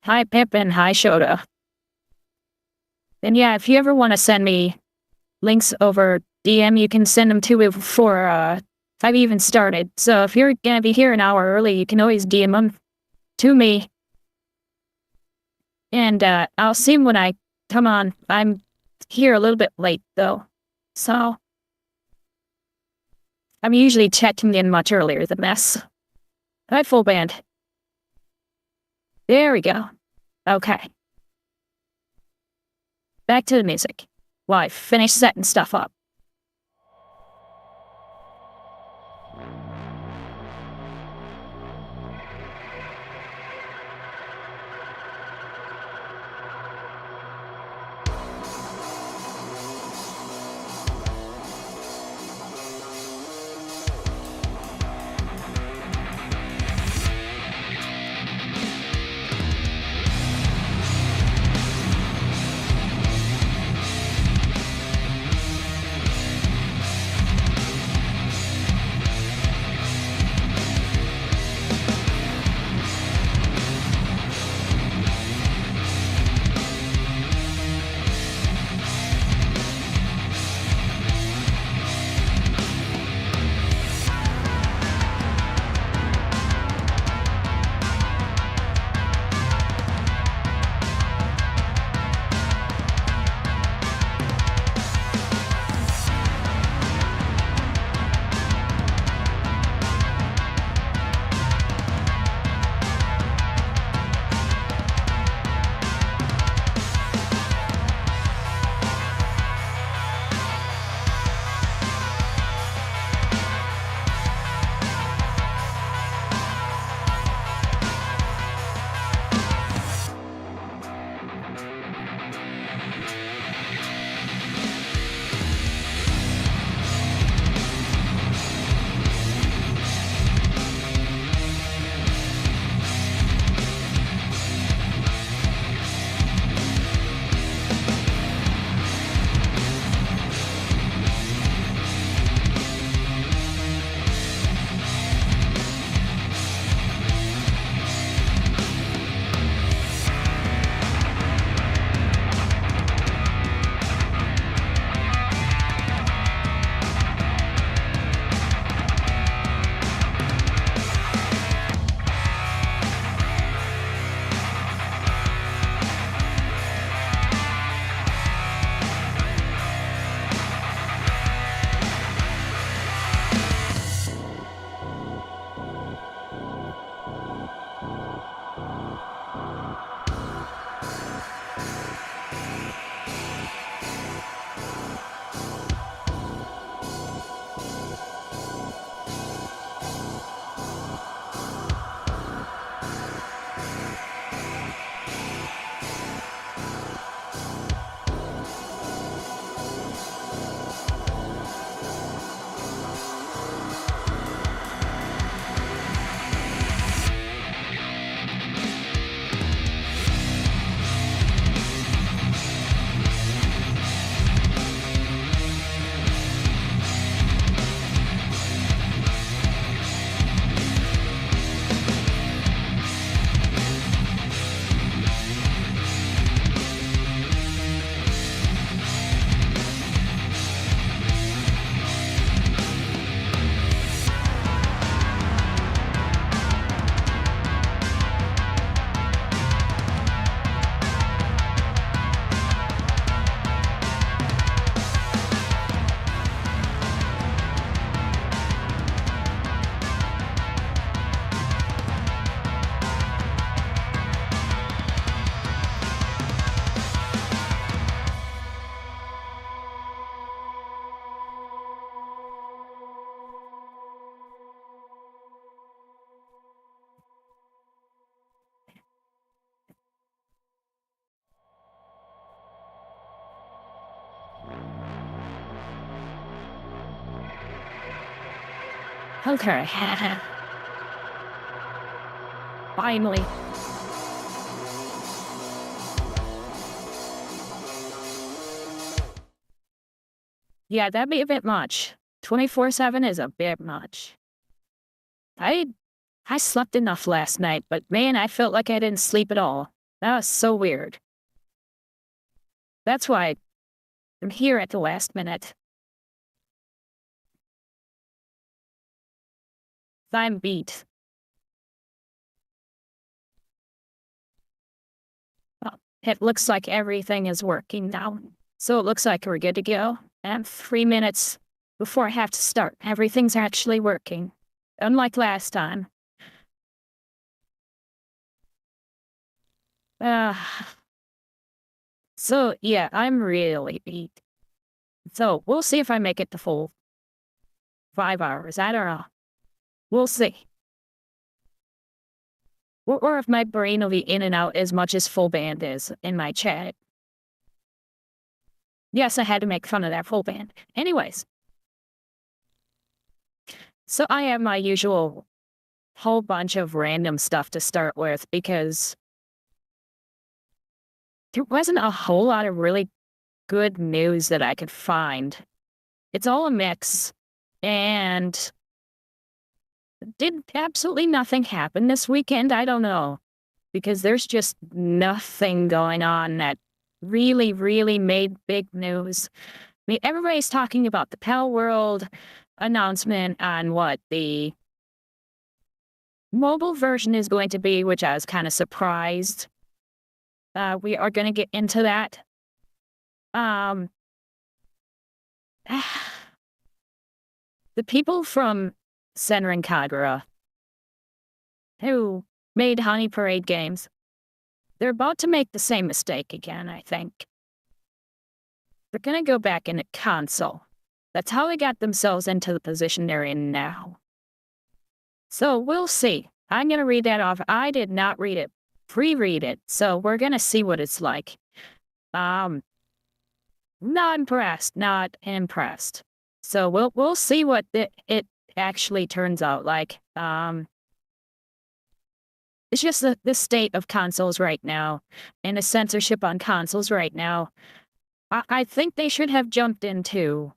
Hi, Pip, and hi, Shota. And yeah, if you ever want to send me links over DM, you can send them to me before I've even started. So if you're gonna be here an hour early, you can always DM them to me, and I'll see 'em when I come on. I'm here a little bit late though, so I'm usually checking in much earlier than this. All right, full band. There we go. Okay, back to the music. Well, I finished setting stuff up. Okay. Finally. Yeah, that'd be a bit much. 24/7 is a bit much. I I slept enough last night, but man, I felt like I didn't sleep at all. That was so weird. That's why I'm here at the last minute. I'm beat. Well, it looks like everything is working now. So it looks like we're good to go. And 3 minutes before I have to start, everything's actually working. Unlike last time. Uh, so yeah, I'm really beat. So we'll see if I make it the full 5 hours. I don't know. We'll see. Or if my brain will be in and out as much as Full Band is in my chat. Yes, I had to make fun of that Full Band. Anyways. So I have my usual whole bunch of random stuff to start with because there wasn't a whole lot of really good news that I could find. It's all a mix. And did absolutely nothing happen this weekend? I don't know. Because there's just nothing going on that really, really made big news. I mean, everybody's talking about the Pal World announcement on what the mobile version is going to be, which I was kind of surprised. We are going to get into that. The people from Senran Kagura who made Honey Parade games, they're about to make the same mistake again, I think. They're going to go back into console. That's how they got themselves into the position they're in now. So we'll see. I'm going to read that off. I did not read it, pre-read it, so we're going to see what it's like. Not impressed. So we'll see what it actually turns out like. It's just the state of consoles right now and the censorship on consoles right now. I think they should have jumped into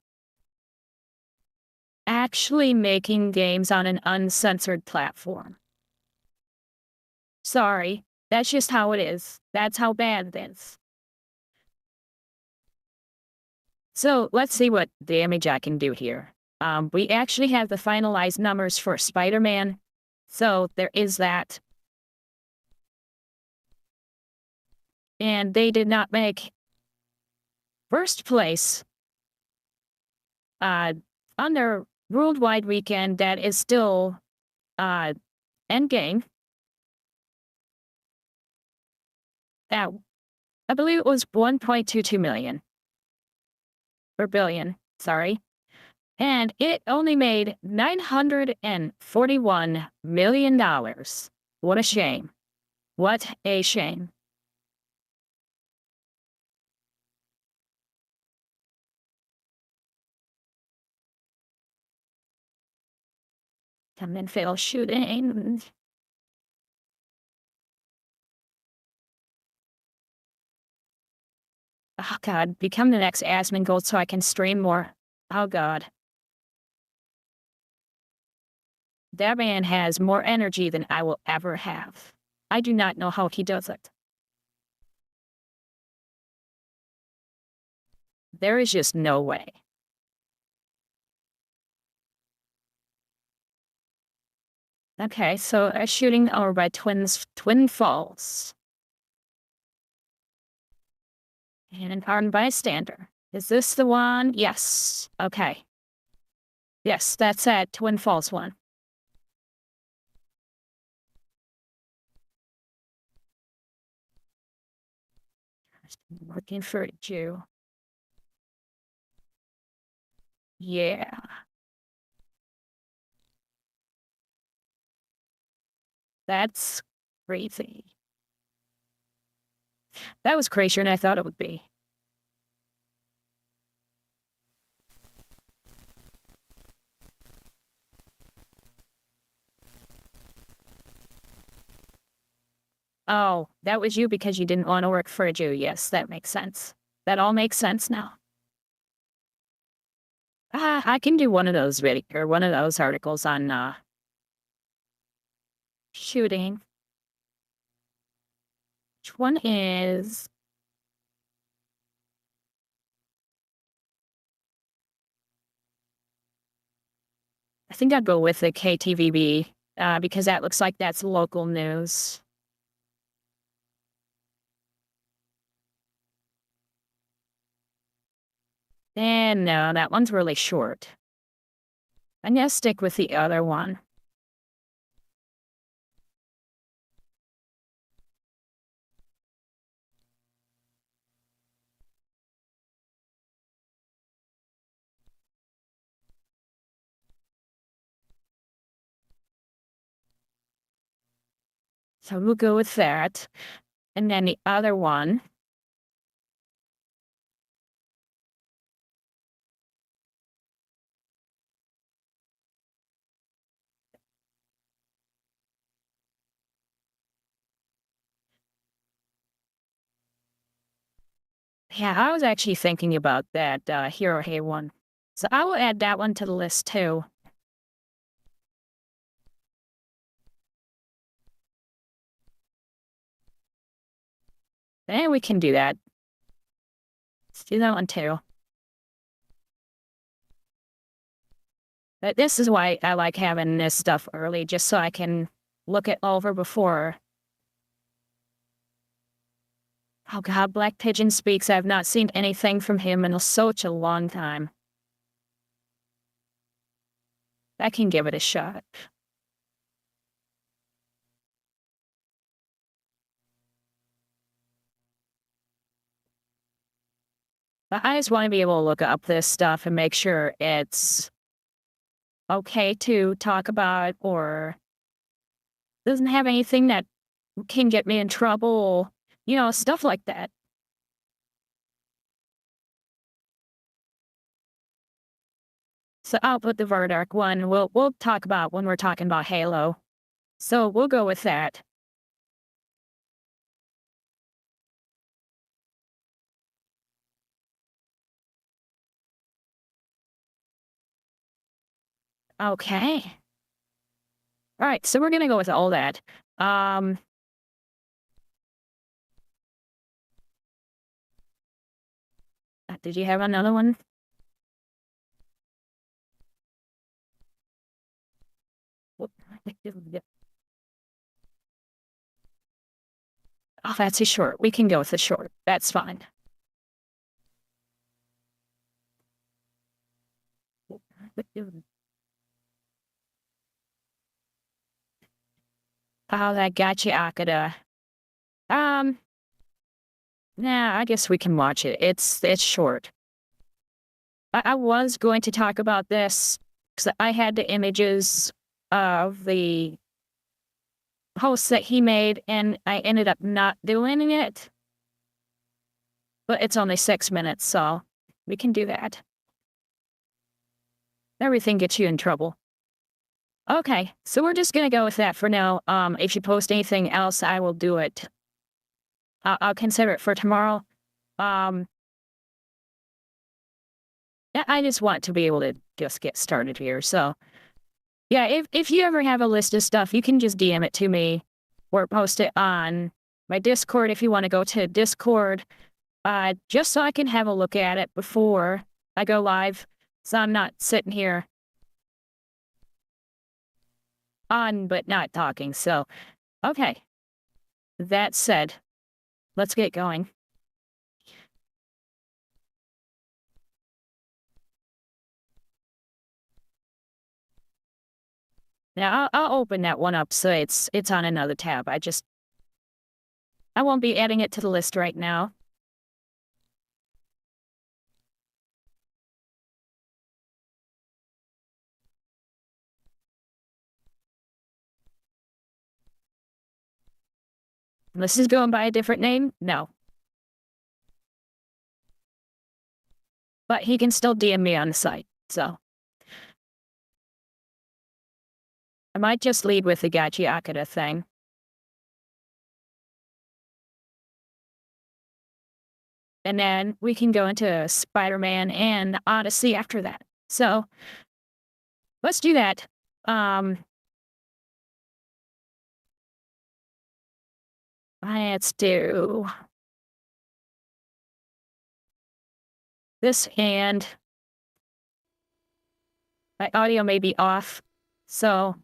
actually making games on an uncensored platform. Sorry, that's just how it is. That's how bad it is. So let's see what damage I can do here. We actually have the finalized numbers for Spider-Man, so there is that. And they did not make first place on their worldwide weekend. That is still Endgame. I believe it was 1.22 million. Or billion, sorry. And it only made $941 million. What a shame. What a shame. Come and fail shooting. Oh God, become the next Asmongold so I can stream more. Oh God. That man has more energy than I will ever have. I do not know how he does it. There is just no way. Okay, so a shooting over by Twin Falls. And Pardon Bystander. Is this the one? Yes. Okay. Yes, that's at Twin Falls one. Looking for a Jew. Yeah. That's crazy. That was crazier than I thought it would be. Oh, that was you because you didn't want to work for a Jew. Yes, that makes sense. That all makes sense now. I can do one of those or one of those articles on shooting. Which one is? I think I'd go with the KTVB because that looks like that's local news. And no, that one's really short. I'm gonna stick with the other one. So we'll go with that. And then the other one. Yeah, I was actually thinking about that Hero Hay one. So I will add that one to the list too. And we can do that. Let's do that one too. But this is why I like having this stuff early, just so I can look it over before. Oh God, Black Pigeon Speaks. I've not seen anything from him in such a long time. I can give it a shot. But I just want to be able to look up this stuff and make sure it's okay to talk about or doesn't have anything that can get me in trouble, stuff like that. So I'll put the Verdark one. We'll talk about when we're talking about Halo. So we'll go with that. Okay. All right, so we're gonna go with all that. Did you have another one? Oh, that's a short. We can go with the short. That's fine. Oh, that gotcha, Akada. Um, nah, I guess we can watch it. It's short. I was going to talk about this because I had the images of the hosts that he made, and I ended up not doing it. But it's only 6 minutes, so we can do that. Everything gets you in trouble. Okay, so we're just gonna go with that for now. If you post anything else, I will do it. I'll consider it for tomorrow. Yeah, I just want to be able to just get started here. So, yeah, if you ever have a list of stuff, you can just DM it to me or post it on my Discord if you want to go to Discord, just so I can have a look at it before I go live. So I'm not sitting here on but not talking. So, okay. That said, let's get going. Now I'll open that one up so it's on another tab. I won't be adding it to the list right now. This is going by a different name? No. But he can still DM me on the site, so. I might just lead with the Gachi Akata thing. And then we can go into Spider-Man and Odyssey after that. So, let's do that. Let's do this, and my audio may be off, so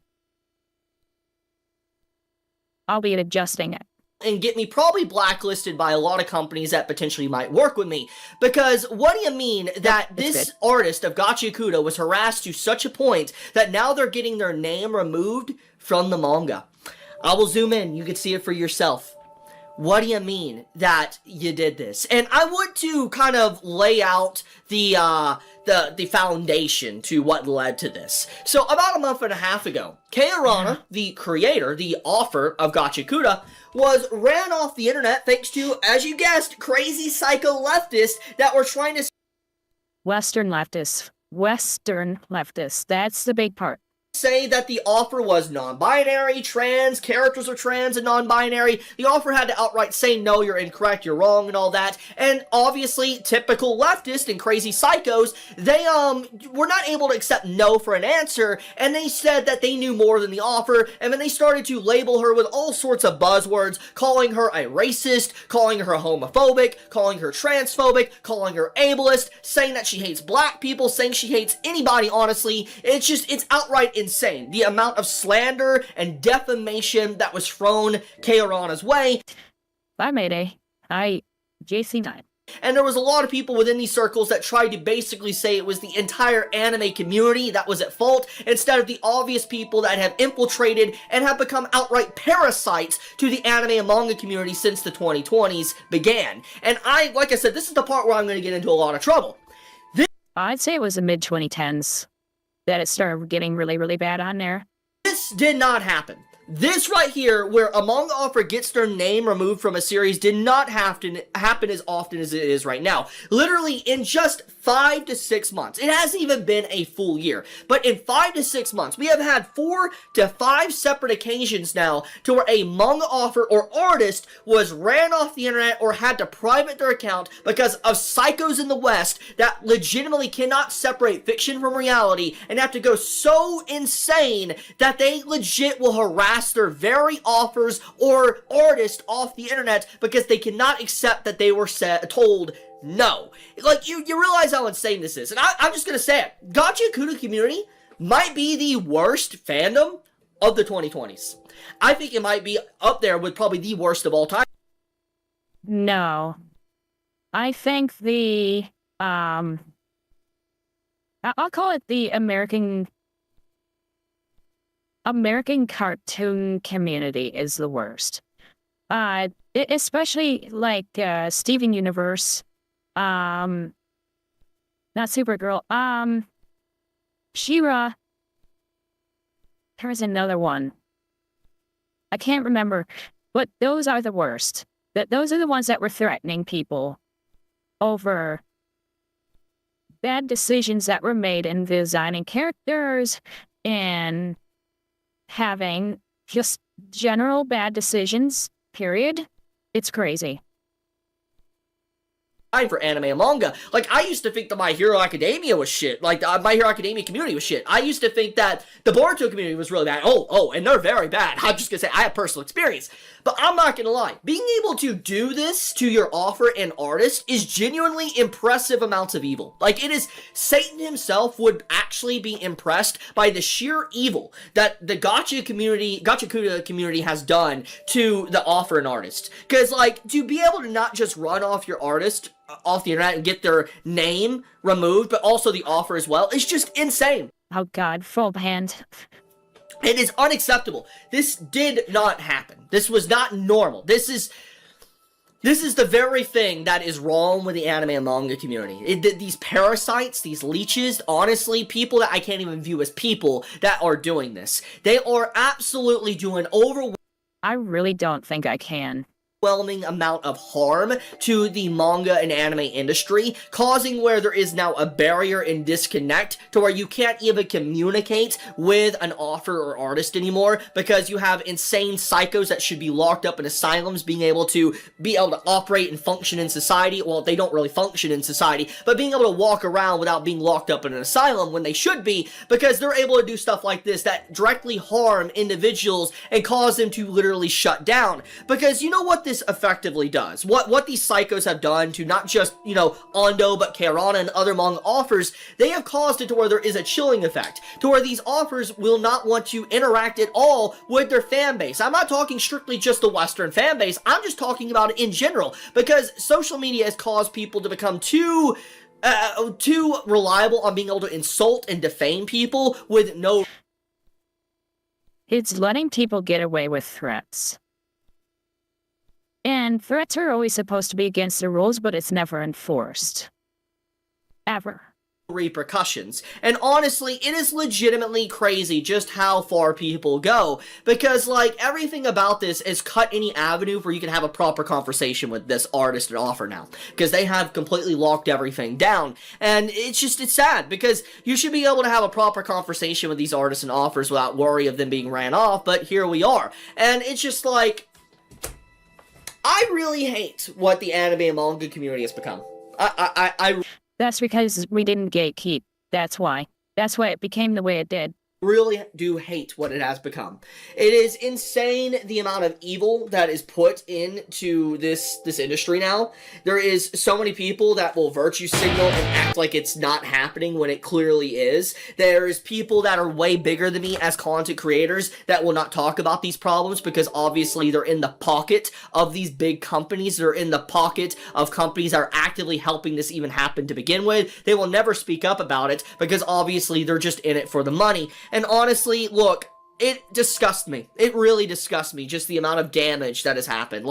I'll be adjusting it. And get me probably blacklisted by a lot of companies that potentially might work with me. Because what do you mean that this artist of Gachiakudo was harassed to such a point that now they're getting their name removed from the manga? I will zoom in. You can see it for yourself. What do you mean that you did this? And I want to kind of lay out the foundation to what led to this. So about a month and a half ago, Kei Arana, the creator, the author of Gachiakudo, was ran off the internet thanks to, as you guessed, crazy psycho leftists that were trying to... Western leftists. Western leftists. That's the big part. Say that the offer was non-binary, trans, characters are trans and non-binary. The offer had to outright say, no, you're incorrect, you're wrong, and all that. And obviously, typical leftists and crazy psychos, they were not able to accept no for an answer, and they said that they knew more than the offer, and then they started to label her with all sorts of buzzwords, calling her a racist, calling her homophobic, calling her transphobic, calling her ableist, saying that she hates black people, saying she hates anybody, honestly. It's outright insane. The amount of slander and defamation that was thrown Kei Arana's way. Bye, Mayday. JC9. And there was a lot of people within these circles that tried to basically say it was the entire anime community that was at fault, instead of the obvious people that have infiltrated and have become outright parasites to the anime and manga community since the 2020s began. And like I said, this is the part where I'm going to get into a lot of trouble. I'd say it was the mid-2010s that it started getting really, really bad on there. This did not happen. This right here, where a manga author gets their name removed from a series, did not have to happen as often as it is right now. Literally, in just 5 to 6 months. It hasn't even been a full year. But in 5 to 6 months, we have had 4 to 5 separate occasions now to where a manga author or artist was ran off the internet or had to private their account because of psychos in the West that legitimately cannot separate fiction from reality and have to go so insane that they legit will harass their very authors or artists off the internet because they cannot accept that they were told no. Like, you realize how insane this is. And I'm just gonna say it. Gachiakudo community might be the worst fandom of the 2020s. I think it might be up there with probably the worst of all time. No. I think the, I'll call it the American cartoon community is the worst. Especially like Steven Universe, not Supergirl, She-Ra. There was another one. I can't remember, but those are the worst. Those are the ones that were threatening people over bad decisions that were made in designing characters and having just general bad decisions, period. It's crazy. For anime and manga. Like, I used to think that My Hero Academia was shit. Like, the My Hero Academia community was shit. I used to think that the Boruto community was really bad. Oh, and they're very bad. I'm just gonna say, I have personal experience. But I'm not gonna lie. Being able to do this to your author and artist is genuinely impressive amounts of evil. Like, it is, Satan himself would actually be impressed by the sheer evil that the Gachiakudo community has done to the author and artist. Because, like, to be able to not just run off your artist off the internet and get their name removed, but also the offer as well, is just insane. Oh God, full hand. It is unacceptable. This did not happen. This was not normal. This is the very thing that is wrong with the anime and manga community. These parasites, these leeches, honestly, people that I can't even view as people that are doing this. They are absolutely doing I really don't think I can. overwhelming amount of harm to the manga and anime industry, causing where there is now a barrier and disconnect to where you can't even communicate with an author or artist anymore because you have insane psychos that should be locked up in asylums being able to operate and function in society. Well, they don't really function in society, but being able to walk around without being locked up in an asylum when they should be, because they're able to do stuff like this that directly harm individuals and cause them to literally shut down. Because you know what this effectively does? What these psychos have done to not just, Ando, but Keirana and other manga authors, they have caused it to where there is a chilling effect, to where these authors will not want to interact at all with their fan base. I'm not talking strictly just the Western fan base, I'm just talking about it in general, because social media has caused people to become too reliable on being able to insult and defame people with no... It's letting people get away with threats. And threats are always supposed to be against the rules, but it's never enforced. Ever. Repercussions. And honestly, it is legitimately crazy just how far people go, because everything about this is cut any avenue where you can have a proper conversation with this artist and author now, because they have completely locked everything down. And it's sad, because you should be able to have a proper conversation with these artists and authors without worry of them being ran off, but here we are. And it's just I really hate what the anime and manga community has become. That's because we didn't gatekeep. That's why. That's why it became the way it did. Really do hate what it has become. It is insane the amount of evil that is put into this industry now. There is so many people that will virtue signal and act like it's not happening when it clearly is. There's people that are way bigger than me as content creators that will not talk about these problems because obviously they're in the pocket of these big companies. They're in the pocket of companies that are actively helping this even happen to begin with. They will never speak up about it because obviously they're just in it for the money. And honestly, look, it disgusts me. It really disgusts me, just the amount of damage that has happened.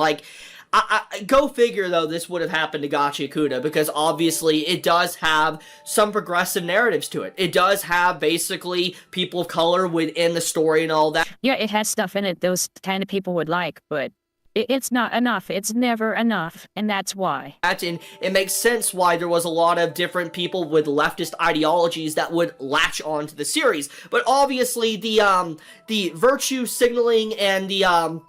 Go figure, though, this would have happened to Gachi Akuda, because obviously it does have some progressive narratives to it. It does have, basically, people of color within the story and all that. Yeah, it has stuff in it those kind of people would like, but it's not enough. It's never enough, and that's why. And it makes sense why there was a lot of different people with leftist ideologies that would latch onto the series. But obviously, the virtue signaling and the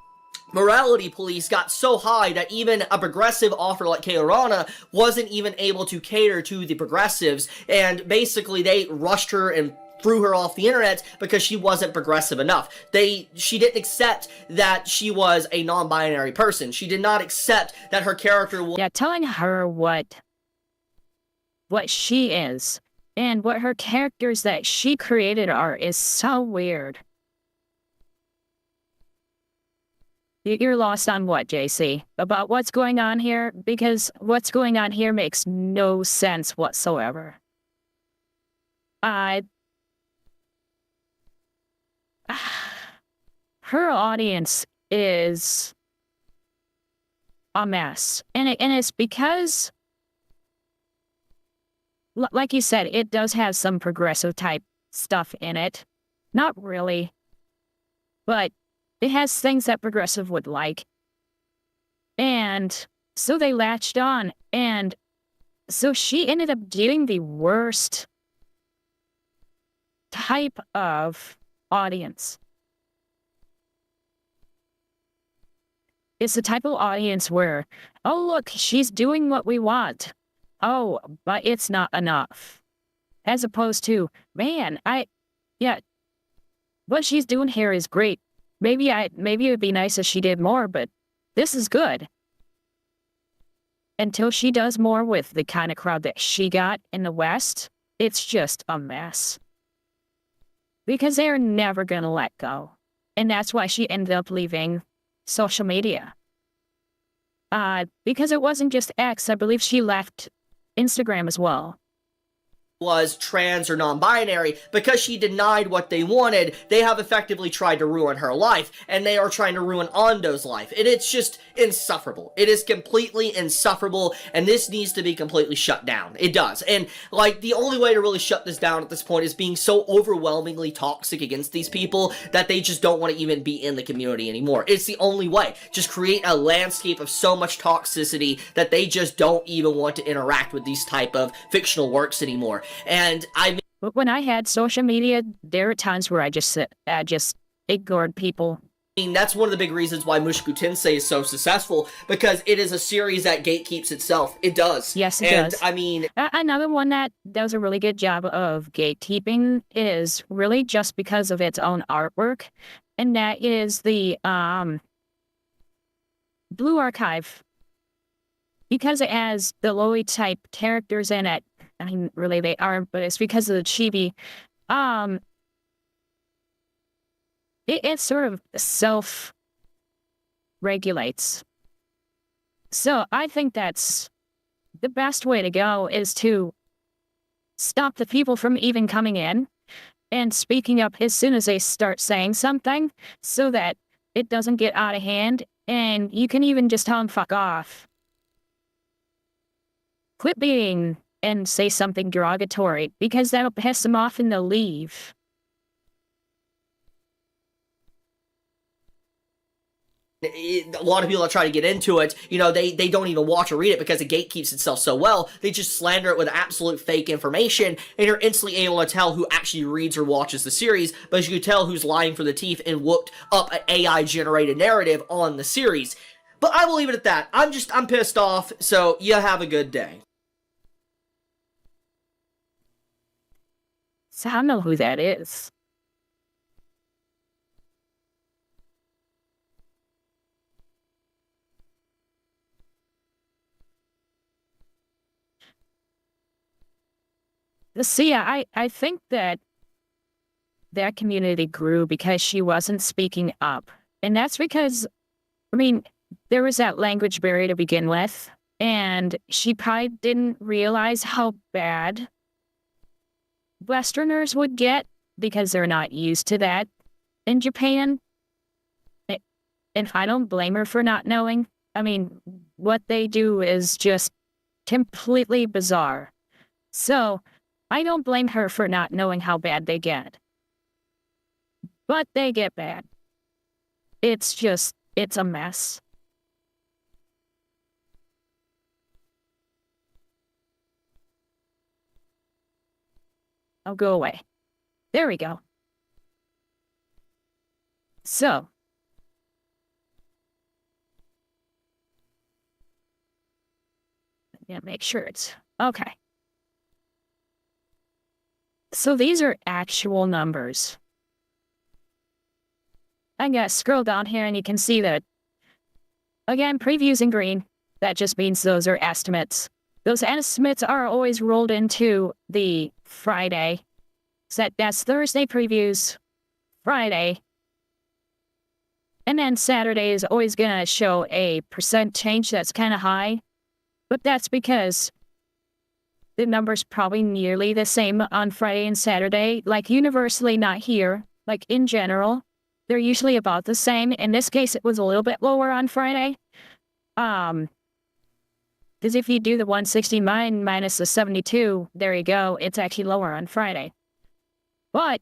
morality police got so high that even a progressive author like Keirana wasn't even able to cater to the progressives, and basically they rushed her and threw her off the internet because she wasn't progressive enough. She didn't accept that she was a non-binary person. She did not accept that her character was... Yeah, telling her what she is and what her characters that she created are is so weird. You're lost on what, JC? About what's going on here? Because what's going on here makes no sense whatsoever. Her audience is a mess. And it's because, like you said, it does have some progressive type stuff in it. Not really. But it has things that progressive would like. And so they latched on. And so she ended up getting the worst type of audience. It's the type of audience where, oh, look, she's doing what we want. Oh, but it's not enough. As opposed to, man, what she's doing here is great. Maybe it'd be nice if she did more, but this is good. Until she does more with the kind of crowd that she got in the West, it's just a mess. Because they're never gonna let go. And that's why she ended up leaving social media. Because it wasn't just X, I believe she left Instagram as well. was trans or non-binary, because she denied what they wanted, they have effectively tried to ruin her life, and they are trying to ruin Ando's life, and it's just insufferable. It is completely insufferable, and this needs to be completely shut down. It does, and like, the only way to really shut this down at this point is being so overwhelmingly toxic against these people that they just don't want to even be in the community anymore. It's the only way. Just create a landscape of so much toxicity that they just don't even want to interact with these type of fictional works anymore. And But when I had social media, there were times where I just ignored people. I mean, that's one of the big reasons why Mushoku Tensei is so successful, because it is a series that gatekeeps itself. It does. Yes, it and, does. I mean, another one that does a really good job of gatekeeping is really just because of its own artwork, and that is the Blue Archive. Because it has the Loli type characters in it. I mean, really they aren't, but it's because of the chibi. It sort of self-regulates. So I think that's the best way to go, is to stop the people from even coming in and speaking up as soon as they start saying something, so that it doesn't get out of hand, and you can even just tell them fuck off. Quit being and say something derogatory, because that'll piss them off and they'll leave. A lot of people that try to get into it, you know, they don't even watch or read it because it gatekeeps itself so well. They just slander it with absolute fake information, and you're instantly able to tell who actually reads or watches the series, but you can tell who's lying for the teeth and looked up an AI-generated narrative on the series. But I will leave it at that. I'm pissed off, so you have a good day. So I don't know who that is. See, I think that community grew because she wasn't speaking up. And that's because, I mean, there was that language barrier to begin with, and she probably didn't realize how bad Westerners would get, because they're not used to that in Japan. And I don't blame her for not knowing. I mean, what they do is just completely bizarre. So I don't blame her for not knowing how bad they get. But they get bad. It's a mess. I'll go away. There we go. So. Yeah, make sure it's okay. So these are actual numbers. I gotta scroll down here and you can see that, again, previews in green. That just means those are estimates. Those estimates are always rolled into the Friday. So that's Thursday previews, Friday. And then Saturday is always gonna show a percent change that's kind of high. But that's because the number's probably nearly the same on Friday and Saturday. Like, universally, not here. Like, in general, they're usually about the same. In this case, it was a little bit lower on Friday. Because if you do the 169 minus the 72, there you go, it's actually lower on Friday. But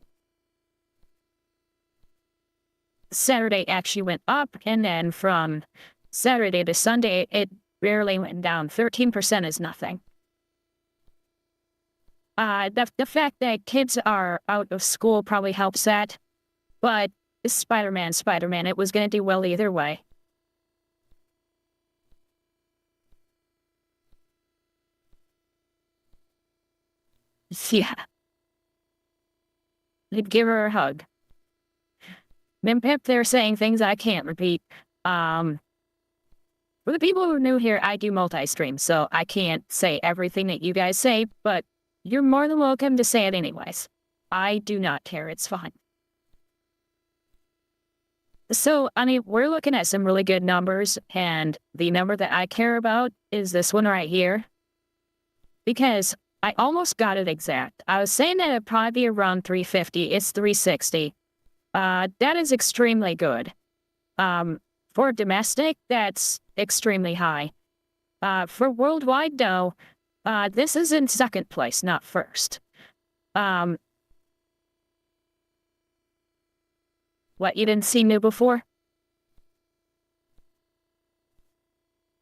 Saturday actually went up, and then from Saturday to Sunday, it barely went down. 13% is nothing. The fact that kids are out of school probably helps that. But Spider-Man, it was going to do well either way. Yeah. I'd give her a hug. Mimpip, they're saying things I can't repeat. For the people who are new here, I do multi-stream, so I can't say everything that you guys say, but you're more than welcome to say it anyways. I do not care, it's fine. So, I mean, we're looking at some really good numbers, and the number that I care about is this one right here. Because I almost got it exact. I was saying that it'd probably be around 350. It's 360. That is extremely good. For domestic, that's extremely high. For worldwide, though, this is in second place, not first. What, you didn't see New before?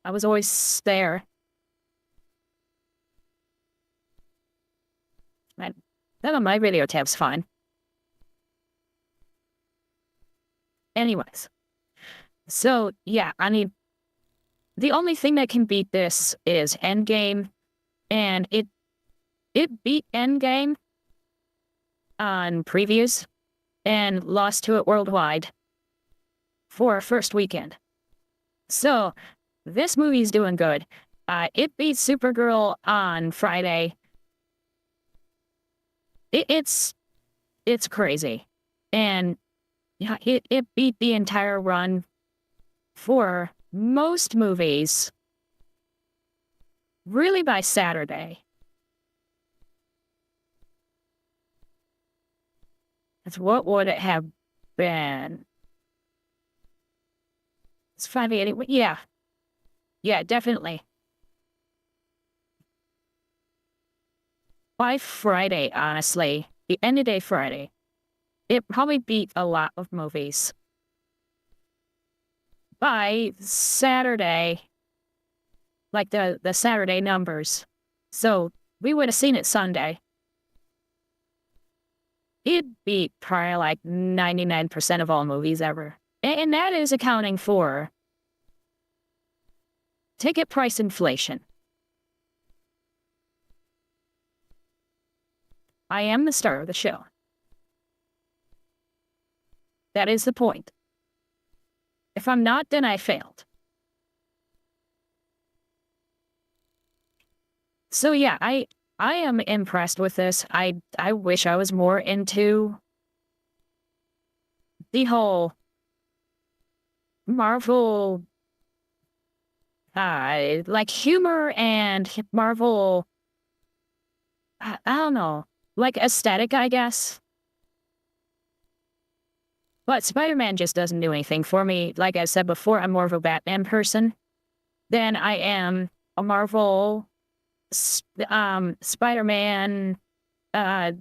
I was always there. None of my video tab's fine. Anyways. So, yeah, I mean, the only thing that can beat this is Endgame, and it beat Endgame on previews and lost to it worldwide for first weekend. So, this movie's doing good. It beat Supergirl on Friday. It's crazy. And yeah, it beat the entire run for most movies really by Saturday. That's what would it have been? It's 580. Yeah. Yeah, definitely. By Friday, honestly, the end of day Friday, it probably beat a lot of movies. By Saturday, like the Saturday numbers, so we would have seen it Sunday. It beat probably like 99% of all movies ever. And that is accounting for ticket price inflation. I am the star of the show. That is the point. If I'm not, then I failed. So yeah, I am impressed with this. I wish I was more into the whole Marvel like humor and Marvel I don't know, like aesthetic, I guess. But Spider-Man just doesn't do anything for me. Like I said before, I'm more of a Batman person than I am a Marvel Spider-Man, Thor,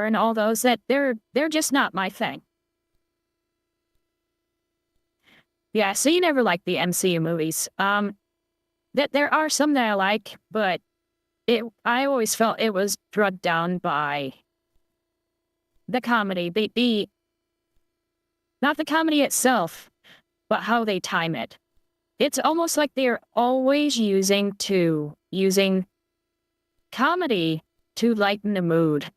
and all those. That they're just not my thing. Yeah, so you never liked the MCU movies. That there are some that I like, but I always felt it was drugged down by the comedy. Not the comedy itself, but how they time it. It's almost like they're always using comedy to lighten the mood,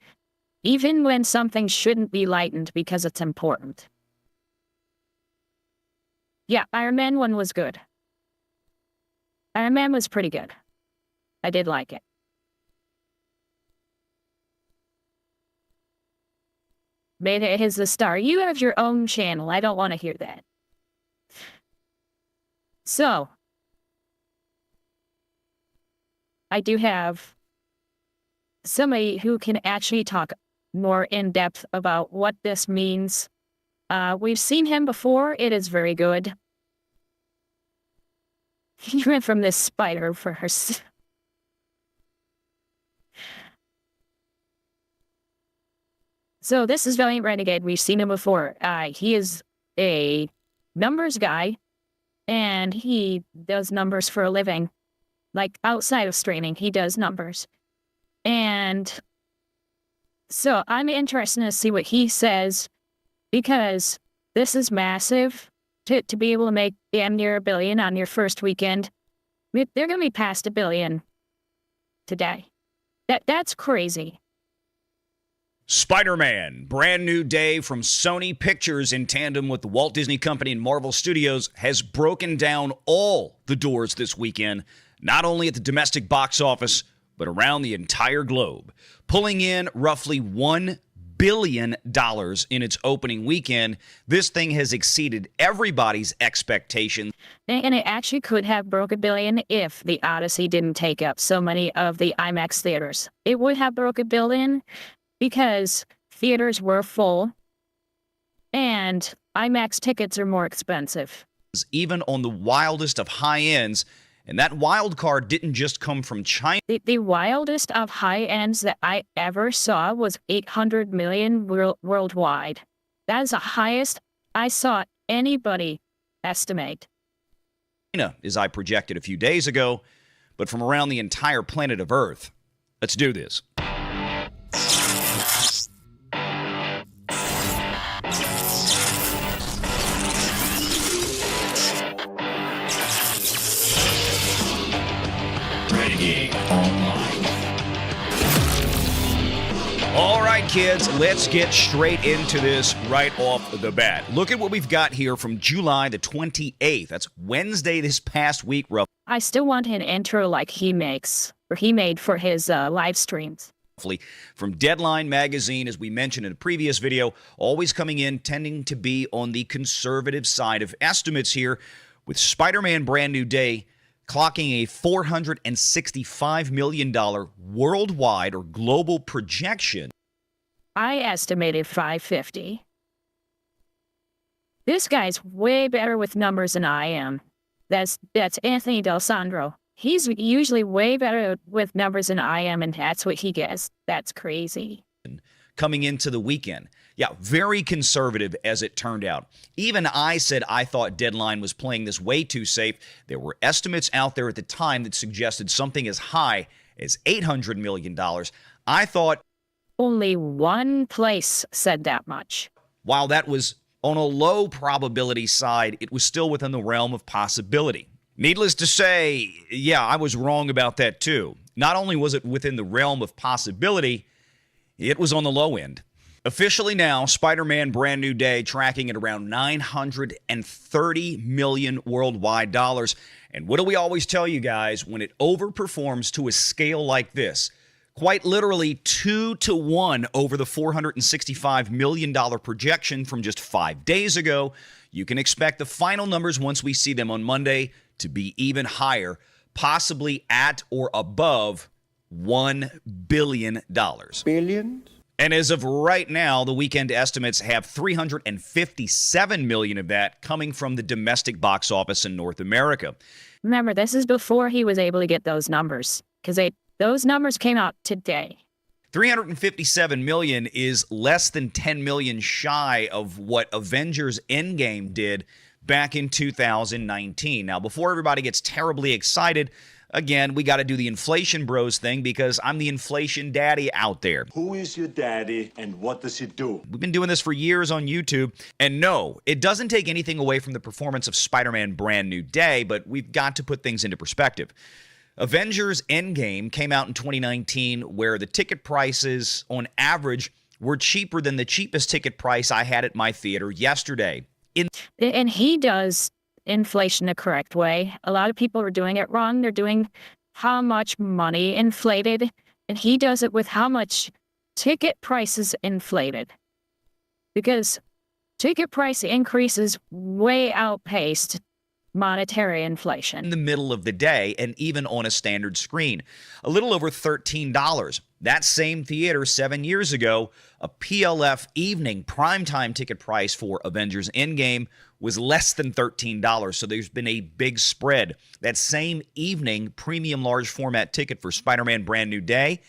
even when something shouldn't be lightened because it's important. Yeah, Iron Man 1 was good. Iron Man was pretty good. I did like it. Made it his the star. You have your own channel. I don't want to hear that. So, I do have somebody who can actually talk more in depth about what this means. We've seen him before. It is very good. He went from this spider for her. So this is Valiant Renegade. We've seen him before. He is a numbers guy, and he does numbers for a living. Like, outside of streaming, he does numbers. And so I'm interested to see what he says, because this is massive to be able to make damn near $1 billion on your first weekend. They're going to be past $1 billion today. That's crazy. Spider-Man, brand new day from Sony Pictures in tandem with the Walt Disney Company and Marvel Studios, has broken down all the doors this weekend, not only at the domestic box office, but around the entire globe, pulling in roughly $1 billion in its opening weekend. This thing has exceeded everybody's expectations. And it actually could have broke $1 billion if the Odyssey didn't take up so many of the IMAX theaters. It would have broke $1 billion because theaters were full and IMAX tickets are more expensive. Even on the wildest of high ends, and that wild card didn't just come from China. The wildest of high ends that I ever saw was 800 million worldwide. That is the highest I saw anybody estimate. As I projected a few days ago, but from around the entire planet of Earth. Let's do this. All right, kids, let's get straight into this right off the bat. Look at what we've got here from July the 28th. That's Wednesday this past week, roughly. I still want an intro like he made for his live streams. From Deadline Magazine, as we mentioned in a previous video, always coming in, tending to be on the conservative side of estimates here, with Spider-Man Brand New Day clocking a $465 million worldwide or global projection. I estimated 550. This guy's way better with numbers than I am. That's Anthony D'Alessandro. He's usually way better with numbers than I am, and that's what he gets. That's crazy. Coming into the weekend. Yeah, very conservative as it turned out. Even I said I thought Deadline was playing this way too safe. There were estimates out there at the time that suggested something as high as $800 million. I thought only one place said that much. While that was on a low probability side, it was still within the realm of possibility. Needless to say, yeah, I was wrong about that too. Not only was it within the realm of possibility, it was on the low end. Officially now, Spider-Man Brand New Day tracking at around $930 million worldwide dollars. And what do we always tell you guys when it overperforms to a scale like this? Quite literally 2-to-1 over the $465 million projection from just 5 days ago. You can expect the final numbers once we see them on Monday to be even higher, possibly at or above $1 billion. Billions? And as of right now, the weekend estimates have $357 million of that coming from the domestic box office in North America. Remember, this is before he was able to get those numbers, because those numbers came out today. $357 million is less than $10 million shy of what Avengers Endgame did back in 2019. Now, before everybody gets terribly excited, again, we got to do the Inflation Bros thing because I'm the inflation daddy out there. Who is your daddy and what does he do? We've been doing this for years on YouTube. And no, it doesn't take anything away from the performance of Spider-Man Brand New Day, but we've got to put things into perspective. Avengers Endgame came out in 2019 where the ticket prices on average were cheaper than the cheapest ticket price I had at my theater yesterday. And he does inflation the correct way. A lot of people are doing it wrong. They're doing how much money inflated, and he does it with how much ticket prices inflated. Because ticket price increases way outpaced monetary inflation. In the middle of the day, and even on a standard screen. A little over $13. That same theater 7 years ago, a PLF evening primetime ticket price for Avengers Endgame was less than $13, so there's been a big spread. That same evening premium large format ticket for Spider-Man Brand New Day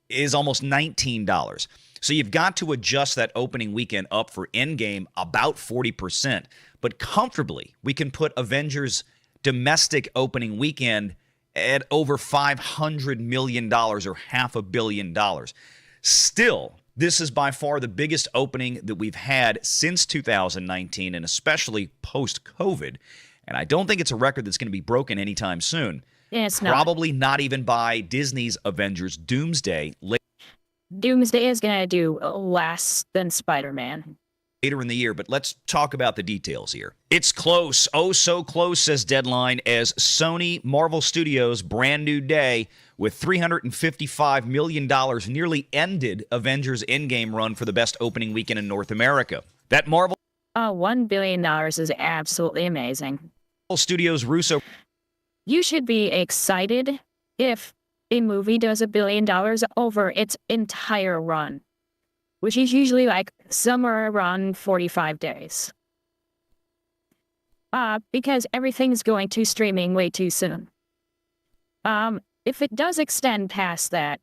is almost $19. So you've got to adjust that opening weekend up for Endgame about 40%. But comfortably, we can put Avengers domestic opening weekend at over $500 million or $500 million. Still, this is by far the biggest opening that we've had since 2019, and especially post-COVID. And I don't think it's a record that's going to be broken anytime soon. Yeah, it's Probably not even by Disney's Avengers Doomsday. Doomsday is going to do less than Spider-Man. later in the year, but let's talk about the details here. It's close, oh so close, says Deadline, as Sony Marvel Studios' Brand New Day with $355 million nearly ended Avengers Endgame run for the best opening weekend in North America. That Marvel $1 billion is absolutely amazing. Studios Russo You should be excited if a movie does $1 billion over its entire run, which is usually like somewhere around 45 days. Because everything's going to streaming way too soon. If it does extend past that,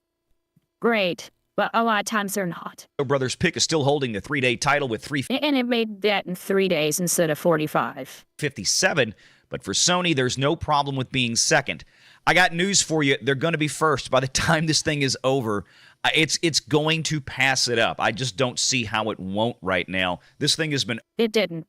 great, but a lot of times they're not. Brothers pick is still holding the 3-day title with And it made that in 3 days instead of 45. 357, but for Sony, there's no problem with being second. I got news for you. They're going to be first by the time this thing is over. It's going to pass it up. I just don't see how it won't right now. This thing has been It didn't.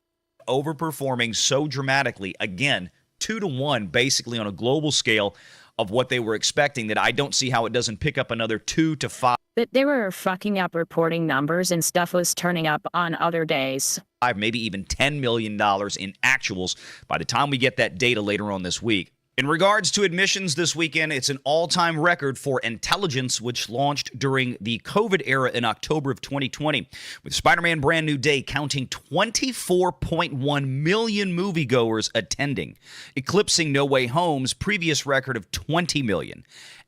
overperforming so dramatically, again, 2-1 basically on a global scale of what they were expecting, that I don't see how it doesn't pick up another 2 to 5, But they were fucking up reporting numbers and stuff was turning up on other days. maybe even $10 million in actuals by the time we get that data later on this week. In regards to admissions this weekend, it's an all-time record for Intelligence, which launched during the COVID era in October of 2020, with Spider-Man Brand New Day counting 24.1 million moviegoers attending, eclipsing No Way Home's previous record of 20 million.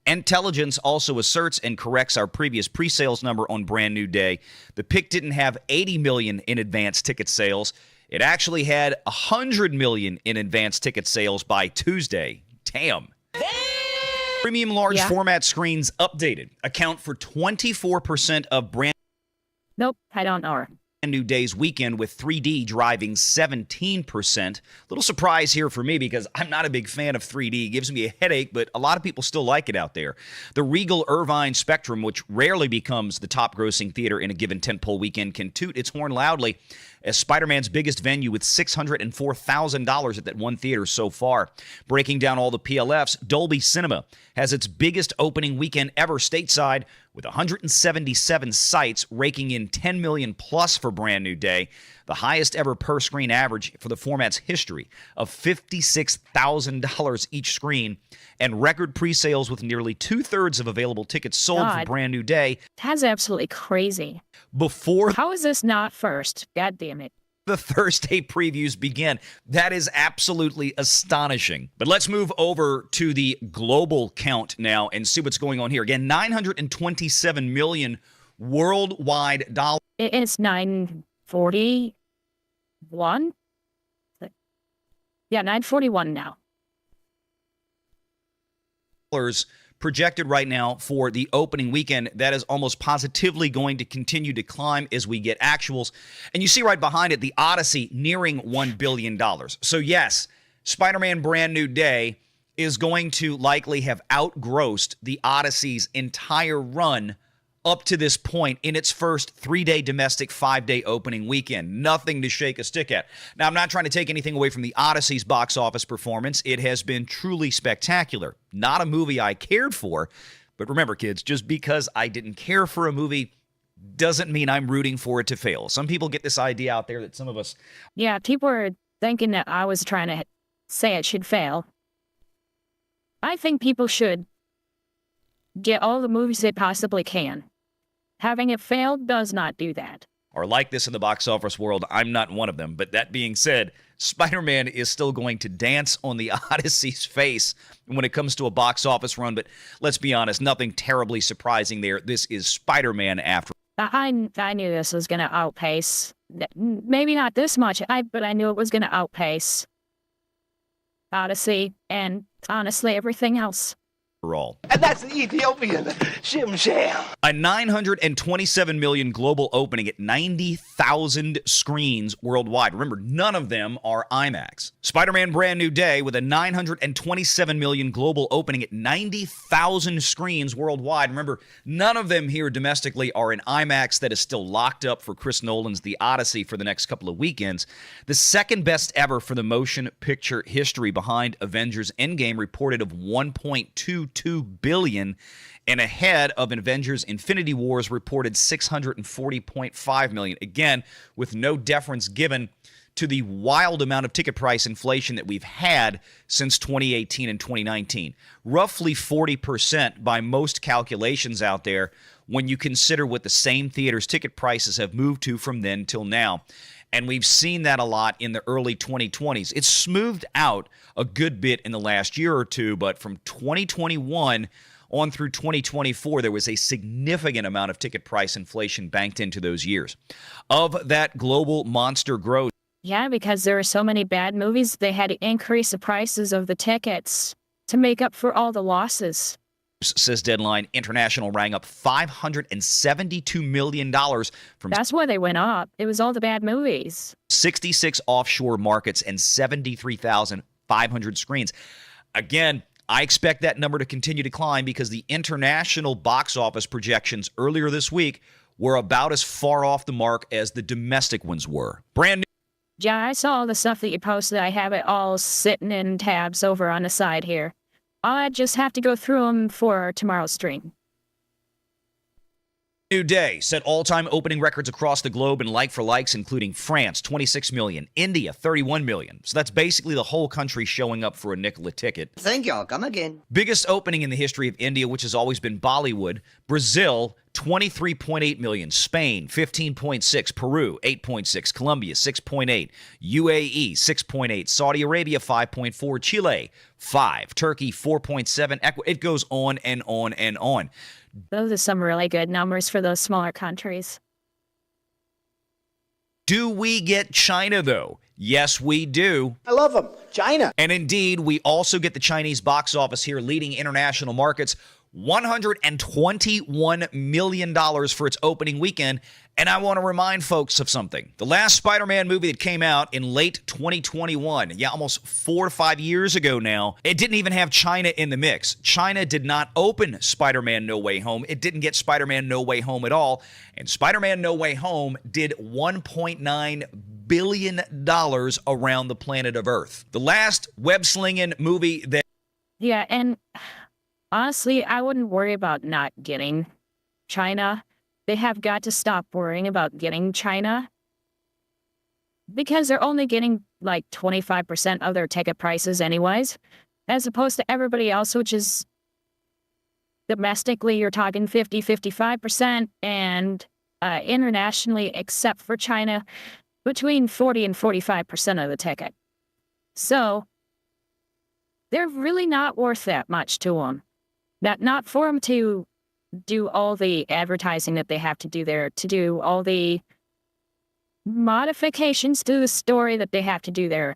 Intelligence also asserts and corrects our previous pre-sales number on Brand New Day. The pick didn't have 80 million in advance ticket sales. It actually had 100 million in advance ticket sales by Tuesday. Damn. Premium large format screens updated account for 24% of Brand Nope, I don't know her. New Day's weekend, with 3D driving 17%. Little surprise here for me because I'm not a big fan of 3D. It gives me a headache, but a lot of people still like it out there. The Regal Irvine Spectrum, which rarely becomes the top grossing theater in a given tentpole weekend, can toot its horn loudly as Spider-Man's biggest venue with $604,000 at that one theater so far. Breaking down all the PLFs, Dolby Cinema has its biggest opening weekend ever stateside, with 177 sites raking in 10 million plus for Brand New Day, the highest ever per screen average for the format's history of $56,000 each screen, and record pre-sales with nearly 2/3 of available tickets sold for Brand New Day. That's absolutely crazy. Before How is this not first? God damn it. the Thursday previews begin. That is absolutely astonishing. But let's move over to the global count now and see what's going on here. Again, 927 million worldwide dollars. It's 941? Yeah, 941 now. Projected right now for the opening weekend. That is almost positively going to continue to climb as we get actuals. And you see right behind it, the Odyssey nearing $1 billion. So yes, Spider-Man Brand New Day is going to likely have outgrossed the Odyssey's entire run up to this point in its first 3-day domestic, 5-day opening weekend. Nothing to shake a stick at. Now, I'm not trying to take anything away from the Odyssey's box office performance. It has been truly spectacular. Not a movie I cared for, but remember, kids, just because I didn't care for a movie doesn't mean I'm rooting for it to fail. Some people get this idea out there that some of us... Yeah, people are thinking that I was trying to say it should fail. I think people should get all the movies they possibly can. Having it fail does not do that. Are like this in the box office world. I'm not one of them. But that being said, Spider-Man is still going to dance on the Odyssey's face when it comes to a box office run. But let's be honest, nothing terribly surprising there. This is Spider-Man after. I knew this was going to outpace, maybe not this much, but I knew it was going to outpace Odyssey and honestly everything else. All. And that's the Ethiopian Shim Sham. A 927 million global opening at 90,000 screens worldwide. Remember, none of them are IMAX. Spider-Man Brand New Day with a 927 million global opening at 90,000 screens worldwide. Remember, none of them here domestically are in IMAX. That is still locked up for Chris Nolan's The Odyssey for the next couple of weekends. The second best ever for the motion picture history behind Avengers Endgame, reported of 1.22 $1.22 billion, and ahead of Avengers Infinity War's reported $640.5 million. Again, with no deference given to the wild amount of ticket price inflation that we've had since 2018 and 2019. Roughly 40% by most calculations out there when you consider what the same theater's ticket prices have moved to from then till now. And we've seen that a lot in the early 2020s. It's smoothed out a good bit in the last year or two, but from 2021 on through 2024, there was a significant amount of ticket price inflation banked into those years. Of that global monster growth, Yeah, because there are so many bad movies, they had to increase the prices of the tickets to make up for all the losses. says Deadline, International rang up $572 million from That's why they went up. It was all the bad movies. 66 offshore markets and 73,500 screens. Again, I expect that number to continue to climb because the international box office projections earlier this week were about as far off the mark as the domestic ones were. Brand new. Yeah, I saw all the stuff that you posted. I have it all sitting in tabs over on the side here. I just have to go through them for tomorrow's stream. New day set all-time opening records across the globe in like-for-likes, including France, 26 million, India, 31 million. So that's basically the whole country showing up for a nickel a ticket. Thank y'all. Come again. Biggest opening in the history of India, which has always been Bollywood. Brazil, 23.8 million. Spain, 15.6. Peru, 8.6. Colombia, 6.8. UAE, 6.8. Saudi Arabia, 5.4. Chile, 5. Turkey, 4.7. It goes on and on and on. Those are some really good numbers for those smaller countries. Do we get China, though? Yes, we do. I love them. China. And indeed, we also get the Chinese box office here leading international markets. $121 million for its opening weekend. And I want to remind folks of something. The last Spider-Man movie that came out in late 2021, almost 4 to 5 years ago now, it didn't even have China in the mix. China did not open Spider-Man No Way Home. It didn't get Spider-Man No Way Home at all. And Spider-Man No Way Home did $1.9 billion around the planet of Earth. The last web-slinging movie that... Yeah, and honestly, I wouldn't worry about not getting China. They have got to stop worrying about getting China because they're only getting like 25% of their ticket prices anyways, as opposed to everybody else, which is domestically, you're talking 50-55%, and internationally, except for China, between 40 and 45% of the ticket. So they're really not worth that much to them. Not for them to do all the advertising that they have to do there, to do all the modifications to the story that they have to do there,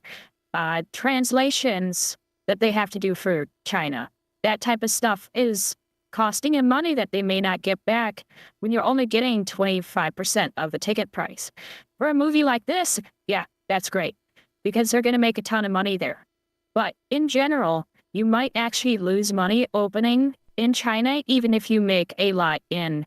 translations that they have to do for China. That type of stuff is costing them money that they may not get back when you're only getting 25% of the ticket price. For a movie like this, yeah, that's great, because they're going to make a ton of money there. But in general, you might actually lose money opening in China, even if you make a lot in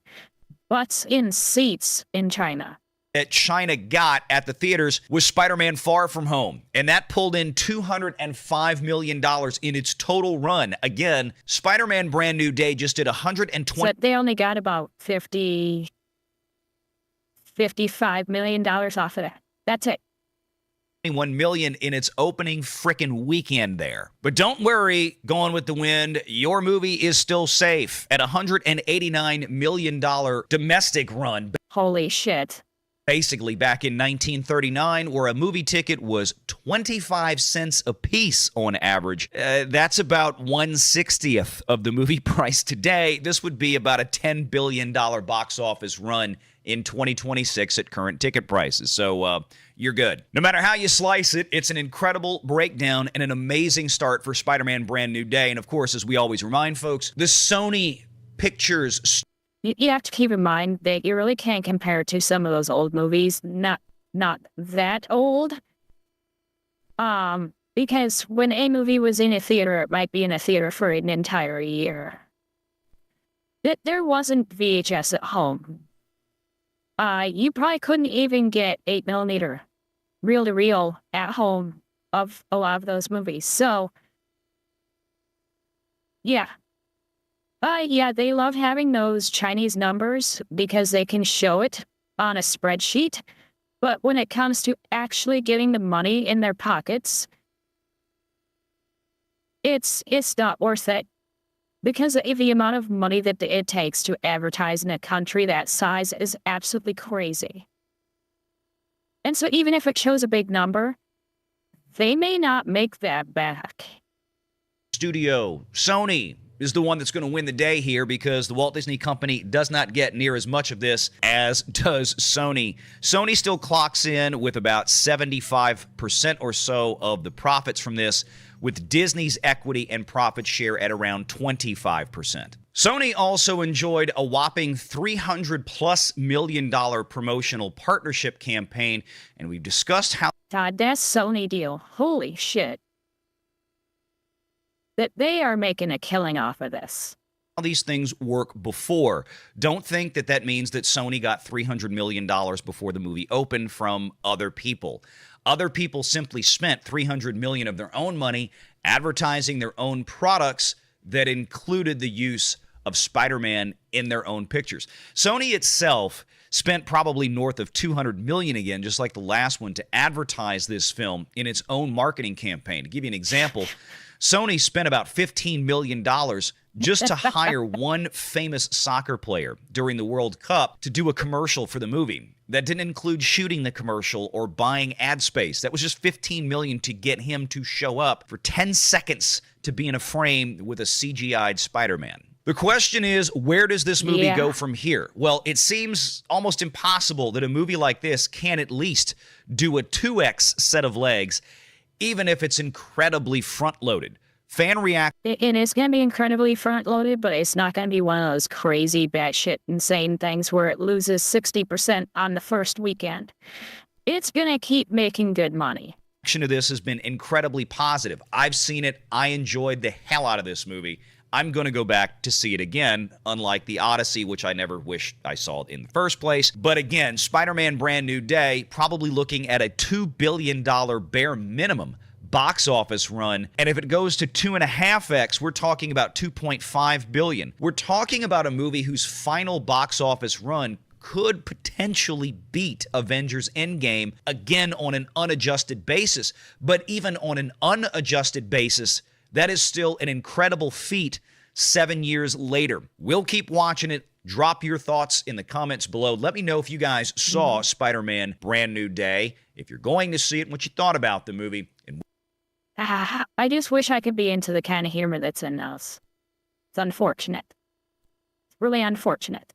butts in seats in China. That China got at the theaters was Spider-Man Far From Home, and that pulled in $205 million in its total run. Again, Spider-Man Brand New Day just did $120. So they only got about $55 million off of that. That's it. $1 million in its opening frickin' weekend there. But don't worry, Gone with the Wind, your movie is still safe at $189 million domestic run. Holy shit. Basically back in 1939, where a movie ticket was 25 cents a piece on average. That's about 1/60th of the movie price today. This would be about a $10 billion box office run in 2026 at current ticket prices. So you're good. No matter how you slice it, it's an incredible breakdown and an amazing start for Spider-Man Brand New Day. And of course, as we always remind folks, the Sony Pictures... You have to keep in mind that you really can't compare it to some of those old movies. Not that old. Because when a movie was in a theater, it might be in a theater for an entire year. There wasn't VHS at home. You probably couldn't even get 8mm reel-to-reel at home of a lot of those movies. So, yeah, Yeah, they love having those Chinese numbers because they can show it on a spreadsheet. But when it comes to actually getting the money in their pockets, it's not worth it. Because the amount of money that it takes to advertise in a country that size is absolutely crazy. And so even if it shows a big number, they may not make that back. Studio, Sony is the one that's going to win the day here because the Walt Disney Company does not get near as much of this as does Sony. Sony still clocks in with about 75% or so of the profits from this, with Disney's equity and profit share at around 25%. Sony also enjoyed a whopping $300+ million promotional partnership campaign, and we've discussed how God, that Sony deal, holy shit. That they are making a killing off of this. these things work before. Don't think that that means that Sony got $300 million before the movie opened from other people. Other people simply spent $300 million of their own money advertising their own products that included the use of Spider-Man in their own pictures. Sony itself spent probably north of $200 million again, just like the last one, to advertise this film in its own marketing campaign. To give you an example, Sony spent about $15 million just to hire one famous soccer player during the World Cup to do a commercial for the movie. That didn't include shooting the commercial or buying ad space. That was just $15 million to get him to show up for 10 seconds to be in a frame with a CGI'd Spider-Man. The question is, where does this movie go from here? Well, it seems almost impossible that a movie like this can at least do a 2x set of legs, even if it's incredibly front-loaded. Fan react. It is going to be incredibly front-loaded, but it's not going to be one of those crazy, batshit, insane things where it loses 60% on the first weekend. It's going to keep making good money. Reaction to this has been incredibly positive. I've seen it. I enjoyed the hell out of this movie. I'm going to go back to see it again, unlike The Odyssey, which I never wished I saw it in the first place. But again, Spider-Man Brand New Day, probably looking at a $2 billion bare minimum box office run. And if it goes to 2.5x, we're talking about $2.5 billion. We're talking about a movie whose final box office run could potentially beat Avengers Endgame, again on an unadjusted basis. But even on an unadjusted basis, that is still an incredible feat 7 years later. We'll keep watching it. Drop your thoughts in the comments below. Let me know if you guys saw Spider-Man Brand New Day, if you're going to see it, and what you thought about the movie. And I just wish I could be into the kind of humor that's in us. It's unfortunate. It's really unfortunate.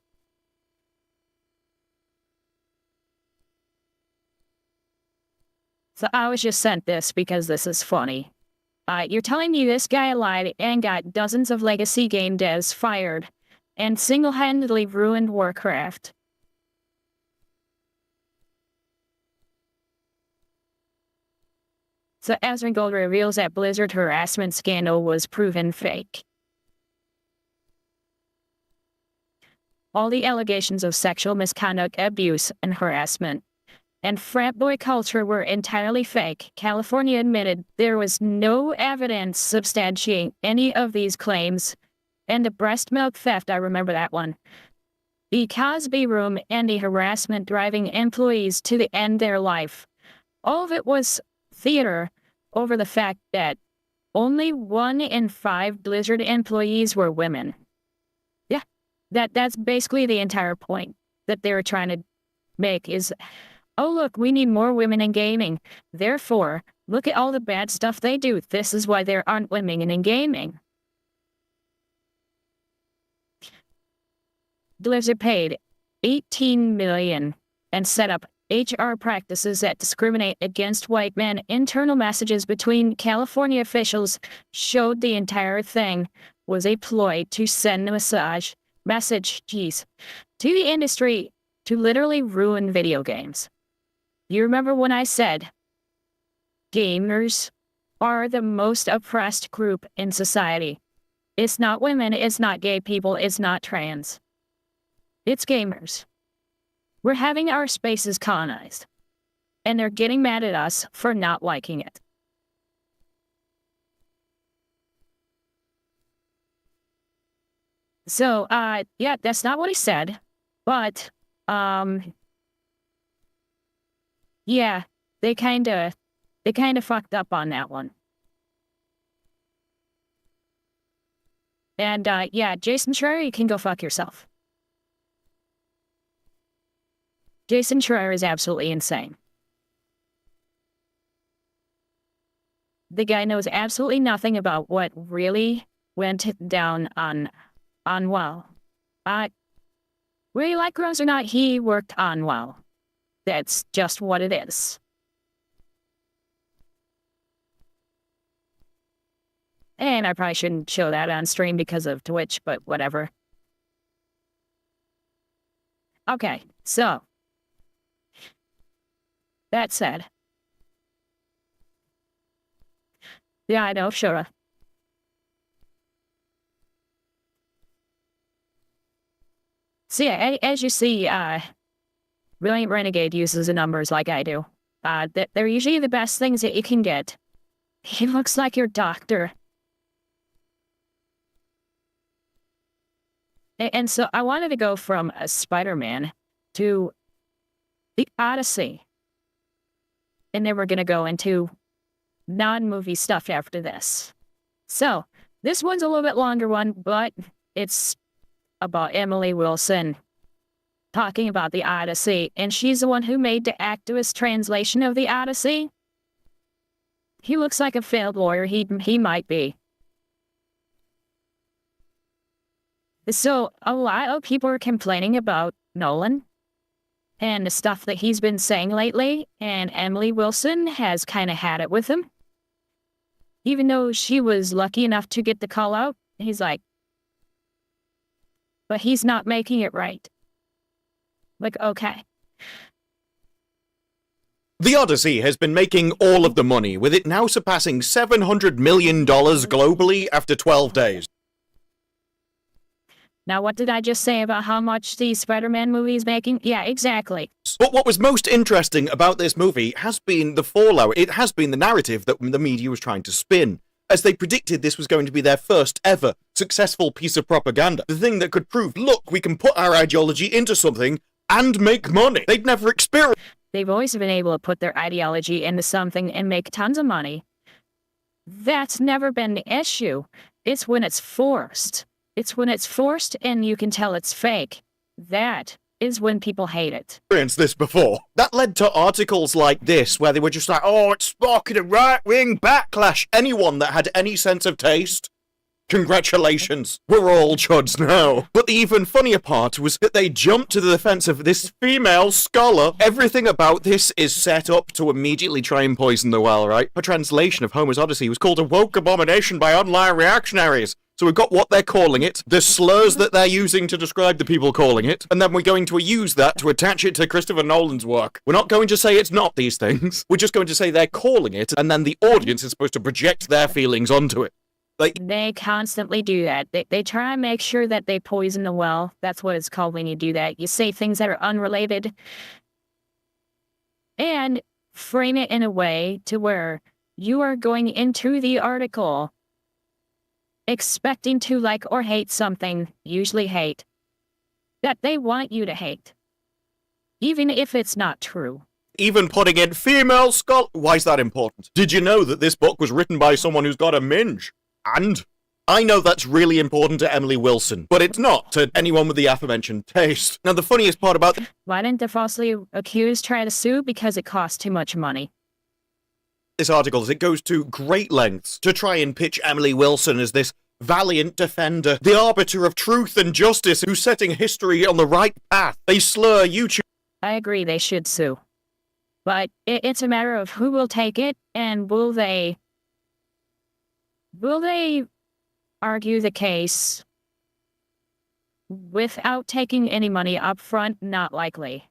So I was just sent this because this is funny. You're telling me this guy lied and got dozens of legacy game devs fired and single-handedly ruined Warcraft. So Asmongold reveals that Blizzard harassment scandal was proven fake. All the allegations of sexual misconduct, abuse, and harassment and frat boy culture were entirely fake. California admitted there was no evidence substantiating any of these claims. And the breast milk theft, I remember that one. The Cosby Room and the harassment driving employees to the end of their life. All of it was theater over the fact that only 1 in 5 Blizzard employees were women. Yeah, that's basically the entire point that they were trying to make is, oh, look, we need more women in gaming. Therefore, look at all the bad stuff they do. This is why there aren't women in gaming. Blizzard paid $18 million and set up HR practices that discriminate against white men. Internal messages between California officials showed the entire thing was a ploy to send a message to the industry to literally ruin video games. You remember when I said gamers are the most oppressed group in society? It's not women, it's not gay people, it's not trans. It's gamers. We're having our spaces colonized, and they're getting mad at us for not liking it. So, yeah, that's not what he said, but, yeah, they kind of fucked up on that one. And, yeah, Jason Schreier, you can go fuck yourself. Jason Schreier is absolutely insane. The guy knows absolutely nothing about what really went down on WoW. Whether you like Rose or not, he worked on WoW. That's just what it is. And I probably shouldn't show that on stream because of Twitch, but whatever. Okay, so. That said. Yeah, I know, sure. So yeah, as you see, Brilliant Renegade uses the numbers like I do. They're usually the best things that you can get. He looks like your doctor. And so I wanted to go from a Spider-Man to the Odyssey. And then we're going to go into non-movie stuff after this. So, this one's a little bit longer one, but it's about Emily Wilson talking about the Odyssey. And she's the one who made the activist translation of the Odyssey. He looks like a failed lawyer. He might be. So, a lot of people are complaining about Nolan and the stuff that he's been saying lately, and Emily Wilson has kind of had it with him. Even though she was lucky enough to get the call out, he's like, but he's not making it right. Like, okay. The Odyssey has been making all of the money, with it now surpassing $700 million globally after 12 days. Now, what did I just say about how much the Spider-Man movie is making? Yeah, exactly. But what was most interesting about this movie has been the fallout. It has been the narrative that the media was trying to spin, as they predicted this was going to be their first ever successful piece of propaganda. The thing that could prove, look, we can put our ideology into something and make money. They'd never experienced. They've always been able to put their ideology into something and make tons of money. That's never been the issue. It's when it's forced. It's when it's forced and you can tell it's fake. That is when people hate it. This before. That led to articles like this, where they were just like, oh, it's sparking a right-wing backlash. Anyone that had any sense of taste, congratulations, we're all chuds now. But the even funnier part was that they jumped to the defense of this female scholar. Everything about this is set up to immediately try and poison the well, right? Her translation of Homer's Odyssey was called a woke abomination by online reactionaries. So we've got what they're calling it, the slurs that they're using to describe the people calling it, and then we're going to use that to attach it to Christopher Nolan's work. We're not going to say it's not these things. We're just going to say they're calling it, and then the audience is supposed to project their feelings onto it. They constantly do that. They try and make sure that they poison the well. That's what it's called when you do that. You say things that are unrelated and frame it in a way to where you are going into the article expecting to like or hate something, usually hate, that they want you to hate, even if it's not true. Even putting in female scholar. Why is that important? Did you know that this book was written by someone who's got a minge? And I know that's really important to Emily Wilson, but it's not to anyone with the aforementioned taste. Now, the funniest part about Why didn't the falsely accused try to sue? Because it cost too much money. This article is it goes to great lengths to try and pitch Emily Wilson as this valiant defender, the arbiter of truth and justice who's setting history on the right path. They slur YouTube. I agree they should sue. But it's a matter of who will take it, and will they argue the case without taking any money up front? Not likely.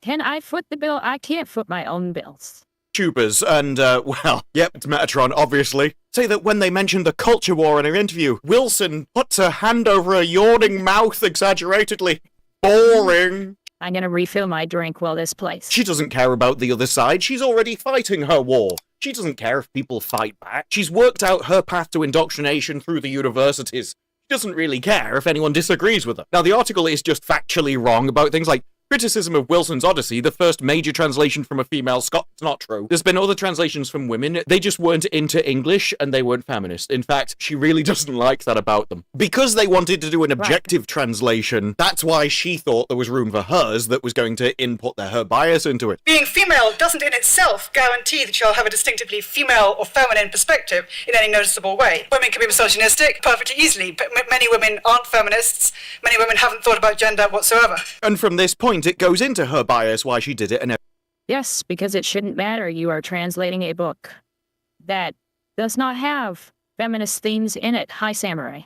Can I foot the bill? I can't foot my own bills. YouTubers and, well, yep, it's Metatron, obviously, say that when they mentioned the culture war in her interview, Wilson puts her hand over her yawning mouth exaggeratedly. Boring. I'm gonna refill my drink while this plays. She doesn't care about the other side. She's already fighting her war. She doesn't care if people fight back. She's worked out her path to indoctrination through the universities. She doesn't really care if anyone disagrees with her. Now, the article is just factually wrong about things like criticism of Wilson's Odyssey, the first major translation from a female Scot. It's not true. There's been other translations from women. They just weren't into English and they weren't feminist. In fact, she really doesn't like that about them. Because they wanted to do an objective translation, that's why she thought there was room for hers that was going to input her bias into it. Being female doesn't in itself guarantee that you'll have a distinctively female or feminine perspective in any noticeable way. Women can be misogynistic perfectly easily, but many women aren't feminists. Many women haven't thought about gender whatsoever. And from this point, it goes into her bias, why she did it, and Yes, because it shouldn't matter. You are translating a book that does not have feminist themes in it. Hi, Samurai.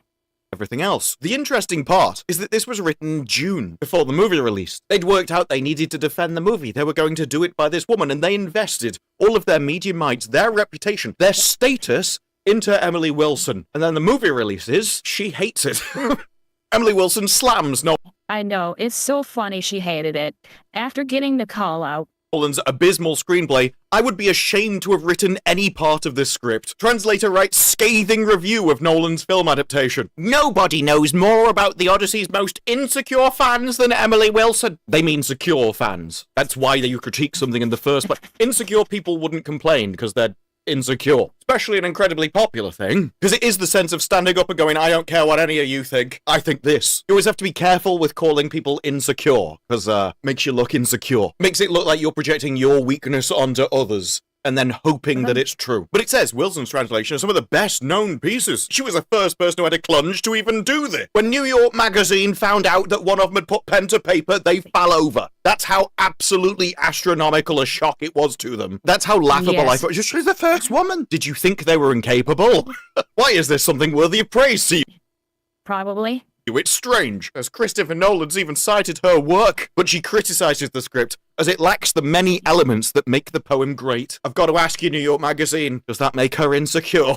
everything else. The interesting part is that this was written June, before the movie released. They'd worked out they needed to defend the movie. They were going to do it by this woman, and they invested all of their media might, their reputation, their status into Emily Wilson. And then the movie releases, she hates it. Emily Wilson slams I know, it's so funny she hated it. After getting the call out, Nolan's abysmal screenplay, I would be ashamed to have written any part of this script. Translator writes scathing review of Nolan's film adaptation. Nobody knows more about the Odyssey's most insecure fans than Emily Wilson. They mean secure fans. That's why you critique something in the first place. Insecure people wouldn't complain because they're insecure. Especially an incredibly popular thing. Because it is the sense of standing up and going, I don't care what any of you think. I think this. You always have to be careful with calling people insecure. Because, makes you look insecure. Makes it look like you're projecting your weakness onto others. And then hoping that it's true. But it says Wilson's translation is some of the best known pieces. She was the first person who had a clunge to even do this. When New York Magazine found out that one of them had put pen to paper, they fell over. That's how absolutely astronomical a shock it was to them. That's how laughable I thought. She's the first woman. Did you think they were incapable? Why is this something worthy of praise to you? probably. It's strange, as Christopher Nolan's even cited her work, but she criticizes the script as it lacks the many elements that make the poem great. I've got to ask you, New York Magazine, does that make her insecure?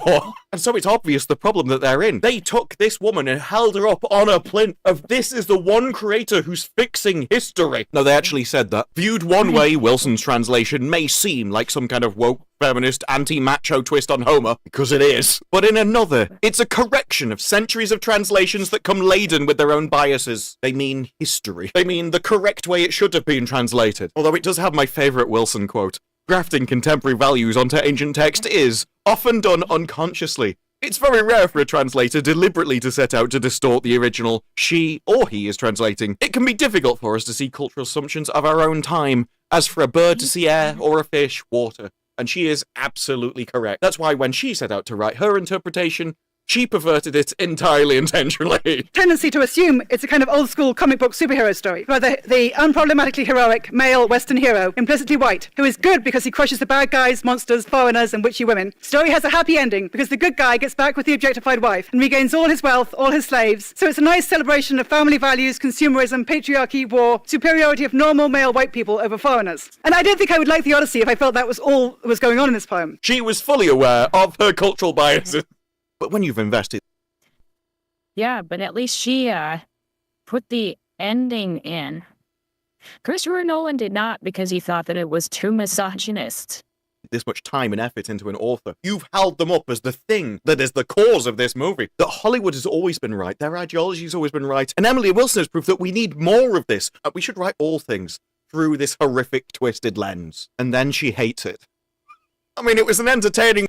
And so it's obvious the problem that they're in. They took this woman and held her up on a plinth of this is the one creator who's fixing history. No, they actually said that. Viewed one way, Wilson's translation may seem like some kind of woke, feminist, anti-macho twist on Homer, because it is. But in another, it's a correction of centuries of translations that come laden with their own biases. They mean history. They mean the correct way it should have been translated. Although it does have my favourite Wilson quote. Grafting contemporary values onto ancient text is often done unconsciously. It's very rare for a translator deliberately to set out to distort the original she or he is translating. It can be difficult for us to see cultural assumptions of our own time, as for a bird to see air or a fish water. And she is absolutely correct. That's why when she set out to write her interpretation, she perverted it entirely intentionally. Tendency to assume it's a kind of old-school comic book superhero story, where the unproblematically heroic male Western hero, implicitly white, who is good because he crushes the bad guys, monsters, foreigners, and witchy women. Story has a happy ending because the good guy gets back with the objectified wife and regains all his wealth, all his slaves. So it's a nice celebration of family values, consumerism, patriarchy, war, superiority of normal male white people over foreigners. And I don't think I would like the Odyssey if I felt that was all that was going on in this poem. She was fully aware of her cultural biases. But when you've invested... Yeah, but at least she put the ending in. Christopher Nolan did not because he thought that it was too misogynist. this much time and effort into an author. You've held them up as the thing that is the cause of this movie. That Hollywood has always been right. Their ideology has always been right. And Emily Wilson has proved that we need more of this. We should write all things through this horrific, twisted lens. And then she hates it. I mean, it was an entertaining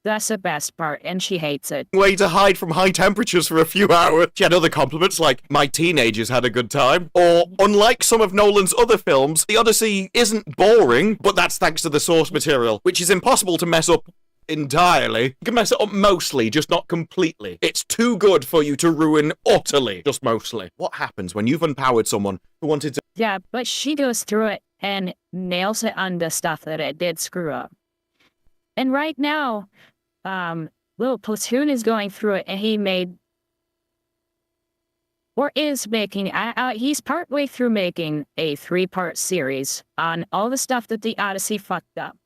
That's the best part, and she hates it. way to hide from high temperatures for a few hours. She had other compliments like, my teenagers had a good time. Or, unlike some of Nolan's other films, The Odyssey isn't boring, but that's thanks to the source material, which is impossible to mess up entirely. You can mess it up mostly, just not completely. It's too good for you to ruin utterly, just mostly. What happens when you've empowered someone who wanted to... Yeah, but she goes through it and nails it on the stuff that it did screw up. And right now, Little Platoon is going through it, and he made, or is making, he's partway through making a 3-part series on all the stuff that the Odyssey fucked up.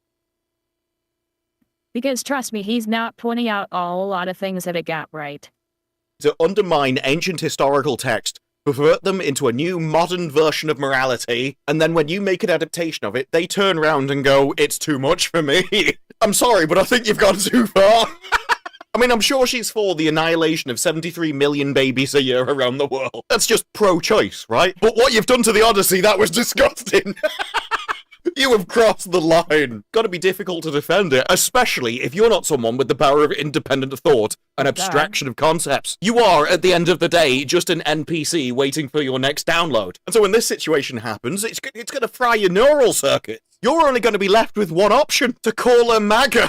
Because trust me, he's not pointing out a lot of things that it got right. to undermine ancient historical text, pervert them into a new modern version of morality, and then when you make an adaptation of it, they turn around and go, it's too much for me. I'm sorry, but I think you've gone too far. I mean, I'm sure she's for the annihilation of 73 million babies a year around the world. That's just pro-choice, right? But what you've done to the Odyssey, that was disgusting. You have crossed the line. Got to be difficult to defend it, especially if you're not someone with the power of independent thought and abstraction of concepts. You are, at the end of the day, just an NPC waiting for your next download. And so when this situation happens, it's going to fry your neural circuits. You're only going to be left with one option, to call her MAGA.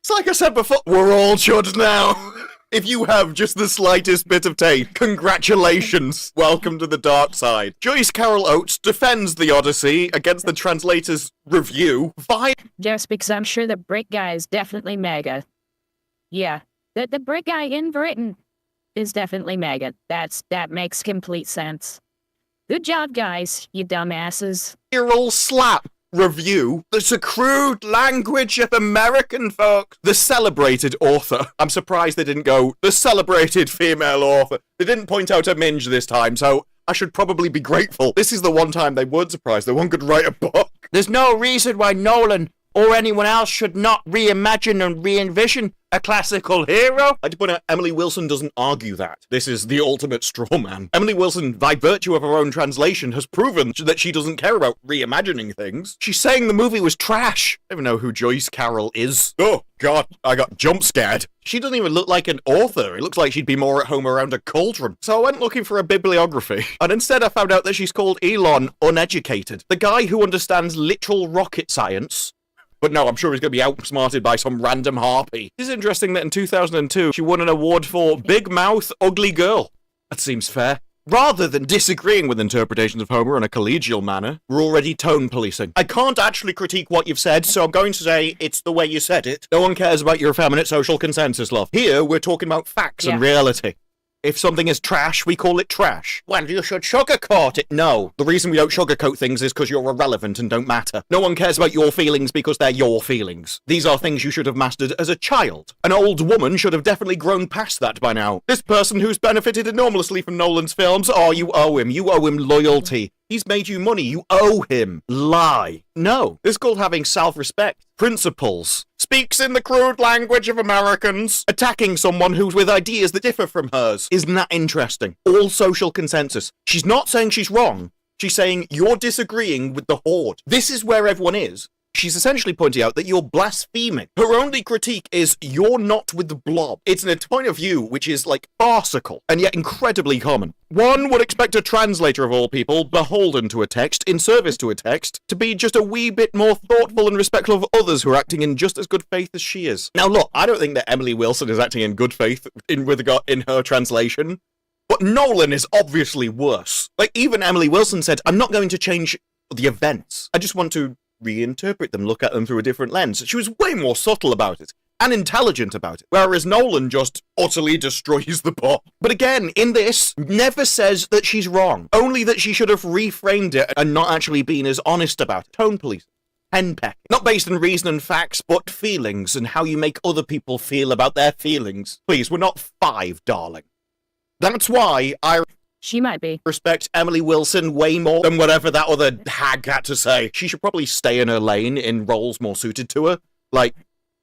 It's like I said before, we're all chuds now. If you have just the slightest bit of taste, congratulations. Welcome to the dark side. Joyce Carol Oates defends the Odyssey against the translator's review via... Just because I'm sure the Brit guy is definitely MAGA. Yeah, the Brit guy in Britain is definitely MAGA. That makes complete sense. Good job, guys, you dumbasses. viral slap review. That's a crude language of American folk. The celebrated author. I'm surprised they didn't go, the celebrated female author. They didn't point out a minge this time, so I should probably be grateful. This is the one time they weren't surprised. No one could write a book. There's no reason why Nolan or anyone else should not reimagine and re-envision a classical hero. I point out Emily Wilson doesn't argue that. This is the ultimate straw man. Emily Wilson, by virtue of her own translation, has proven that she doesn't care about reimagining things. She's saying the movie was trash. I don't even know who Joyce Carol is. Oh, God, I got jump scared. She doesn't even look like an author. It looks like she'd be more at home around a cauldron. So I went looking for a bibliography, and instead I found out that she's called Elon Uneducated, the guy who understands literal rocket science. But no, I'm sure he's going to be outsmarted by some random harpy. It is interesting that in 2002, she won an award for Big Mouth Ugly Girl. That seems fair. Rather than disagreeing with interpretations of Homer in a collegial manner, we're already tone policing. I can't actually critique what you've said, so I'm going to say it's the way you said it. No one cares about your effeminate social consensus, love. Here, we're talking about facts and reality. If something is trash, we call it trash. Well, you should sugarcoat it. No. The reason we don't sugarcoat things is because you're irrelevant and don't matter. No one cares about your feelings because they're your feelings. These are things you should have mastered as a child. An old woman should have definitely grown past that by now. This person who's benefited enormously from Nolan's films, oh, you owe him. You owe him loyalty. He's made you money. You owe him. Lie. No. This is called having self-respect. Principles. Speaks in the crude language of Americans. Attacking someone who's with ideas that differ from hers. Isn't that interesting? All social consensus. She's not saying she's wrong. She's saying you're disagreeing with the horde. This is where everyone is. She's essentially pointing out that you're blaspheming. Her only critique is you're not with the blob. It's a point of view which is like farcical and yet incredibly common. One would expect a translator of all people, beholden to a text, in service to a text, to be just a wee bit more thoughtful and respectful of others who are acting in just as good faith as she is. Now look, I don't think that Emily Wilson is acting in good faith in her translation, but Nolan is obviously worse. Like even Emily Wilson said, I'm not going to change the events. I just want to reinterpret them, look at them through a different lens. She was way more subtle about it and intelligent about it, whereas Nolan just utterly destroys the plot. But again, in this, never says that she's wrong, only that she should have reframed it and not actually been as honest about it. Tone police. Henpeck. Not based on reason and facts, but feelings and how you make other people feel about their feelings. Please, we're not 5, darling. That's why I She might be. respect Emily Wilson way more than whatever that other hag had to say. She should probably stay in her lane in roles more suited to her, like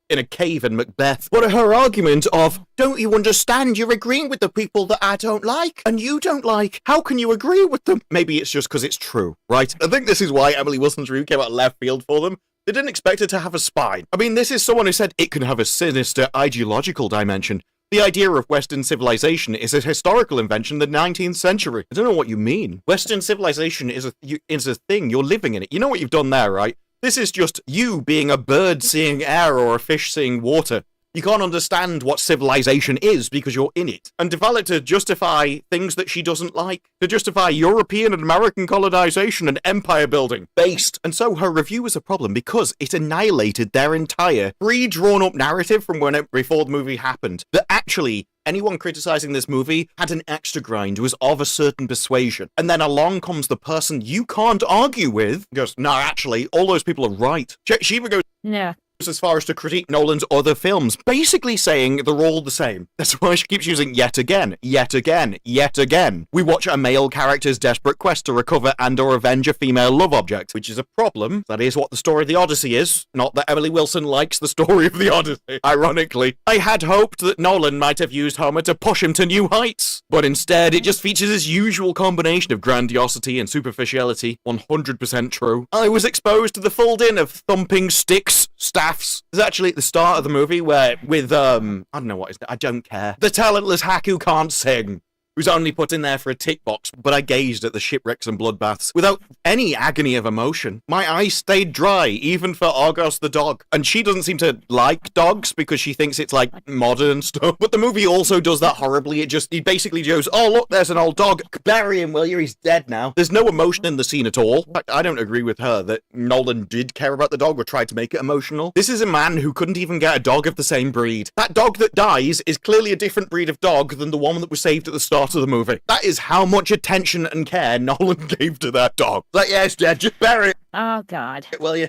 in a cave in Macbeth. But her argument of, don't you understand, you're agreeing with the people that I don't like, and you don't like. How can you agree with them? Maybe it's just because it's true, right? I think this is why Emily Wilson's review came out left field for them. They didn't expect it to have a spine. I mean, this is someone who said it can have a sinister ideological dimension. The idea of Western civilization is a historical invention of the 19th century. I don't know what you mean. Western civilization is a thing. You're living in it. You know what you've done there, right? This is just you being a bird seeing air or a fish seeing water. You can't understand what civilization is because you're in it. And develop to justify things that she doesn't like. To justify European and American colonization and empire building. Based. And so her review was a problem because it annihilated their entire pre-drawn up narrative from before the movie happened. That actually, anyone criticizing this movie had an axe to grind, was of a certain persuasion. And then along comes the person you can't argue with, goes, no, actually, all those people are right. She even goes Yeah. as far as to critique Nolan's other films, basically saying they're all the same. That's why she keeps using yet again, yet again, yet again. We watch a male character's desperate quest to recover and or avenge a female love object, which is a problem. That is what the story of the Odyssey is, not that Emily Wilson likes the story of the Odyssey. Ironically, I had hoped that Nolan might have used Homer to push him to new heights, but instead it just features his usual combination of grandiosity and superficiality. 100% true. I was exposed to the full din of thumping sticks, staffs. It's actually at the start of the movie where with, I don't know what is, I don't care. The talentless hack who can't sing, who's only put in there for a tick box, but I gazed at the shipwrecks and bloodbaths without any agony of emotion. My eyes stayed dry, even for Argos the dog. And she doesn't seem to like dogs because she thinks it's like modern stuff. But the movie also does that horribly. He basically goes, oh look, there's an old dog. Bury him, will you? He's dead now. There's no emotion in the scene at all. In fact, I don't agree with her that Nolan did care about the dog or tried to make it emotional. This is a man who couldn't even get a dog of the same breed. That dog that dies is clearly a different breed of dog than the one that was saved at the start of the movie. That is how much attention and care Nolan gave to that dog. Like, yes, Dad, just bury it. Oh, God. Will you?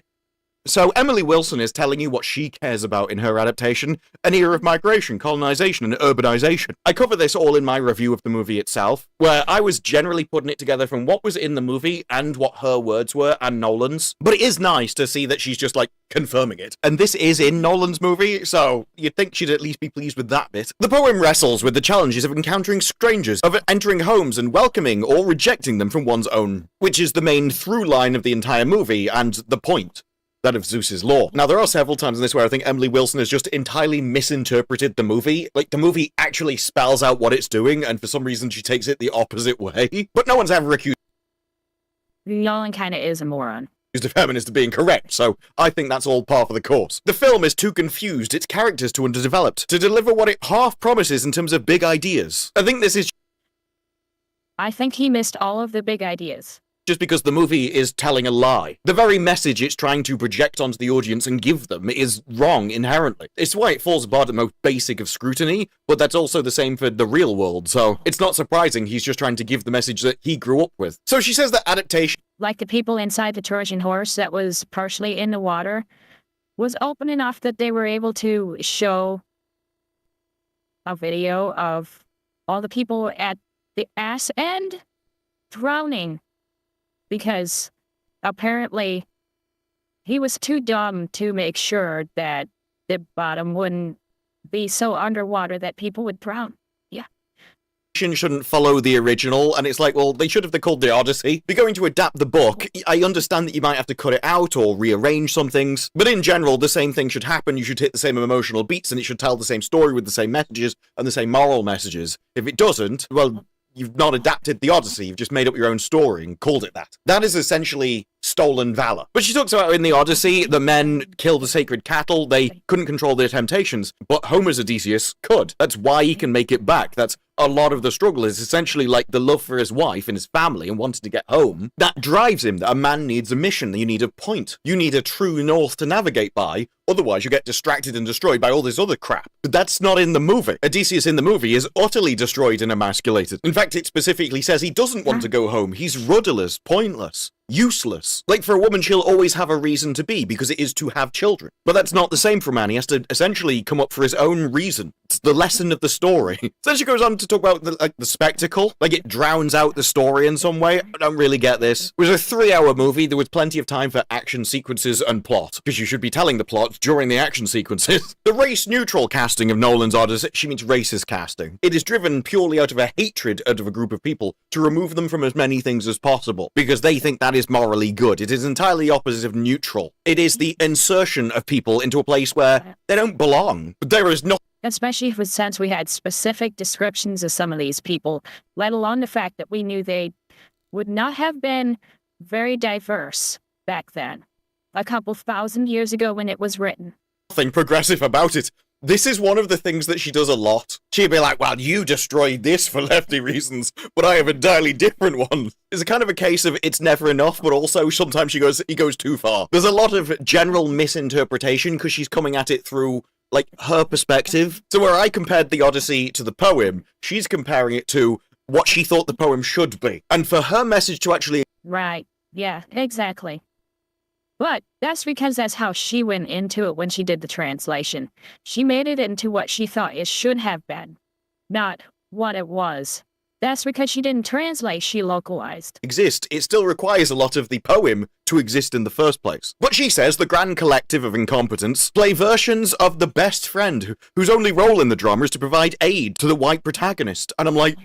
So Emily Wilson is telling you what she cares about in her adaptation, an era of migration, colonization, and urbanization. I cover this all in my review of the movie itself, where I was generally putting it together from what was in the movie and what her words were and Nolan's. But it is nice to see that she's just, like, confirming it. And this is in Nolan's movie, so you'd think she'd at least be pleased with that bit. The poem wrestles with the challenges of encountering strangers, of entering homes and welcoming or rejecting them from one's own, which is the main through line of the entire movie and the point. That of Zeus's law. Now, there are several times in this where I think Emily Wilson has just entirely misinterpreted the movie. Like, the movie actually spells out what it's doing, and for some reason she takes it the opposite way. But no one's ever accused Nolan kind of is a moron. of feminists of being correct, so I think that's all par for the course. The film is too confused, its characters too underdeveloped, to deliver what it half promises in terms of big ideas. I think this is I think he missed all of the big ideas. just because the movie is telling a lie. The very message it's trying to project onto the audience and give them is wrong inherently. It's why it falls apart at the most basic of scrutiny, but that's also the same for the real world, so it's not surprising he's just trying to give the message that he grew up with. So she says that adaptation Like the people inside the Trojan horse that was partially in the water was open enough that they were able to show a video of all the people at the ass end drowning. Because apparently he was too dumb to make sure that the bottom wouldn't be so underwater that people would drown. Yeah. shouldn't follow the original, and it's like, well, they should have called the Odyssey. If you're going to adapt the book, I understand that you might have to cut it out or rearrange some things, but in general, the same thing should happen. You should hit the same emotional beats, and it should tell the same story with the same messages and the same moral messages. If it doesn't, well, you've not adapted the Odyssey, you've just made up your own story and called it that. That is essentially stolen valor. But she talks about in the Odyssey, the men killed the sacred cattle, they couldn't control their temptations, but Homer's Odysseus could. That's why he can make it back. That's a lot of the struggle is essentially like the love for his wife and his family and wanting to get home. That drives him, that a man needs a mission, you need a point. You need a true north to navigate by, otherwise you get distracted and destroyed by all this other crap. But that's not in the movie. Odysseus in the movie is utterly destroyed and emasculated. In fact, it specifically says he doesn't want to go home. He's rudderless, pointless, useless. Like, for a woman, she'll always have a reason to be, because it is to have children. But that's not the same for a man. He has to essentially come up for his own reason. It's the lesson of the story. Then she goes on to talk about the spectacle. Like, it drowns out the story in some way. I don't really get this. It was a 3-hour movie. There was plenty of time for action sequences and plot, because you should be telling the plot during the action sequences. The race-neutral casting of Nolan's Odyssey, she means racist casting. It is driven purely out of a hatred out of a group of people to remove them from as many things as possible, because they think that is morally good. It is entirely opposite of neutral. It is the insertion of people into a place where they don't belong. But there is no Especially since we had specific descriptions of some of these people, let alone the fact that we knew they would not have been very diverse back then, a couple thousand years ago when it was written. nothing progressive about it. This is one of the things that she does a lot. She'd be like, well, you destroyed this for lefty reasons, but I have entirely different ones. It's a kind of a case of it's never enough, but also sometimes he goes too far. There's a lot of general misinterpretation because she's coming at it through, like, her perspective. So where I compared the Odyssey to the poem, she's comparing it to what she thought the poem should be. And for her message to actually Right. Yeah, exactly. But that's because that's how she went into it when she did the translation. She made it into what she thought it should have been, not what it was. That's because she didn't translate, she localized. Exist, it still requires a lot of the poem to exist in the first place. But she says the grand collective of incompetents play versions of the best friend whose only role in the drama is to provide aid to the white protagonist. And I'm like,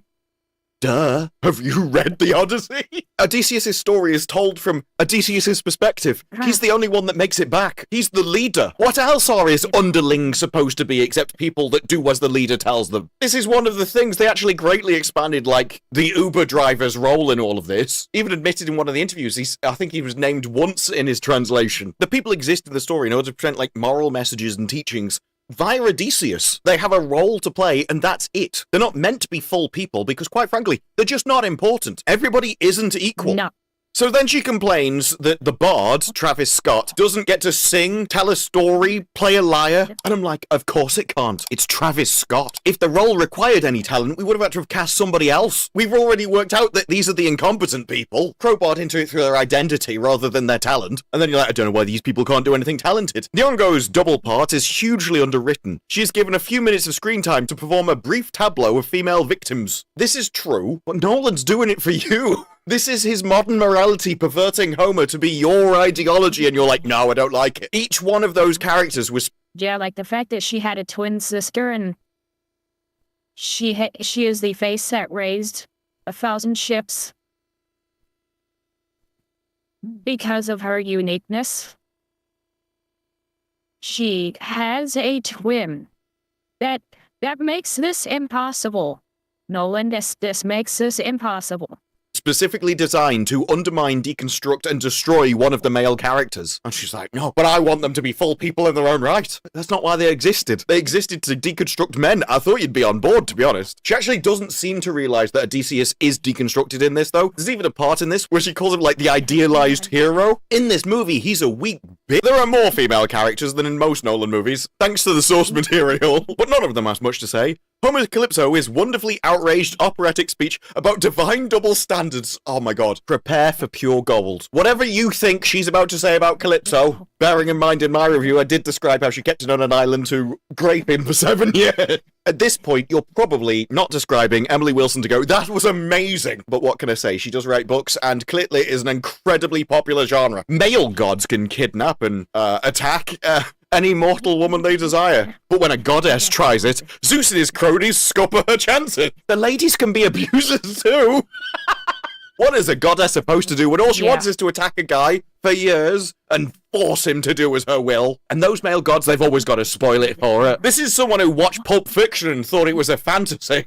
duh, have you read the Odyssey? Odysseus' story is told from Odysseus' perspective. He's the only one that makes it back. He's the leader. What else are his underlings supposed to be except people that do as the leader tells them? This is one of the things they actually greatly expanded, like, the Uber driver's role in all of this. Even admitted in one of the interviews, I think he was named once in his translation. The people exist in the story in order to present, like, moral messages and teachings via Odysseus. They have a role to play, and that's it. They're not meant to be full people because, quite frankly, they're just not important. Everybody isn't equal. No. So then she complains that the bard, Travis Scott, doesn't get to sing, tell a story, play a lyre. And I'm like, of course it can't. It's Travis Scott. If the role required any talent, we would have had to have cast somebody else. We've already worked out that these are the incompetent people. Crowbarred into it through their identity rather than their talent. And then you're like, I don't know why these people can't do anything talented. Nyong'o's double part is hugely underwritten. She is given a few minutes of screen time to perform a brief tableau of female victims. This is true, but Nolan's doing it for you. This is his modern morality perverting Homer to be your ideology, and you're like, no, I don't like it. Each one of those characters was... Yeah, like the fact that she had a twin sister and she is the face that raised 1,000 ships because of her uniqueness. She has a twin. That makes this impossible. Nolan, this makes this impossible. Specifically designed to undermine, deconstruct, and destroy one of the male characters. And she's like, no, but I want them to be full people in their own right. That's not why they existed. They existed to deconstruct men. I thought you'd be on board, to be honest. She actually doesn't seem to realize that Odysseus is deconstructed in this, though. There's even a part in this where she calls him, like, the idealized hero. In this movie, he's a weak bitch. There are more female characters than in most Nolan movies, thanks to the source material, but none of them has much to say. Homer's Calypso is wonderfully outraged operatic speech about divine double standards. Oh my god. Prepare for pure gold. Whatever you think she's about to say about Calypso, bearing in mind in my review I did describe how she kept it on an island to grape him for 7 years. At this point, you're probably not describing Emily Wilson to go, that was amazing. But what can I say? She does write books, and Clitlit is an incredibly popular genre. Male gods can kidnap and attack any mortal woman they desire. But when a goddess tries it, Zeus and his cronies scupper her chances. The ladies can be abusers too. What is a goddess supposed to do when all she wants is to attack a guy for years and force him to do as her will? And those male gods, they've always got to spoil it for her. This is someone who watched Pulp Fiction and thought it was a fantasy.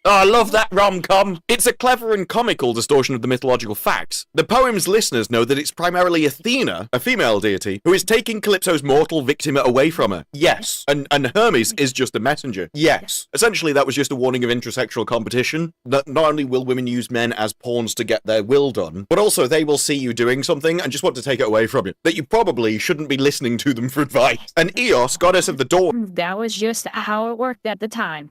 Oh, I love that rom-com. It's a clever and comical distortion of the mythological facts. The poem's listeners know that it's primarily Athena, a female deity, who is taking Calypso's mortal victim away from her. Yes. And Hermes is just a messenger. Yes. Essentially, that was just a warning of intersexual competition. That not only will women use men as pawns to get their will done, but also they will see you doing something and just want to take it away from you. That you probably shouldn't be listening to them for advice. And Eos, goddess of the dawn, That was just how it worked at the time.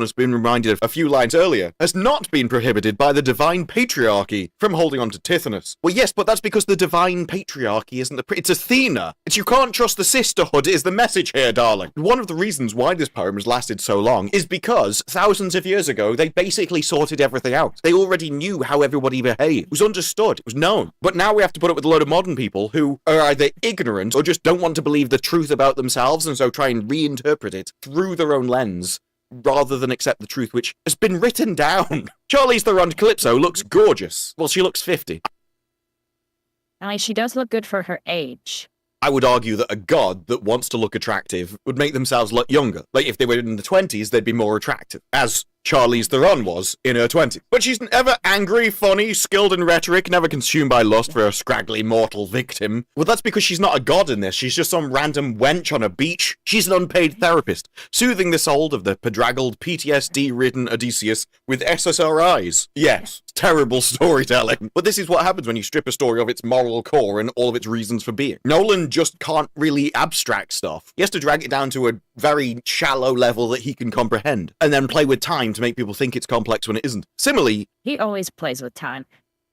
has been reminded of a few lines earlier, has not been prohibited by the divine patriarchy from holding on to Tithonus. Well, yes, but that's because the divine patriarchy isn't it's Athena. It's you can't trust the sisterhood is the message here, darling. One of the reasons why this poem has lasted so long is because thousands of years ago, they basically sorted everything out. They already knew how everybody behaved. It was understood. It was known. But now we have to put up with a load of modern people who are either ignorant or just don't want to believe the truth about themselves and so try and reinterpret it through their own lens, rather than accept the truth which has been written down. Charlize Theron Calypso looks gorgeous. Well, she looks 50. I mean, she does look good for her age. I would argue that a god that wants to look attractive would make themselves look younger. Like, if they were in the 20s, they'd be more attractive. As Charlize Theron was in her 20s. But she's never angry, funny, skilled in rhetoric, never consumed by lust for a scraggly mortal victim. Well, that's because she's not a god in this. She's just some random wench on a beach. She's an unpaid therapist, soothing the soul of the bedraggled, PTSD-ridden Odysseus with SSRIs. Yes, terrible storytelling. But this is what happens when you strip a story of its moral core and all of its reasons for being. Nolan just can't really abstract stuff. He has to drag it down to a very shallow level that he can comprehend, and then play with time to make people think it's complex when it isn't. Similarly, He always plays with time.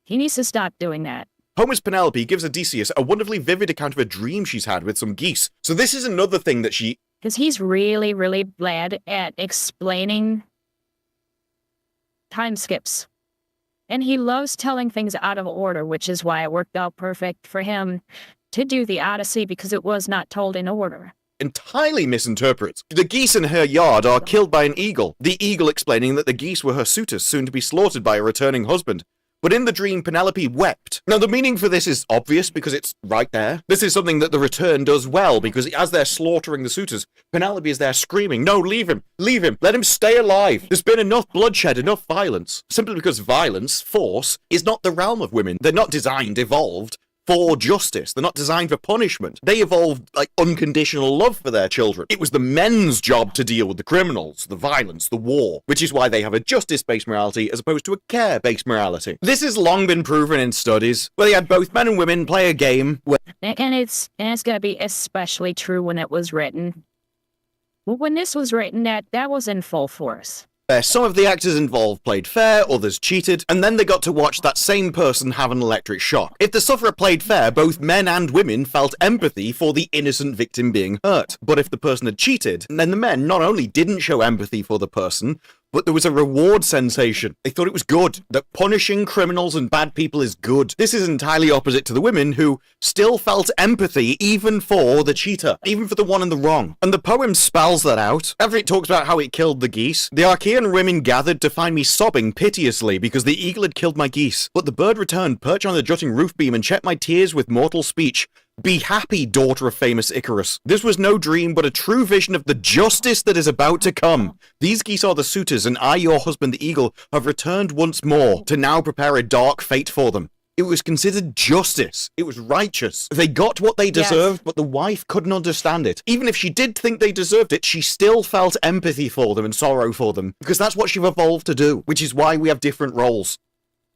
He needs to stop doing that. Homer's Penelope gives Odysseus a wonderfully vivid account of a dream she's had with some geese. So this is another thing that she... Because he's really, really bad at explaining time skips. And he loves telling things out of order, which is why it worked out perfect for him to do the Odyssey, because it was not told in order. entirely misinterprets. The geese in her yard are killed by an eagle, the eagle explaining that the geese were her suitors soon to be slaughtered by a returning husband. But in the dream, Penelope wept. Now, the meaning for this is obvious because it's right there. This is something that the return does well, because as they're slaughtering the suitors, Penelope is there screaming, "No, leave him, let him stay alive. There's been enough bloodshed, enough violence." Simply because violence, force, is not the realm of women. They're not evolved for justice. They're not designed for punishment. They evolved like unconditional love for their children. It was the men's job to deal with the criminals, the violence, the war, which is why they have a justice-based morality as opposed to a care-based morality. This has long been proven in studies where they had both men and women play a game where... And it's going to be especially true when it was written. Well, when this was written, that was in full force. Some of the actors involved played fair, others cheated, and then they got to watch that same person have an electric shock. If the sufferer played fair, both men and women felt empathy for the innocent victim being hurt. But if the person had cheated, then the men not only didn't show empathy for the person, but there was a reward sensation. They thought it was good, that punishing criminals and bad people is good. This is entirely opposite to the women who still felt empathy even for the cheater, even for the one in the wrong. And the poem spells that out. After it talks about how it killed the geese, the Archaean women gathered to find me sobbing piteously because the eagle had killed my geese. But the bird returned, perched on the jutting roof beam, and checked my tears with mortal speech. Be happy, daughter of famous Icarus. This was no dream, but a true vision of the justice that is about to come. These geese are the suitors, and I, your husband, the eagle, have returned once more to now prepare a dark fate for them. It was considered justice. It was righteous. They got what they deserved, but the wife couldn't understand it. Even if she did think they deserved it, she still felt empathy for them and sorrow for them, because that's what she've evolved to do, which is why we have different roles.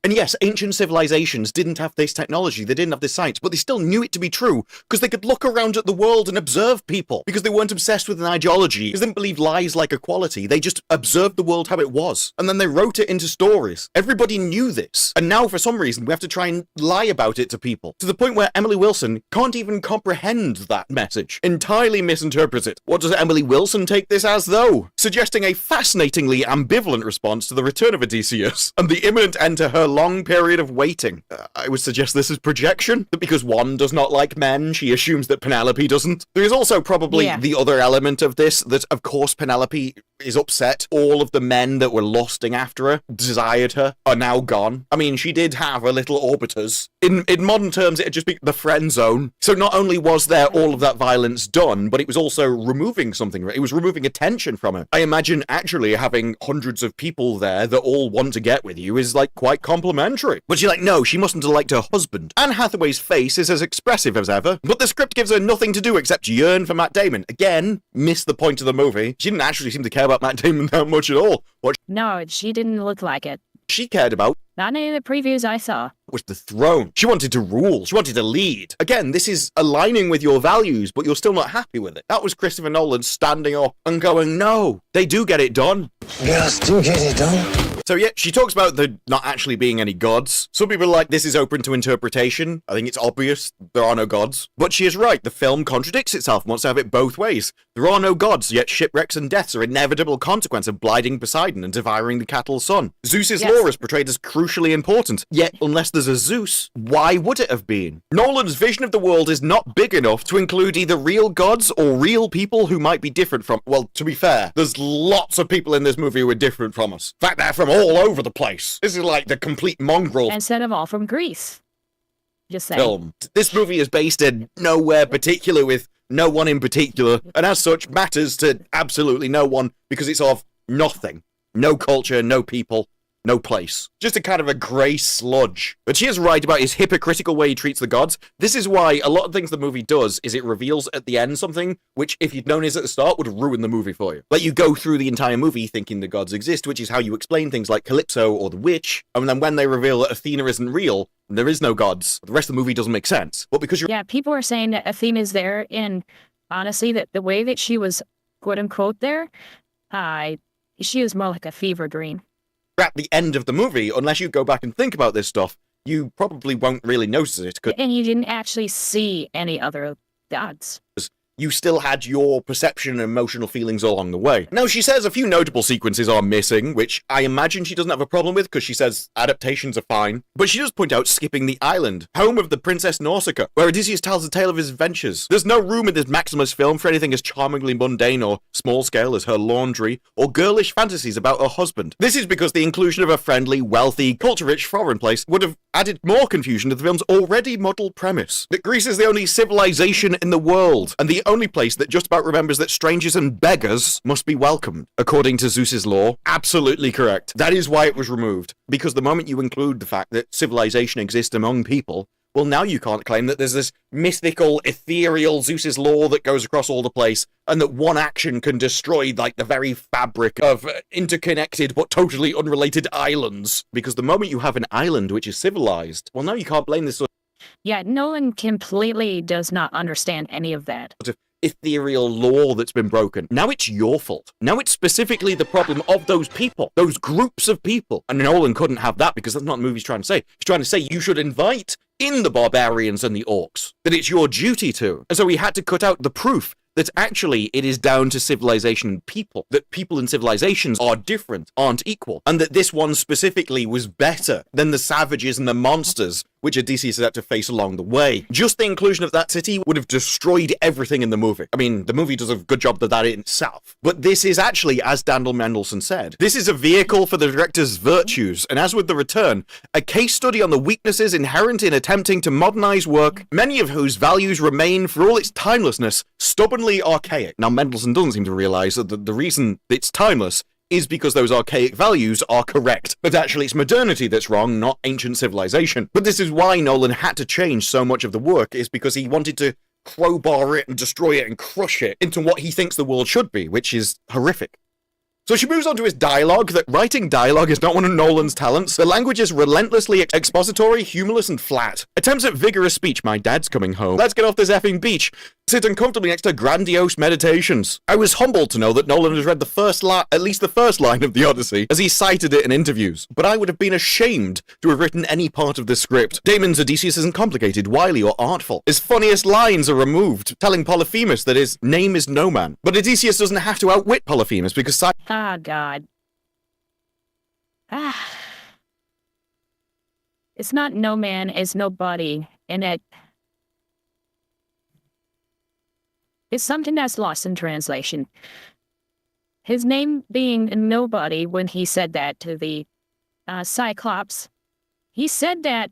And yes, ancient civilizations didn't have this technology, they didn't have this science, but they still knew it to be true, because they could look around at the world and observe people, because they weren't obsessed with an ideology, because they didn't believe lies like equality, they just observed the world how it was, and then they wrote it into stories. Everybody knew this, and now for some reason we have to try and lie about it to people, to the point where Emily Wilson can't even comprehend that message, entirely misinterprets it. What does Emily Wilson take this as, though? Suggesting a fascinatingly ambivalent response to the return of Odysseus, and the imminent end to her long period of waiting. I would suggest this is projection, that because one does not like men, she assumes that Penelope doesn't. There is also probably the other element of this, that of course Penelope is upset. All of the men that were lusting after her, desired her, are now gone. I mean, she did have her little orbiters. In modern terms, it'd just be the friend zone. So not only was there all of that violence done, but it was also removing something. It was removing attention from her. I imagine actually having hundreds of people there that all want to get with you is like quite complimentary. But she's like, no, she mustn't have liked her husband. Anne Hathaway's face is as expressive as ever, but the script gives her nothing to do except yearn for Matt Damon. Again, missed the point of the movie. She didn't actually seem to care about Matt Damon that much at all. What No, she didn't look like it. she cared about Not any of the previews I saw. was the throne. She wanted to rule. She wanted to lead. Again, this is aligning with your values, but you're still not happy with it. That was Christopher Nolan standing up and going, no, they do get it done. Girls do get it done. So yeah, she talks about there not actually being any gods. Some people are like, this is open to interpretation. I think it's obvious there are no gods. But she is right. The film contradicts itself and wants to have it both ways. There are no gods, yet shipwrecks and deaths are inevitable consequence of blinding Poseidon and devouring the cattle's son. Zeus's law is portrayed as crucially important. Yet, unless there's a Zeus, why would it have been? Nolan's vision of the world is not big enough to include either real gods or real people who might be different from... Well, to be fair, there's lots of people in this movie who are different from us. In fact, they're from all over the place. This is like the complete mongrel Instead of all from Greece. Just saying. film. This movie is based in nowhere particular with no one in particular, and as such matters to absolutely no one because it's of nothing. No culture, no people, no place. Just a kind of a grey sludge. But she is right about his hypocritical way he treats the gods. This is why a lot of things the movie does is it reveals at the end something which, if you'd known this at the start, would ruin the movie for you. Like, you go through the entire movie thinking the gods exist, which is how you explain things like Calypso or the witch, and then when they reveal that Athena isn't real, there is no gods, the rest of the movie doesn't make sense. But because you're... Yeah, people are saying that Athena is there, and honestly, that the way that she was, quote unquote, there, she was more like a fever dream. at the end of the movie, unless you go back and think about this stuff, you probably won't really notice it because And you didn't actually see any other gods. you still had your perception and emotional feelings along the way. Now, she says a few notable sequences are missing, which I imagine she doesn't have a problem with because she says adaptations are fine. But she does point out skipping the island, home of the Princess Nausicaa, where Odysseus tells the tale of his adventures. There's no room in this Maximus film for anything as charmingly mundane or small-scale as her laundry or girlish fantasies about her husband. This is because the inclusion of a friendly, wealthy, culture-rich foreign place would have added more confusion to the film's already muddled premise. That Greece is the only civilization in the world, and the only place that just about remembers that strangers and beggars must be welcomed, according to Zeus's law. Absolutely correct. That is why it was removed. Because the moment you include the fact that civilization exists among people, well, now you can't claim that there's this mythical, ethereal Zeus's law that goes across all the place, and that one action can destroy, like, the very fabric of interconnected but totally unrelated islands. Because the moment you have an island which is civilized, well, now you can't blame this sort Yeah, Nolan completely does not understand any of that. of ethereal law that's been broken. Now it's your fault. Now it's specifically the problem of those people, those groups of people. And Nolan couldn't have that because that's not what the movie's trying to say. He's trying to say you should invite in the barbarians and the orcs, that it's your duty to. And so he had to cut out the proof that actually it is down to civilization and people, that people and civilizations are different, aren't equal, and that this one specifically was better than the savages and the monsters which Odysseus had to face along the way. Just the inclusion of that city would have destroyed everything in the movie. I mean, the movie does a good job of that in itself. But this is actually, as Daniel Mendelsohn said, this is a vehicle for the director's virtues, and as with The Return, a case study on the weaknesses inherent in attempting to modernize work, many of whose values remain, for all its timelessness, stubbornly archaic. Now, Mendelsohn doesn't seem to realize that the reason it's timeless is because those archaic values are correct. But actually it's modernity that's wrong, not ancient civilization. But this is why Nolan had to change so much of the work, is because he wanted to crowbar it and destroy it and crush it into what he thinks the world should be, which is horrific. So she moves on to his dialogue, that writing dialogue is not one of Nolan's talents. The language is relentlessly expository, humorless, and flat. Attempts at vigorous speech, my dad's coming home. Let's get off this effing beach. Sit uncomfortably next to grandiose meditations. I was humbled to know that Nolan has read at least the first line of the Odyssey, as he cited it in interviews. But I would have been ashamed to have written any part of this script. Damon's Odysseus isn't complicated, wily, or artful. His funniest lines are removed, telling Polyphemus that his name is No Man. But Odysseus doesn't have to outwit Polyphemus because Ah, God. Ah. It's not no man, it's nobody. And it's something that's lost in translation. His name being nobody when he said that to the Cyclops. He said that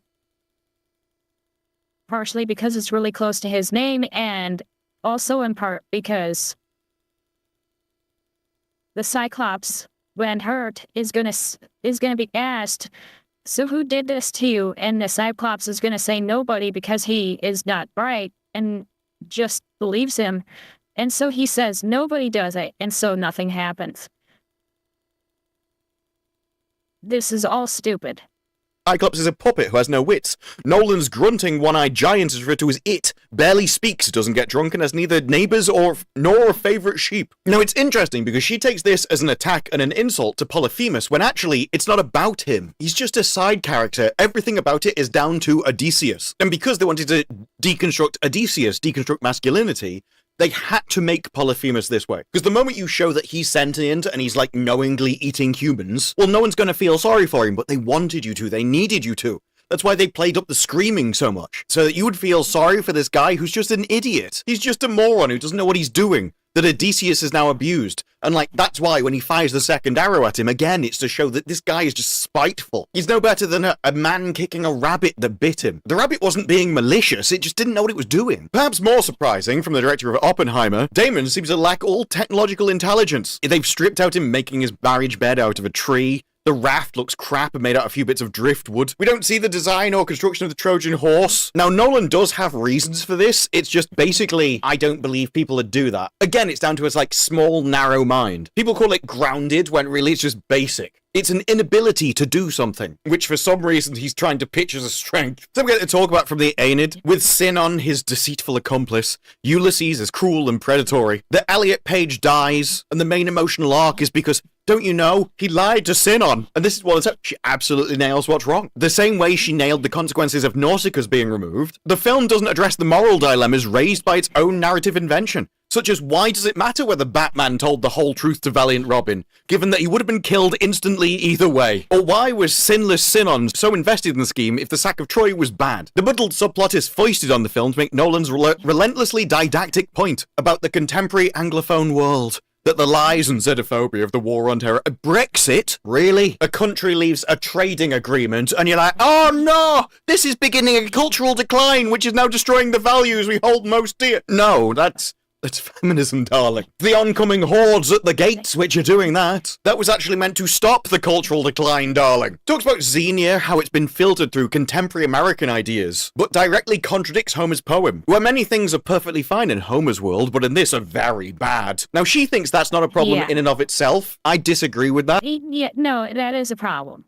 partially because it's really close to his name, and also in part because the Cyclops, when hurt, is gonna be asked, so who did this to you? And the Cyclops is gonna say nobody because he is not bright and just believes him. And so he says nobody does it, and so nothing happens. This is all stupid. Cyclops is a puppet who has no wits. Nolan's grunting one-eyed giant is referred to as it, barely speaks, doesn't get drunk, and has neither neighbours nor a favourite sheep. Now, it's interesting because she takes this as an attack and an insult to Polyphemus, when actually it's not about him. He's just a side character. Everything about it is down to Odysseus. And because they wanted to deconstruct Odysseus, deconstruct masculinity, they had to make Polyphemus this way. Because the moment you show that he's sentient and he's like knowingly eating humans, well, no one's going to feel sorry for him, but they wanted you to. They needed you to. That's why they played up the screaming so much. So that you would feel sorry for this guy who's just an idiot. He's just a moron who doesn't know what he's doing. That Odysseus is now abused. And like, that's why when he fires the second arrow at him, again, it's to show that this guy is just spiteful. He's no better than a man kicking a rabbit that bit him. The rabbit wasn't being malicious, it just didn't know what it was doing. Perhaps more surprising, from the director of Oppenheimer, Damon seems to lack all technological intelligence. They've stripped out him making his marriage bed out of a tree. The raft looks crap and made out of a few bits of driftwood. We don't see the design or construction of the Trojan horse. Now, Nolan does have reasons for this. It's just basically, I don't believe people would do that. Again, it's down to his, like, small, narrow mind. People call it grounded when really it's just basic. It's an inability to do something, which for some reason he's trying to pitch as a strength. So we get to talk about from the Aeneid, with Sinon, his deceitful accomplice, Ulysses is cruel and predatory, that Elliot Page dies, and the main emotional arc is because, don't you know, he lied to Sinon. And this is what she absolutely nails what's wrong. The same way she nailed the consequences of Nausicaa's being removed, the film doesn't address the moral dilemmas raised by its own narrative invention. Such as, why does it matter whether Batman told the whole truth to Valiant Robin, given that he would have been killed instantly either way? Or why was sinless Sinon so invested in the scheme if the sack of Troy was bad? The muddled subplot is foisted on the film to make Nolan's relentlessly didactic point about the contemporary Anglophone world. That the lies and xenophobia of the war on terror. Brexit? Really? A country leaves a trading agreement and you're like, oh no! This is beginning a cultural decline which is now destroying the values we hold most dear. No, that's feminism, darling. The oncoming hordes at the gates which are doing that. That was actually meant to stop the cultural decline, darling. Talks about Xenia, how it's been filtered through contemporary American ideas, but directly contradicts Homer's poem, where many things are perfectly fine in Homer's world, but in this are very bad. Now, she thinks that's not a problem in and of itself. I disagree with that. Yeah, no, that is a problem.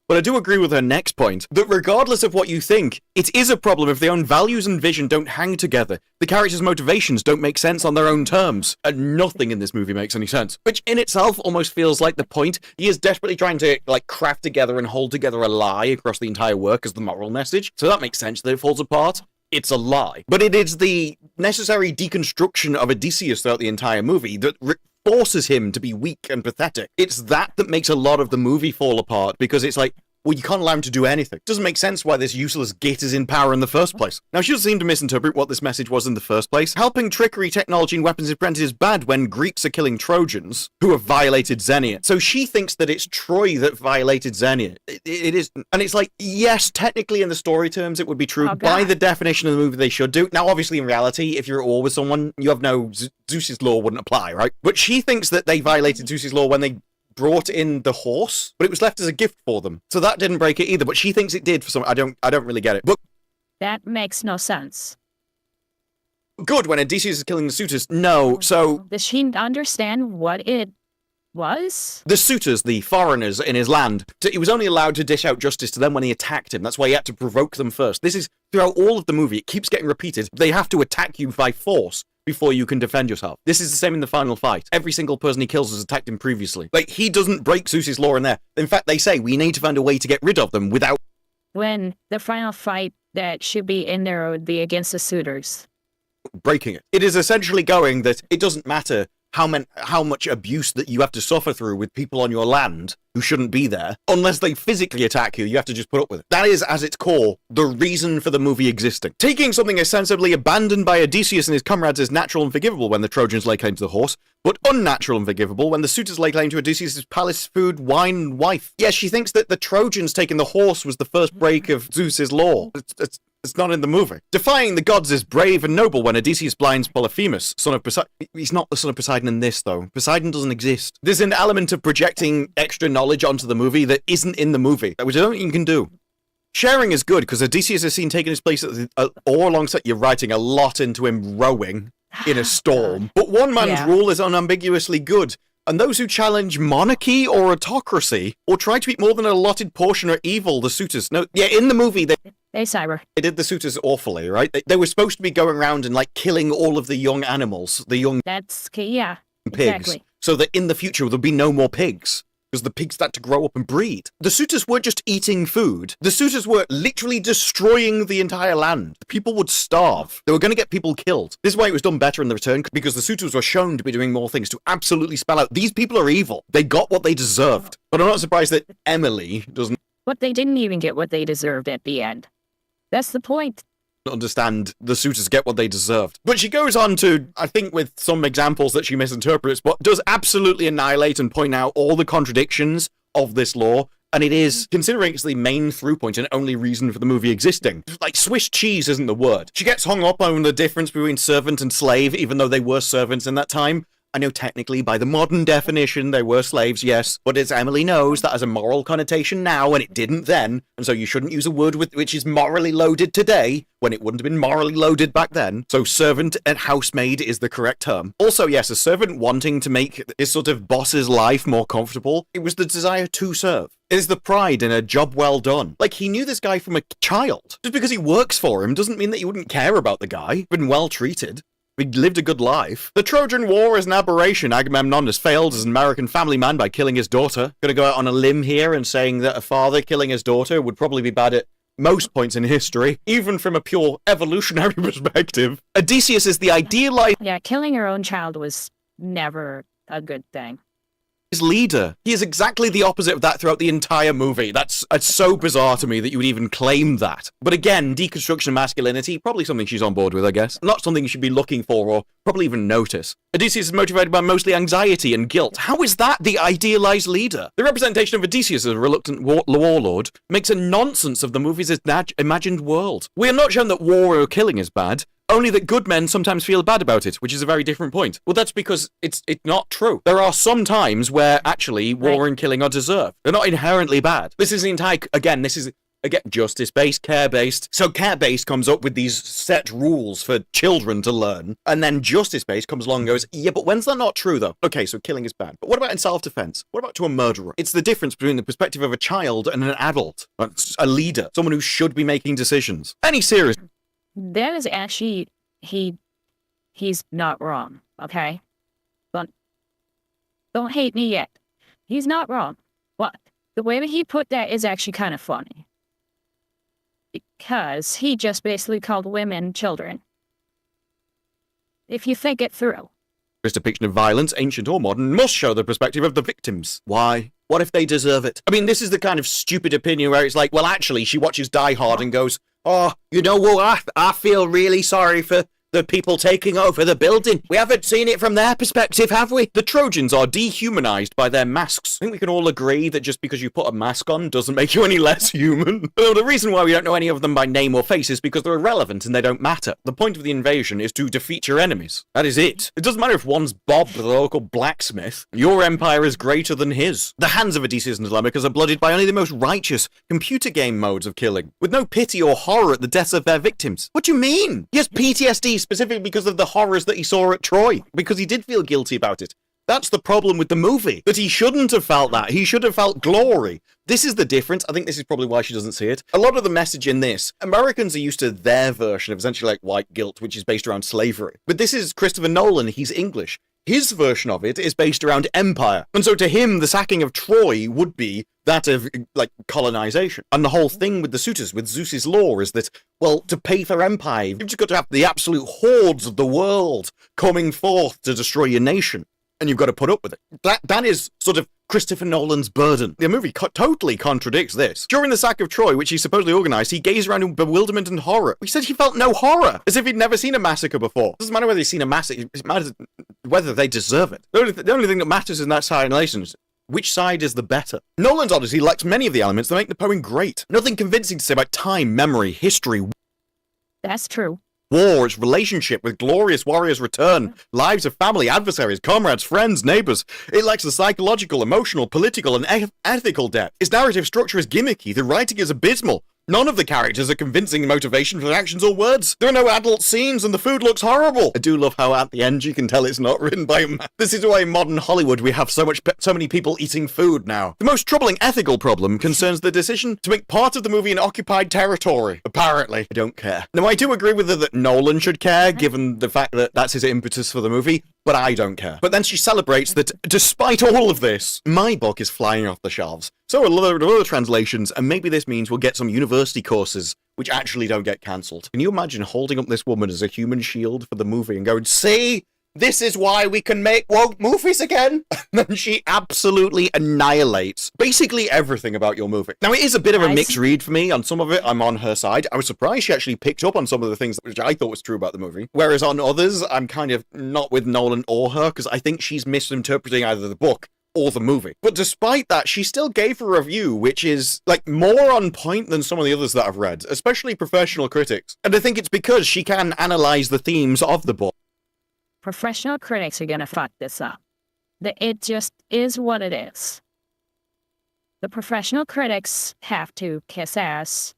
But I do agree with her next point, that regardless of what you think, it is a problem if their own values and vision don't hang together. The characters' motivations don't make sense on their own terms. And nothing in this movie makes any sense. Which in itself almost feels like the point. He is desperately trying to, craft together and hold together a lie across the entire work as the moral message. So that makes sense that it falls apart. It's a lie. But it is the necessary deconstruction of Odysseus throughout the entire movie that forces him to be weak and pathetic. It's that makes a lot of the movie fall apart, because it's like, well, you can't allow him to do anything. It doesn't make sense why this useless git is in power in the first place. Now, she doesn't seem to misinterpret what this message was in the first place. Helping trickery, technology, and weapons apprentice is bad when Greeks are killing Trojans who have violated Xenia. So she thinks that it's Troy that violated Xenia. It is. And it's like, yes, technically in the story terms, it would be true. By the definition of the movie, they should do. Now, obviously, in reality, if you're at war with someone, you have no... Zeus's law wouldn't apply, right? But she thinks that they violated Zeus's law when they brought in the horse, but it was left as a gift for them. So that didn't break it either, but she thinks it did for some... I don't really get it. But that makes no sense. Good, when Odysseus is killing the suitors. No, so... Does she understand what it was? The suitors, the foreigners in his land, he was only allowed to dish out justice to them when he attacked him. That's why he had to provoke them first. This is, throughout all of the movie, it keeps getting repeated. They have to attack you by force before you can defend yourself. This is the same in the final fight. Every single person he kills has attacked him previously. He doesn't break Zeus's law in there. In fact, they say we need to find a way to get rid of them without... When the final fight that should be in there would be against the suitors. Breaking it. It is essentially going that it doesn't matter how much abuse that you have to suffer through with people on your land who shouldn't be there. Unless they physically attack you, you have to just put up with it. That is, as its core, the reason for the movie existing. Taking something ostensibly abandoned by Odysseus and his comrades is natural and forgivable when the Trojans lay claim to the horse, but unnatural and forgivable when the suitors lay claim to Odysseus' palace, food, wine, and wife. Yes, she thinks that the Trojans taking the horse was the first break of Zeus's law. It's not in the movie. Defying the gods is brave and noble when Odysseus blinds Polyphemus, son of Poseidon. He's not the son of Poseidon in this, though. Poseidon doesn't exist. There's an element of projecting extra knowledge onto the movie that isn't in the movie, which I don't think you can do. Sharing is good, because Odysseus is seen taking his place all alongside. You're writing a lot into him rowing in a storm. But one man's rule is unambiguously good. And those who challenge monarchy or autocracy, or try to eat more than an allotted portion, are evil, the suitors. No, yeah, in the movie, they Cyber. They did the suitors awfully, right? They were supposed to be going around and, killing all of the young animals, the young pigs, exactly. So that in the future, there'll be no more pigs. Because the pigs start to grow up and breed. The suitors weren't just eating food. The suitors were literally destroying the entire land. People would starve. They were going to get people killed. This is why it was done better in the return, because the suitors were shown to be doing more things to absolutely spell out, these people are evil. They got what they deserved. But I'm not surprised that Emily doesn't... But they didn't even get what they deserved at the end. That's the point. Understand the suitors get what they deserved. But she goes on to, I think with some examples that she misinterprets, but does absolutely annihilate and point out all the contradictions of this law. And it is, considering it's the main through point and only reason for the movie existing. Swiss cheese isn't the word. She gets hung up on the difference between servant and slave, even though they were servants in that time. I know technically by the modern definition they were slaves, yes, but as Emily knows, that has a moral connotation now and it didn't then, and so you shouldn't use a word which is morally loaded today when it wouldn't have been morally loaded back then. So servant and housemaid is the correct term. Also, yes, a servant wanting to make his sort of boss's life more comfortable, it was the desire to serve. It is the pride in a job well done. Like, he knew this guy from a child. Just because he works for him doesn't mean that he wouldn't care about the guy. He'd been well treated. He lived a good life. The Trojan War is an aberration. Agamemnon has failed as an American family man by killing his daughter. Gonna go out on a limb here and saying that a father killing his daughter would probably be bad at most points in history, even from a pure evolutionary perspective. Odysseus is the idealized Yeah, killing your own child was never a good thing. leader. He is exactly the opposite of that throughout the entire movie. It's so bizarre to me that you would even claim that. But again, deconstruction of masculinity, probably something she's on board with, I guess. Not something you should be looking for or probably even notice. Odysseus is motivated by mostly anxiety and guilt. How is that the idealized leader? The representation of Odysseus as a reluctant warlord makes a nonsense of the movie's imagined world. We are not shown that war or killing is bad, only that good men sometimes feel bad about it, which is a very different point. Well, that's because it's not true. There are some times where actually war and killing are deserved. They're not inherently bad. This is justice-based, care-based. So care-based comes up with these set rules for children to learn, and then justice-based comes along and goes, yeah, but when's that not true, though? Okay, so killing is bad. But what about in self-defense? What about to a murderer? It's the difference between the perspective of a child and an adult, a leader, someone who should be making decisions. Any serious... That is actually, he's not wrong, okay? But don't hate me yet. He's not wrong. But the way that he put that is actually kind of funny. Because he just basically called women children. If you think it through. This depiction of violence, ancient or modern, must show the perspective of the victims. Why? What if they deserve it? I mean, this is the kind of stupid opinion where it's like, well, actually, she watches Die Hard and goes, oh, you know what? I feel really sorry for the people taking over the building. We haven't seen it from their perspective, have we? The Trojans are dehumanized by their masks. I think we can all agree that just because you put a mask on doesn't make you any less human. Though the reason why we don't know any of them by name or face is because they're irrelevant and they don't matter. The point of the invasion is to defeat your enemies. That is it. It doesn't matter if one's Bob, the local blacksmith. Your empire is greater than his. The hands of Odysseus and Telemachus are blooded by only the most righteous computer game modes of killing, with no pity or horror at the deaths of their victims. What do you mean? He has PTSD specifically because of the horrors that he saw at Troy, because he did feel guilty about it. That's the problem with the movie, that he shouldn't have felt that. He should have felt glory. This is the difference. I think this is probably why she doesn't see it. A lot of the message in this, Americans are used to their version of essentially like white guilt, which is based around slavery. But this is Christopher Nolan. He's English. His version of it is based around empire. And so to him, the sacking of Troy would be that of, like, colonization. And the whole thing with the suitors, with Zeus's law, is that, well, to pay for empire, you've just got to have the absolute hordes of the world coming forth to destroy your nation. And you've got to put up with it. That is sort of Christopher Nolan's burden. The movie totally contradicts this. During the sack of Troy, which he supposedly organized, he gazed around in bewilderment and horror. He said he felt no horror, as if he'd never seen a massacre before. It doesn't matter whether he's seen a massacre, it matters whether they deserve it. The only thing that matters in that side of relation is which side is the better. Nolan's Odyssey lacks many of the elements that make the poem great. Nothing convincing to say about time, memory, history, That's true. war, its relationship with glorious warriors return, lives of family, adversaries, comrades, friends, neighbors. It lacks the psychological, emotional, political, and ethical depth. Its narrative structure is gimmicky. The writing is abysmal. None of the characters are convincing motivation for their actions or words. There are no adult scenes and the food looks horrible. I do love how at the end you can tell it's not written by a man. This is why in modern Hollywood we have so many people eating food now. The most troubling ethical problem concerns the decision to make part of the movie in occupied territory. Apparently. I don't care. Now I do agree with her that Nolan should care, given the fact that that's his impetus for the movie, but I don't care. But then she celebrates that despite all of this, my book is flying off the shelves. So a lot of other translations, and maybe this means we'll get some university courses which actually don't get cancelled. Can you imagine holding up this woman as a human shield for the movie and going, see, this is why we can make woke movies again? And then she absolutely annihilates basically everything about your movie. Now, it is a bit of a mixed read for me. On some of it, I'm on her side. I was surprised she actually picked up on some of the things which I thought was true about the movie. Whereas on others, I'm kind of not with Nolan or her, because I think she's misinterpreting either the book or the movie. But despite that, she still gave a review which is, like, more on point than some of the others that I've read, especially professional critics. And I think it's because she can analyze the themes of the book. professional critics are gonna fuck this up. It just is what it is. The professional critics have to kiss ass.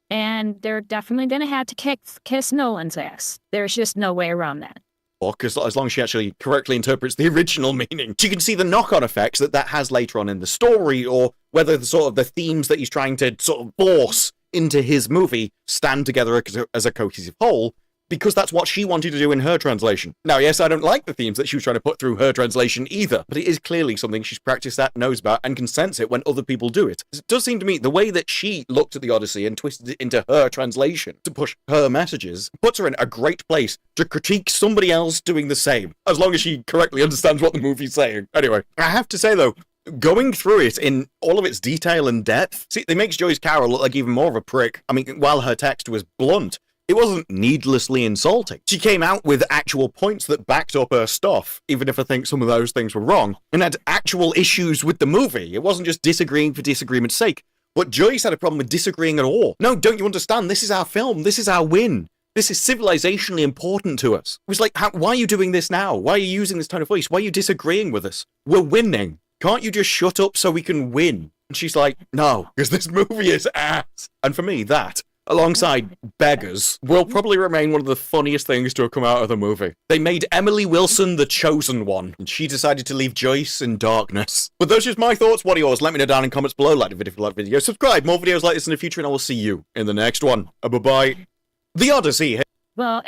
And they're definitely gonna have to kiss Nolan's ass. There's just no way around that. Because as long as she actually correctly interprets the original meaning, she can see the knock-on effects that has later on in the story, or whether the sort of the themes that he's trying to sort of force into his movie stand together as a cohesive whole, because that's what she wanted to do in her translation. Now, yes, I don't like the themes that she was trying to put through her translation either, but it is clearly something she's practiced at, knows about, and can sense it when other people do it. It does seem to me the way that she looked at the Odyssey and twisted it into her translation to push her messages puts her in a great place to critique somebody else doing the same, as long as she correctly understands what the movie's saying. Anyway, I have to say though, going through it in all of its detail and depth, see, it makes Joyce Carol look like even more of a prick. I mean, while her text was blunt, it wasn't needlessly insulting. She came out with actual points that backed up her stuff, even if I think some of those things were wrong, and had actual issues with the movie. It wasn't just disagreeing for disagreement's sake. But Joyce had a problem with disagreeing at all. No, don't you understand? This is our film. This is our win. This is civilizationally important to us. It was like, why are you doing this now? Why are you using this tone of voice? Why are you disagreeing with us? We're winning. Can't you just shut up so we can win? And she's like, no, because this movie is ass. And for me, that, alongside Beggars, will probably remain one of the funniest things to have come out of the movie. They made Emily Wilson the chosen one, and she decided to leave Joyce in darkness. But those are just my thoughts. What are yours? Let me know down in comments below. Like the video if you like the video. Subscribe. More videos like this in the future, and I will see you in the next one. Bye-bye. The Odyssey. Well,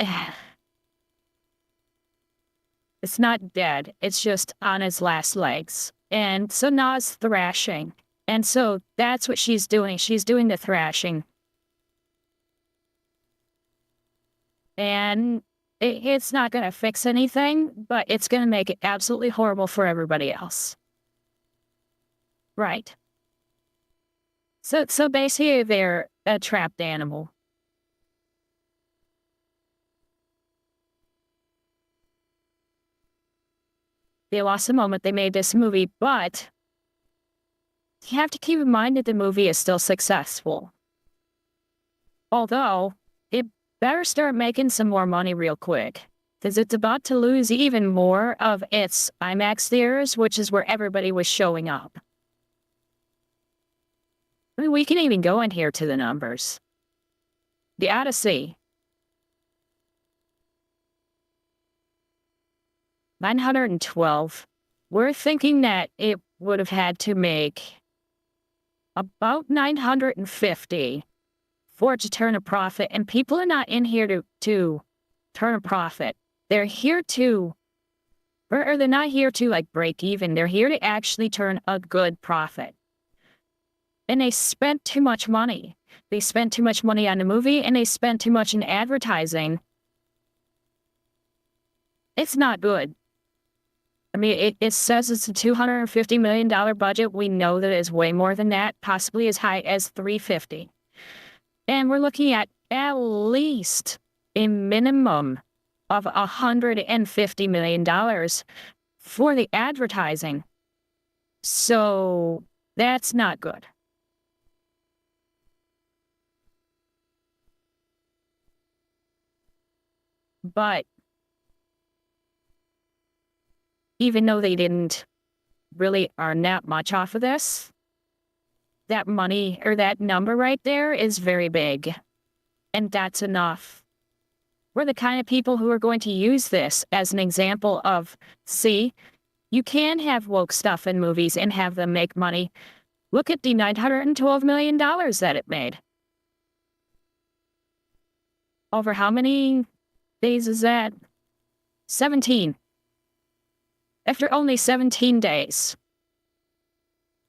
it's not dead. It's just on its last legs. And so now it's thrashing. And so that's what she's doing. She's doing the thrashing. And it's not going to fix anything, but it's going to make it absolutely horrible for everybody else. Right. So basically, they're a trapped animal. They lost the moment they made this movie, but you have to keep in mind that the movie is still successful. Although, it better start making some more money real quick, because it's about to lose even more of its IMAX theaters, which is where everybody was showing up. I mean, we can even go in here to the numbers. The Odyssey. 912. We're thinking that it would have had to make about 950 for it to turn a profit. And people are not in here to turn a profit. They're here to, or they're not here to like break even. They're here to actually turn a good profit. And they spent too much money. They spent too much money on the movie, and they spent too much in advertising. It's not good. I mean, it says it's a $250 million budget. We know that it's way more than that, possibly as high as $350. And we're looking at least a minimum of $150 million for the advertising. So that's not good. But even though they didn't really earn that much off of this, that money or that number right there is very big. And that's enough. We're the kind of people who are going to use this as an example of, see, you can have woke stuff in movies and have them make money. Look at the $912 million that it made. Over how many days is that? 17. After only 17 days.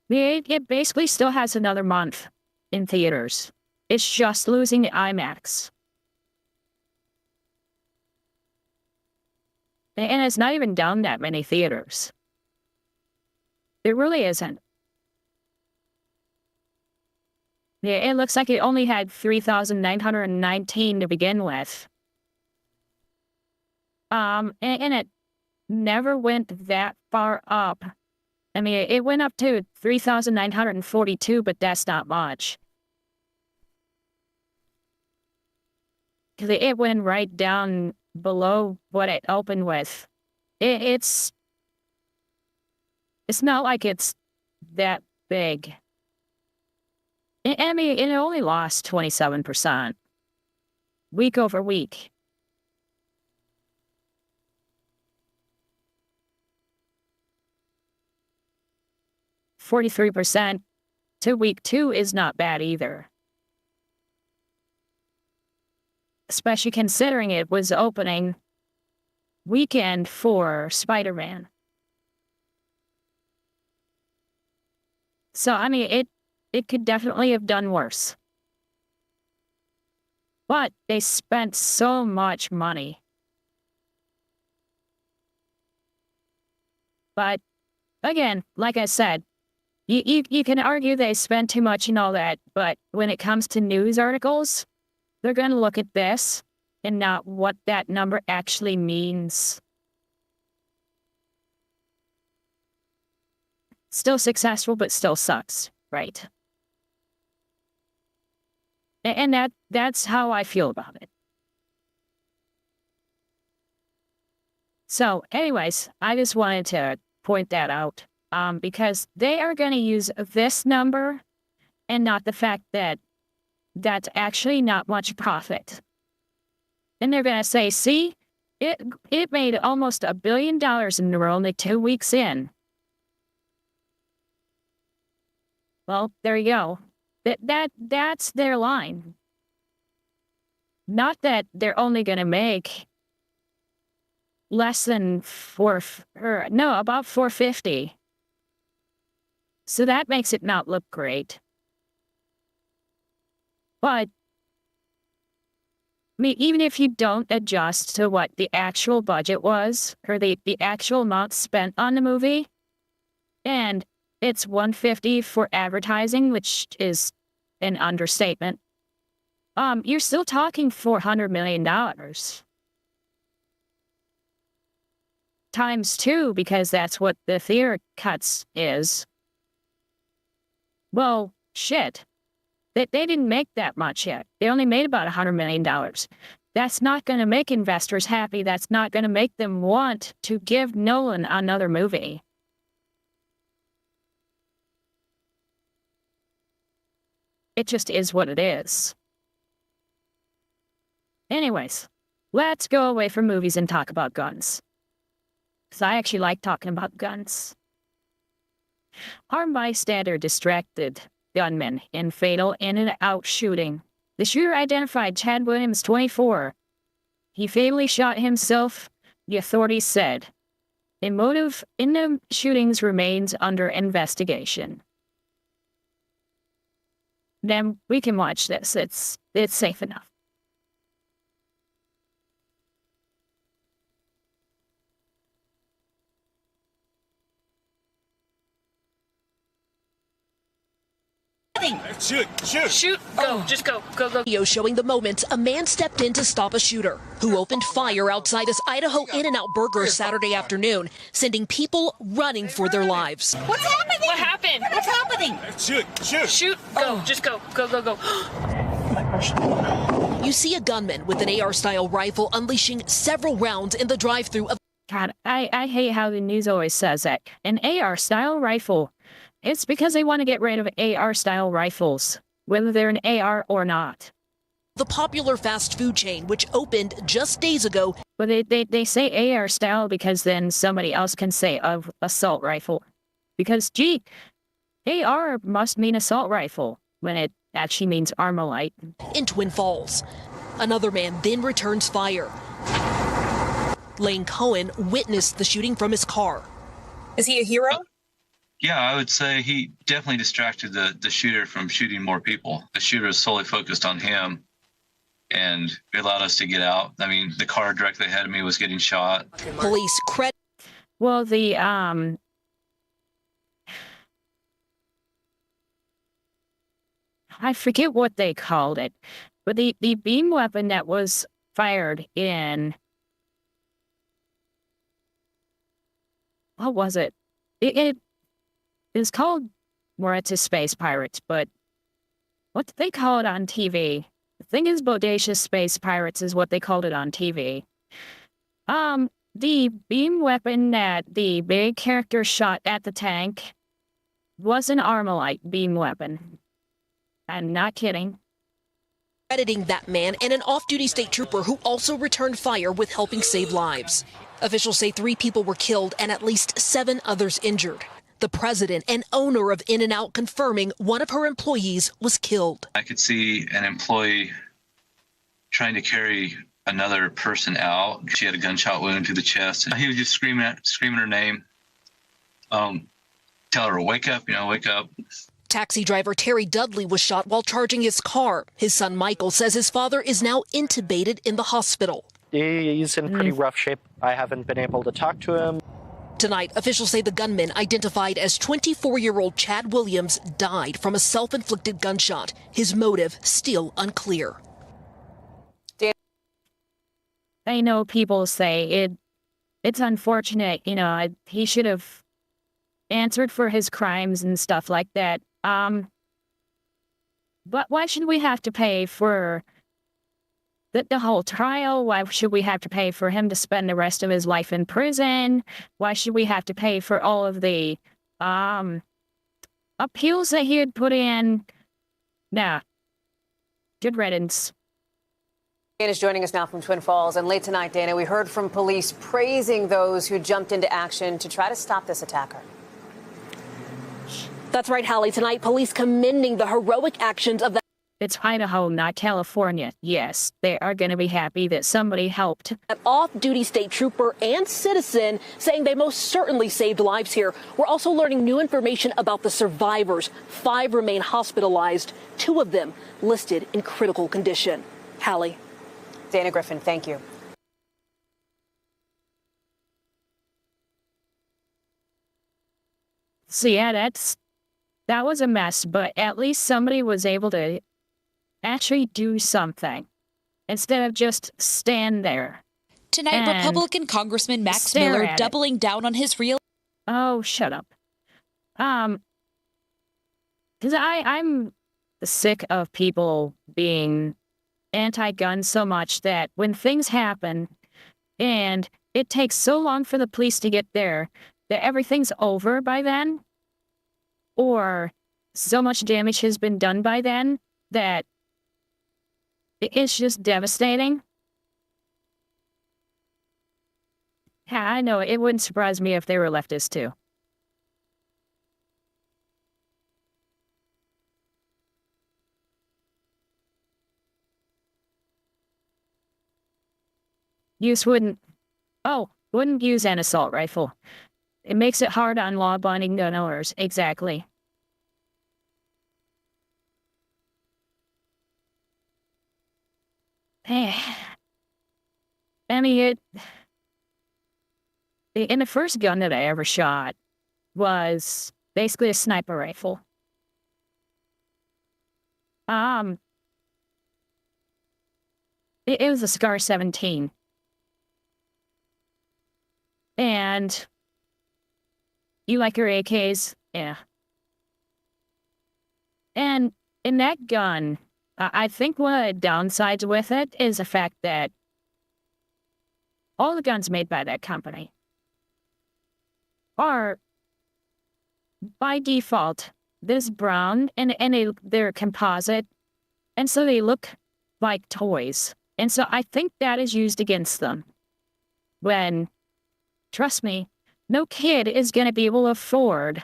It basically still has another month in theaters. It's just losing the IMAX. And it's not even done that many theaters. It really isn't. Yeah, it looks like it only had 3,919 to begin with. And it never went that far up. I mean, it went up to 3,942, but that's not much. Because it went right down below what it opened with. It's not like it's that big. I mean, it only lost 27% week over week. $43% to week 2 is not bad either. Especially considering it was opening weekend for Spider-Man. So, I mean, it could definitely have done worse. But they spent so much money. But, again, like I said, you can argue they spent too much and all that, but when it comes to news articles, they're going to look at this and not what that number actually means. Still successful, but still sucks, right? And that's how I feel about it. So, anyways, I just wanted to point that out. Because they are going to use this number and not the fact that that's actually not much profit. And they're going to say, see, it made almost $1 billion and we're only 2 weeks in. Well, there you go. That's their line. Not that they're only going to make less than about $450. So that makes it not look great. But, I mean, even if you don't adjust to what the actual budget was, or the actual amount spent on the movie, and it's $150 for advertising, which is an understatement, you're still talking $400 million. Times 2, because that's what the theater cuts is. Well, shit. They didn't make that much yet. They only made about $100 million. That's not going to make investors happy. That's not going to make them want to give Nolan another movie. It just is what it is. Anyways, let's go away from movies and talk about guns. Because I actually like talking about guns. Armed bystander distracted gunman in fatal in-and-out shooting. The shooter identified Chad Williams, 24. He fatally shot himself, the authorities said. The motive in the shootings remains under investigation. Then we can watch this. It's safe enough. Shoot! Go! Just go! Go! Video showing the moment a man stepped in to stop a shooter who opened fire outside his Idaho In-N-Out Burger Saturday afternoon, sending people running for their lives. What's happening? What happened? What's happening? Shoot! Go! Just go! Go! You see a gunman with an AR-style rifle unleashing several rounds in the drive-thru of. God, I hate how the news always says that. An AR-style rifle. It's because they want to get rid of AR-style rifles, whether they're an AR or not. The popular fast food chain, which opened just days ago. But they say AR-style because then somebody else can say assault rifle. Because, gee, AR must mean assault rifle when it actually means Armalite. In Twin Falls. Another man then returns fire. Lane Cohen witnessed the shooting from his car. Is he a hero? Yeah, I would say he definitely distracted the shooter from shooting more people. The shooter was solely focused on him, and it allowed us to get out. I mean, the car directly ahead of me was getting shot. Police credit. Well, the I forget what they called it, but the beam weapon that was fired in. What was it? It was called Moretta Space Pirates, but what did they call it on TV? The thing is, Bodacious Space Pirates is what they called it on TV. The beam weapon that the big character shot at the tank was an Armalite beam weapon. I'm not kidding. Crediting that man and an off-duty state trooper who also returned fire with helping save lives. Officials say 3 people were killed and at least 7 others injured. The president and owner of In-N-Out confirming one of her employees was killed. I could see an employee trying to carry another person out. She had a gunshot wound to the chest. He was just screaming her name. Tell her to wake up, wake up. Taxi driver Terry Dudley was shot while charging his car. His son Michael says his father is now intubated in the hospital. He's in pretty rough shape. I haven't been able to talk to him. Tonight, officials say the gunman, identified as 24-year-old Chad Williams, died from a self-inflicted gunshot. His motive still unclear. I know people say it's unfortunate, he should have answered for his crimes and stuff like that. But why should we have to pay for the whole trial? Why should we have to pay for him to spend the rest of his life in prison? Why should we have to pay for all of the appeals that he had put in? Nah. Good riddance. Dana's joining us now from Twin Falls. And late tonight, Dana, we heard from police praising those who jumped into action to try to stop this attacker. That's right, Hallie. Tonight, police commending the heroic actions of the... It's Idaho, not California. Yes, they are going to be happy that somebody helped. An off-duty state trooper and citizen saying they most certainly saved lives here. We're also learning new information about the survivors. 5 remain hospitalized, 2 of them listed in critical condition. Hallie. Dana Griffin, thank you. So yeah, that was a mess, but at least somebody was able to actually do something instead of just stand there. Tonight, Republican Congressman Max Miller doubling down on his real... Oh, shut up. Because I'm sick of people being anti-gun so much that when things happen and it takes so long for the police to get there that everything's over by then, or so much damage has been done by then that it's just devastating. Yeah, I know, it wouldn't surprise me if they were leftists too. Wouldn't use an assault rifle. It makes it hard on law-abiding gun owners. Exactly. I mean, in the first gun that I ever shot was basically a sniper rifle. It was a Scar 17. And you like your AKs? Yeah. And in that gun, I think one of the downsides with it is the fact that all the guns made by that company are, by default, this brown, and they're composite, and so they look like toys. And so I think that is used against them. When, trust me, no kid is going to be able to afford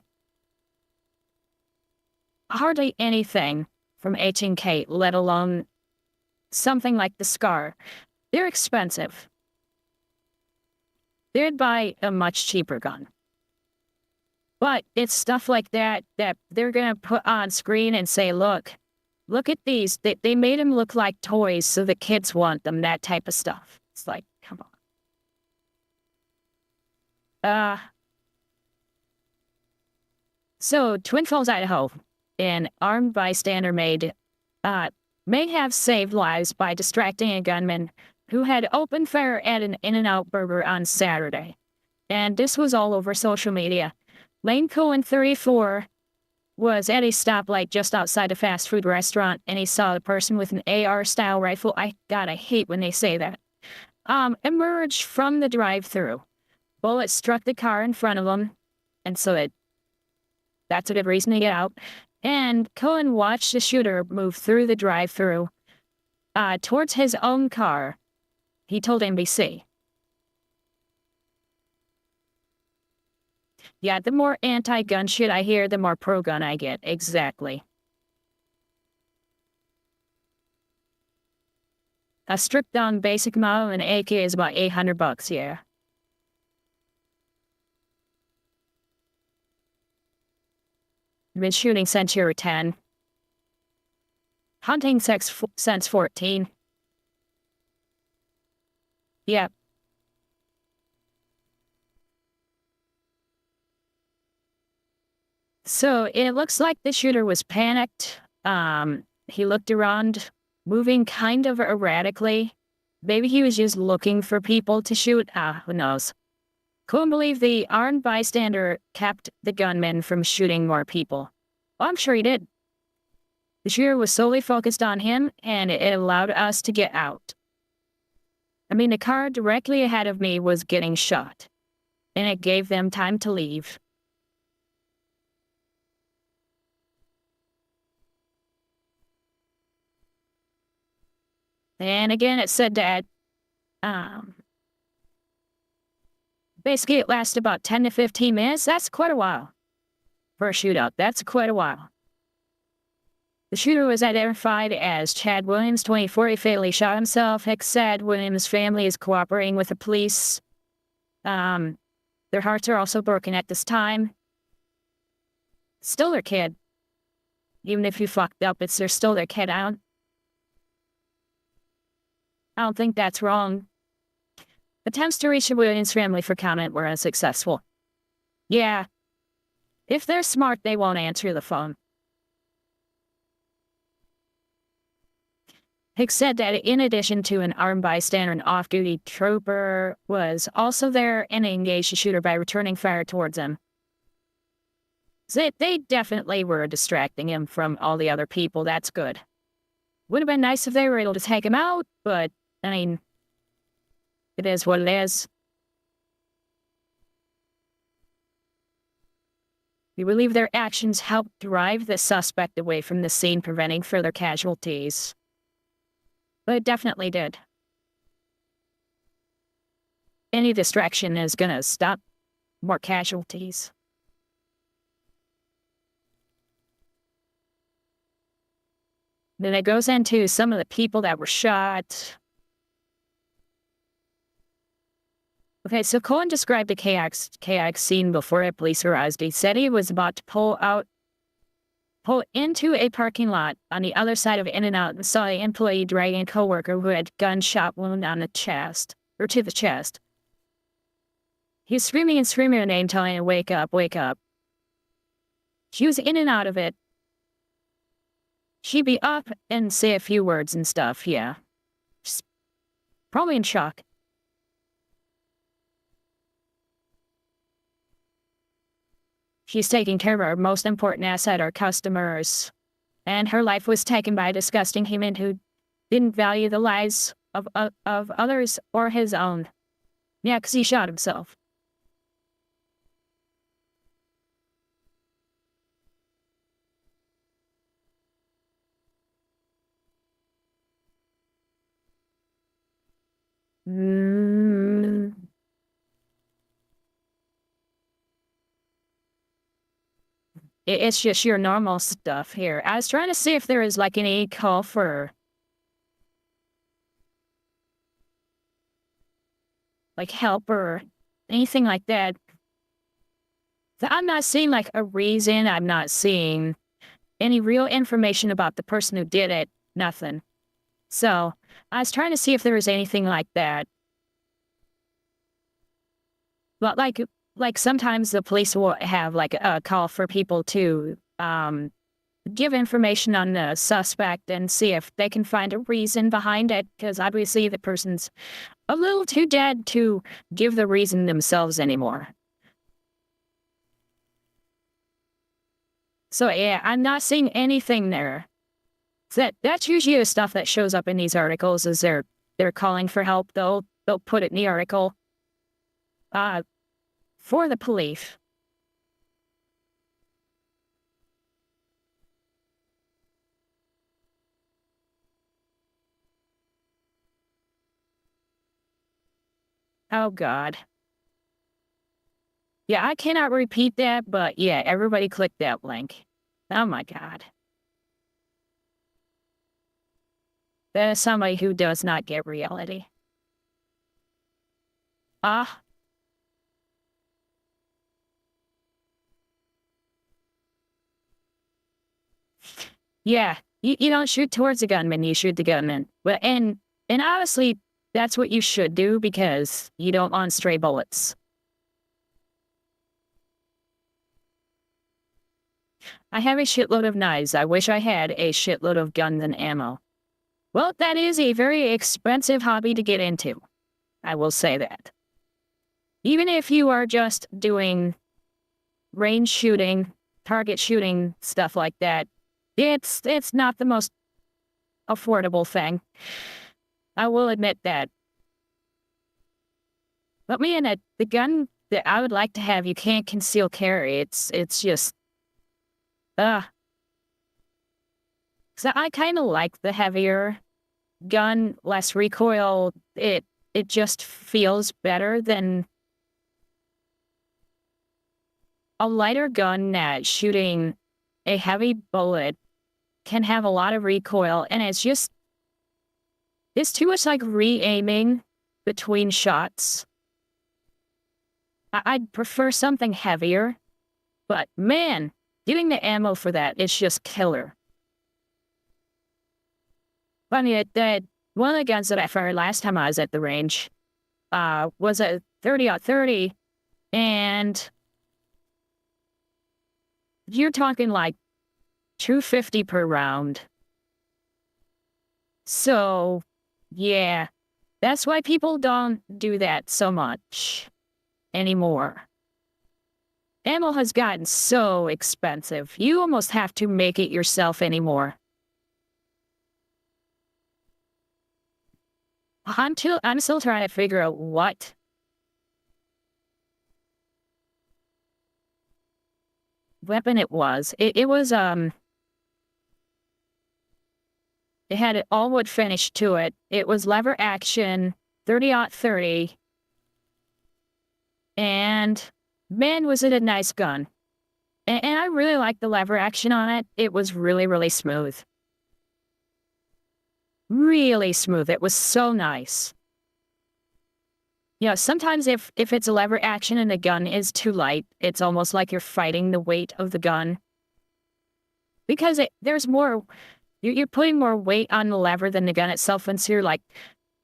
hardly anything from H&K, let alone something like the Scar. They're expensive. They'd buy a much cheaper gun. But it's stuff like that that they're going to put on screen and say, look at these. They made them look like toys so the kids want them, that type of stuff. It's like, come on. So, Twin Falls, Idaho, an armed bystander may have saved lives by distracting a gunman who had opened fire at an In-N-Out burger on Saturday. And this was all over social media. Lane Cohen, 34, was at a stoplight just outside a fast food restaurant, and he saw the person with an AR-style rifle. I hate when they say that. emerged from the drive-through. Bullet struck the car in front of him, and so that's a good reason to get out. And Cohen watched the shooter move through the drive-through towards his own car. He told NBC. Yeah, the more anti-gun shit I hear, the more pro-gun I get. Exactly. A stripped-down basic model and AK is about $800, yeah. I've been shooting since you were 10. Hunting since 14. Yep. So it looks like the shooter was panicked. He looked around, moving kind of erratically. Maybe he was just looking for people to shoot. Who knows? Couldn't believe the armed bystander kept the gunman from shooting more people. Well, I'm sure he did. The shooter was solely focused on him, and it allowed us to get out. I mean, the car directly ahead of me was getting shot, and it gave them time to leave. And again, it said that basically it lasted about 10 to 15 minutes. That's quite a while for a shootout. That's quite a while. The shooter was identified as Chad Williams, 24. He fatally shot himself. Hicks said Williams' family is cooperating with the police. Their hearts are also broken at this time. Still their kid. Even if you fucked up, they're still their kid. I don't think that's wrong. Attempts to reach the Williams family for comment were unsuccessful. Yeah. If they're smart, they won't answer the phone. Hicks said that in addition to an armed bystander, an off-duty trooper was also there and engaged the shooter by returning fire towards him. So they definitely were distracting him from all the other people. That's good. Would have been nice if they were able to take him out, but, I mean, it is what it is. We believe their actions helped drive the suspect away from the scene, preventing further casualties. But it definitely did. Any distraction is gonna stop more casualties. Then it goes into some of the people that were shot. Okay, so Cohen described the chaotic scene before the police arrived. He said he was about to pull into a parking lot on the other side of In-N-Out and saw the employee dragging a coworker who had gunshot wound on the chest, or to the chest. He was screaming her name, telling her, "Wake up, wake up." She was in and out of it. She'd be up and say a few words and stuff, yeah. Just probably in shock. She's taking care of our most important asset, our customers. And her life was taken by a disgusting human who didn't value the lives of others or his own. Yeah, because he shot himself. It's just your normal stuff here. I was trying to see if there is like any call for like help or anything like that. I'm not seeing like a reason. I'm not seeing any real information about the person who did it. Nothing. So I was trying to see if there was anything like that. But like sometimes the police will have like a call for people to give information on the suspect and see if they can find a reason behind it, because obviously the person's a little too dead to give the reason themselves anymore. So yeah, I'm not seeing anything there. That's usually the stuff that shows up in these articles, is they're calling for help though. they'll put it in the article. For the police. Oh, God. Yeah, I cannot repeat that, but yeah, everybody click that link. Oh, my God. That is somebody who does not get reality. Yeah, you don't shoot towards the gunman, you shoot the gunman. But and honestly, that's what you should do because you don't want stray bullets. I have a shitload of knives. I wish I had a shitload of guns and ammo. Well, that is a very expensive hobby to get into. I will say that. Even if you are just doing range shooting, target shooting, stuff like that, it's not the most affordable thing. I will admit that. But man, the gun that I would like to have, you can't conceal carry. It's just, so I kind of like the heavier gun, less recoil. It just feels better than a lighter gun that shooting a heavy bullet can have a lot of recoil, and it's too much like re-aiming between shots. I'd prefer something heavier, but man, getting the ammo for that is just killer. Funny that one of the guns that I fired last time I was at the range was a 30-30, and you're talking like $250 per round. So, yeah, that's why people don't do that so much anymore. Ammo has gotten so expensive. You almost have to make it yourself anymore. I'm still trying to figure out what weapon it was. It was, it had an all-wood finish to it. It was lever action, 30-30. And, man, was it a nice gun. And I really liked the lever action on it. It was really, really smooth. Really smooth. It was so nice. You know, sometimes if it's a lever action and the gun is too light, it's almost like you're fighting the weight of the gun. Because there's more, you're putting more weight on the lever than the gun itself, and so you're like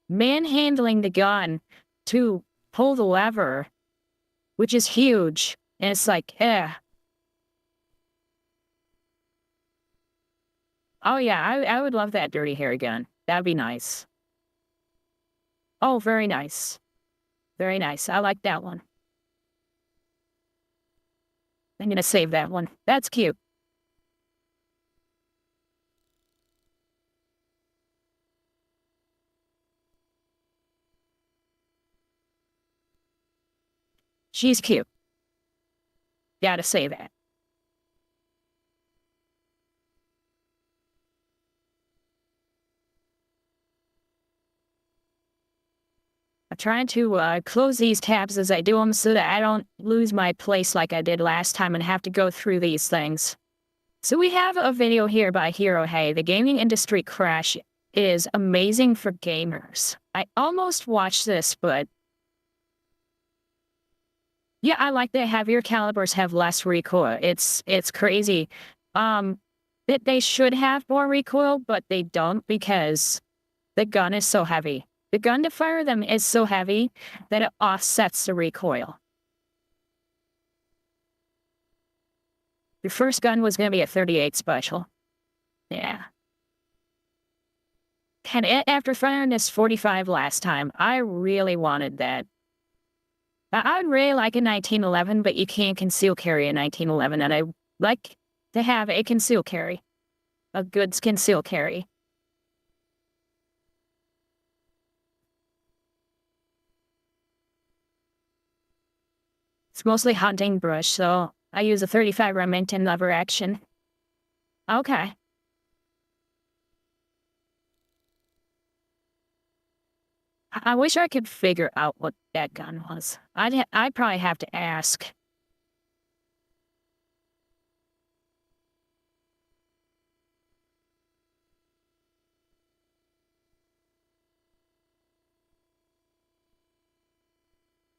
manhandling the gun to pull the lever, which is huge. And it's like, Oh yeah, I would love that Dirty Harry gun. That'd be nice. Oh, very nice. Very nice. I like that one. I'm gonna save that one. That's cute. She's cute. Gotta say that. I'm trying to close these tabs as I do them so that I don't lose my place like I did last time and have to go through these things. So we have a video here by Hero Hey. The gaming industry crash is amazing for gamers. I almost watched this, but yeah, I like that heavier calibers have less recoil. It's crazy. That they should have more recoil, but they don't because the gun is so heavy. The gun to fire them is so heavy that it offsets the recoil. Your first gun was going to be a 38 special. Yeah. And after firing this 45 last time, I really wanted that. I would really like a 1911, but you can't conceal carry a 1911, and I like to have a conceal carry. A good conceal carry. It's mostly hunting brush, so I use a 35 Remington lever action. Okay. I wish I could figure out what that gun was. I'd probably have to ask.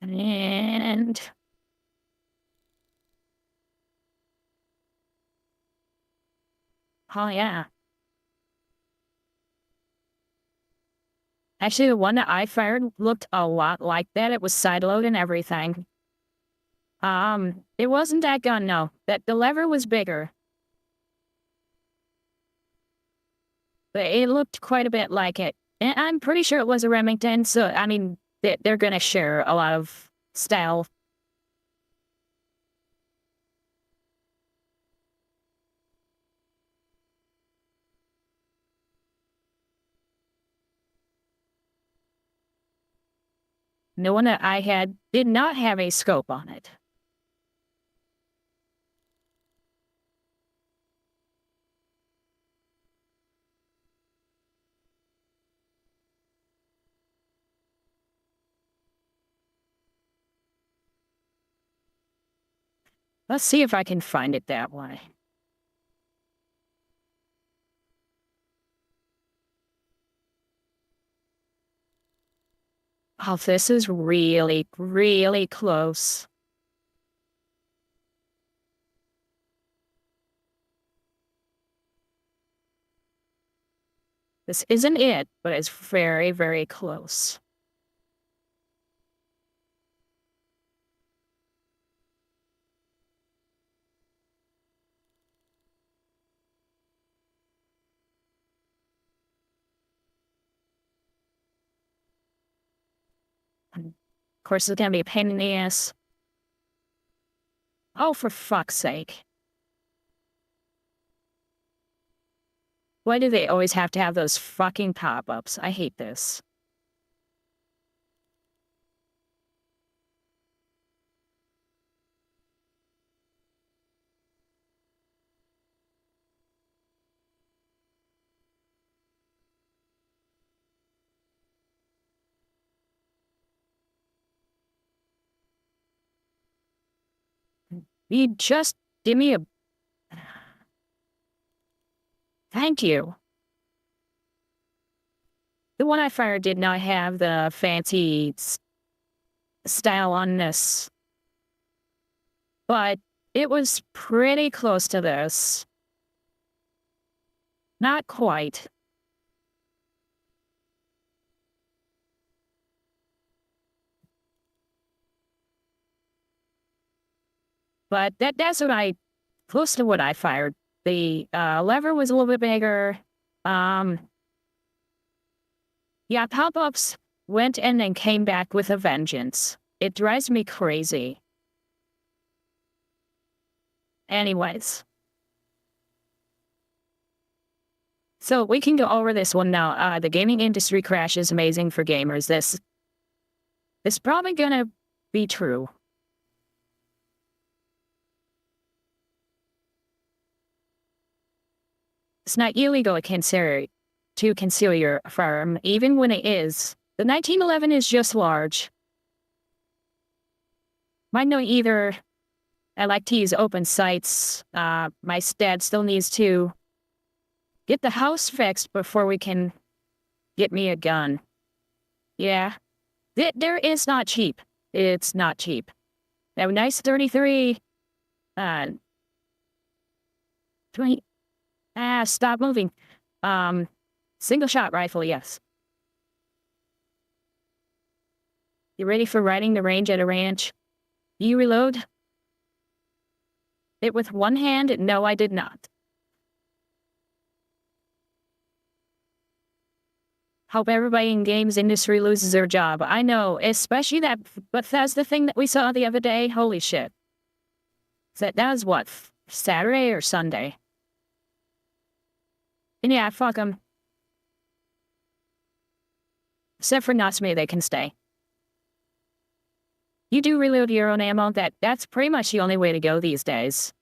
And oh yeah. Actually, the one that I fired looked a lot like that. It was sideload and everything. It wasn't that gun, no. The lever was bigger. But it looked quite a bit like it. And I'm pretty sure it was a Remington, so, I mean, they're gonna share a lot of style. The one that I had did not have a scope on it. Let's see if I can find it that way. Oh, this is really, really close. This isn't it, but it's very, very close. Of course, it's gonna be a pain in the ass. Oh, for fuck's sake. Why do they always have to have those fucking pop-ups? I hate this. You just give me a... Thank you. The one I fired did not have the fancy style on this. But it was pretty close to this. Not quite. But that's what close to what I fired. The lever was a little bit bigger. Yeah, pop-ups went and then came back with a vengeance. It drives me crazy. Anyways. So we can go over this one now. The gaming industry crash is amazing for gamers. This is probably gonna be true. It's not illegal to conceal your firearm, even when it is. The 1911 is just large. Mine don't either. I like to use open sights. My dad still needs to get the house fixed before we can get me a gun. Yeah. There is not cheap. It's not cheap. Now, nice 33. 20. Stop moving. Single shot rifle, yes. You ready for riding the range at a ranch? You reload? It with one hand? No, I did not. Hope everybody in games industry loses their job. I know, especially that Bethesda thing that we saw the other day. Holy shit. That was what? Saturday or Sunday? And yeah, fuck them. Except for Natsumi, they can stay. You do reload your own ammo. That's pretty much the only way to go these days.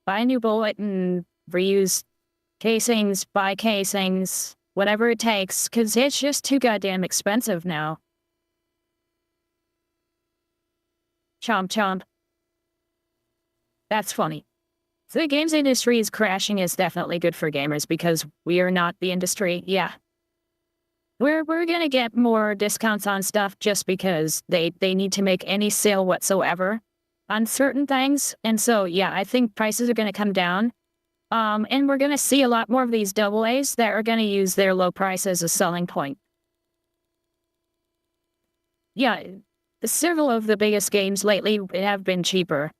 Buy a new bullet and reuse casings, buy casings, whatever it takes, because it's just too goddamn expensive now. Chomp chomp. That's funny. The games industry is crashing is definitely good for gamers because we are not the industry. Yeah. We're gonna get more discounts on stuff just because they need to make any sale whatsoever on certain things. And so, yeah, I think prices are gonna come down. And we're gonna see a lot more of these AA's that are gonna use their low price as a selling point. Yeah, several of the biggest games lately have been cheaper.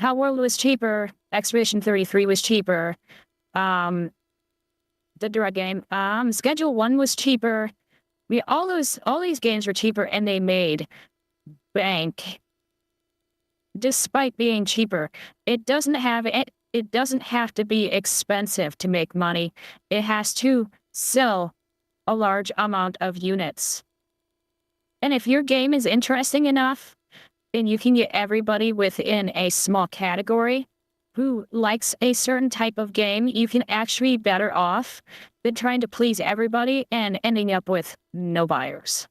How World was cheaper, Expedition 33 was cheaper, the drug game, Schedule 1 was cheaper. All these games were cheaper and they made bank. Despite being cheaper, it doesn't have to be expensive to make money. It has to sell a large amount of units. And if your game is interesting enough, and you can get everybody within a small category who likes a certain type of game, you can actually be better off than trying to please everybody and ending up with no buyers.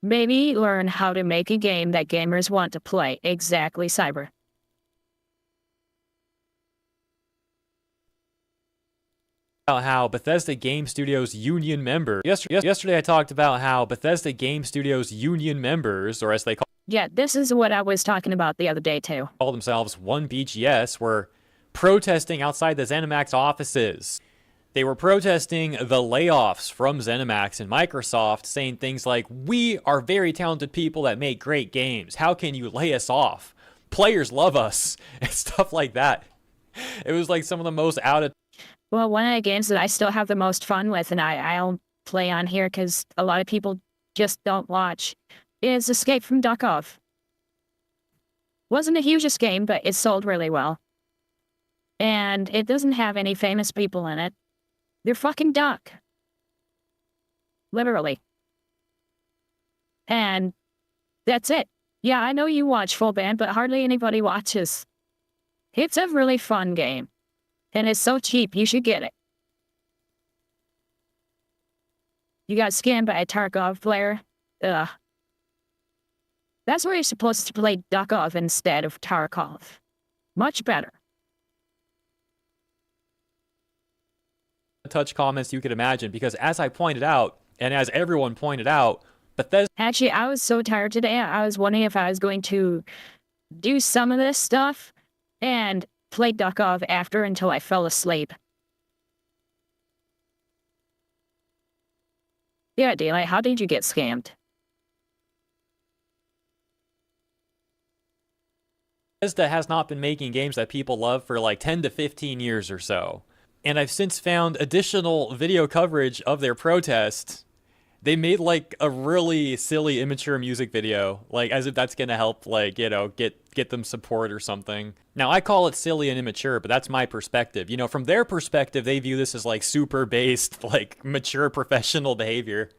Maybe learn how to make a game that gamers want to play. Exactly, Cyber. How Bethesda Game Studios union members. Yesterday I talked about how Bethesda Game Studios union members, or as they Yeah, this is what I was talking about the other day too. call themselves 1BGS, were protesting outside the ZeniMax offices. They were protesting the layoffs from ZeniMax and Microsoft, saying things like, "We are very talented people that make great games. How can you lay us off? Players love us," and stuff like that. It was like some of the most out of... Well, one of the games that I still have the most fun with, and I'll play on here because a lot of people just don't watch, is Escape from Tarkov. Wasn't the hugest game, but it sold really well. And it doesn't have any famous people in it. They're fucking duck. Literally. And that's it. Yeah, I know you watch Full Band, but hardly anybody watches. It's a really fun game. And it's so cheap, you should get it. You got scammed by a Tarkov player? Ugh. That's where you're supposed to play Tarkov instead of Tarkov. Much better. touch comments you could imagine, because as I pointed out, and as everyone pointed out, Bethesda... Actually, I was so tired today, I was wondering if I was going to do some of this stuff and play Tarkov after until I fell asleep. Yeah, Daylight, how did you get scammed? Bethesda has not been making games that people love for like 10 to 15 years or so. And I've since found additional video coverage of their protest. They made like a really silly, immature music video, like as if that's going to help, like, you know, get them support or something. Now, I call it silly and immature, but that's my perspective. You know, from their perspective, they view this as like super based, like mature professional behavior.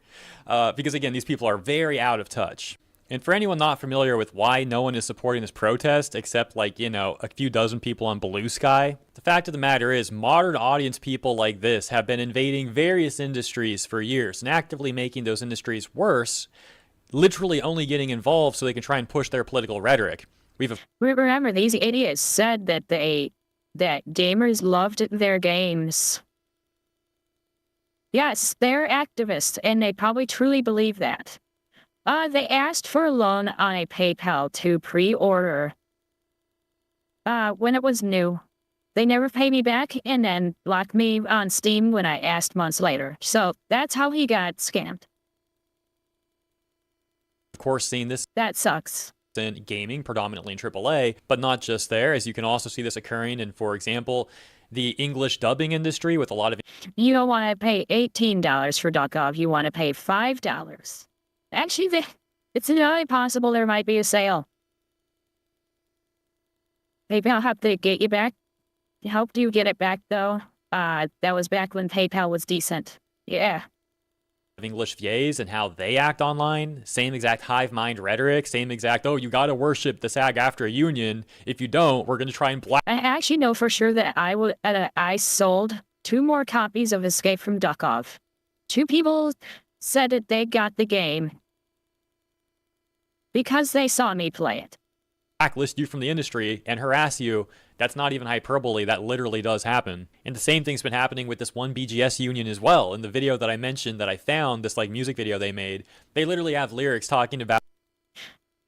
Because again, these people are very out of touch. And for anyone not familiar with why no one is supporting this protest, except like, you know, a few dozen people on Blue Sky, the fact of the matter is modern audience people like this have been invading various industries for years and actively making those industries worse, literally only getting involved so they can try and push their political rhetoric. Remember, these idiots said that that gamers loved their games. Yes, they're activists, and they probably truly believe that. They asked for a loan on a PayPal to pre-order when it was new. They never paid me back and then blocked me on Steam when I asked months later. So that's how he got scammed. Of course, seen this. That sucks. In gaming, predominantly in AAA, but not just there, as you can also see this occurring in, for example, the English dubbing industry with a lot of... You don't want to pay $18 for Tarkov, you want to pay $5. Actually, it's entirely possible there might be a sale. Maybe I'll have to get you back. Help you get it back, though. That was back when PayPal was decent. Yeah. English VAs and how they act online. Same exact hive mind rhetoric. Same exact, oh, you gotta worship the SAG-AFTRA union. If you don't, we're gonna try and black. I actually know for sure that I sold 2 more copies of Escape from Duckov. 2 people said that they got the game because they saw me play it. Blacklist you from the industry and harass you. That's not even hyperbole. That literally does happen. And the same thing's been happening with this one BGS union as well. In the video that I mentioned that I found, this like music video they made, they literally have lyrics talking about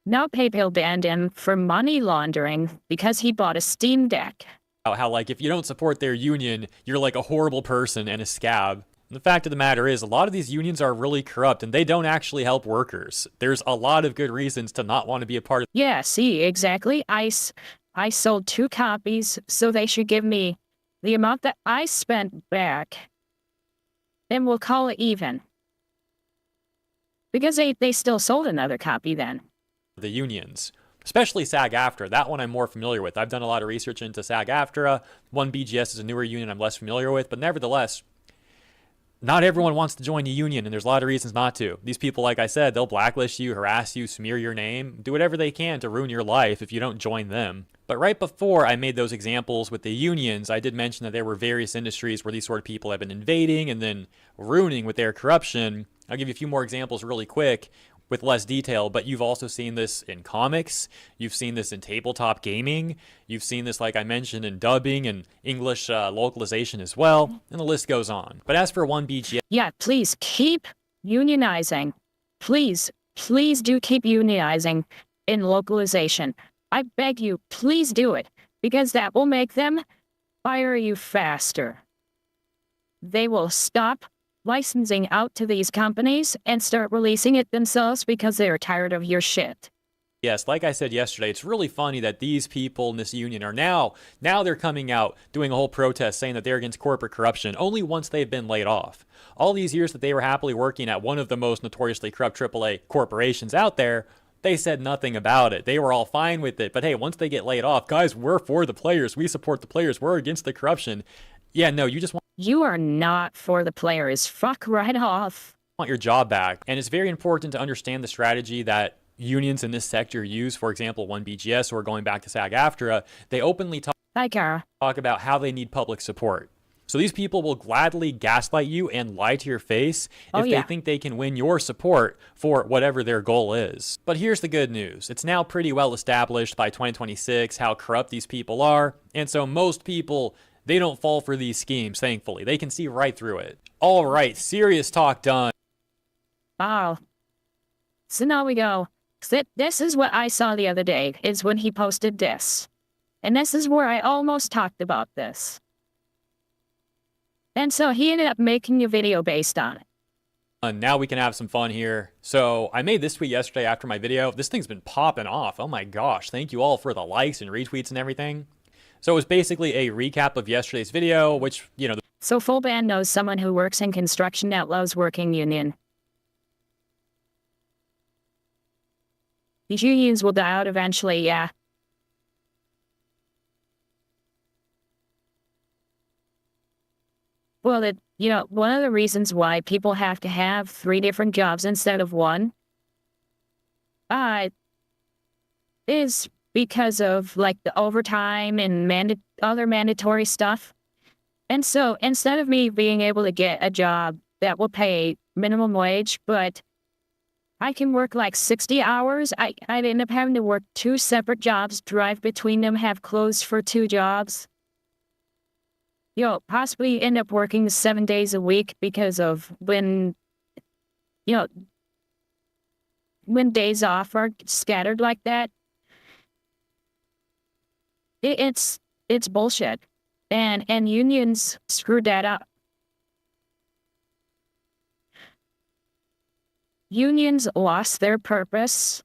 now PayPal banned him for money laundering because he bought a Steam Deck. How like if you don't support their union, you're like a horrible person and a scab. And the fact of the matter is, a lot of these unions are really corrupt and they don't actually help workers. There's a lot of good reasons to not want to be a part of. Yeah, see, exactly. I sold 2 copies, so they should give me the amount that I spent back. Then we'll call it even. Because they still sold another copy then. The unions, especially SAG-AFTRA. That one I'm more familiar with. I've done a lot of research into SAG-AFTRA. One BGS is a newer union I'm less familiar with, but nevertheless, not everyone wants to join a union, and there's a lot of reasons not to. These people, like I said, they'll blacklist you, harass you, smear your name, do whatever they can to ruin your life if you don't join them. But right before I made those examples with the unions, I did mention that there were various industries where these sort of people have been invading and then ruining with their corruption. I'll give you a few more examples really quick with less detail, but you've also seen this in comics, you've seen this in tabletop gaming, you've seen this, like I mentioned, in dubbing and English localization as well, and the list goes on. But as for 1BGS... Yeah, please keep unionizing. Please do keep unionizing in localization. I beg you, please do it, because that will make them fire you faster. They will stop licensing out to these companies and start releasing it themselves because they're tired of your shit. Yes, like I said yesterday, it's really funny that these people in this union are now they're coming out doing a whole protest saying that they're against corporate corruption only once they've been laid off. All these years that they were happily working at one of the most notoriously corrupt AAA corporations out there, they said nothing about it. They were all fine with it. But hey, once they get laid off, guys, we're for the players. We support the players. We're against the corruption. Yeah, no, you just want... You are not for the players. Fuck right off. Want your job back. And it's very important to understand the strategy that unions in this sector use. For example, 1BGS, or going back to SAG-AFTRA, they openly talk about how they need public support. So these people will gladly gaslight you and lie to your face if they think they can win your support for whatever their goal is. But here's the good news. It's now pretty well established by 2026 how corrupt these people are. And so most people, they don't fall for these schemes, thankfully. They can see right through it. All right, serious talk done. Wow. So now we go. This is what I saw the other day, is when he posted this. And this is where I almost talked about this. And so he ended up making a video based on it. And now we can have some fun here. So I made this tweet yesterday after my video. This thing's been popping off. Oh my gosh. Thank you all for the likes and retweets and everything. So it was basically a recap of yesterday's video, which, you know... So Full Band knows someone who works in Construction Outlaws Working Union. These unions will die out eventually, yeah. Well, one of the reasons why people have to have 3 different jobs instead of 1 is because of, like, the overtime and other mandatory stuff. And so, instead of me being able to get a job that will pay minimum wage, but I can work, like, 60 hours, I'd end up having to work 2 separate jobs, drive between them, have clothes for 2 jobs. Possibly end up working 7 days a week because of when days off are scattered like that. It's bullshit. And unions screwed that up. Unions lost their purpose,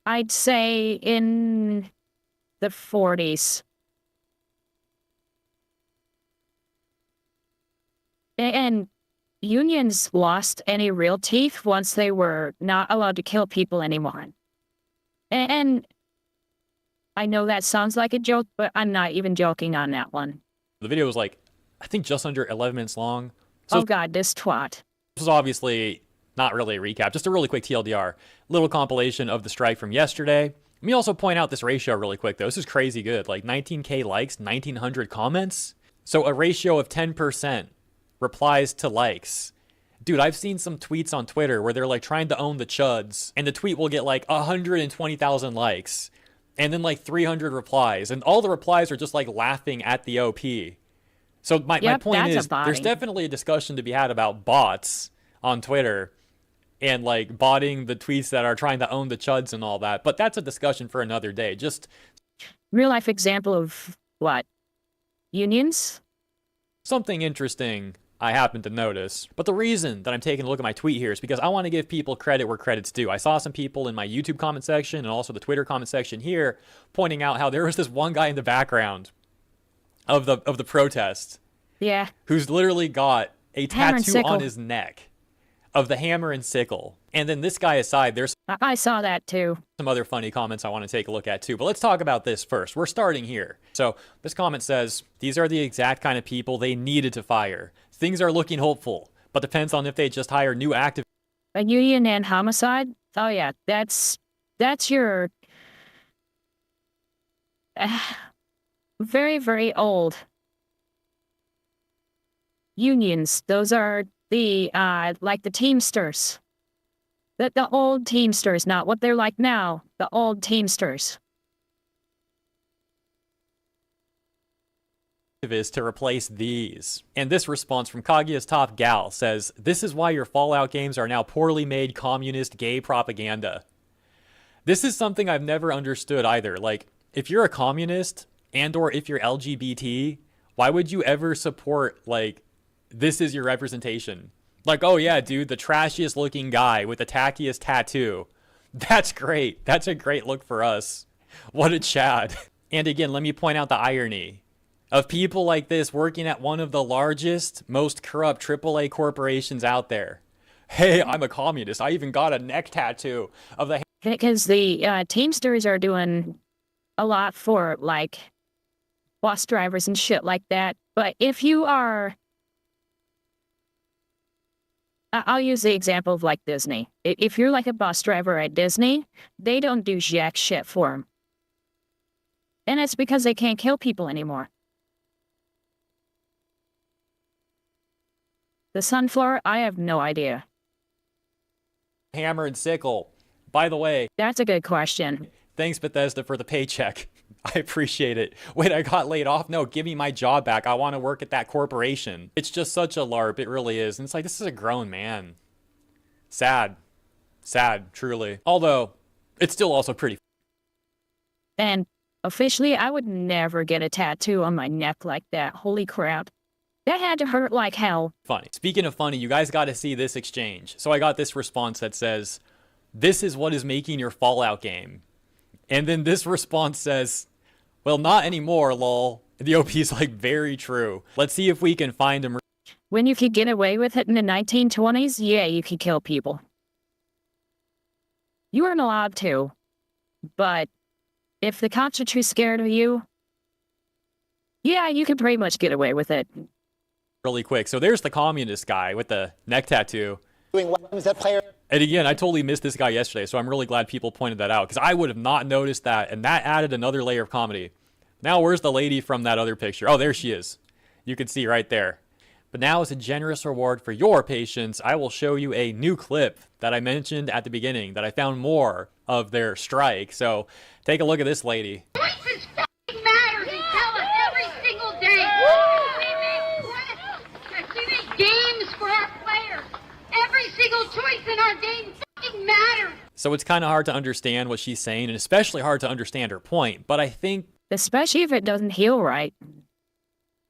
I'd say, in the 40s. And unions lost any real teeth once they were not allowed to kill people anymore. And I know that sounds like a joke, but I'm not even joking on that one. The video was like, I think just under 11 minutes long. So oh God, this twat. This was obviously not really a recap, just a really quick TLDR. Little compilation of the strike from yesterday. Let me also point out this ratio really quick, though. This is crazy good. Like 19K likes, 1,900 comments. So a ratio of 10% replies to likes. Dude, I've seen some tweets on Twitter where they're like trying to own the chuds, and the tweet will get like 120,000 likes, and then like 300 replies, and all the replies are just like laughing at the OP. So my point is, there's definitely a discussion to be had about bots on Twitter and like botting the tweets that are trying to own the chuds and all that. But that's a discussion for another day. Just real life example of what? Unions? Something interesting I happen to notice. But the reason that I'm taking a look at my tweet here is because I want to give people credit where credit's due. I saw some people in my YouTube comment section and also the Twitter comment section here pointing out how there was this one guy in the background of the protest. Yeah. Who's literally got a tattoo on his neck of the hammer and sickle. And then this guy aside, there's I saw that too. Some other funny comments I want to take a look at too. But let's talk about this first. We're starting here. So this comment says, these are the exact kind of people they needed to fire. Things are looking hopeful, but depends on if they just hire new activists. A union and homicide? Oh yeah, that's your very, very old unions. Those are the like the Teamsters. The old Teamsters, not what they're like now. The old Teamsters. Is to replace these. And this response from Kaguya's Top Gal says, this is why your Fallout games are now poorly made communist gay propaganda. This is something I've never understood either. Like, if you're a communist and or if you're LGBT, why would you ever support, like, this is your representation? Like, oh yeah, dude, the trashiest looking guy with the tackiest tattoo. That's great. That's a great look for us. What a Chad. And again, let me point out the irony of people like this working at one of the largest, most corrupt AAA corporations out there. Hey, I'm a communist. I even got a neck tattoo of the... Because the Teamsters are doing a lot for, like, bus drivers and shit like that. But if you are... I'll use the example of, like, Disney. If you're, like, a bus driver at Disney, they don't do jack shit for them. And it's because they can't kill people anymore. The Sunflower? I have no idea. Hammer and sickle. By the way... That's a good question. Thanks, Bethesda, for the paycheck. I appreciate it. Wait, I got laid off? No, give me my job back. I want to work at that corporation. It's just such a LARP. It really is. And it's like, this is a grown man. Sad. Sad, truly. Although, it's still also pretty... And officially, I would never get a tattoo on my neck like that. Holy crap. That had to hurt like hell. Funny. Speaking of funny, you guys got to see this exchange. So I got this response that says, this is what is making your Fallout game. And then this response says, well, not anymore, lol. The OP's like, very true. Let's see if we can find him. When you could get away with it in the 1920s, yeah, you could kill people. You weren't allowed to. But if the cops are too scared of you, yeah, you could pretty much get away with it. Really quick. So there's the communist guy with the neck tattoo. That player. And again, I totally missed this guy yesterday, so I'm really glad people pointed that out, because I would have not noticed that, and that added another layer of comedy. Now, where's the lady from that other picture? Oh, there she is. You can see right there. But now, as a generous reward for your patience, I will show you a new clip that I mentioned at the beginning, that I found more of their strike. So, take a look at this lady. Choices fucking matters and tell us every single day. We make games for our players. Every single choice in our game fucking matters. So it's kind of hard to understand what she's saying, and especially hard to understand her point. But I think... Especially if it doesn't heal right.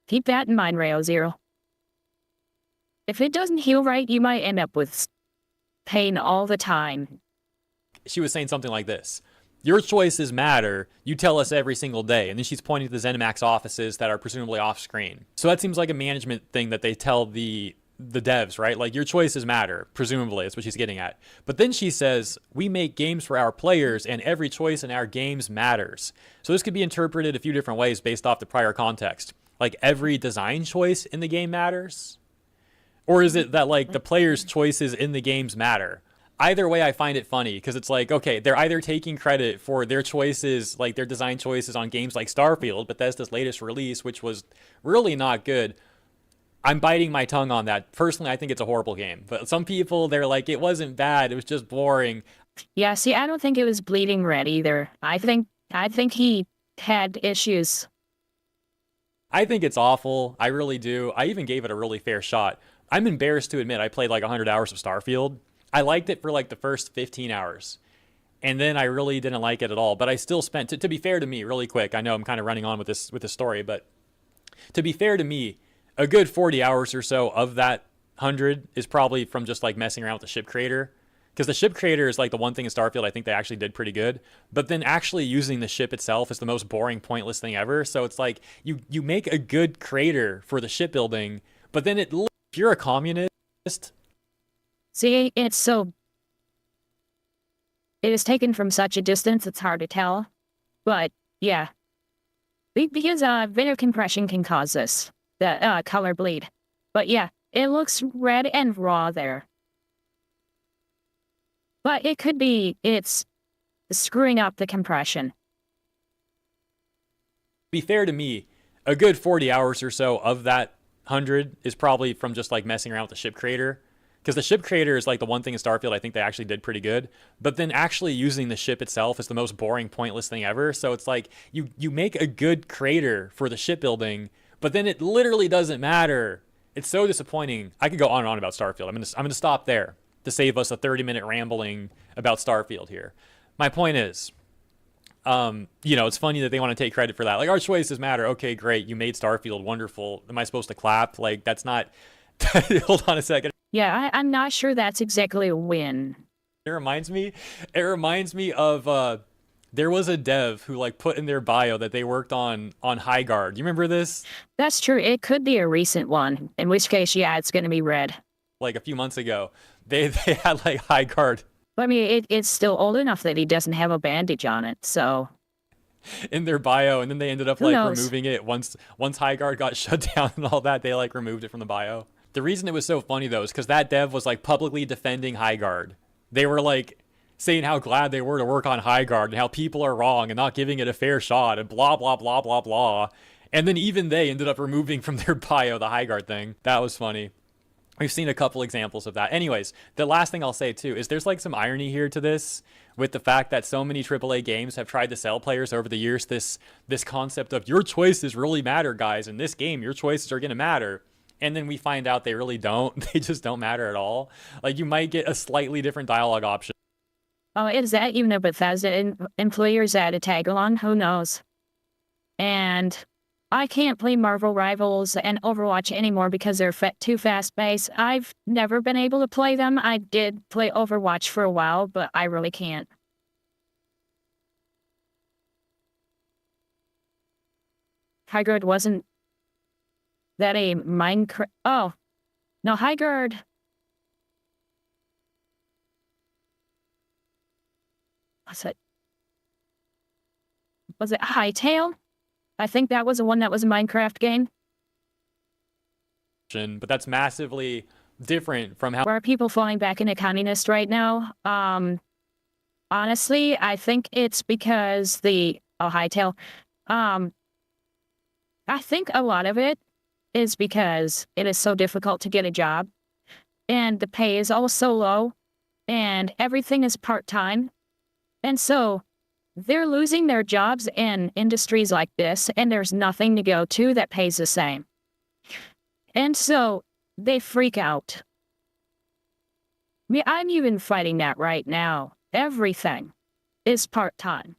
Keep that in mind, Rayo Zero. If it doesn't heal right, you might end up with pain all the time. She was saying something like this. Your choices matter. You tell us every single day. And then she's pointing to the ZeniMax offices that are presumably off screen. So that seems like a management thing that they tell the the devs, right? Like, your choices matter, presumably. That's what she's getting at. But then she says, we make games for our players, and every choice in our games matters. So this could be interpreted a few different ways based off the prior context. Like, every design choice in the game matters? Or is it that, like, the players' choices in the games matter? Either way, I find it funny, because it's like, okay, they're either taking credit for their choices, like their design choices on games like Starfield, Bethesda's latest release, which was really not good. I'm biting my tongue on that. Personally, I think it's a horrible game. But some people, they're like, it wasn't bad, it was just boring. Yeah, see, I don't think it was bleeding red either. I think he had issues. I think it's awful. I really do. I even gave it a really fair shot. I'm embarrassed to admit I played like 100 hours of Starfield. I liked it for like the first 15 hours. And then I really didn't like it at all. But I still spent, to be fair to me, really quick, I know I'm kind of running on with this story, but to be fair to me, a good 40 hours or so of that 100 is probably from just like messing around with the ship creator. Because the ship creator is like the one thing in Starfield I think they actually did pretty good. But then actually using the ship itself is the most boring, pointless thing ever. So it's like you make a good creator for the shipbuilding, but then if you're a communist. See, it is taken from such a distance, it's hard to tell. But, yeah. Because video compression can cause this. The color bleed. But yeah, it looks red and raw there. But it could be it's screwing up the compression. Be fair to me, a good 40 hours or so of that 100 is probably from just like messing around with the ship creator. Because the ship creator is like the one thing in Starfield I think they actually did pretty good. But then actually using the ship itself is the most boring, pointless thing ever. So it's like you make a good creator for the shipbuilding, but then it literally doesn't matter. It's so disappointing. I could go on and on about Starfield. I'm gonna stop there to save us a 30-minute rambling about Starfield here. My point is, it's funny that they want to take credit for that. Like, our choices matter. Okay, great. You made Starfield wonderful. Am I supposed to clap? Like, that's not... Hold on a second. Yeah, I'm not sure that's exactly a win. It reminds me of... there was a dev who like put in their bio that they worked on Highguard. You remember this? That's true. It could be a recent one, in which case, yeah, it's going to be red. Like a few months ago, they had like Highguard. I mean, it's still old enough that he doesn't have a bandage on it, so... in their bio, and then they ended up like removing it once Highguard got shut down and all that. They like removed it from the bio. The reason it was so funny though is because that dev was like publicly defending Highguard. They were like saying how glad they were to work on Highguard and how people are wrong and not giving it a fair shot and blah, blah, blah, blah, blah. And then even they ended up removing from their bio the Highguard thing. That was funny. We've seen a couple examples of that. Anyways, the last thing I'll say too is there's like some irony here to this with the fact that so many AAA games have tried to sell players over the years this concept of your choices really matter, guys. In this game, your choices are going to matter. And then we find out they really don't. They just don't matter at all. Like, you might get a slightly different dialogue option. Oh, is that even a Bethesda employee or is that a tag-along? Who knows? And I can't play Marvel Rivals and Overwatch anymore because they're too fast-paced. I've never been able to play them. I did play Overwatch for a while, but I really can't. Highguard wasn't that a Minecraft? Oh, no, Highguard. What's it? Was it Hytale? I think that was the one that was a Minecraft game. But that's massively different from how... Where are people falling back into communist right now? Honestly, I think it's because Hytale. I think a lot of it is because it is so difficult to get a job. And the pay is all so low. And everything is part-time. And so they're losing their jobs in industries like this, and there's nothing to go to that pays the same. And so they freak out. I mean, I'm even fighting that right now. Everything is part-time.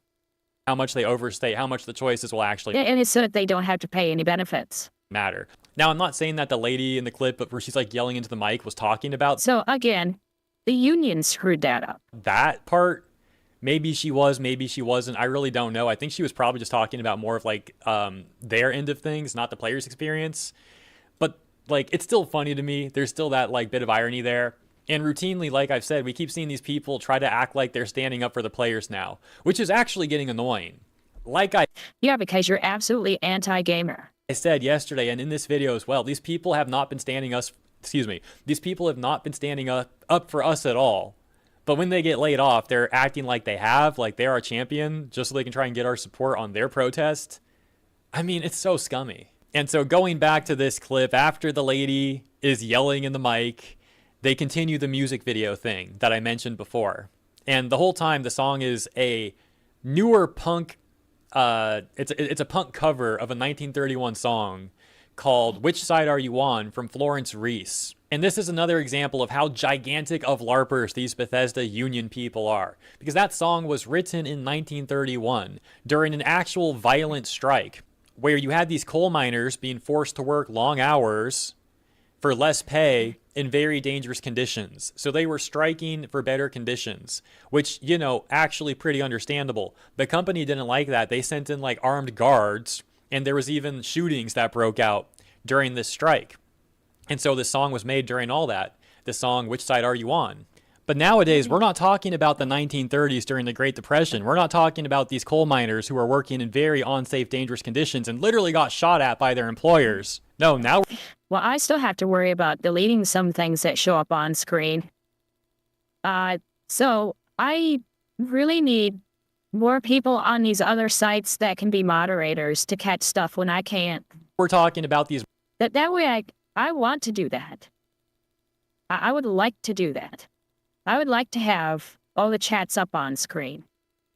How much they overstate, how much the choices will actually... And it's so that they don't have to pay any benefits. ...matter. Now, I'm not saying that the lady in the clip where she's like yelling into the mic was talking about... So, again, the union screwed that up. That part... Maybe she was, maybe she wasn't. I really don't know. I think she was probably just talking about more of like their end of things, not the player's experience. But like, it's still funny to me. There's still that, like, bit of irony there. And routinely, like I've said, we keep seeing these people try to act like they're standing up for the players now, which is actually getting annoying. Yeah, because you're absolutely anti-gamer. I said yesterday and in this video as well, these people have not been standing these people have not been standing up for us at all. But when they get laid off, they're acting like they have, like they're our champion, just so they can try and get our support on their protest. I mean, it's so scummy. And so going back to this clip, after the lady is yelling in the mic, they continue the music video thing that I mentioned before. And the whole time, the song is a newer punk, it's a punk cover of a 1931 song called Which Side Are You On from Florence Reese. And this is another example of how gigantic of LARPers these Bethesda Union people are. Because that song was written in 1931 during an actual violent strike where you had these coal miners being forced to work long hours for less pay in very dangerous conditions. So they were striking for better conditions, which, you know, actually pretty understandable. The company didn't like that. They sent in like armed guards, and there was even shootings that broke out during this strike. And so this song was made during all that. The song, Which Side Are You On? But nowadays, we're not talking about the 1930s during the Great Depression. We're not talking about these coal miners who are working in very unsafe, dangerous conditions and literally got shot at by their employers. No, now... Well, I still have to worry about deleting some things that show up on screen. So I really need more people on these other sites that can be moderators to catch stuff when I can't. We're talking about these... That way I want to do that. I would like to do that. I would like to have all the chats up on screen.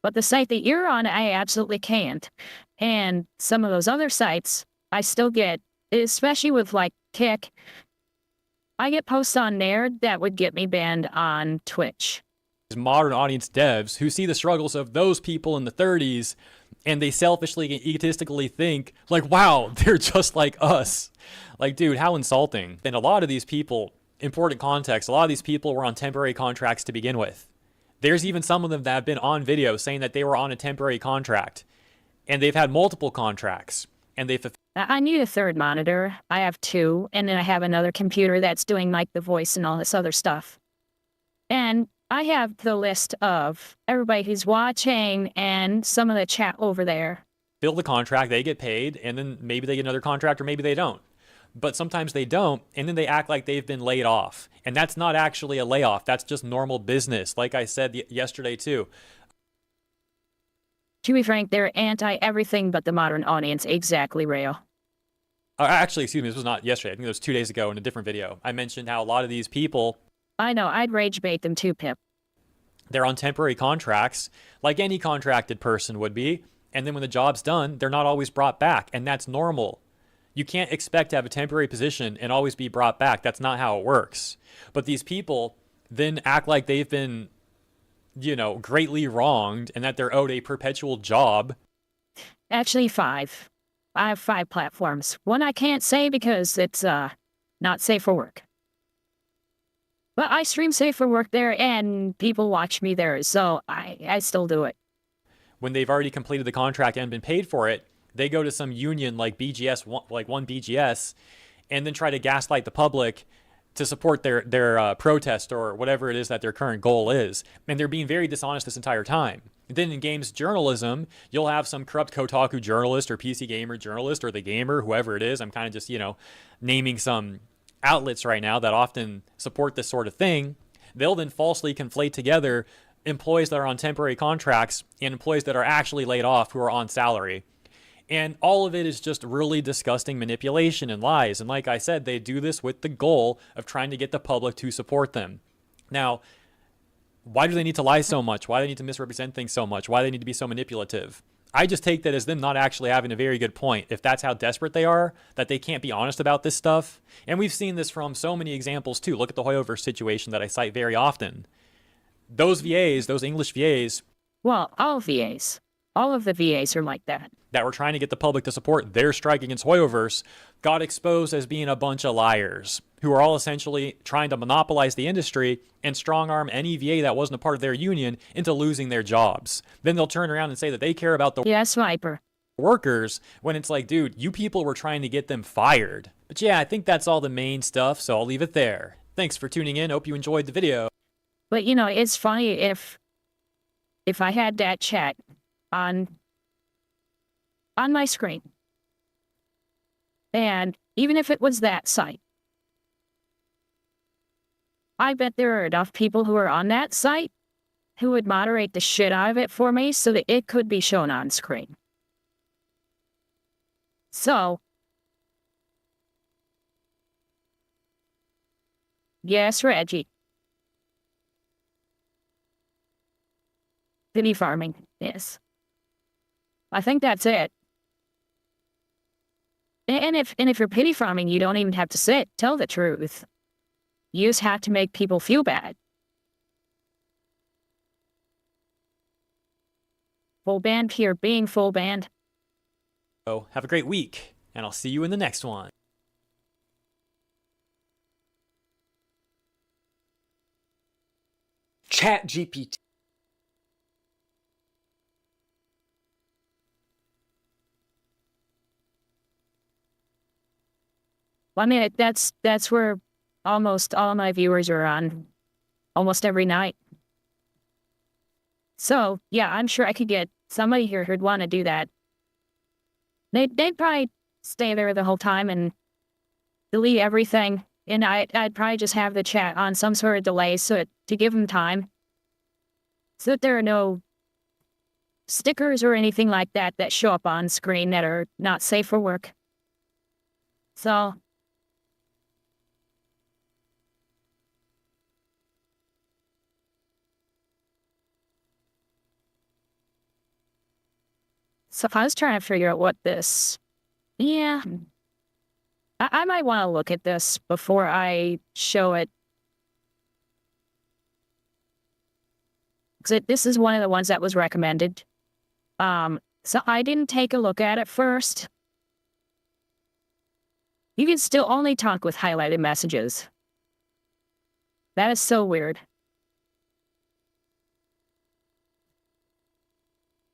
But the site that you're on, I absolutely can't. And some of those other sites, I still get, especially with like Kick, I get posts on there that would get me banned on Twitch. Modern audience devs who see the struggles of those people in the 30s and they selfishly and egotistically think like, wow, they're just like us. Like, dude, how insulting. And a lot of these people, important context, a lot of these people were on temporary contracts to begin with. There's even some of them that have been on video saying that they were on a temporary contract and they've had multiple contracts and they've... I need a third monitor. I have two, and then I have another computer that's doing like the voice and all this other stuff. And I have the list of everybody who's watching and some of the chat over there. Build the contract, they get paid, and then maybe they get another contract or maybe they don't. But sometimes they don't, and then they act like they've been laid off. And that's not actually a layoff. That's just normal business. Like I said yesterday too. To be frank, they're anti-everything but the modern audience. Exactly, Rayo. Actually, excuse me, this was not yesterday. I think it was 2 days ago in a different video. I mentioned how a lot of these people... I know, I'd rage bait them too, Pip. They're on temporary contracts, like any contracted person would be. And then when the job's done, they're not always brought back. And that's normal. You can't expect to have a temporary position and always be brought back. That's not how it works. But these people then act like they've been, you know, greatly wronged and that they're owed a perpetual job. Actually, 5. I have 5 platforms. One I can't say because it's not safe for work. But I stream safe for work there and people watch me there, so I still do it. When they've already completed the contract and been paid for it, they go to some union like BGS, like one BGS, and then try to gaslight the public to support their protest or whatever it is that their current goal is. And they're being very dishonest this entire time. And then in games journalism, you'll have some corrupt Kotaku journalist or PC Gamer journalist or The Gamer, whoever it is. I'm kind of just, you know, naming some outlets right now that often support this sort of thing. They'll then falsely conflate together employees that are on temporary contracts and employees that are actually laid off who are on salary. And all of it is just really disgusting manipulation and lies. And like I said, they do this with the goal of trying to get the public to support them. Now, why do they need to lie so much? Why do they need to misrepresent things so much? Why do they need to be so manipulative? I just take that as them not actually having a very good point. If that's how desperate they are, that they can't be honest about this stuff. And we've seen this from so many examples too. Look at the Hoyoverse situation that I cite very often. Those VAs, those English VAs. Well, all VAs. All of the VAs are like that. That were trying to get the public to support their strike against Hoyoverse got exposed as being a bunch of liars who are all essentially trying to monopolize the industry and strong-arm any VA that wasn't a part of their union into losing their jobs. Then they'll turn around and say that they care about the... Yes, Viper. workers when it's like, dude, you people were trying to get them fired. But yeah, I think that's all the main stuff, so I'll leave it there. Thanks for tuning in. Hope you enjoyed the video. But you know, it's funny if I had that chat on my screen, and even if it was that site, I bet there are enough people who are on that site who would moderate the shit out of it for me so that it could be shown on screen. So, yes, Reggie. Pity farming, yes. I think that's it. And if you're pity farming, you don't even have to tell the truth. You just have to make people feel bad. Full band here, being full band. So, have a great week, and I'll see you in the next one. ChatGPT. Well, I mean, that's where almost all my viewers are on almost every night. So, yeah, I'm sure I could get somebody here who'd want to do that. They'd probably stay there the whole time and delete everything, and I'd probably just have the chat on some sort of delay to give them time, so that there are no stickers or anything like that that show up on screen that are not safe for work. So, I was trying to figure out what this... Yeah. I might want to look at this before I show it. Because this is one of the ones that was recommended. So I didn't take a look at it first. You can still only talk with highlighted messages. That is so weird.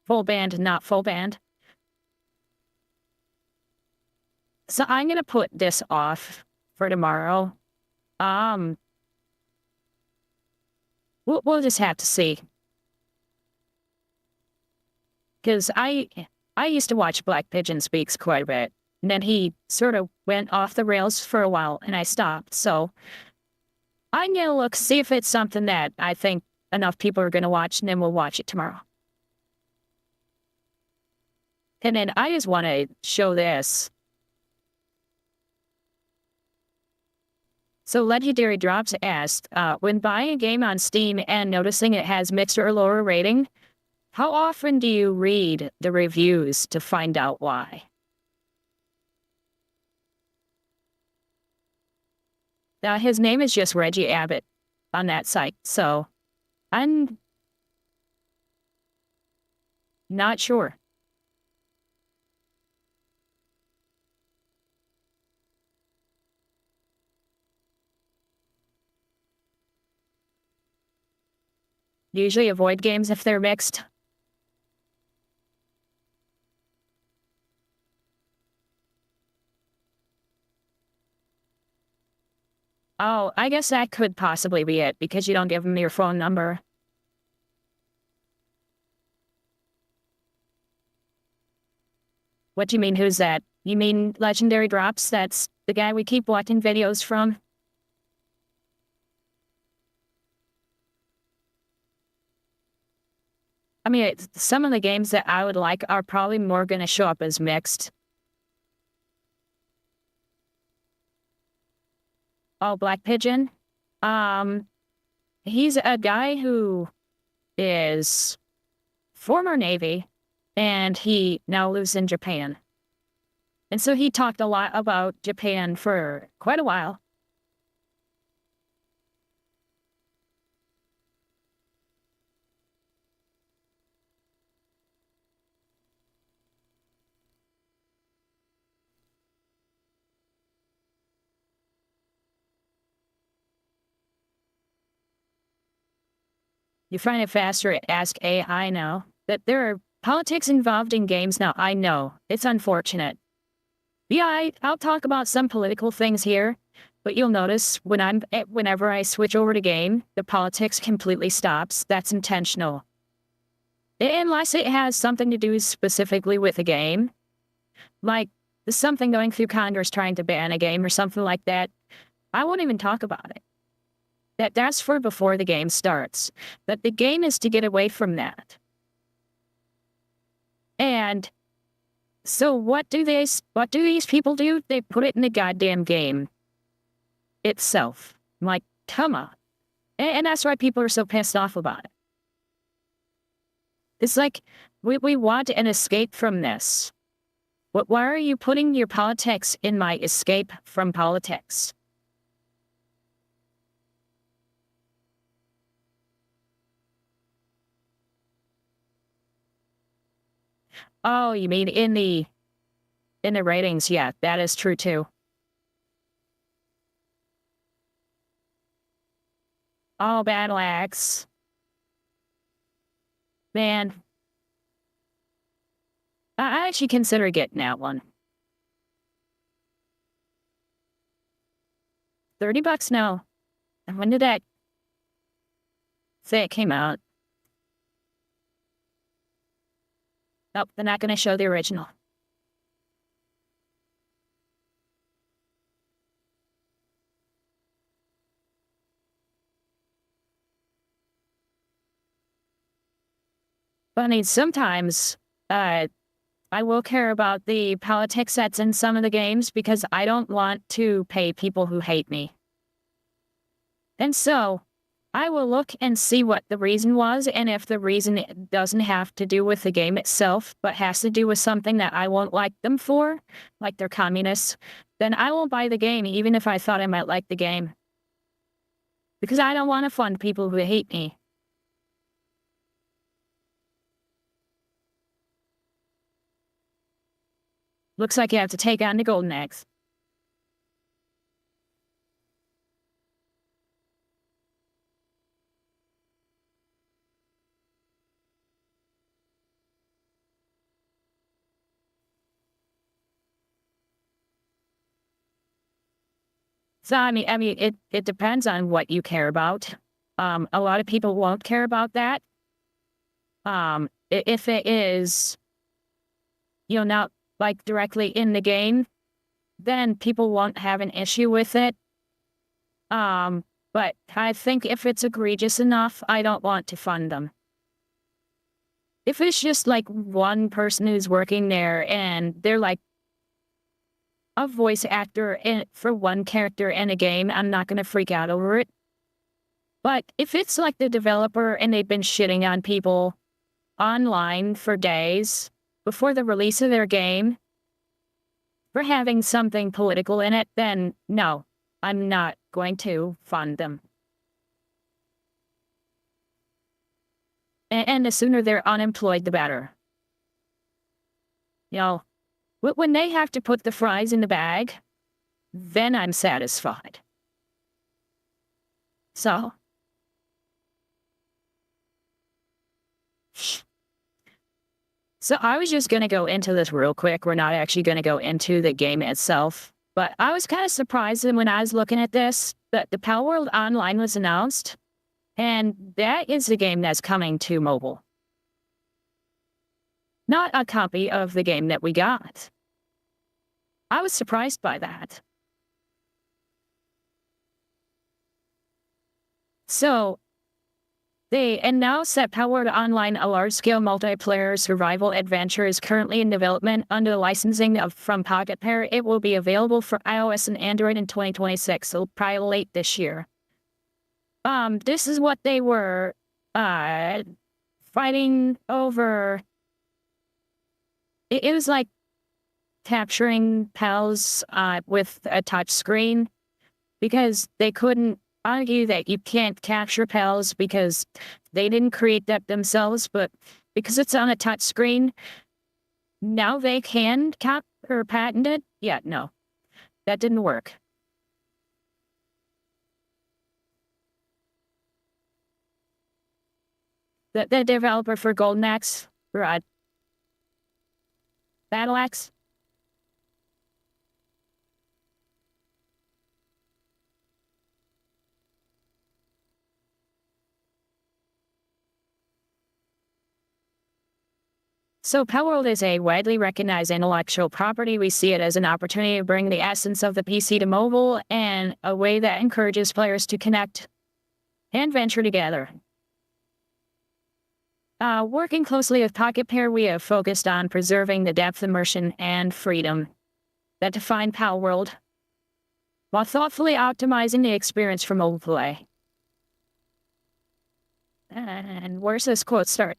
Full band, not full band. So I'm going to put this off for tomorrow. We'll just have to see. Because I used to watch Black Pigeon Speaks quite a bit. And then he sort of went off the rails for a while, and I stopped. So I'm going to look, see if it's something that I think enough people are going to watch, and then we'll watch it tomorrow. And then I just want to show this. So Legendary Drops asked, when buying a game on Steam and noticing it has mixed or lower rating, how often do you read the reviews to find out why? His name is just Reggie Abbott on that site, so I'm not sure. Usually avoid games if they're mixed. Oh, I guess that could possibly be it, because you don't give them your phone number. What do you mean, who's that? You mean Legendary Drops? That's the guy we keep watching videos from? I mean, some of the games that I would like are probably more going to show up as mixed. Oh, Black Pigeon? He's a guy who is former Navy, and he now lives in Japan. And so he talked a lot about Japan for quite a while. You find it faster at Ask AI now. That there are politics involved in games now. I know. It's unfortunate. Yeah, I'll talk about some political things here, but you'll notice whenever I switch over to game, the politics completely stops. That's intentional. Unless it has something to do specifically with a game. Like, something going through Congress trying to ban a game or something like that. I won't even talk about it. That's for before the game starts. But the game is to get away from that. And so what do these people do? They put it in the goddamn game itself. I'm like, come on. And that's why people are so pissed off about it. It's like, we want an escape from this. Why are you putting your politics in my escape from politics? Oh, you mean in the ratings? Yeah, that is true too. Oh, Battle Axe. Man. I actually consider getting that one. $30 now. And when did that say it came out? Nope, they're not going to show the original. But I mean, sometimes, I will care about the politics that's in some of the games because I don't want to pay people who hate me. And so, I will look and see what the reason was, and if the reason doesn't have to do with the game itself, but has to do with something that I won't like them for, like they're communists, then I won't buy the game even if I thought I might like the game. Because I don't want to fund people who hate me. Looks like you have to take on the Golden Axe. So, I mean, it depends on what you care about. A lot of people won't care about that. If it is, not like directly in the game, then people won't have an issue with it. But I think if it's egregious enough, I don't want to fund them. If it's just like one person who's working there and they're like a voice actor for one character in a game, I'm not going to freak out over it. But if it's like the developer and they've been shitting on people online for days before the release of their game for having something political in it, then no, I'm not going to fund them. And the sooner they're unemployed, the better. When they have to put the fries in the bag, then I'm satisfied. So I was just going to go into this real quick. We're not actually going to go into the game itself. But I was kind of surprised that when I was looking at this, that the Palworld Online was announced. And that is the game that's coming to mobile. Not a copy of the game that we got. I was surprised by that. So, they announced that Palworld Online, a large-scale multiplayer survival adventure, is currently in development under the licensing from Pocket Pair. It will be available for iOS and Android in 2026, so probably late this year. This is what they were fighting over. It was like capturing pals with a touch screen, because they couldn't argue that you can't capture pals because they didn't create that themselves, but because it's on a touch screen, now they can patent it? Yeah, no. That didn't work. The developer for Golden Axe, Battle Axe? So Palworld is a widely recognized intellectual property. We see it as an opportunity to bring the essence of the PC to mobile and a way that encourages players to connect and venture together. Working closely with Pocket Pair, we have focused on preserving the depth, immersion, and freedom that define Palworld, while thoughtfully optimizing the experience for mobile play. And where's this quote start?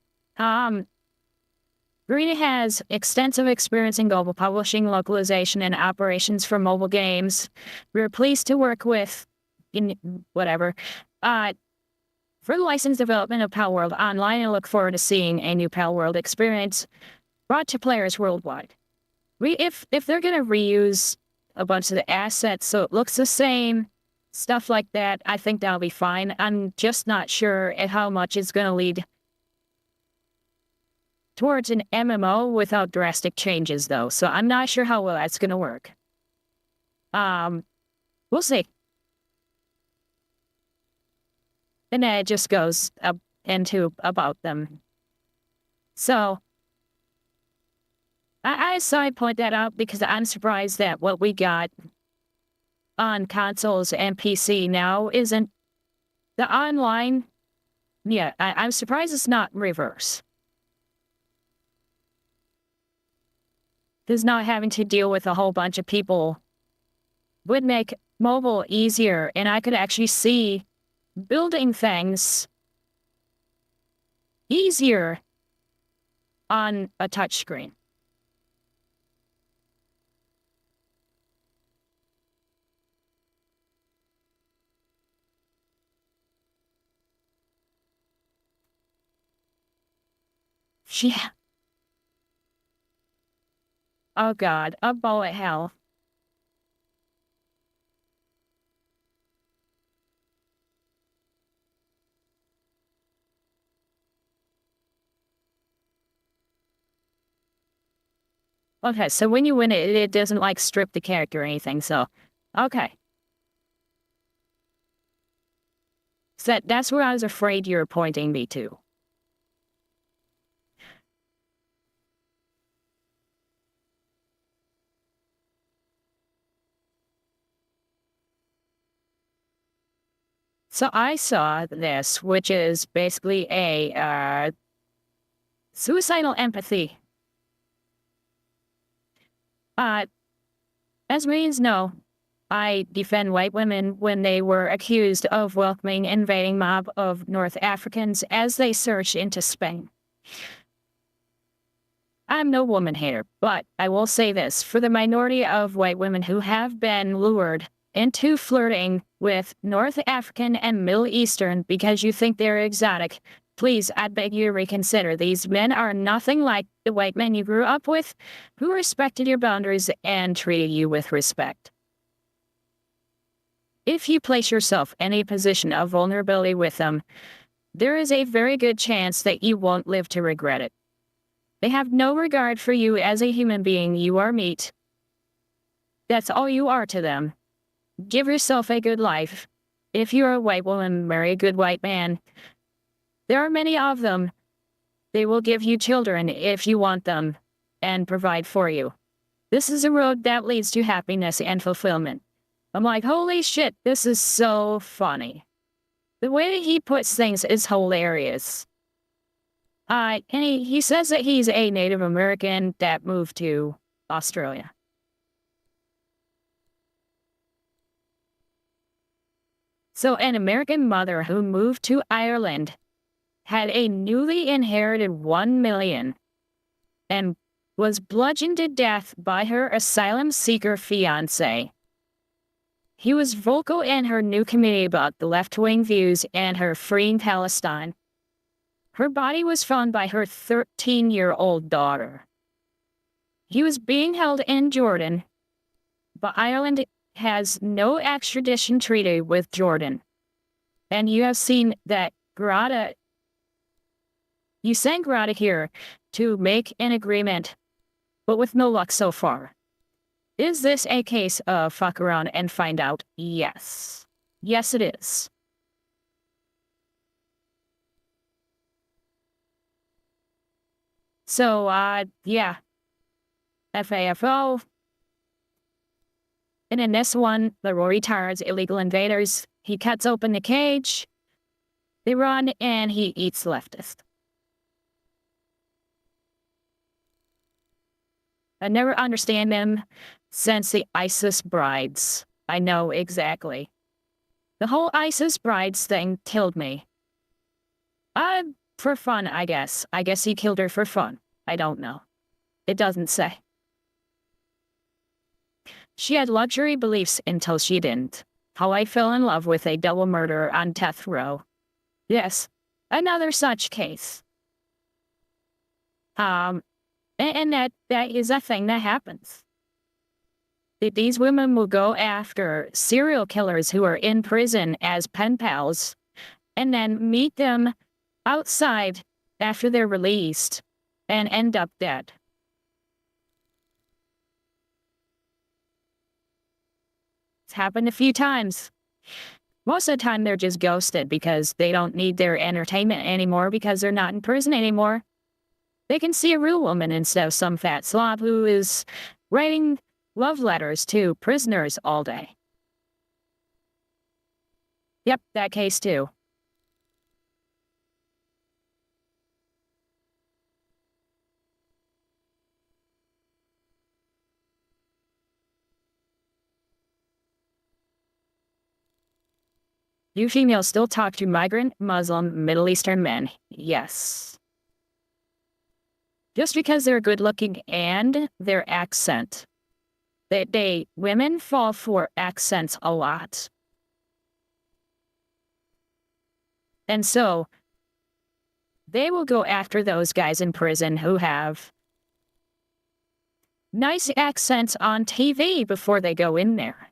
Green has extensive experience in global publishing, localization, and operations for mobile games. We're pleased to work with, for the license development of Palworld Online, and look forward to seeing a new Palworld experience brought to players worldwide. If they're going to reuse a bunch of the assets so it looks the same, stuff like that, I think that'll be fine. I'm just not sure at how much it's going to lead towards an MMO without drastic changes, though. So I'm not sure how well that's going to work. We'll see. And then it just goes up into about them. So I side point that out because I'm surprised that what we got on consoles and PC now isn't the online. Yeah, I'm surprised it's not reverse. Because not having to deal with a whole bunch of people would make mobile easier, and I could actually see building things easier on a touchscreen. Yeah. Oh god, a bullet hell. Okay, so when you win it, it doesn't like strip the character or anything, so okay. So that's where I was afraid you were pointing me to. So I saw this, which is basically a suicidal empathy. As Marines know, I defend white women when they were accused of welcoming an invading mob of North Africans as they searched into Spain. I'm no woman hater, but I will say this. For the minority of white women who have been lured into flirting with North African and Middle Eastern because you think they're exotic, please, I beg you to reconsider. These men are nothing like the white men you grew up with, who respected your boundaries and treated you with respect. If you place yourself in a position of vulnerability with them, there is a very good chance that you won't live to regret it. They have no regard for you as a human being. You are meat. That's all you are to them. Give yourself a good life. If you're a white woman, marry a good white man. There are many of them. They will give you children if you want them, and provide for you. This is a road that leads to happiness and fulfillment. I'm like, holy shit, this is so funny. The way that he puts things is hilarious. And he says that he's a Native American that moved to Australia. So an American mother who moved to Ireland had a newly inherited $1 million and was bludgeoned to death by her asylum seeker fiancé. He was vocal in her new community about the left-wing views and her freeing Palestine. Her body was found by her 13-year-old daughter. He was being held in Jordan, but Ireland has no extradition treaty with Jordan. And you have seen that Grata, you sent Grata here to make an agreement but with no luck so far. Is this a case of fuck around and find out? Yes. Yes, it is. So, yeah. FAFO. And in this one, the Rory tires illegal invaders. He cuts open the cage. They run, and he eats the leftist. I never understand them since the ISIS brides. I know exactly. The whole ISIS brides thing killed me. For fun, I guess. I guess he killed her for fun. I don't know. It doesn't say. She had luxury beliefs until she didn't. How I fell in love with a double murderer on death row. Yes, another such case. And that is a thing that happens. These women will go after serial killers who are in prison as pen pals, and then meet them outside after they're released, and end up dead. It's happened a few times. Most of the time they're just ghosted because they don't need their entertainment anymore because they're not in prison anymore. They can see a real woman instead of some fat slob who is writing love letters to prisoners all day. Yep, that case too. You females still talk to migrant, Muslim, Middle Eastern men. Yes. Just because they're good looking and their accent. Women fall for accents a lot. And so, they will go after those guys in prison who have nice accents on TV before they go in there.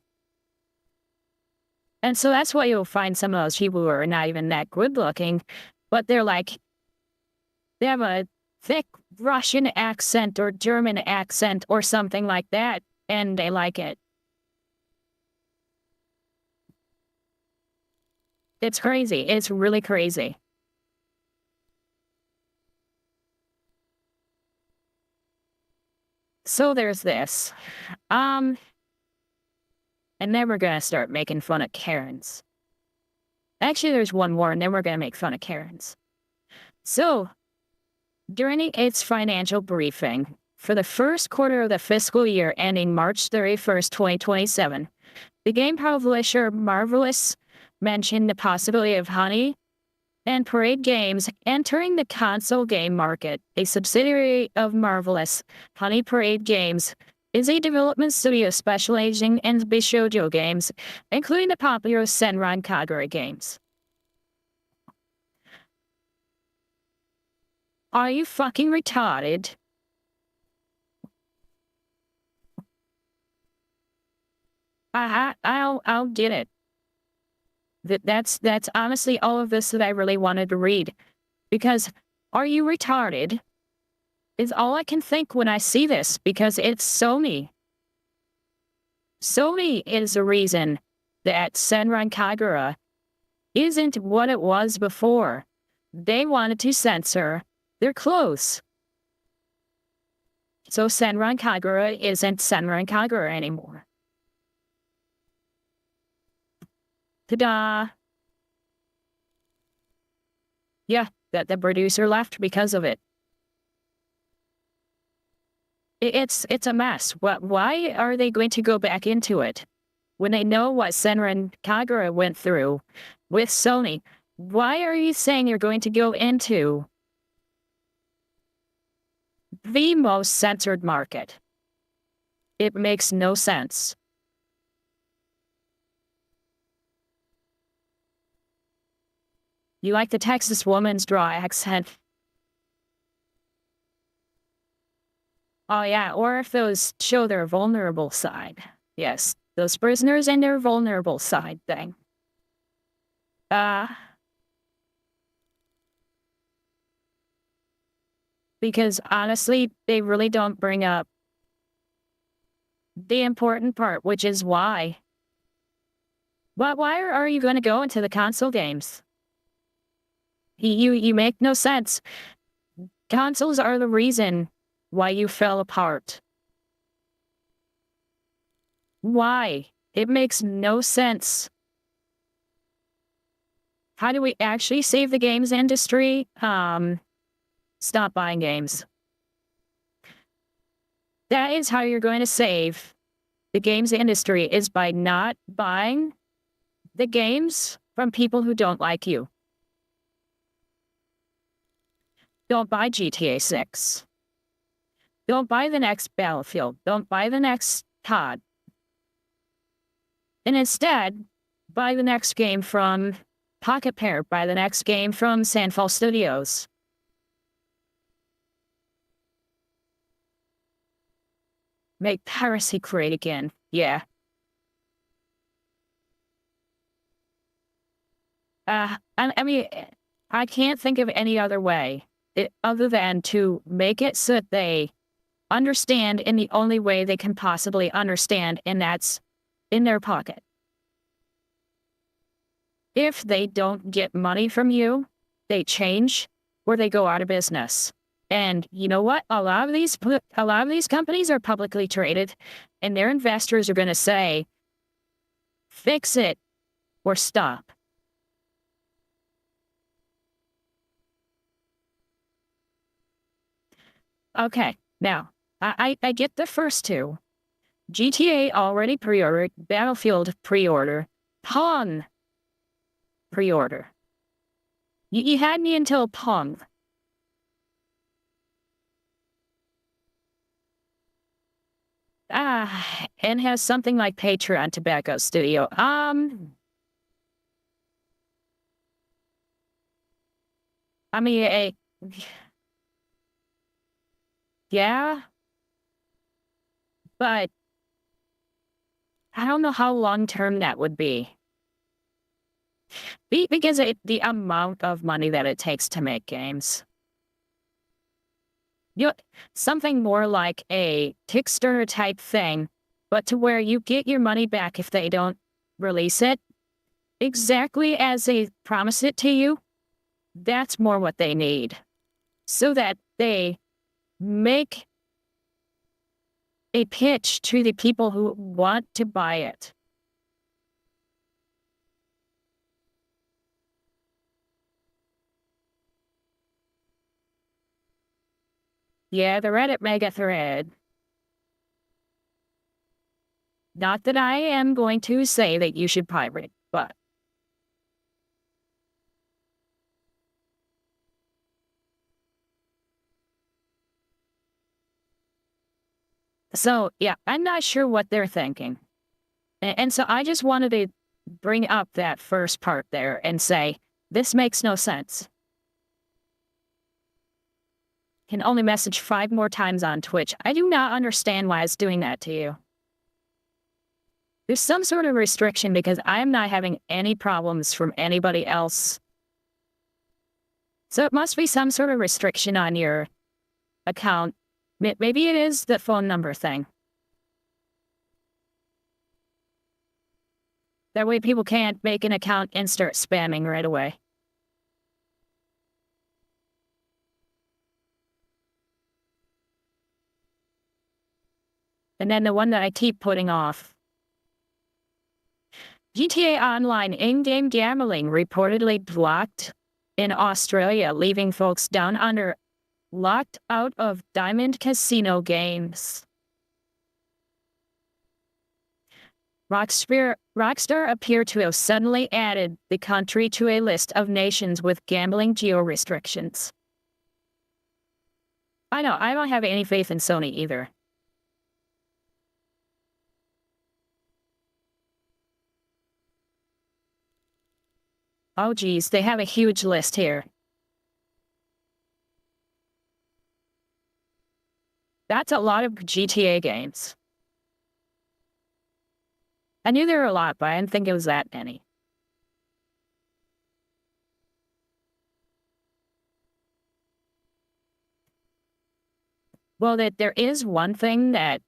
And so that's why you'll find some of those people who are not even that good looking, but they have a thick Russian accent or German accent or something like that, and they like it. It's crazy. It's really crazy. So there's this. And then we're gonna start making fun of Karens. Actually, there's one more, and then we're gonna make fun of Karens. So, during its financial briefing for the first quarter of the fiscal year ending March 31st, 2027, the game publisher Marvelous mentioned the possibility of Honey and Parade Games entering the console game market. A subsidiary of Marvelous, Honey Parade Games, is a development studio specializing in Bishoujo games, including the popular Senran Kagura games. Are you fucking retarded? I'll get it. That's honestly all of this that I really wanted to read. Because, are you retarded? Is all I can think when I see this, because it's Sony. Sony is the reason that Senran Kagura isn't what it was before. They wanted to censor their clothes. So Senran Kagura isn't Senran Kagura anymore. Ta-da! Yeah, that the producer left because of it. It's a mess. Why are they going to go back into it? When they know what Senran Kagura went through with Sony, why are you saying you're going to go into the most censored market? It makes no sense. You like the Texas woman's dry accent? Oh yeah, or if those show their vulnerable side. Yes, those prisoners and their vulnerable side thing. Because honestly, they really don't bring up the important part, which is why. Why are you going to go into the console games? You make no sense. Consoles are the reason why you fell apart. Why? It makes no sense. How do we actually save the games industry? Stop buying games. That is how you're going to save the games industry, is by not buying the games from people who don't like you. Don't buy GTA 6. Don't buy the next Battlefield. Don't buy the next COD. And instead, buy the next game from Pocket Pair. Buy the next game from Sandfall Studios. Make piracy great again. Yeah. I mean, I can't think of any other way other than to make it so that they understand in the only way they can possibly understand, and that's in their pocket. If they don't get money from you, they change or they go out of business. And you know what? A lot of these companies are publicly traded, and their investors are going to say, fix it or stop. Okay, now, I get the first two. GTA already pre-ordered, Battlefield pre-order, Pong pre-order. You had me until Pong. And has something like Patreon Tobacco Studio. I mean, yeah, but I don't know how long-term that would be. Because the amount of money that it takes to make games. Something more like a Kickstarter type thing, but to where you get your money back if they don't release it exactly as they promise it to you. That's more what they need, so that they make a pitch to the people who want to buy it. Yeah, the Reddit mega thread. Not that I am going to say that you should pirate, but so, yeah, I'm not sure what they're thinking. And so I just wanted to bring up that first part there and say, this makes no sense. Can only message 5 more times on Twitch. I do not understand why it's doing that to you. There's some sort of restriction because I am not having any problems from anybody else. So it must be some sort of restriction on your account. Maybe it is the phone number thing. That way people can't make an account and start spamming right away. And then the one that I keep putting off. GTA Online in-game gambling reportedly blocked in Australia, leaving folks down under locked out of Diamond Casino games. Rockstar appeared to have suddenly added the country to a list of nations with gambling geo-restrictions. I know, I don't have any faith in Sony either. Oh geez, they have a huge list here. That's a lot of GTA games. I knew there were a lot, but I didn't think it was that many. Well, there is one thing that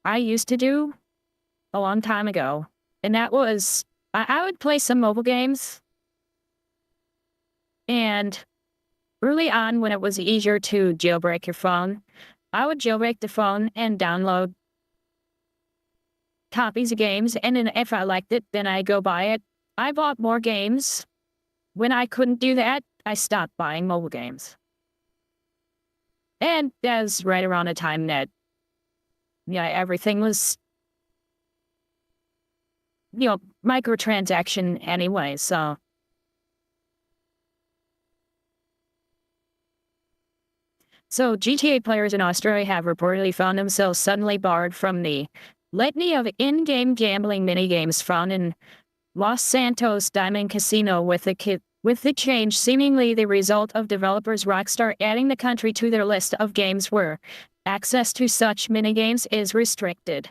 I used to do a long time ago. And that was, I would play some mobile games. And early on, when it was easier to jailbreak your phone, I would jailbreak the phone and download copies of games. And then if I liked it, then I go buy it. I bought more games. When I couldn't do that, I stopped buying mobile games. And that was right around the time that, everything was, microtransaction anyway, so. So GTA players in Australia have reportedly found themselves suddenly barred from the litany of in-game gambling minigames found in Los Santos Diamond Casino, with the change seemingly the result of developers Rockstar adding the country to their list of games where access to such minigames is restricted.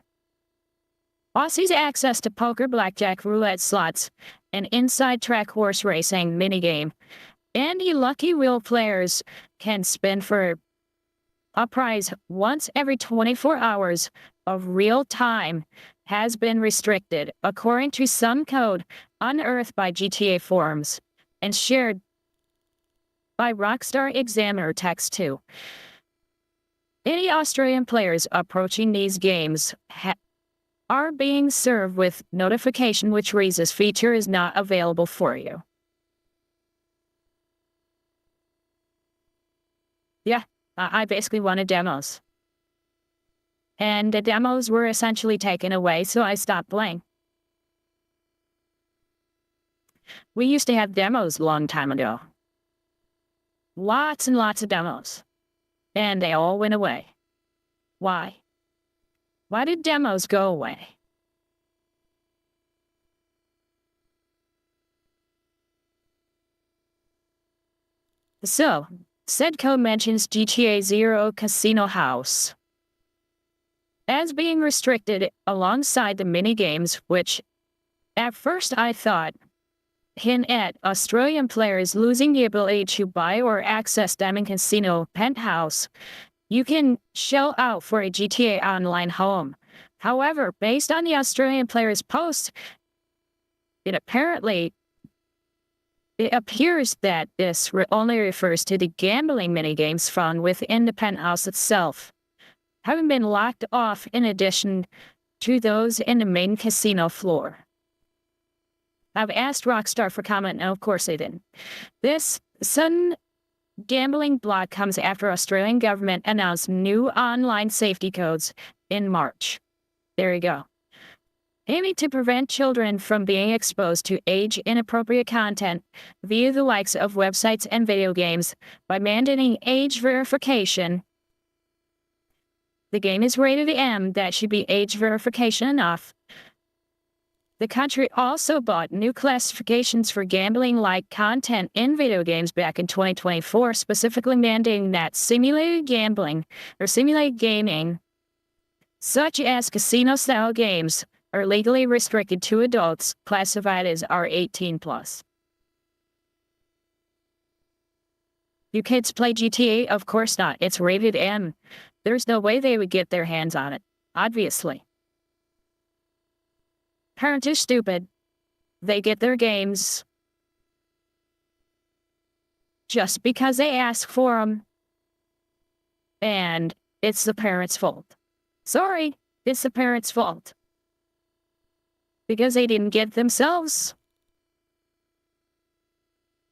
Aussie's access to poker, blackjack, roulette slots, and inside track horse racing minigame, and the Lucky Wheel players can spin for a prize once every 24 hours of real time has been restricted, according to some code unearthed by GTA forums and shared by Rockstar Examiner Text 2. Any Australian players approaching these games are being served with notification which reads this feature is not available for you. Yeah, I basically wanted demos. And the demos were essentially taken away, so I stopped playing. We used to have demos a long time ago. Lots and lots of demos. And they all went away. Why? Why did demos go away? So, said code mentions GTA Zero Casino House as being restricted alongside the mini-games, which at first I thought hint at Australian players losing the ability to buy or access Diamond Casino Penthouse. You can shell out for a GTA Online home. However, based on the Australian players' post, it appears that this only refers to the gambling minigames found within the penthouse itself, having been locked off in addition to those in the main casino floor. I've asked Rockstar for comment, and of course they didn't. This sudden gambling block comes after Australian government announced new online safety codes in March. There you go. Aiming to prevent children from being exposed to age-inappropriate content via the likes of websites and video games by mandating age verification. The game is rated M, that should be age verification enough. The country also bought new classifications for gambling-like content in video games back in 2024, specifically mandating that simulated gambling or simulated gaming, such as casino-style games, are legally restricted to adults classified as R18+. Do kids play GTA? Of course not. It's rated M. There's no way they would get their hands on it, obviously. Parents are stupid. They get their games just because they ask for them. And it's the parents' fault. Sorry, it's the parents' fault. Because they didn't get themselves.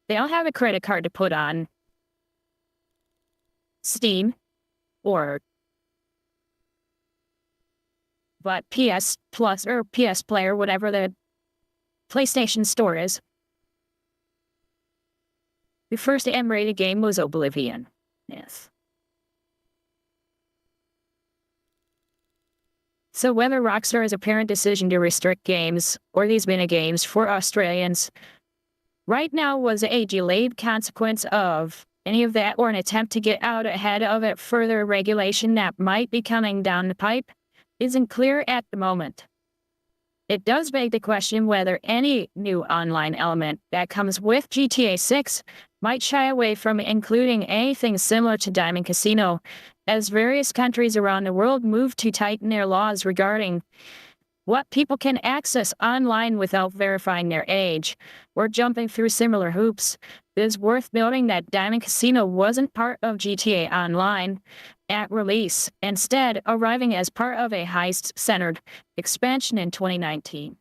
They don't have a credit card to put on Steam or but PS Plus or PS Player, whatever the PlayStation Store is. The first M-rated game was Oblivion. Yes. So whether Rockstar's apparent decision to restrict games or these mini-games for Australians right now was a delayed consequence of any of that or an attempt to get out ahead of it further regulation that might be coming down the pipe isn't clear at the moment. It does beg the question whether any new online element that comes with GTA 6 might shy away from including anything similar to Diamond Casino, as various countries around the world move to tighten their laws regarding what people can access online without verifying their age or jumping through similar hoops. It is worth noting that Diamond Casino wasn't part of GTA Online at release, instead arriving as part of a heist-centered expansion in 2019.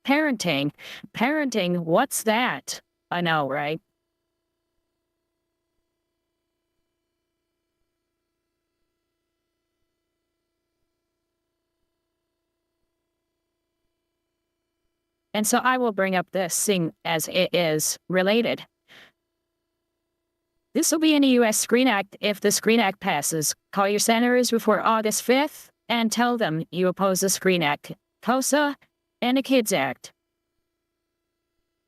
Parenting, what's that? I know, right? And so I will bring up this thing as it is related. This will be in the U.S. Screen Act if the Screen Act passes. Call your senators before August 5th and tell them you oppose the Screen Act, COSA, and the Kids Act.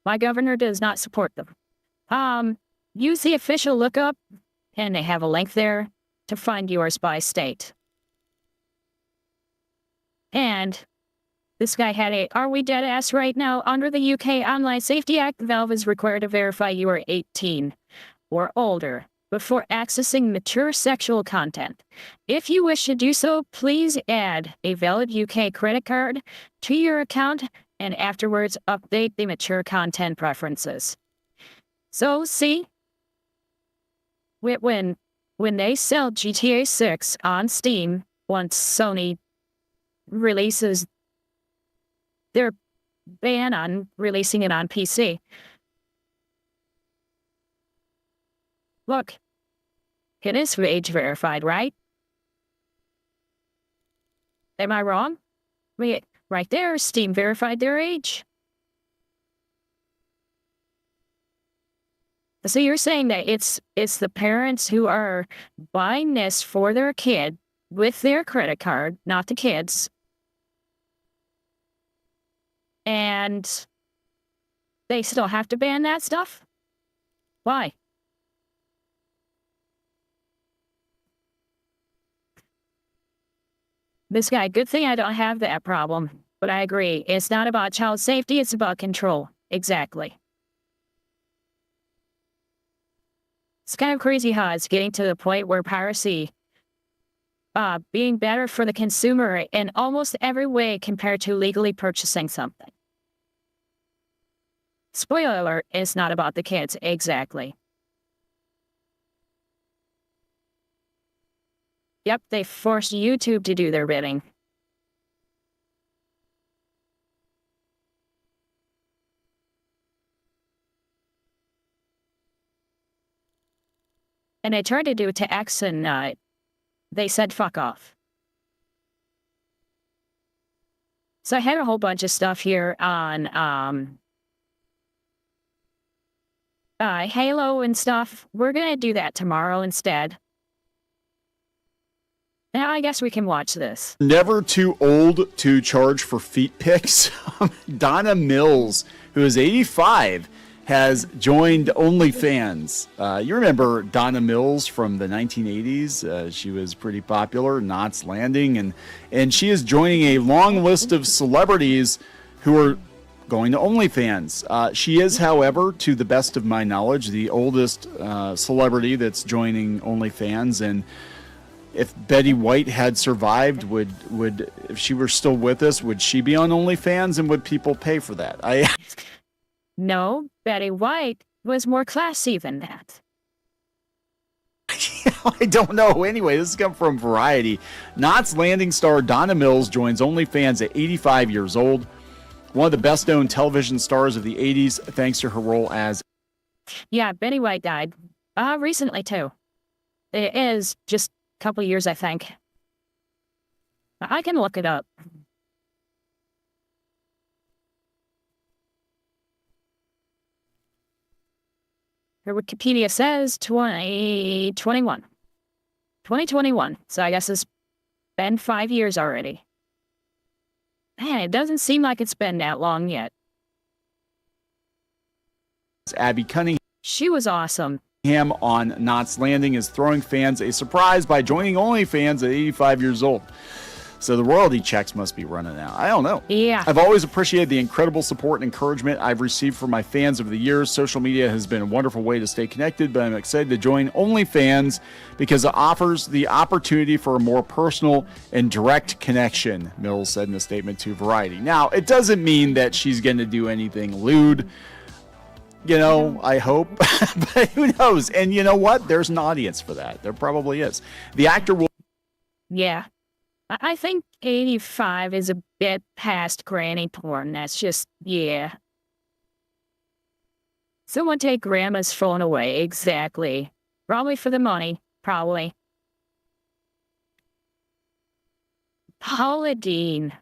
My governor does not support them. Use the official lookup, and they have a link there to find yours by state. And this guy had a, are we dead ass right now? Under the UK Online Safety Act, Valve is required to verify you are 18 or older before accessing mature sexual content. If you wish to do so, please add a valid UK credit card to your account and afterwards update the mature content preferences. So, see, when they sell GTA 6 on Steam, once Sony releases their ban on releasing it on PC. Look, it is age verified, right? Am I wrong? Wait, right there, Steam verified their age. So you're saying that it's the parents who are buying this for their kid with their credit card, not the kids. And they still have to ban that stuff? Why? This guy, good thing I don't have that problem. But I agree, it's not about child safety, it's about control. Exactly. It's kind of crazy how it's getting to the point where piracy being better for the consumer in almost every way compared to legally purchasing something. Spoiler alert, it's not about the kids, exactly. Yep, they forced YouTube to do their bidding. And they tried to do it to X and they said fuck off. So I had a whole bunch of stuff here on Halo and stuff. We're gonna do that tomorrow instead. Now I guess we can watch this. Never too old to charge for feet pics. Donna Mills, who is 85, has joined OnlyFans. You remember Donna Mills from the 1980s? She was pretty popular, Knots Landing, and she is joining a long list of celebrities who are going to OnlyFans. She is, however, to the best of my knowledge, the oldest celebrity that's joining OnlyFans. And if Betty White had survived, would if she were still with us, would she be on OnlyFans, and would people pay for that? No, Betty White was more classy than that. I don't know. Anyway, this has come from Variety. Knots Landing star Donna Mills joins OnlyFans at 85 years old. One of the best-known television stars of the 80s, thanks to her role as... Yeah, Betty White died. Recently, too. It is just a couple years, I think. I can look it up. Her Wikipedia says 2021. 2021. So I guess it's been 5 years already. Man, it doesn't seem like it's been that long yet. Abby Cunningham. She was awesome. On Knots Landing is throwing fans a surprise by joining OnlyFans at 85 years old. So the royalty checks must be running out. I don't know. Yeah. I've always appreciated the incredible support and encouragement I've received from my fans over the years. Social media has been a wonderful way to stay connected, but I'm excited to join OnlyFans because it offers the opportunity for a more personal and direct connection, Mills said in a statement to Variety. Now, it doesn't mean that she's going to do anything lewd. You know, I hope, but who knows? And you know what? There's an audience for that. There probably is. The actor will. Yeah. I think 85 is a bit past granny porn. That's just, yeah. Someone take grandma's phone away. Exactly. Probably for the money. Probably. Paula Deen.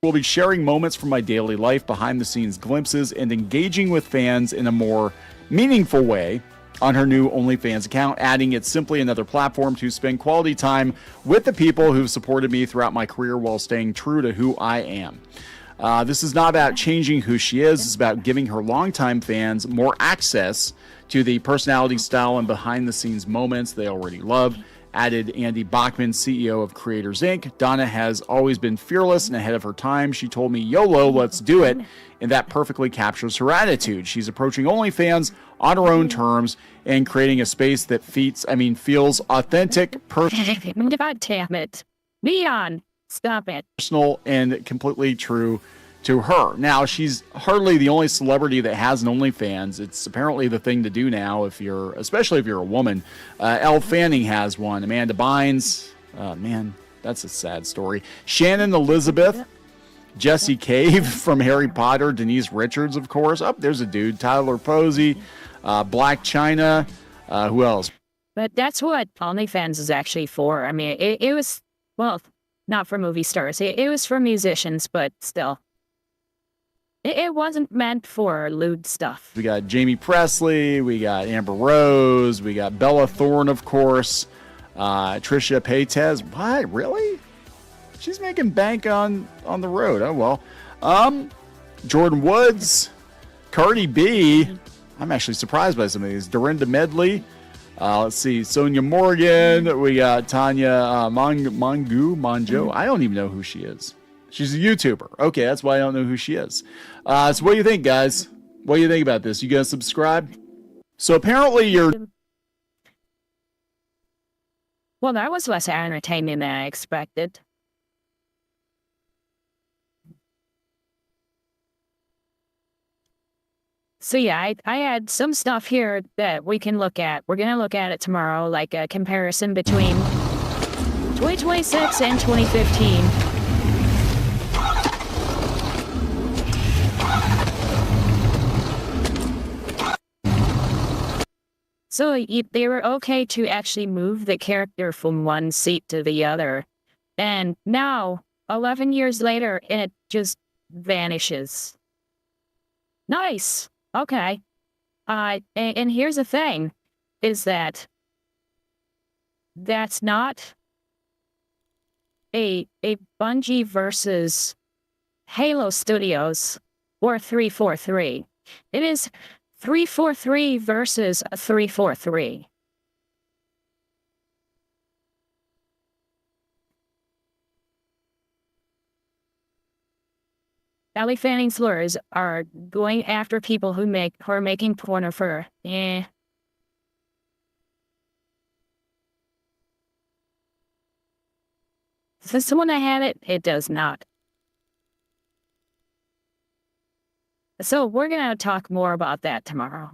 We'll be sharing moments from my daily life, behind-the-scenes glimpses, and engaging with fans in a more meaningful way on her new OnlyFans account, adding it's simply another platform to spend quality time with the people who've supported me throughout my career while staying true to who I am. This is not about changing who she is. It's about giving her longtime fans more access to the personality, style, and behind-the-scenes moments they already love. Added Andy Bachman, CEO of Creators Inc. Donna has always been fearless and ahead of her time. She told me, YOLO, let's do it. And that perfectly captures her attitude. She's approaching OnlyFans on her own terms and creating a space that feels authentic, God damn it. Leon, stop it. personal, and completely true to her. Now, she's hardly the only celebrity that has an OnlyFans. It's apparently the thing to do now, especially if you're a woman. Elle Fanning has one. Amanda Bynes, man, that's a sad story. Shannon Elizabeth, Jesse Cave from Harry Potter, Denise Richards, of course. Oh, there's a dude. Tyler Posey, Black China. Who else? But that's what OnlyFans is actually for. I mean, it was, well, not for movie stars. It was for musicians, but still. It wasn't meant for lewd stuff. We got Jamie Presley, we got Amber Rose, we got Bella Thorne, of course, Trisha Paytas. What? Really? She's making bank on the road. Oh, well. Jordan Woods, Cardi B. I'm actually surprised by some of these. Dorinda Medley. Let's see. Sonia Morgan. We got Tanya Monjo. I don't even know who she is. She's a YouTuber. Okay, that's why I don't know who she is. So what do you think, guys? What do you think about this? You guys subscribe? So apparently you're... Well, that was less entertaining than I expected. So yeah, I had some stuff here that we can look at. We're going to look at it tomorrow, like a comparison between 2026 and 2015. So they were okay to actually move the character from one seat to the other. And now, 11 years later, it just vanishes. Nice. Okay. And here's the thing, is that that's not a Bungie versus Halo Studios or 343. It is 343 versus 343. Ellie Fanning's lures are going after people who are making porno for. Is this the one that had it? It does not. So we're going to talk more about that tomorrow.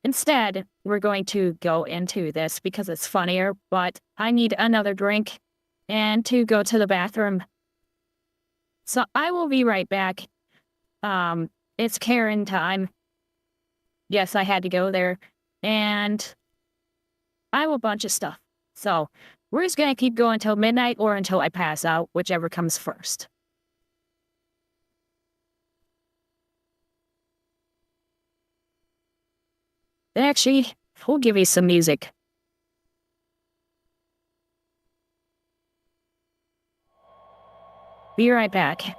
Instead, we're going to go into this because it's funnier, but I need another drink and to go to the bathroom. So I will be right back. It's Karen time. Yes, I had to go there. And I have a bunch of stuff. So we're just going to keep going until midnight or until I pass out, whichever comes first. Then actually, we'll give you some music. Be right back.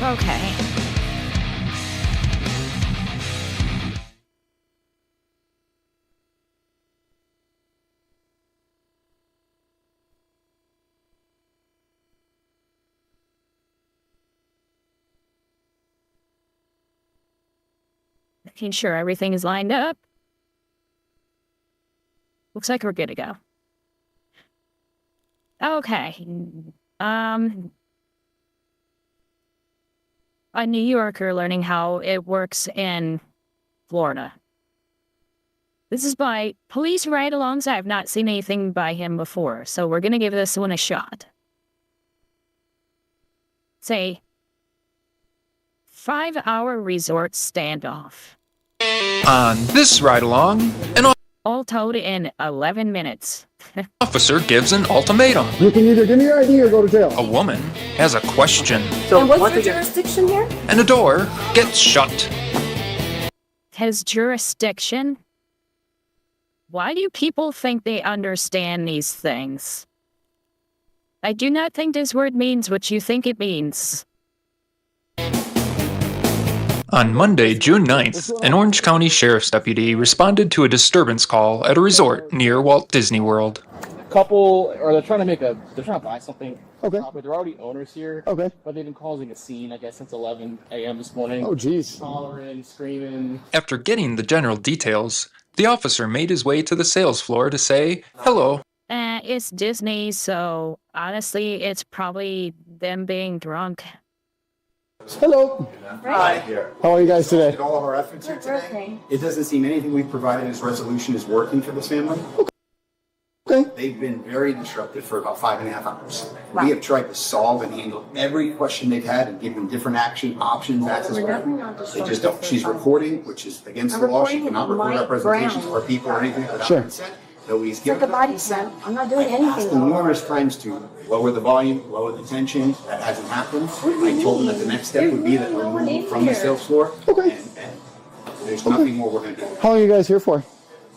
Okay. Making sure everything is lined up. Looks like we're good to go. Okay. A New Yorker learning how it works in Florida. This is by Police Ride-Alongs. I have not seen anything by him before, so we're gonna give this one a shot. Say, 5-hour resort standoff. On this ride-along, an All told in 11 minutes. officer gives an ultimatum. You can either give me your ID or go to jail. A woman has a question, And what's the jurisdiction here? and a door gets shut. His jurisdiction? Why do people think they understand these things? I do not think this word means what you think it means. On Monday, June 9th, an Orange County Sheriff's deputy responded to a disturbance call at a resort near Walt Disney World. Couple, or they're trying to buy something. Okay. But they're already owners here. Okay. But they've been causing a scene, I guess, since 11 a.m. this morning. Oh, jeez. Hollering, screaming. After getting the general details, the officer made his way to the sales floor to say hello. It's Disney, so honestly, it's probably them being drunk. Hello. Hi. How are you guys today? All of our efforts here today. It doesn't seem anything we've provided as resolution is working for this family. Okay. They've been very disruptive for about 5.5 hours. We have tried to solve and handle every question they've had and give them different options, access. They just don't. She's recording, which is against the law. She cannot record our presentations or people or anything without consent. Nobody's given the body cam. I'm not doing anything. numerous times to lower the volume, lower the tension. That hasn't happened. I told them that the next step would be that we're moving from the sales floor. Okay. And there's nothing more we're going to do. How long are you guys here for?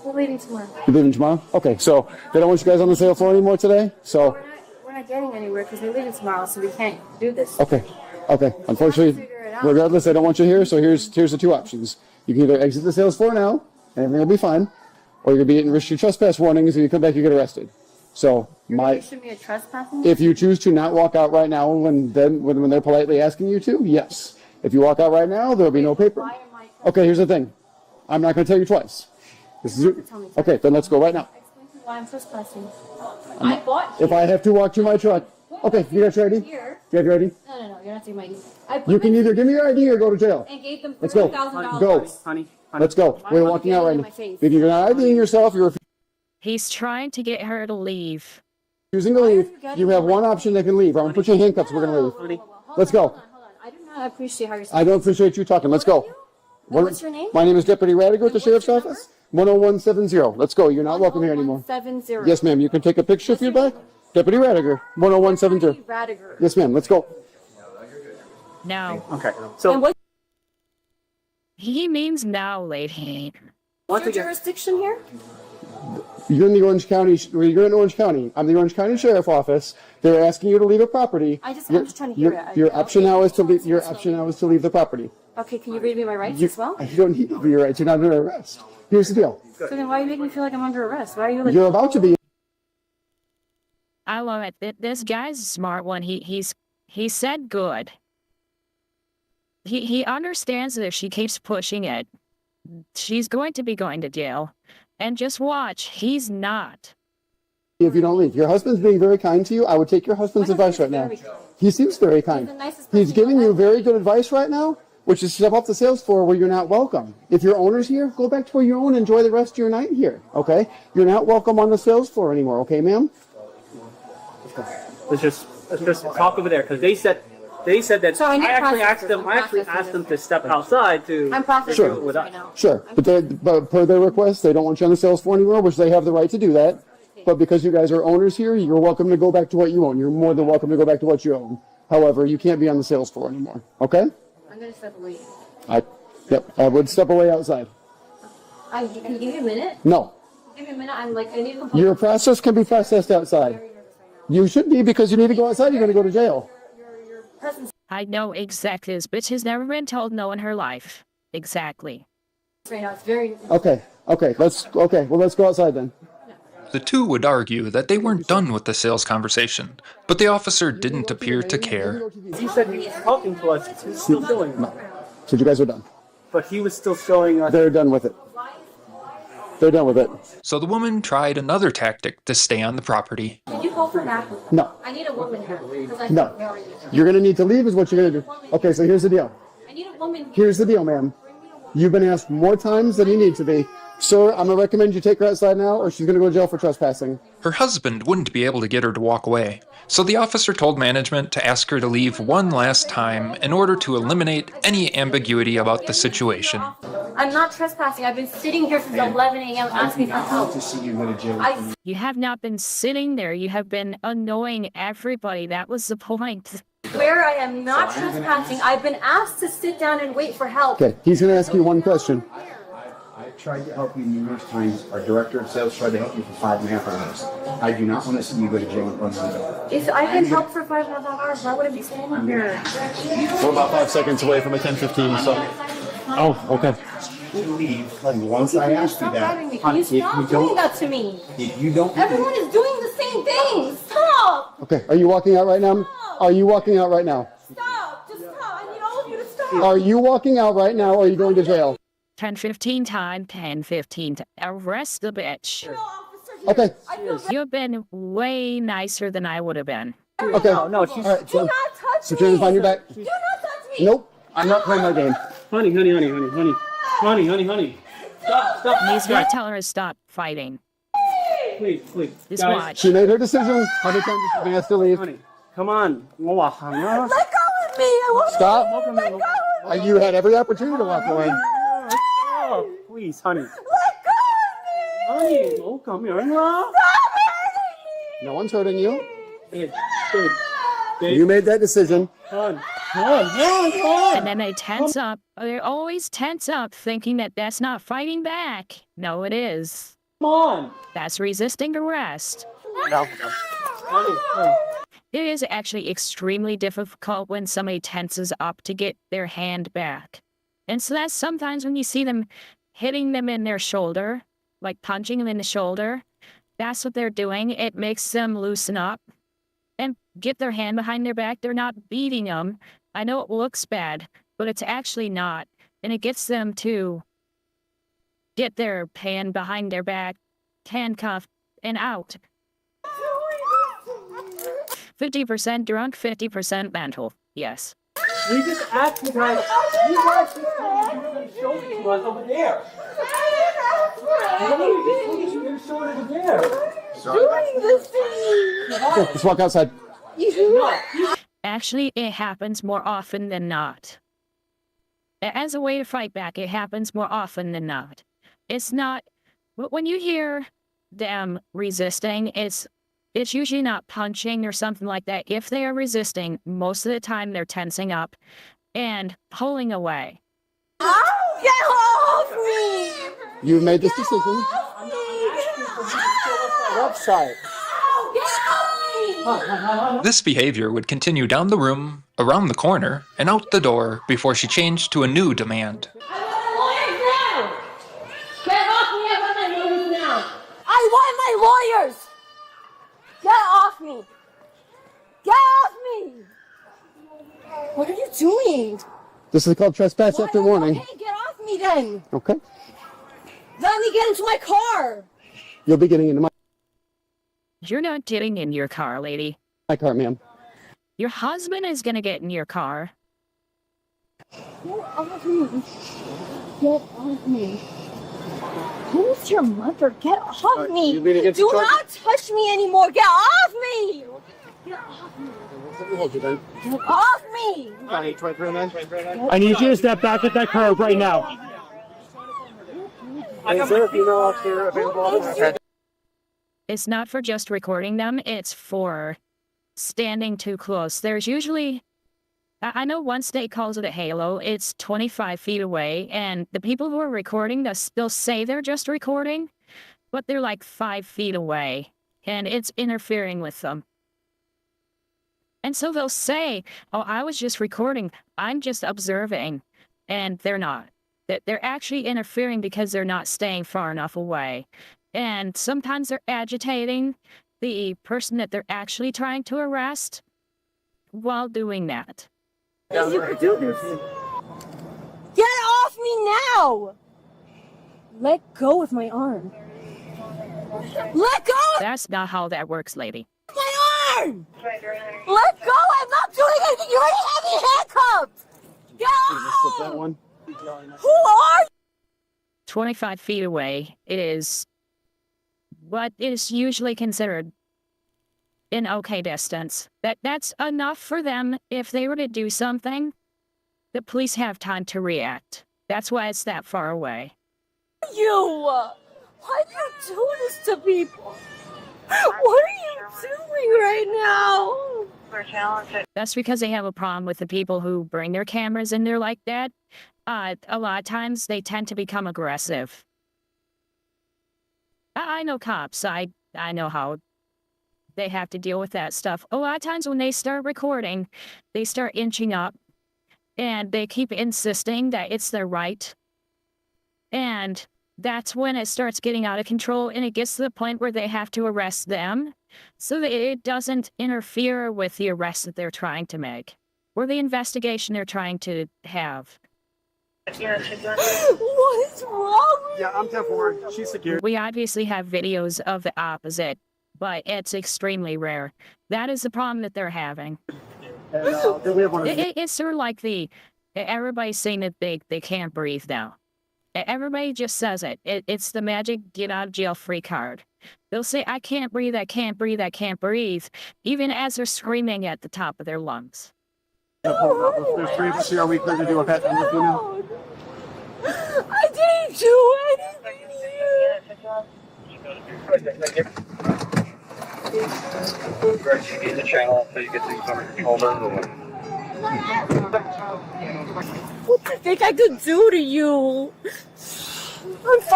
We're leaving tomorrow. You're leaving tomorrow? Okay, so they don't want you guys on the sales floor anymore today? So, We're not getting anywhere because we're leaving tomorrow, so we can't do this. okay. Unfortunately, regardless, they don't want you here, so here's the two options. You can either exit the sales floor now, and everything will be fine, or you'll be getting restricted trespass warnings. If you come back, you get arrested. So, Issue me a trespassing? if you choose to not walk out right now when they're politely asking you to, yes. If you walk out right now, there'll be no paper. Okay, here's the thing. I'm not going to tell you twice. This is okay, then let's go right now. Explain to me why I'm trespassing. I bought If I have to walk to my truck. Okay, you got your ID? Do you have your ID? No, you're not taking my ID. I You can either give me your ID or go to jail. and gave them Let's go. $3,000. Go. Honey. Let's go. We're walking out right now. If you're not IDing yourself, you're He's trying to get her to leave. refusing to leave. You have one option that can leave. I'm going to put you in handcuffs. We're going to leave. Let's go. I do not appreciate how you're I don't appreciate you talking. Let's go. What's your name? My name is Deputy Radiger with the Sheriff's Office. 10170. Let's go. You're not welcome here anymore. 70. Yes, ma'am. You can take a picture if you'd like. Deputy Radiger. 10170. Radiger. Yes, ma'am. Let's go. Now. Okay. So, And what He means now, lady. what's your jurisdiction here? You're in the Orange County. You're in Orange County. I'm the Orange County Sheriff Office. They're asking you to leave a property. I'm just trying to hear it. Your option now is to leave. Your option now is to leave the property. Okay, can you read me my rights You, as well? you don't need to be your rights. You're not under arrest. Here's the deal. So then why are you making me feel like I'm under arrest? Why are you like... You're about to be. I love it. This guy's a smart one. He said good. He understands that if she keeps pushing it, she's going to be going to jail. And just watch, he's not. If you don't leave, your husband's being very kind to you. I would take your husband's advice right now. He seems very kind. He's giving you very good advice right now, which is step off the sales floor where you're not welcome. If your owner's here, go back to where you own. Enjoy the rest of your night here. Okay? You're not welcome on the sales floor anymore. Okay, ma'am? let's just talk over there because they said that. So I need I actually processors. asked them to step outside to. I'm processing Sure. this right now. Sure. But per their request, they don't want you on the sales floor anymore, which they have the right to do that. But because you guys are owners here, you're welcome to go back to what you own. You're more than welcome to go back to what you own. However, you can't be on the sales floor anymore. Okay? I'm going to step away. I would step away outside. Can you give me a minute? No. Give me a minute. I need to compose. Your process can be processed outside. You should be because you need to go outside. You're going to go to jail. I know exactly. This bitch has never been told no in her life. Exactly. Right now, it's very. Okay, well, let's go outside then. The two would argue that they weren't done with the sales conversation, but the officer didn't appear to care. He said he was talking to us. He was still showing us. So you guys are done. But he was still showing us. They're done with it. They're done with it. So the woman tried another tactic to stay on the property. Can you hold for Mac? No. I need a woman here. No. You're going to need to leave is what you're going to do. Okay, so here's the deal. I need a woman here. Here's the deal, ma'am. You've been asked more times than you need to be. Sir, I'm going to recommend you take her outside now, or she's going to go to jail for trespassing. Her husband wouldn't be able to get her to walk away, so the officer told management to ask her to leave one last time in order to eliminate any ambiguity about the situation. I'm not trespassing. I've been sitting here since 11 a.m. asking for help. You have not been sitting there. You have been annoying everybody. That was the point. Where I am not trespassing, I've been asked to sit down and wait for help. Okay, he's going to ask you one question. I tried to help you numerous times. Our director of sales tried to help you for 5.5 hours. I do not want to see you go to jail in front of me. If I've been helped for 5.5 hours, why would I be standing here? We're about 5 seconds away from a 10:15, so. Oh, okay. Leave. Once I asked you that, Can you stop doing that to me? if you don't, Everyone is doing the same thing. Stop! Okay, are you walking out right now? Are you walking out right now? Stop! Just stop! I need all of you to stop. Are you walking out right now, or are you going to jail? 10-15 time, 10-15 time. Arrest the bitch. Okay. You've been way nicer than I would have been. Okay. No, she's. All right, Do not touch so turn behind your back. Do not touch me! Nope, I'm not playing my game. Honey. Stop. He's gonna tell her to stop fighting. Please. Just Guys. watch. She made her decision. How many times has she been asked to leave? Honey, come on. Let go of me! I want Stop. to let go of me! You had every opportunity to walk away. Oh, please, honey. Let go of me! Honey, oh, come here. Stop hurting No one's hurting you. Babe. You made that decision. Come on. And then they tense up. They always tense up thinking that that's not fighting back. No, it is. Come on. That's resisting arrest. No. Honey. It is actually extremely difficult when somebody tenses up to get their hand back. And so that's sometimes when you see them hitting them in their shoulder, like punching them in the shoulder, that's what they're doing. It makes them loosen up and get their hand behind their back. They're not beating them. I know it looks bad, but it's actually not. And it gets them to get their hand behind their back, handcuffed, and out. 50% drunk, 50% mental. Yes. We just asked you guys. You guys just told you were going to show it to us over there. You were going to show it over there. doing this to me! Okay, let's walk outside. Actually, it happens more often than not. As a way to fight back, it happens more often than not. It's not... When you hear them resisting, it's usually not punching or something like that. If they are resisting, most of the time they're tensing up and pulling away. Oh, get off me! You've made this decision. Website. This behavior would continue down the room, around the corner, and out the door before she changed to a new demand. I want my lawyers! Get off me! Get off me! What are you doing? This is called trespass after warning. Okay, get off me then! Okay. Let me get into my car! You'll be getting into You're not getting in your car, lady. my car, ma'am. Your husband is gonna get in your car. Get off me! Get off me! Who's your mother? Get off me! Do not touch me anymore! Get off me! Get off me! Get off me! I need you to step back at that curb right now. Is there a female out there available? It's not for just recording them, it's for standing too close. There's usually... I know one state calls it a halo. It's 25 feet away, and the people who are recording, they'll say they're just recording, but they're like 5 feet away, and it's interfering with them. And so they'll say, oh, I was just recording. I'm just observing. And they're not. They're actually interfering because they're not staying far enough away. And sometimes they're agitating the person that they're actually trying to arrest while doing that. You could do this. Get off me now! Let go of my arm. Let go! That's not how that works, lady. My arm! Let go! I'm not doing anything! You already have me handcuffed! Get off! That one. Who are you? 25 feet away is what is usually considered an okay distance. That's enough for them. If they were to do something, the police have time to react. That's why it's that far away. You! Why do you do this to people? What are you doing right now? We're challenged. That's because they have a problem with the people who bring their cameras in there like that. A lot of times they tend to become aggressive. I know cops. I know how they have to deal with that stuff. A lot of times when they start recording, they start inching up and they keep insisting that it's their right. And that's when it starts getting out of control and it gets to the point where they have to arrest them so that it doesn't interfere with the arrest that they're trying to make or the investigation they're trying to have. What is wrong with Yeah, I'm 10-4. She's secure. We obviously have videos of the opposite, but it's extremely rare. That is the problem that they're having. And, then we have one of these. It's sort of like everybody's saying that they can't breathe now. Everybody just says it. It's the magic get out of jail free card. They'll say, I can't breathe, I can't breathe, I can't breathe, even as they're screaming at the top of their lungs. There's 3 of us here. Are we clear to do a pet down with you now? I didn't do anything here. Investigate the channel until you get things under control. What do you think I could do to you? I'm 5'2".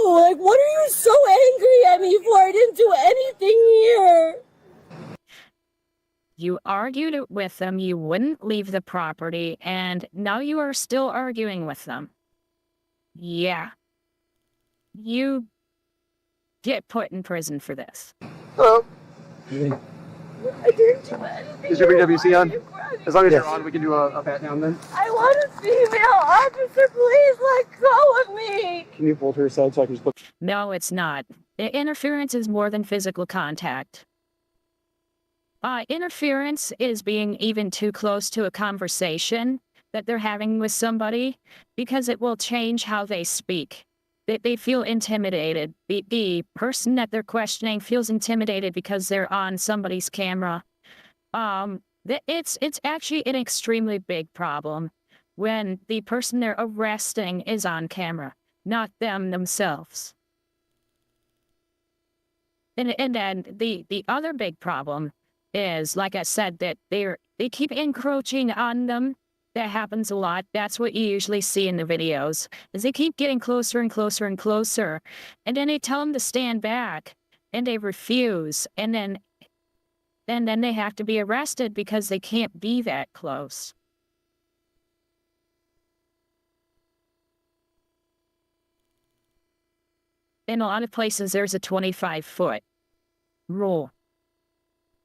Like, what are you so angry at me for? I didn't do anything here. You argued it with them, you wouldn't leave the property, and now you are still arguing with them. Yeah. You get put in prison for this. Hello. I didn't do anything. Is your BWC on? As long as you're on, we can do a pat down then. I want a female officer. Please let go of me. Can you hold her aside so I can just put... No, it's not. Interference is more than physical contact. Interference is being even too close to a conversation that they're having with somebody because it will change how they speak. They feel intimidated. The person that they're questioning feels intimidated because they're on somebody's camera. It's actually an extremely big problem when the person they're arresting is on camera, not them themselves. And then the other big problem is, like I said, that they keep encroaching on them. That happens a lot. That's what you usually see in the videos, is they keep getting closer and closer and closer. And then they tell them to stand back, and they refuse. And then they have to be arrested because they can't be that close. In a lot of places, there's a 25-foot rule.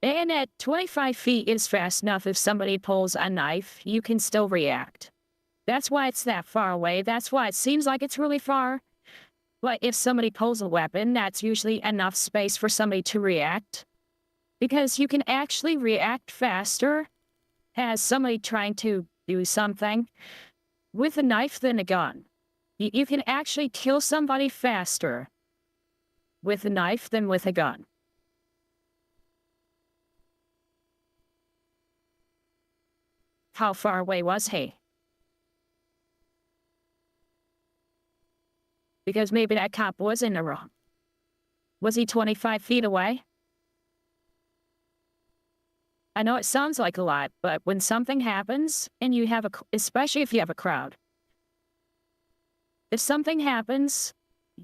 And at 25 feet is fast enough. If somebody pulls a knife, you can still react. That's why it's that far away. That's why it seems like it's really far. But if somebody pulls a weapon, that's usually enough space for somebody to react. Because you can actually react faster as somebody trying to do something with a knife than a gun. You can actually kill somebody faster with a knife than with a gun. How far away was he? Because maybe that cop was in the wrong. Was he 25 feet away? I know it sounds like a lot, but when something happens and you have especially if you have a crowd, if something happens,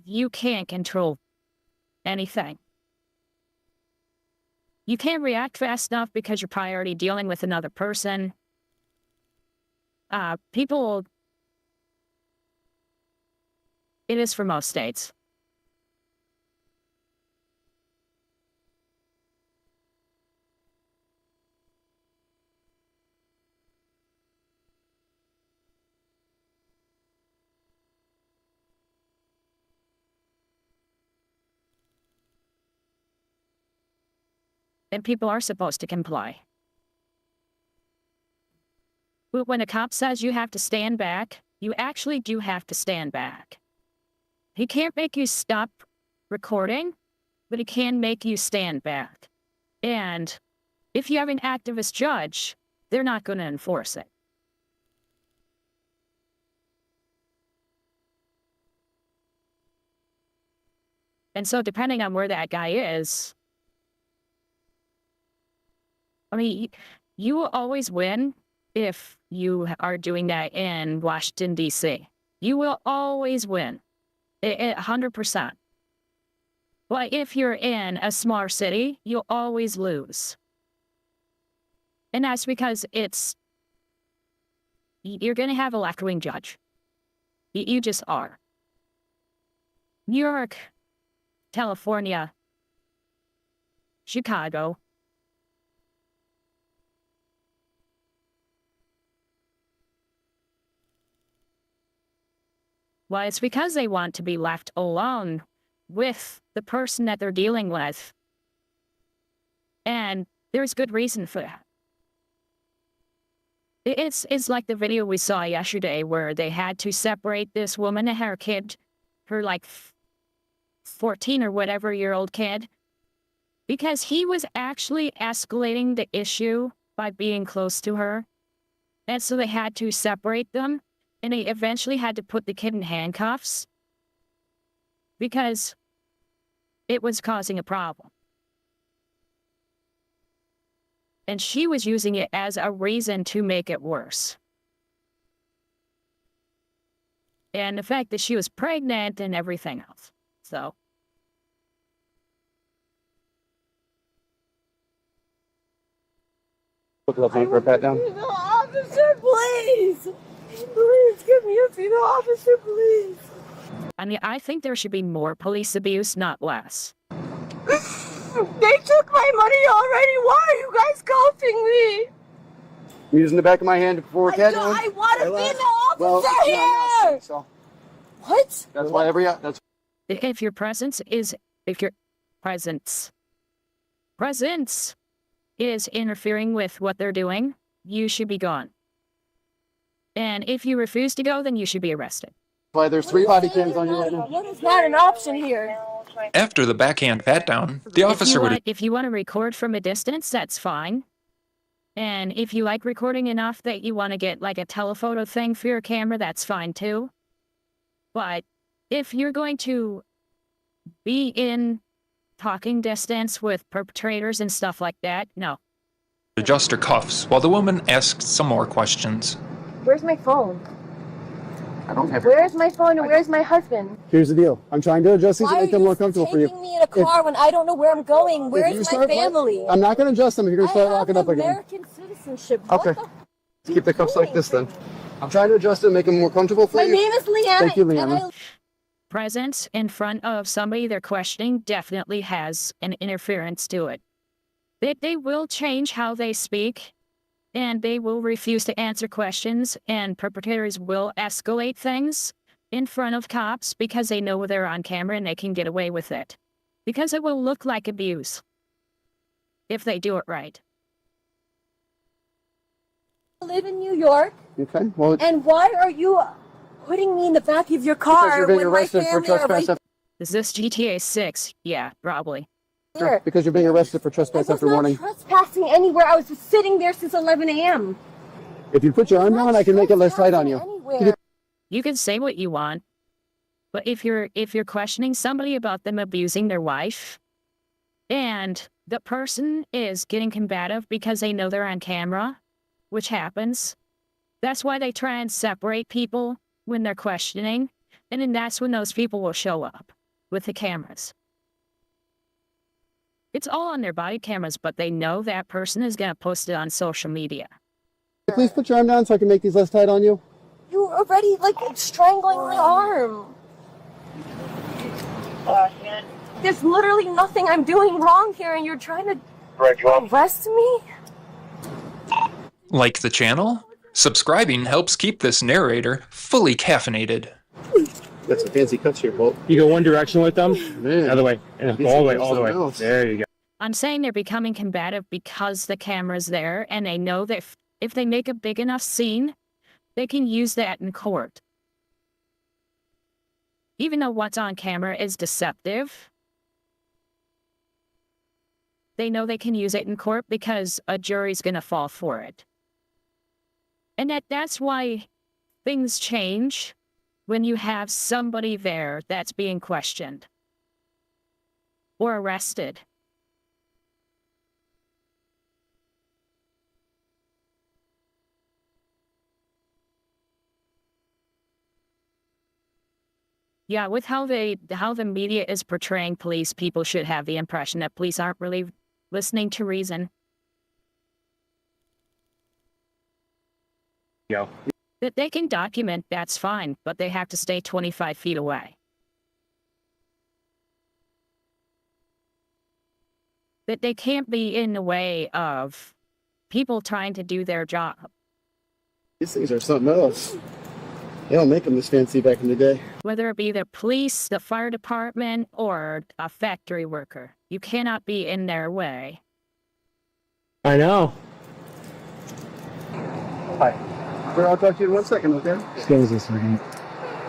you can't control anything. you can't react fast enough because you're probably already dealing with another person. People, it is for most states. And people are supposed to comply. But when a cop says you have to stand back, you actually do have to stand back. He can't make you stop recording, but he can make you stand back. And if you have an activist judge, they're not going to enforce it. And so depending on where that guy is, I mean, you will always win if you are doing that in Washington, D.C. You will always win. 100%. But if you're in a smaller city, you'll always lose. And that's because you're going to have a left-wing judge. You just are. New York, California, Chicago. Well, it's because they want to be left alone with the person that they're dealing with. And there's good reason for that. It's like the video we saw yesterday where they had to separate this woman and her kid, her like 14 or whatever year old kid, because he was actually escalating the issue by being close to her. And so they had to separate them. And they eventually had to put the kid in handcuffs because it was causing a problem. And she was using it as a reason to make it worse. And the fact that she was pregnant and everything else. So. Look up for a pat down. Officer, please! Please give me a female officer, please. I mean, I think there should be more police abuse, not less. They took my money already. Why are you guys cuffing me? I'm using the back of my hand for a cat. I want a female officer here. So What? that's why If your presence is interfering with what they're doing, you should be gone. And if you refuse to go, then you should be arrested. Why there's 3 body cams on you right now. What is not an option here? After the backhand pat-down, the officer would... If you want to record from a distance, that's fine. And if you like recording enough that you want to get like a telephoto thing for your camera, that's fine too. But if you're going to be in talking distance with perpetrators and stuff like that, no. adjust her cuffs while the woman asked some more questions. Where's my phone? I don't have. Where's my phone and where's my husband? Here's the deal. I'm trying to adjust these to make them more comfortable for you. Why are you taking me in a car when I don't know where I'm going? Where's my family? I'm not going to adjust them. You're going to start locking up again. American citizenship. Okay. Keep the cuffs like this then. I'm trying to adjust them, make them more comfortable for you. My name is Leanna. Thank you, Leanna. Presence in front of somebody they're questioning definitely has an interference to it. They will change how they speak, and they will refuse to answer questions, and perpetrators will escalate things in front of cops because they know they're on camera and they can get away with it. Because it will look like abuse if they do it right. I live in New York. Okay. Well. And why are you putting me in the back of your car because you're being when arrested my for family are trespass. right Is this GTA 6? Yeah, probably. there? Because you're being arrested for trespass after warning. Trespassing anywhere. I was just sitting there since 11 a.m. If you put your arm down, I can make it less tight on you. Anywhere. You can say what you want, but if you're questioning somebody about them abusing their wife, and the person is getting combative because they know they're on camera, which happens, that's why they try and separate people when they're questioning, and then that's when those people will show up with the cameras. It's all on their body cameras, but they know that person is going to post it on social media. Please put your arm down so I can make these less tight on you. You're already, like, strangling my arm. There's literally nothing I'm doing wrong here, and you're trying to arrest me? Like the channel? Subscribing helps keep this narrator fully caffeinated. Got some fancy cuts here, Bolt. You go one direction with them, Man. other way, and go all the way, all the way. There you go. I'm saying they're becoming combative because the camera's there, and they know that if they make a big enough scene, they can use that in court. Even though what's on camera is deceptive, they know they can use it in court because a jury's going to fall for it. And that's why things change when you have somebody there that's being questioned or arrested. Yeah, with how the media is portraying police, people should have the impression that police aren't really listening to reason. Go. That they can document, that's fine, but they have to stay 25 feet away. That they can't be in the way of people trying to do their job. These things are something else. They don't make them this fancy back in the day. Whether it be the police, the fire department, or a factory worker. You cannot be in their way. I know. Hi. I'll talk to you in 1 second, okay? Excuse us a second.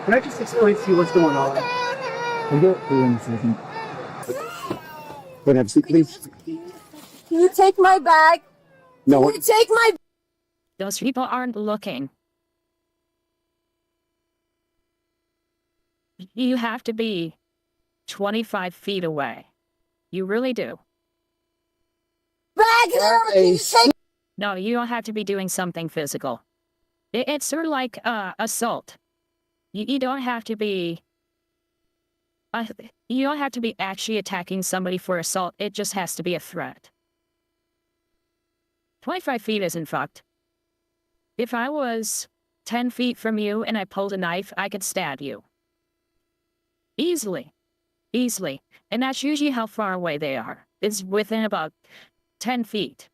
Can I just explain to you what's going on? We'll get through in a second. Go and have a seat, please. Can you take my bag? No. Can you take my... Those people aren't looking. You have to be 25 feet away. You really do. Bag here! Can you take... No, you don't have to be doing something physical. It's sort of like assault. You don't have to be... you don't have to be actually attacking somebody for assault. It just has to be a threat. 25 feet isn't fucked. If I was 10 feet from you and I pulled a knife, I could stab you. Easily. Easily. And that's usually how far away they are. It's within about 10 feet.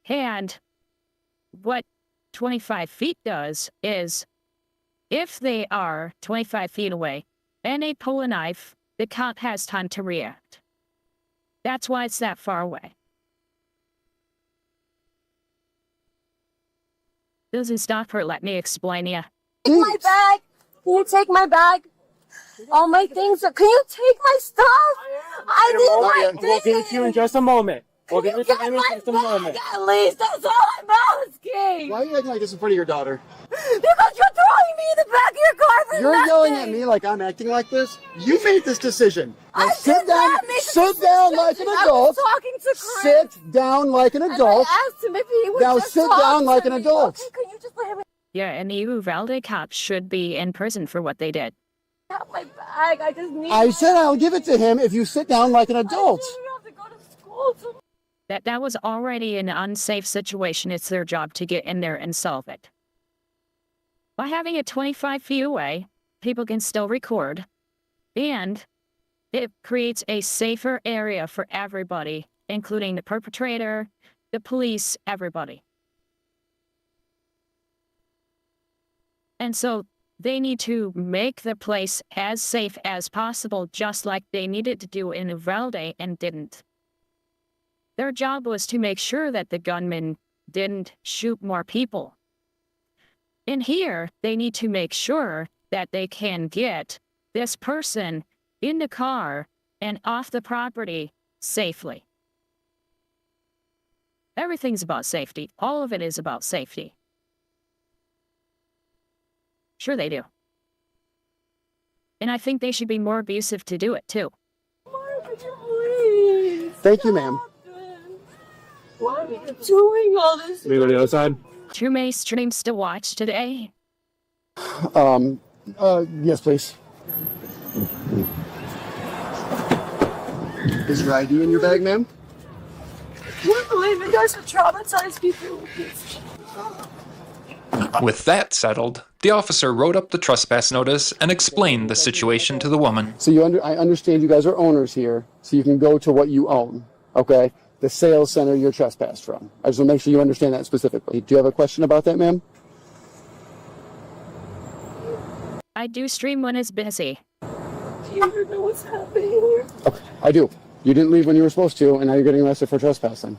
And what 25 feet does is, if they are 25 feet away and they pull a knife, the cop has time to react. That's why it's that far away. Doesn't stop her, let me explain ya. Take my bag! Can you take my bag? All my things are... Can you take my stuff? I need my things! We'll give it to you in just a moment. We'll give it to you in just a moment. At least, that's all I'm asking! Why are you acting like this in front of your daughter? Because you're throwing me in the back of your car for You're nothing. yelling at me like I'm acting like this? You made this decision. Now sit down like an adult. I was talking to Chris. Sit down like an adult. I asked him if he would Now just sit talk down to like an me. adult. Okay, can you just let him Yeah, and the Uvalde cops should be in prison for what they did. have my bag? I just need I said I'll give it to him if you sit down like an adult. I have to go to school tomorrow. That was already an unsafe situation. It's their job to get in there and solve it. By having it 25 feet away, people can still record, and it creates a safer area for everybody, including the perpetrator, the police, everybody. And so they need to make the place as safe as possible, just like they needed to do in Uvalde and didn't. Their job was to make sure that the gunman didn't shoot more people. In here, they need to make sure that they can get this person in the car and off the property safely. Everything's about safety. All of it is about safety. Sure they do. And I think they should be more abusive to do it, too. Please. Thank you, ma'am. Why are you doing all this? Can we go to the other side? Too many streams to watch today. Yes, please. Is your ID in your bag, ma'am? I can't believe you guys have traumatized people with this. With that settled, the officer wrote up the trespass notice and explained the situation to the woman. So I understand you guys are owners here, so you can go to what you own, okay? The sales center you're trespassed from. I just want to make sure you understand that specifically. Do you have a question about that, ma'am? I do stream when it's busy. Do you even know what's happening here? Okay, I do. You didn't leave when you were supposed to, and now you're getting arrested for trespassing.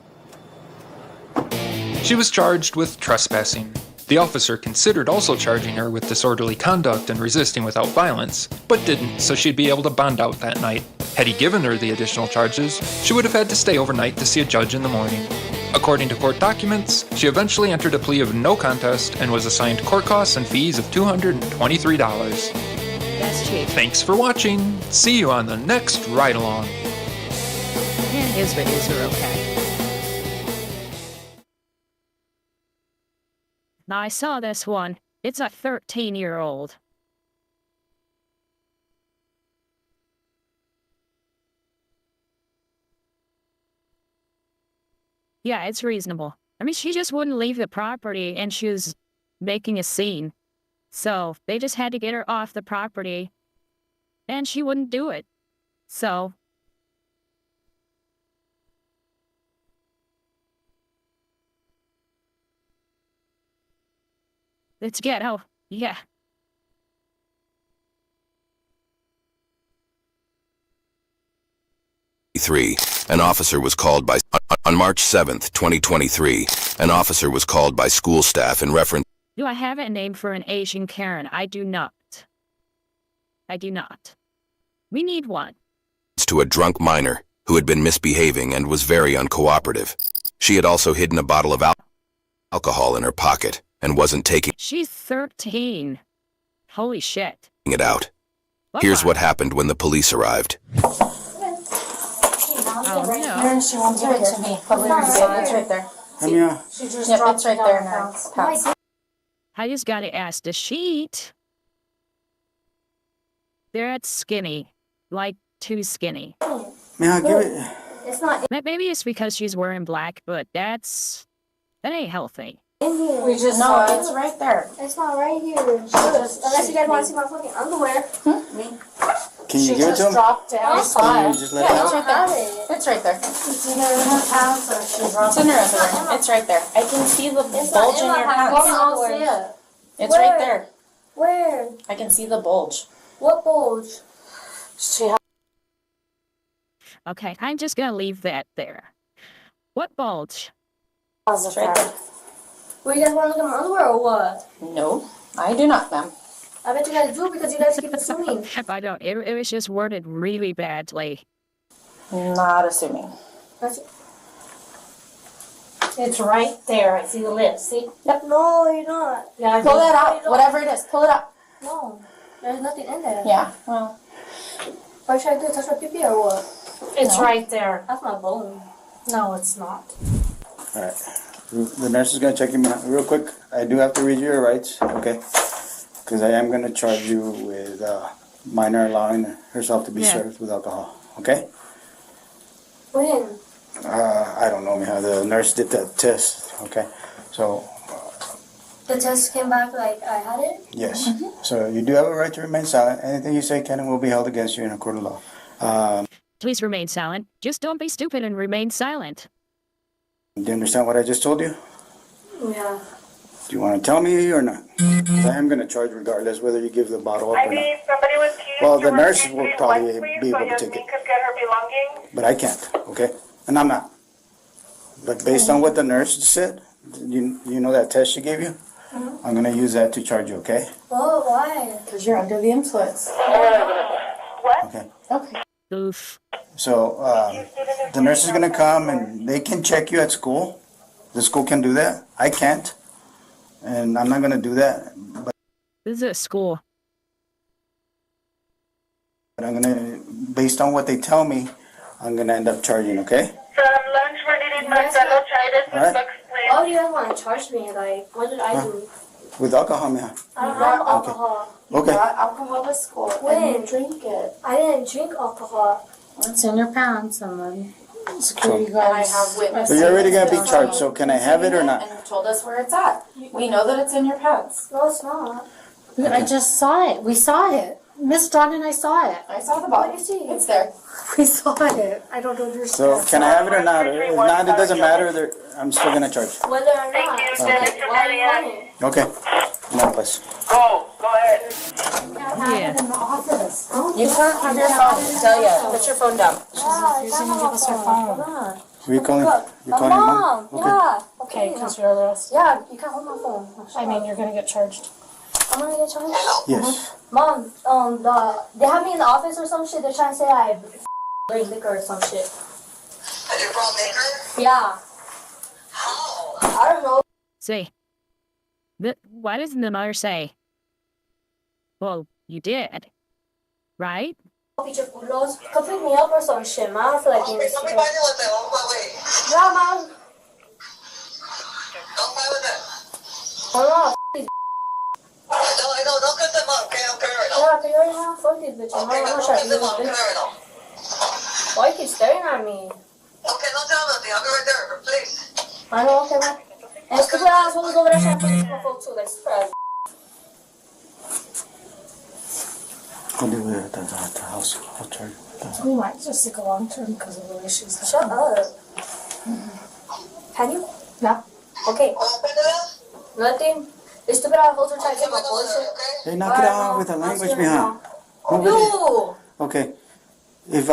She was charged with trespassing. The officer considered also charging her with disorderly conduct and resisting without violence, but didn't, so she'd be able to bond out that night. Had he given her the additional charges, she would have had to stay overnight to see a judge in the morning. According to court documents, she eventually entered a plea of no contest and was assigned court costs and fees of $223. That's cheap. Thanks for watching. See you on the next Ride Along. And his videos are okay. Now I saw this one. It's a 13-year-old. Yeah, it's reasonable. I mean, she just wouldn't leave the property and she was making a scene. So they just had to get her off the property and she wouldn't do it. So let's get out. Yeah. An officer was called by on March 7th, 2023. An officer was called by school staff in reference. Do I have a name for an Asian Karen? I do not. I do not. We need one. To a drunk minor who had been misbehaving and was very uncooperative. She had also hidden a bottle of alcohol in her pocket and wasn't taking She's 13. Holy shit. it out. Here's what happened when the police arrived. Oh, no. She won't give it to me. It's right there. She just dropped it right there now. I just gotta ask, does she eat? They're at skinny. Like, too skinny. May I give it? It's not. Maybe it's because she's wearing black, but that ain't healthy. In here. We just no, it's right there. It's not right here. Unless you guys want to see my fucking underwear. Can you give it to him? Dropped it outside. Can you just let it out? It's right there. It's right there. It's either in her pants or she dropped it. It's in her underwear. It's right there. I can see the bulge in your pants. I can see it. It's right there. Where? I can see the bulge. What bulge? Okay, I'm just gonna leave that there. What bulge? It's right there. Well, you guys want to look at my underwear or what? No, I do not, ma'am. I bet you guys do because you guys keep assuming. I don't. It was just worded really badly. Not assuming. It's right there. I see the lips. See? Yep. No, you're not. Yeah, pull that out. Whatever it is, pull it up. No, there's nothing in there. Yeah, well. What should I do? Touch my pee-pee or what? It's right there. That's my bone. No, it's not. All right. The nurse is going to check you out real quick. I do have to read your rights, okay? Because I am going to charge you with minor allowing herself to be served with alcohol, okay? When? I don't know, Mija. The nurse did that test, okay? So. The test came back like I had it? Yes. Mm-hmm. So you do have a right to remain silent. Anything you say can and will be held against you in a court of law. Please remain silent. Just don't be stupid and remain silent. Do you understand what I just told you? Yeah. Do you want to tell me or not? Because I am going to charge regardless whether you give the bottle up or not. Somebody was keys. Well, the nurse will probably be able to take it. Could get her belongings. But I can't, okay? And I'm not. But based on what the nurse said, you know that test she gave you? Mm-hmm. I'm going to use that to charge you, okay? Oh, why? Because you're under the influence. What? Okay. Okay. Oof. So, the nurse is going to come and they can check you at school. The school can do that. I can't. And I'm not going to do that. But This is a school. I'm going to, based on what they tell me, I'm going to end up charging, okay? So, lunch, we did Marcelo try this All right. Why do you guys want to charge me? Like, what did I do? With alcohol, man. I don't have alcohol. Okay. You brought alcohol to school. When? You didn't drink it. I didn't drink alcohol. What's in your pants, somebody? Security guards. And I have witnesses. So you're already gonna be charged, so can I have it or not? And told us where it's at. We know that it's in your pants. No, it's not. I just saw it. We saw it. Miss Dawn and I saw it. I saw the body. It's there. We saw it. I don't understand. So can I have it or not? If not, it doesn't matter. I'm still gonna charge. Whether or not. Okay. Why are you running? Okay. No, please. Go ahead. You can't have it in the office. You can't have your phone. Tell ya. Put your phone down. She's refusing to give us her phone. Were you calling? You calling your mom? Okay. Yeah. Okay, because you're under arrest. Yeah, you can't hold my phone. I mean, you're gonna get charged. I'm gonna get charged. Yes. Mom, they have me in the office or some shit. They're trying to say I bring liquor or some shit. You brought liquor? Yeah. How? I don't know. See, why doesn't the mother say, well, you did, right? Pinche culos. Come pick me up or some shit, man. I feel like being Let me find you with them. On my way. Yeah, man. Don't fight with them. Hold on. I know. Don't cut them up, okay? I'm carrying them. Yeah, can you already have? Fuck these bitches. Okay, I'm not don't trying cut to them do up. I'm this. carrying them. Why you keep staring at me? Okay, don't tell nothing. I'll be right there, please. I know, okay, man. And stupid assholes over there trying to put this in my phone too. Like, surprise. I'll do it at the house. I'll charge you. We might just take a long term because of the issues. Shut up. Can you? Yeah. Okay. Nothing. These stupid assholes are trying to take my bullshit. Hey, knock it out with the language behind. You! Okay. If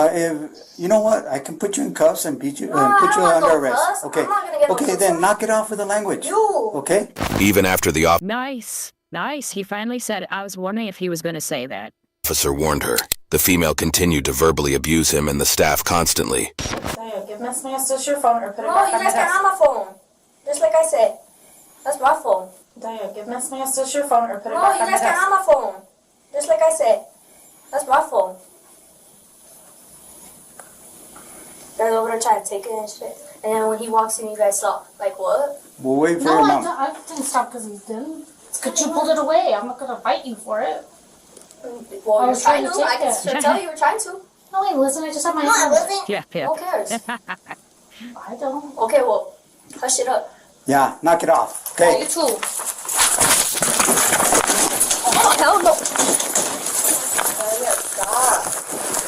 you know what, I can put you in cuffs and put you under arrest. Okay. Okay, then knock it off with the language. Okay. Even after the Nice. He finally said, I was wondering if he was going to say that. officer warned her, the female continued to verbally abuse him and the staff constantly. Give Miss Masters your phone or put it No, back you on guys the can have desk. my phone. Just like I said. That's my phone. Daya, give Miss Masters your phone or put it No, back you on the guys can desk. have my phone. Just like I said. That's my phone. Guys over there trying to take it and shit. And then when he walks in, you guys stop. Like, what? We'll wait for No, your I mom. didn't stop because he didn't. It's because you pulled it away. I'm not going to fight you for it. Well, I you're was trying trying to. to I take can it. sure tell you were trying to. No, wait, listen, I just have my No, I hand. wasn't. Yeah, yeah. Who cares? I don't. Okay, well, hush it up. Yeah, knock it off. Yeah, Okay. you too. Oh, hell no.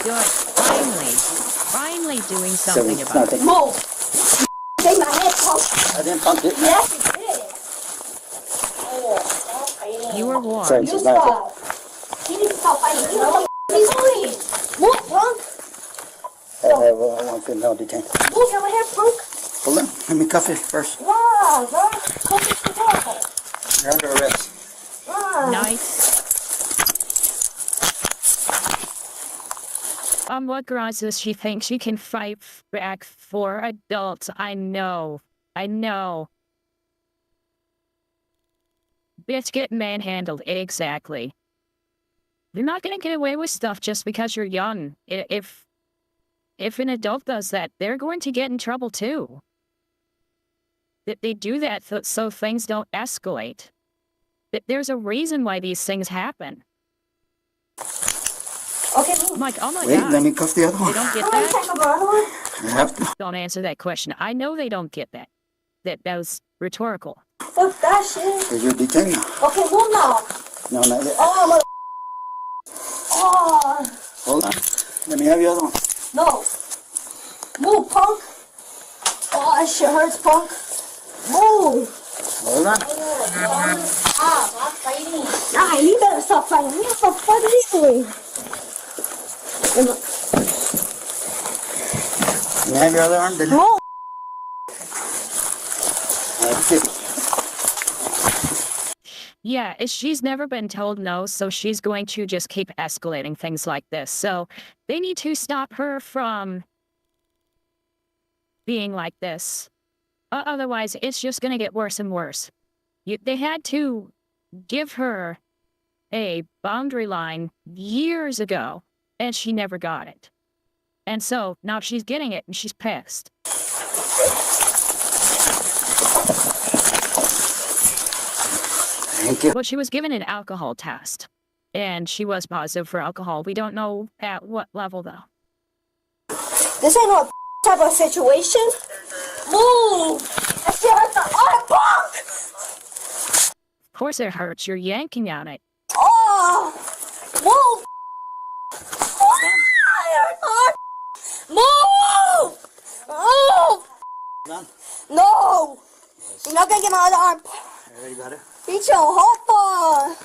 Good. Finally doing something about it. Move. Take my head, punk. I didn't pump it. Yes, you did. Oh, stop fighting. You were warned. Sorry, You it's stop. You need to stop fighting. You know what he's doing. Move, punk. I want to know detain. Move your head, punk. Hold on. Let me cuff it first. Wow, bro. Come to the door. You're under arrest. Wow. Nice. What garage does she think she can fight back for adults? I know. Bitch, get manhandled. Exactly. You're not gonna get away with stuff just because you're young. If an adult does that, they're going to get in trouble too. They do that so things don't escalate. There's a reason why these things happen. Okay, I'm like, oh my Wait, god. let me cuff the other They one. don't get Come on, that? take the other one. You have to. Don't answer that question. I know they don't get that. That was rhetorical. Fuck that shit. Because you're detained now. Okay, move now. No, not yet. Oh, my. Oh, Hold on. Let me have the other one. no. Move, punk. Oh, that shit hurts, punk. Move. Hold on. Stop fighting. Nah, you better stop fighting. You stop fighting easily. Let me have your other arm. Then. Move. That's it. Yeah, she's never been told no, so she's going to just keep escalating things like this. So they need to stop her from being like this. Otherwise, it's just going to get worse and worse. They had to give her a boundary line years ago, and she never got it. And so now she's getting it, and she's pissed. Thank you. Well, she was given an alcohol test, and she was positive for alcohol. We don't know at what level, though. This ain't no type of situation. Move! That shit hurts the arm. Of course it hurts. You're yanking on it. Oh! Move! Move! Move! No! You're not gonna get my other arm. There, you got it. Bitch, hot.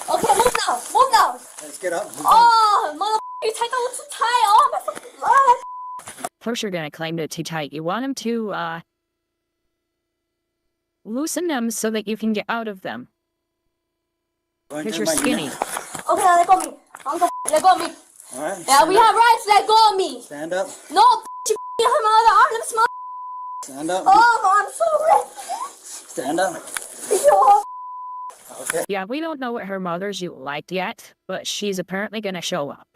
Okay, move now. Move now. Let's get up. Oh, motherfucker, you tight that too tight. Oh, my fucking leg. First, you're gonna claim it too tight. You want him to loosen them so that you can get out of them. Because you're skinny. Okay, now let go of me. Let go of me. Alright. Yeah, we have rights. Let go of me. Stand up. No, you have my other arm. Let me smell. Stand up. Oh, I'm so red. Stand up. Okay. Yeah, we don't know what her mother's you liked yet, but she's apparently gonna show up.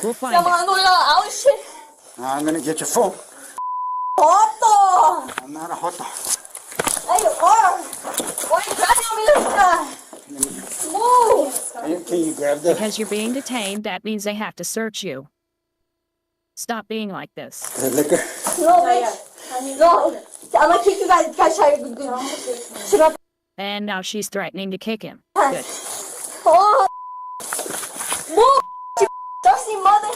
We'll find Come out. on, out shit. I'm gonna get your phone. Hot. I'm not a hot dog. Hey, you are. Why are you grabbing me like that? Move. Can you grab the... Because you're being detained, that means they have to search you. Stop being like this. The liquor? No, bitch. No. I'm gonna kick you guys. Try to sit up. And now she's threatening to kick him. Good. Oh. Move. You dusty mother.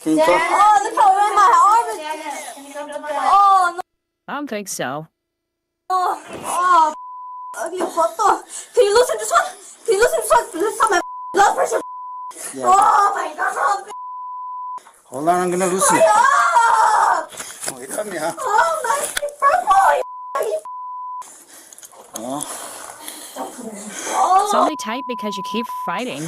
Can you talk? Oh, look how red my arm is. Oh, no. I don't think so. Oh. Ugly photo. Can you loosen this one? Can you loosen this one? This is my blood pressure. Yeah. Oh my god. Hold on, I'm gonna loosen it. Oh, Wait on me, huh? oh my purple. Oh. It's only tight because you keep fighting.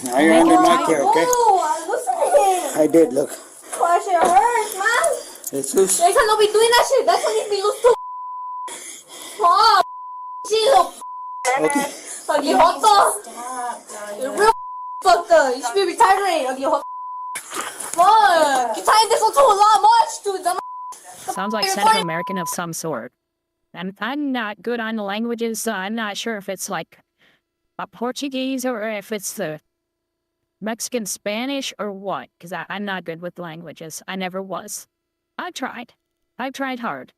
Now you're under my care, okay? Oh, I'm loosening. I did, look. Oh, that shit hurts, man. It's loose. Next time don't be doing that shit. That's when you be loose too. Oh, Jesus. Okay. Ugly hot. You're real fucked up. You should be retiring. Ugly hot. Fuck. You tying this one too much, dude. Sounds like Central American of some sort. I'm not good on the languages, so I'm not sure if it's like Portuguese or if it's the Mexican Spanish or what, because I'm not good with languages. I never was. I've tried hard.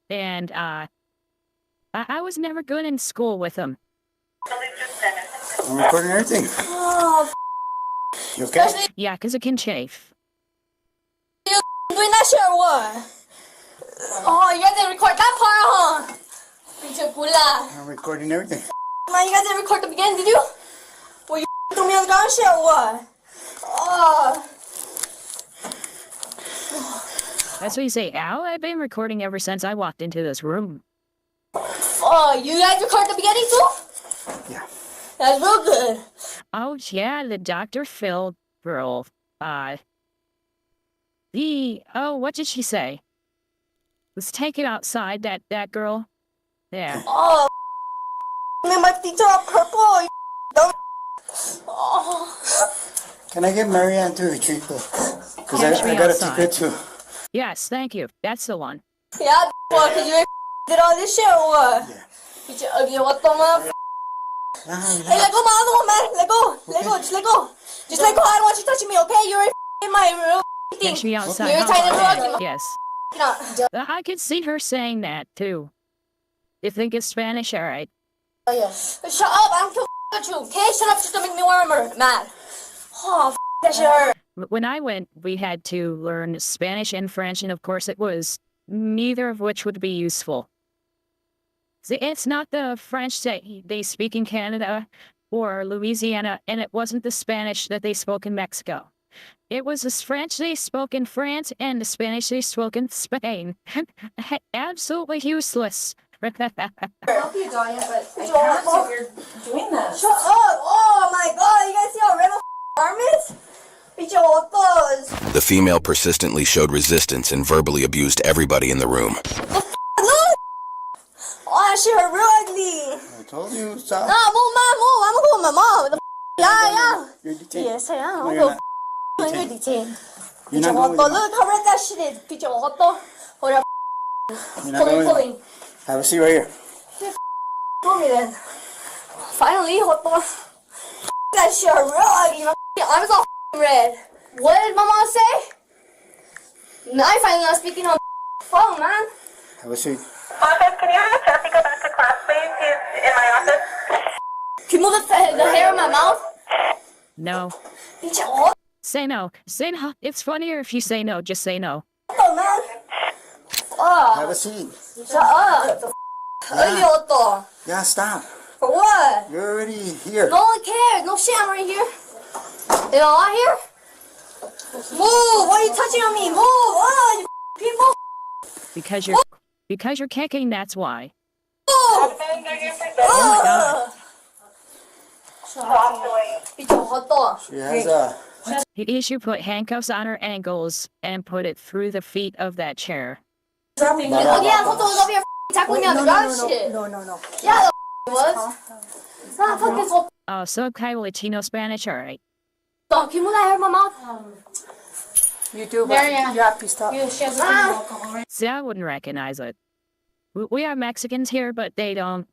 And I was never good in school with them. I'm recording everything. Oh, you okay? Yeah, because it can chafe. you doing that shit or what? Oh, you guys didn't record that part, huh? Pinche pula. I'm recording everything. Man, you guys didn't record the beginning, did you? Well, you threw me on the ground shit or what? Oh. That's what you say, ow? I've been recording ever since I walked into this room. Oh, you guys record the beginning too? Yeah. That's real good. Oh, yeah, the Dr. Phil girl. What did she say? Let's take it outside, that girl. Yeah. Oh, man, my feet are all purple. You dumb. Oh. Can I get Marianne to retreat, though? Because Catch me I got a outside. ticket too. Yes, thank you. That's the one. Yeah, what? Cause you did all this shit or what? Yeah. Bitch, ugly, what the man? Hey, let go, my other one, man. Let go. Let go. Just let go. Just let go. I don't want you touching me, okay? You're in my real thing. Catch me outside. You're tight and rug. Yes. I could see her saying that, too. You think it's Spanish? All right. Oh, yeah. Shut up. I don't care what you, okay? Shut up just to make me warmer, man. Oh, that shit hurt. When I went, we had to learn Spanish and French, and of course it was neither of which would be useful. See, it's not the French that they speak in Canada or Louisiana, and it wasn't the Spanish that they spoke in Mexico. It was the French they spoke in France and the Spanish they spoke in Spain. Absolutely useless. Help you, Danya, but I can't if you're doing this. Shut up! Oh my god, you guys see how red my arm is? Bichotos. The female persistently showed resistance and verbally abused everybody in the room. Look! Oh, that shit hurt real ugly. I told you, stop. Nah, move, mom, move. I'm gonna go with my mom. Yeah. You're detained. Yes, I am. No, I'm you're going not. to detained. You're not going with your Look how red that shit is. Bichoto. Hold up. You're not going Pulling. Have a seat right here. Pull me then. Finally, Hoto. that shit real ugly. My arms all red. What did my mom say? Now I finally not speaking on phone, man. Have a seat. Office, can you have Chelsea go back to class, please? He's in my office. Can you move the hair in my mouth? No. Oh, Say no. Say no. It's funnier if you say no. Just say no. man. Oh. Have a seat. Shut up. Yeah. Yeah, stop. For what? You're already here. No one cares. No shit, I'm right here. You know, I'm here. Move! Why are you touching on me? Move! Oh, you people! Because you're kicking, that's why. Oh! Oh my god. She has a... You should put handcuffs on her ankles and put it through the feet of that chair. Oh yeah, Toto was over here tackling me on the ground shit. No. Yeah, the was. Nah, fuck this whole. Oh, so Kyle Latino Spanish, alright. Dog, can you move that hair in my mouth? You do, but you have pissed off. See, I wouldn't recognize it. We are Mexicans here, but they don't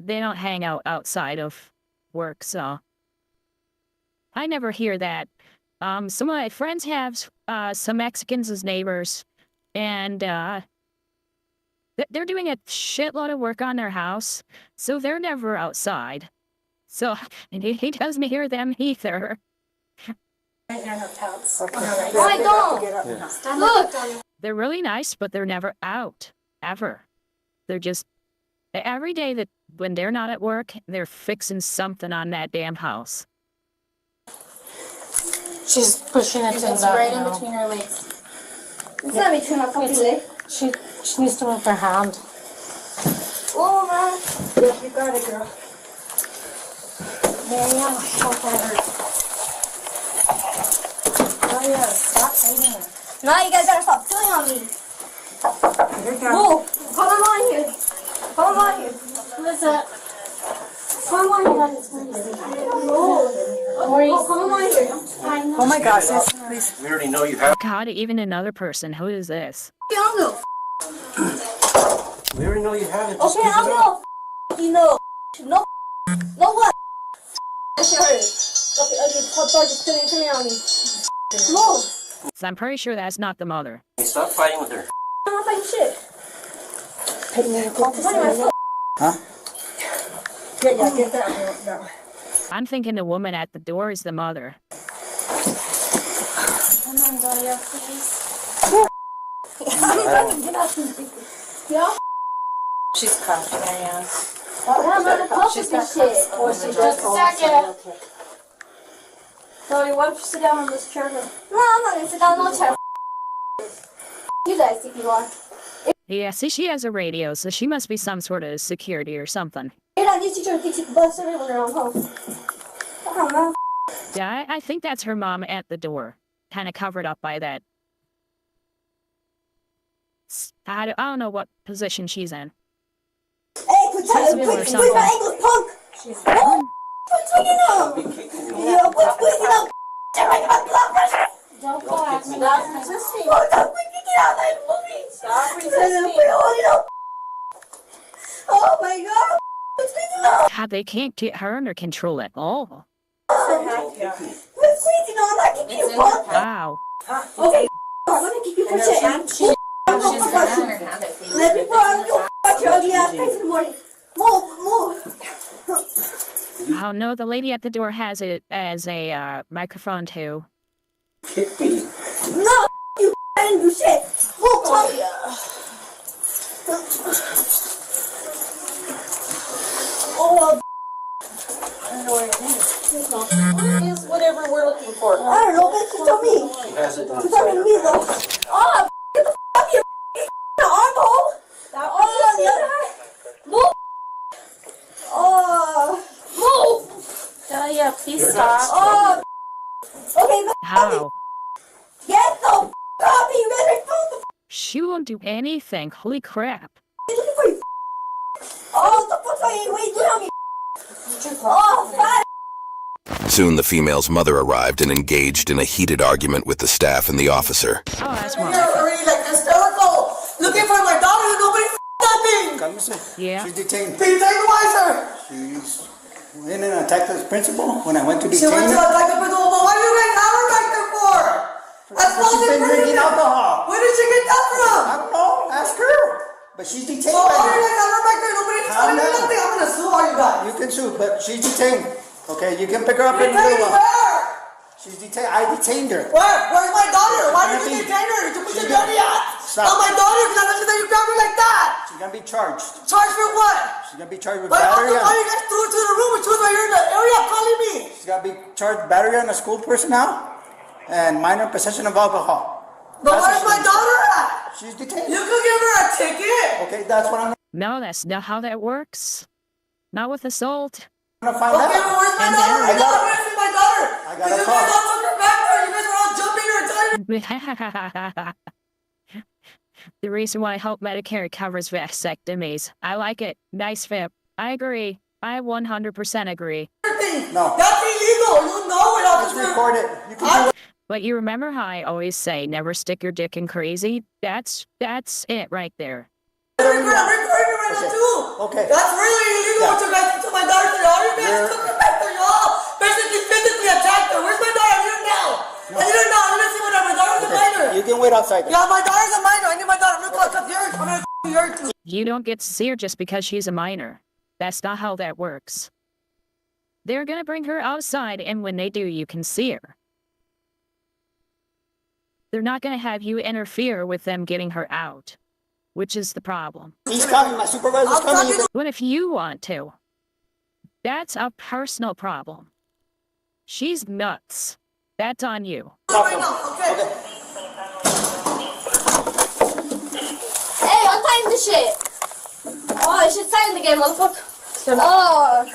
hang out outside of work, so I never hear that. Some of my friends have some Mexicans as neighbors, and they're doing a shitload of work on their house, so they're never outside. So and he doesn't hear them either. I don't. Look. They're really nice, but they're never out, ever. They're just, every day that when they're not at work, they're fixing something on that damn house. She's pushing it It's right in between her legs. It's not between her fucking legs. She needs to move her hand. Oh, man. Yeah, you got it, girl. Marianne, hold her. Oh yeah, stop fighting her. Now you guys gotta stop filling on me. Move. Come on here. Come on here. Who is that? Come on here. Move. Come on here. Oh my gosh, yes, please. We already know you have... God, even another person. Who is this? Younger. We already know you have it. Okay, I'm no. You know. No. No what? I should hurt. Okay, just come on me. Move. So I'm pretty sure that's not the mother. Hey, stop fighting with her. I'm not fighting shit. Huh? Yeah, get that one. I'm thinking the woman at the door is the mother. Come on, Daria, please. Yeah. She's cuffed, Marianne. She's got shit. Or she Just a second. Okay. Sorry, why don't you sit down on this chair? No, I'm not gonna sit down on no chair. You guys think you are. Yeah, see, she has a radio, so she must be some sort of security or something. Yeah, this teacher thinks you can bust everyone around home. I don't know. Yeah, I think that's her mom at the door, kind of covered up by that. I don't know what position she's in. Hey, quit my ankles, punk! Quit swinging up! Yo, quit squeezing up! Right, my blood pressure! Don't go at me. Stop resisting! Oh, stop freaking out like moving! Stop resisting! Oh my god! Quit squeezing up! God, they can't get her under control at all. Quit squeezing on! I'm not kicking you, punk! Wow. Okay, I'm gonna kick you for shit. Let me put you ugly ass face in the morning. Move. Oh no, the lady at the door has it as a microphone too. Kick me. No, you didn't do shit. Move, punk. Oh, I don't know where it is. Where is whatever we're looking for? I don't know, but she told me. She has it She told me to me though. Oh, get the f out of here, armhole. That on the other hand. Move. Oh, move. Daria, please stop. Oh, okay, How? get the f out of me. You better move the f. She won't do anything. Holy crap. Looking for you. Oh, the fuck are you waiting on me? Oh, fat. Soon the female's mother arrived and engaged in a heated argument with the staff and the officer. Oh, that's You're wonderful. already like hysterical. Looking for my daughter and nobody got me. Cálmese. Yeah. She's detained. Detained, why, sir? She's We didn't attack the principal when I went to She detain went to her. attack the principal, but why do you guys have her back there for? That's She's been drinking alcohol. Where did she get that from? I don't know. Ask her. But she's detained. So why right do you now. guys have her back there? Nobody's telling me nothing. I'm gonna sue all you guys. You can sue, but she's detained. Okay, you can pick her up in the Detained little where? She's detained. I detained her. Where? Where's my daughter? Why did you detain her? Did you put your dirty ass on my daughter? Because I know that you grabbed her like that. She's gonna be charged. Charged for what? She's gonna be charged with But how battery. come you guys threw her to the room when she was right here in the area calling me? She's gonna be charged battery on a school personnel and minor possession of alcohol. But where's my daughter at? She's detained. You could give her a ticket. Okay, that's what I'm No, that's not how that works. Not with assault. gonna find Okay, out. but where's my And daughter? I I'm got- gonna see my daughter. I got Because a you call. guys all took her back there. You guys were all jumping her and telling her. The reason why I hope Medicare covers vasectomies. I like it. Nice FIP. I agree. I 100% agree. No. That's illegal. You know it, Let's officer. record it. You can do it. But you remember how I always say never stick your dick in crazy? That's it right there. I'm recording it right now too. Okay. That's really illegal what you guys did to my daughter today. All you guys took her back there, y'all. Basically physically attacked her. Where's my daughter? I need her now. I need her now. I need to see my daughter. My daughter's a minor. You can wait outside. Yeah, my daughter's a minor. I need my daughter. I'm gonna call yours. I'm gonna yours too. You don't get to see her just because she's a minor. That's not how that works. They're gonna bring her outside, and when they do, you can see her. They're not gonna have you interfere with them getting her out, which is the problem. He's coming. My supervisor's coming. What if you want to? That's a personal problem. She's nuts. That's on you. Right now, okay? Hey, untie this shit. Oh, this shit's tight in the game, motherfucker. Oh.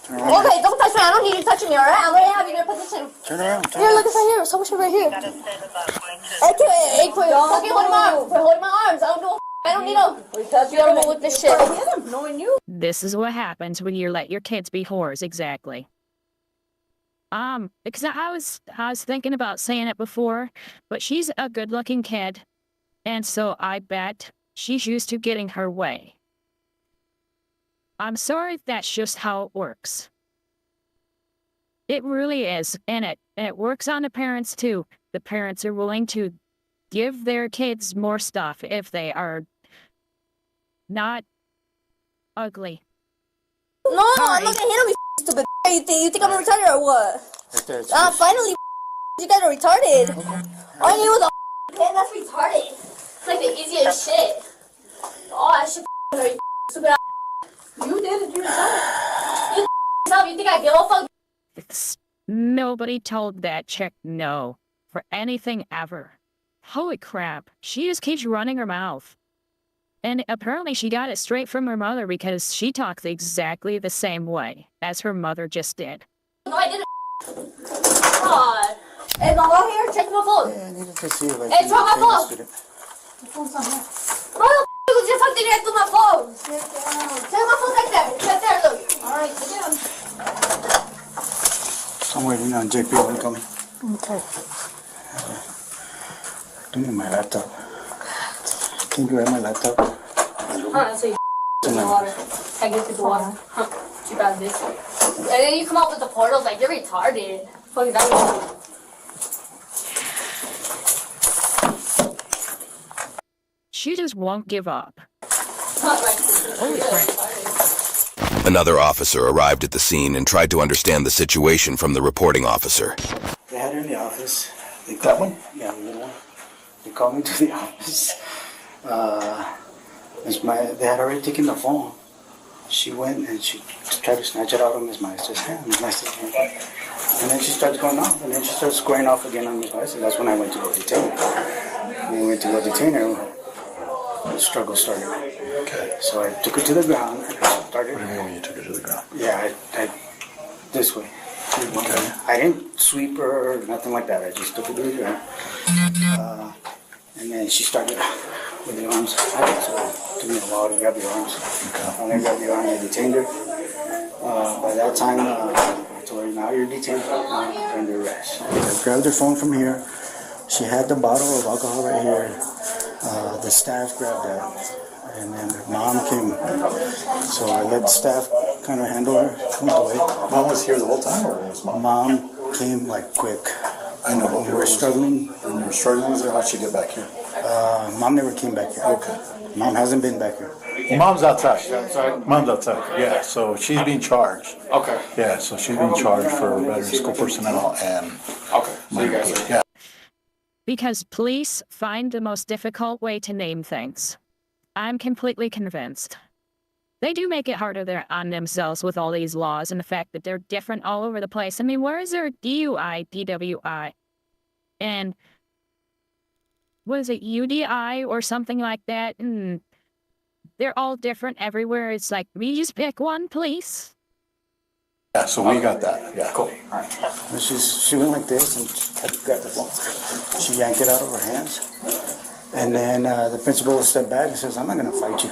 Okay, don't touch me. I don't need you touching me, alright? I'm gonna have you in a position. Turn around. Here, look, it's right here. So much shit right here. Hey, quit fucking holding my arms. Quit holding my arms. I don't know. I don't need no. You don't know with this shit. Knowing you. This is what happens when you let your kids be whores, exactly. Because I was thinking about saying it before, but she's a good-looking kid, and so I bet she's used to getting her way. I'm sorry, that's just how it works. It really is, and it works on the parents too. The parents are willing to give their kids more stuff if they are not ugly. No, I'm not gonna hit him, you stupid. You think I'm retarded or what? Finally, you guys are retarded. All I need was a pen, that's retarded. It's like the easiest shit. Oh, that shit very stupid. You did it yourself. You think I give a fuck? Nobody told that chick no for anything ever. Holy crap, she just keeps running her mouth. And apparently she got it straight from her mother because she talks exactly the same way as her mother just did. No, I didn't. God. Hey, Mama, here, check my phone. Yeah, I needed to see if I Hey, can drop my retain the phone. student. My phone's not here. Bro, you just fucking react to my phone. Check my phone right there. Right there, look. Alright, sit down. I'm waiting on JP to come. Okay. Give me my laptop. Can you grab my laptop? Alright, so you in the water. I get to the water. Huh. Too bad this. And then you come out with the portals like you're retarded. Fuck is that mean? She just won't give up. Holy crap. Another officer arrived at the scene and tried to understand the situation from the reporting officer. They had her in the office. They got one? Yeah, the little one. They called me to the office. They had already taken the phone. She went and she tried to snatch it out of Miss Meister's hand. Miss Meister's hand. And then she starts going off, and then she starts squaring off again on Miss Meister. That's when I went to go detain her. When we went to go detain her, the struggle started. Okay. So I took her to the ground and I started. What do you mean you took her to the ground? Yeah, I this way. Okay. I didn't sweep her or nothing like that. I just took her to the ground. And then she started with the arms. So it took me a while to grab the arms. When I grabbed the arm, I detained her. By that time, I told her, now you're detained. Now you're under arrest. I grabbed her phone from here. She had the bottle of alcohol right here. The staff grabbed that. And then her mom came. So I let the staff kind of handle her. Moved away. Mom was here the whole time, or was mom? Mom came like quick. I know, but we were struggling. When you were struggling with her, how'd she get back here? Mom never came back here. Okay. Mom hasn't been back here. Mom's outside. Mom's outside. Yeah, so she's being charged. Okay. Yeah, so she's being charged for veteran school personnel and. Okay. So you guys are. Yeah. Because police find the most difficult way to name things. I'm completely convinced. They do make it harder on themselves with all these laws and the fact that they're different all over the place. I mean, where is there DUI, DWI, and what is it, UDI or something like that? And they're all different everywhere. It's like, we just pick one, please. Yeah, so we got that. Yeah. Cool. All right. She went like this and had to grab the phone. She yanked it out of her hands. And then the principal stepped back and says, I'm not going to fight you.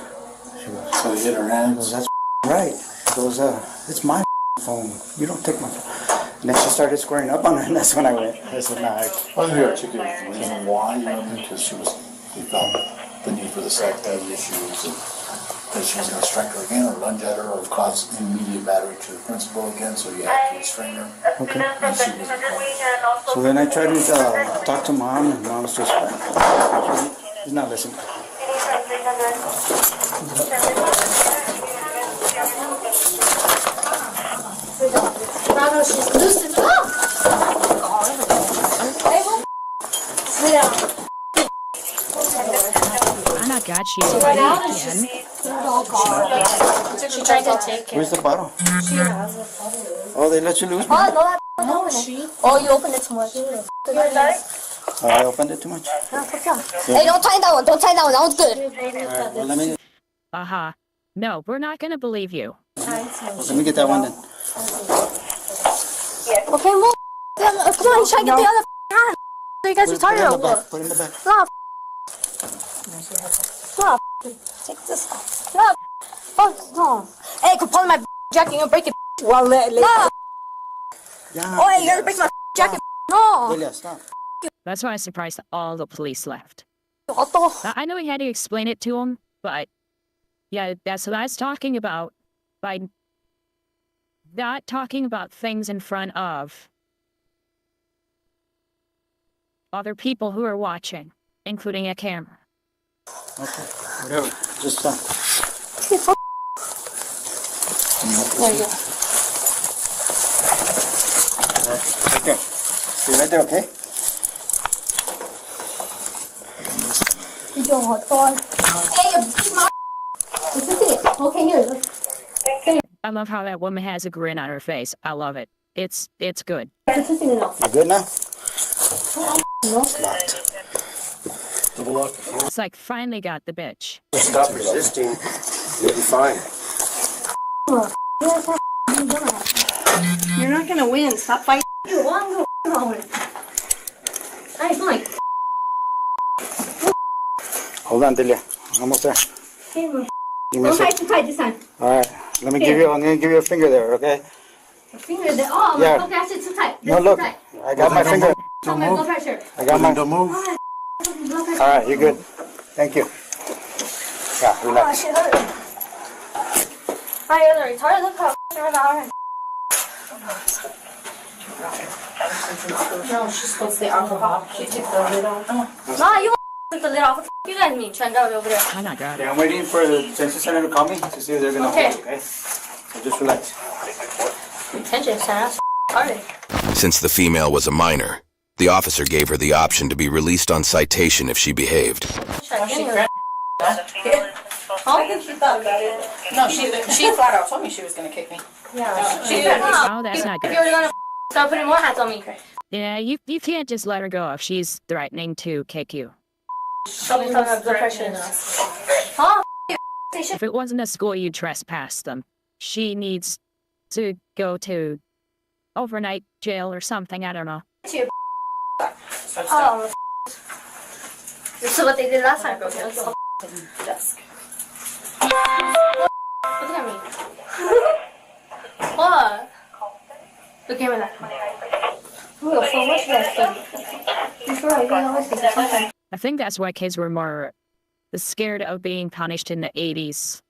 She goes, So he hit her hand. He goes, that's right. He goes, it's my phone. You don't take my phone. And then she started squaring up on her, and that's when I went. I said, nah. Wasn't there articulate the reason why, you know, because we felt the need for the psychiatric issues and that she was going to strike her again or lunge at her or cause immediate battery to the principal again, so you had to restrain her. Okay. And she was So then I tried to talk to Mom, and Mom's just she's not listening. She's loosened up. Sit down. Oh my God, she's fighting again. She tried to take it. Where's the bottle? She has it. Oh, they let you loose? Oh, no, oh, you opened it too much. Oh, I opened it too much? Hey, don't tie that one. Don't tie that one. That one's good. Alright, well, let me No, we're not going to believe you. get that one then. Okay, move. Come on, try to get the other hand. You guys are tired or what? Put it in the back. Stop. Stop. Take this off. Stop. Oh, no. Hey, come pull my jacket and break it. Well, oh, hey, you're gonna break my jacket. No. Delia, stop. That's why I'm surprised that all the police left. Otto. I know he had to explain it to him, but yeah, that's what I was talking about. By not talking about things in front of other people who are watching, including a camera. Okay, whatever. Just stop. There you go. Okay. Stay right there, okay? Okay, here. I love how that woman has a grin on her face. I love it. It's good. You good now? It's like finally got the bitch. Stop resisting. You'll be fine. You're not gonna win. Stop fighting. Hold on, Delia. Almost there. Give me a Don't sec. try this time. Alright. I'm gonna give you a finger there, okay? A finger there. Oh, Yeah. okay, that's it. Too tight. No, look. I got my finger. Okay, no pressure. I got my. Don't move. Alright, you're good. Thank you. Yeah, Oh, relax. shit hurt. Hi, you're retarded. Look how you're not. No, she's supposed to say alcohol. She took the lid off. Nah, you took the lid off. What the f*** you guys mean? Trying out over there. Oh my God. Yeah, I'm waiting for the detention center to call me to see if they're gonna Okay. hold, okay? So just relax. Detention center. That's retarded. Since the female was a minor, the officer gave her the option to be released on citation if she behaved. I think she thought about it. No, she flat out told me she was gonna kick me. Yeah. Oh, that's not If good. you're gonna start putting more hats on me. Yeah, you can't just let her go if she's threatening to kick you. She'll be talking about blood pressure. Huh? If it wasn't a school you trespassed them, she needs to go to overnight jail or something. I don't know. Oh. This is what they did last time. Desk. Look at me. What? Look at me. We got so much left. I think that's why kids were more scared of being punished in the 80s.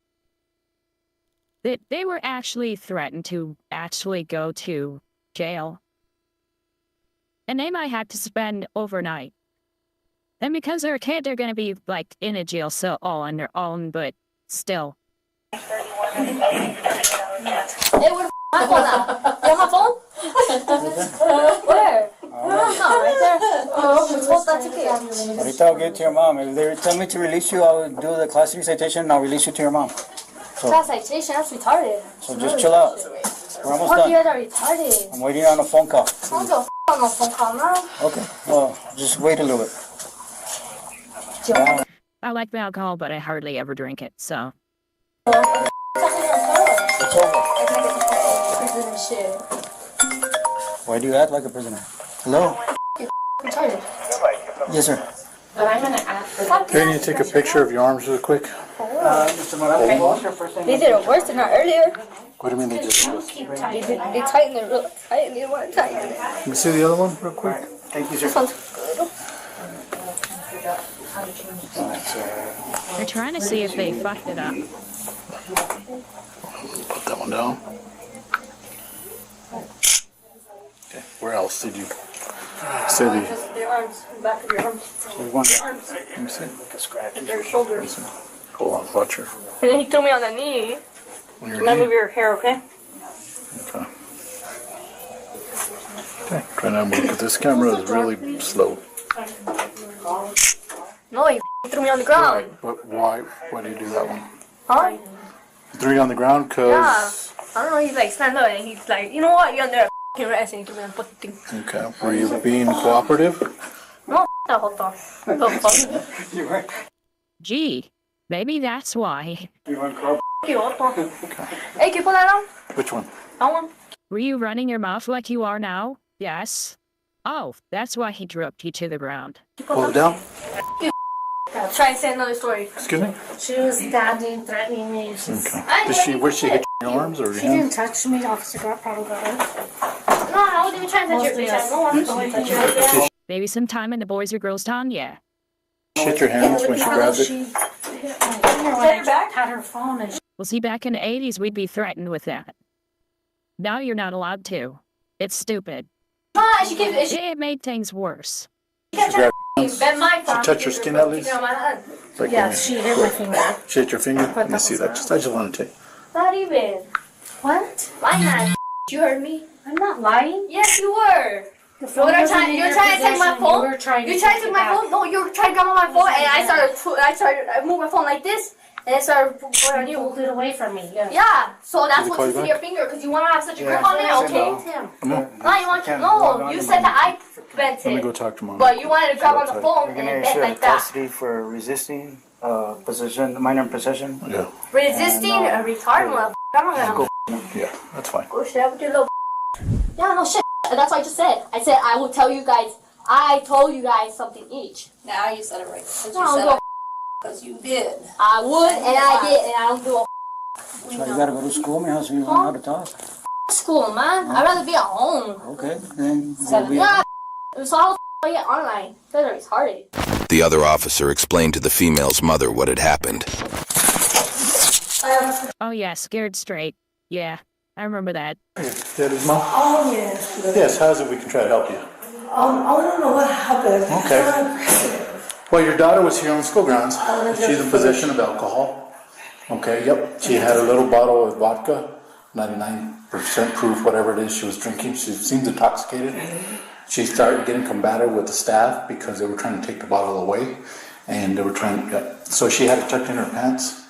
They were actually threatened to actually go to jail. And they might have to spend overnight. And because they're a kid, they're going to be, like, in a jail cell all on their own, but still. Hey, where's my phone at? You have my phone? Where? It's not right there. What's that ticket? Ahorita I'll get it to your mom. If they tell me to release you, I'll do the class 3 citation and I'll release you to your mom. So, Class citation, that's retarded. so just chill out. We're almost Fuck you, done. that's retarded. I'm waiting on a phone call. I don't give a on no phone call now. Okay, well, just wait a little bit. I like the alcohol, but I hardly ever drink it, so. It's over. Shit. Why do you act like a prisoner? Hello? Retarded. Yes, sir. But I'm gonna ask. Can you take a picture of your arms real quick? Mr. Morales, They did it worse than that earlier. What do you mean they just do this? They tightened it real tight and they want to tighten it. Let me see the other one real quick. Thank you, sir. This one's good. They're trying to see if they fucked it up. Put that one down. Okay, where else did you say the... Just their arms, the back of your arms. There's one. Arms. Let me see. And their shoulders. Hold on, watch her. And then he threw me on the knee. On your Can I knee? move your hair, okay? Okay. Okay, try not to move, because this camera is really slow. No, he threw me on the ground. But why do you do that one? Huh? You threw you on the ground because... Yeah. I don't know, he's like, stand up, and he's like, you know what, you're under a f***ing arrest, and he threw me on the fucking thing. Okay, were you being cooperative? No, that whole time. The fuck? You weren't. Gee, maybe that's why. You weren't crop. Okay, what the? Hey, can you put that on? Which one? That one? Were you running your mouth like you are now? Yes. Oh, that's why he dropped you to the ground. Pull it down. Try and say another story. Excuse me? She was standing, threatening me. Okay. Where she hit your arms or your She hands? didn't touch me. Officer got probably got her. No, I wasn't even trying to touch your bitch. No one was touch your bitch. Maybe sometime in the Boys or Girls Town? Yeah. She hit your hands when she grabbed it? She hit my finger when I had her phone. And Well, see, back in the 80s, we'd be threatened with that. Now you're not allowed to. It's stupid. She kept it. It made things worse. She kept trying to bend my phone. She touched your skin at least? Keep it on my hand. Like yeah, when she hit my finger. she hit your finger? Let me see that. I just want to take. Not even. What? Lying at you heard me. I'm not lying. Yes, you were. The You phone were wasn't trying. in You were your trying to take my possession. phone. You were trying to You tried to take take it my back. phone. No, you were trying to grab on my phone, and I moved my phone like this, and I started going on You you. pulled it away from me. Yeah. Yeah. So that's Did he what call you you see back? your finger, because you want to have such a grip Yeah. on it. Okay. No, you want to. No, you said that I bent Let me go it, talk to Mom. but you wanted to grab on the phone We're and gonna bend issue a like that. custody for resisting possession, minor possession. Yeah. Resisting a retarded motherfucker. I'm not gonna. Yeah, that's fine. Go shit with your little. Yeah, no shit. That's what I just said. I said I will tell you guys. I told you guys something each. Now you said it right. Because No, I don't do because you did. I would and I did, and I don't do a So you gotta go to school, man, so you learn how to talk. school, man. I'd rather be at home. Okay, then you'll be. Yeah, so I'll get online. Because it's retarded. The other officer explained to the female's mother what had happened. Oh, yeah, scared straight. Yeah, I remember that. Daddy's mom? Oh, yes. Yes, how's it we can try to help you? I don't know what happened. Okay. Well, your daughter was here on the school grounds. She's in possession of alcohol. Okay, yep. She had a little bottle of vodka, 99% proof, whatever it is she was drinking. She seemed intoxicated. She started getting combative with the staff because they were trying to take the bottle away. And they were trying, so she had it tucked in her pants,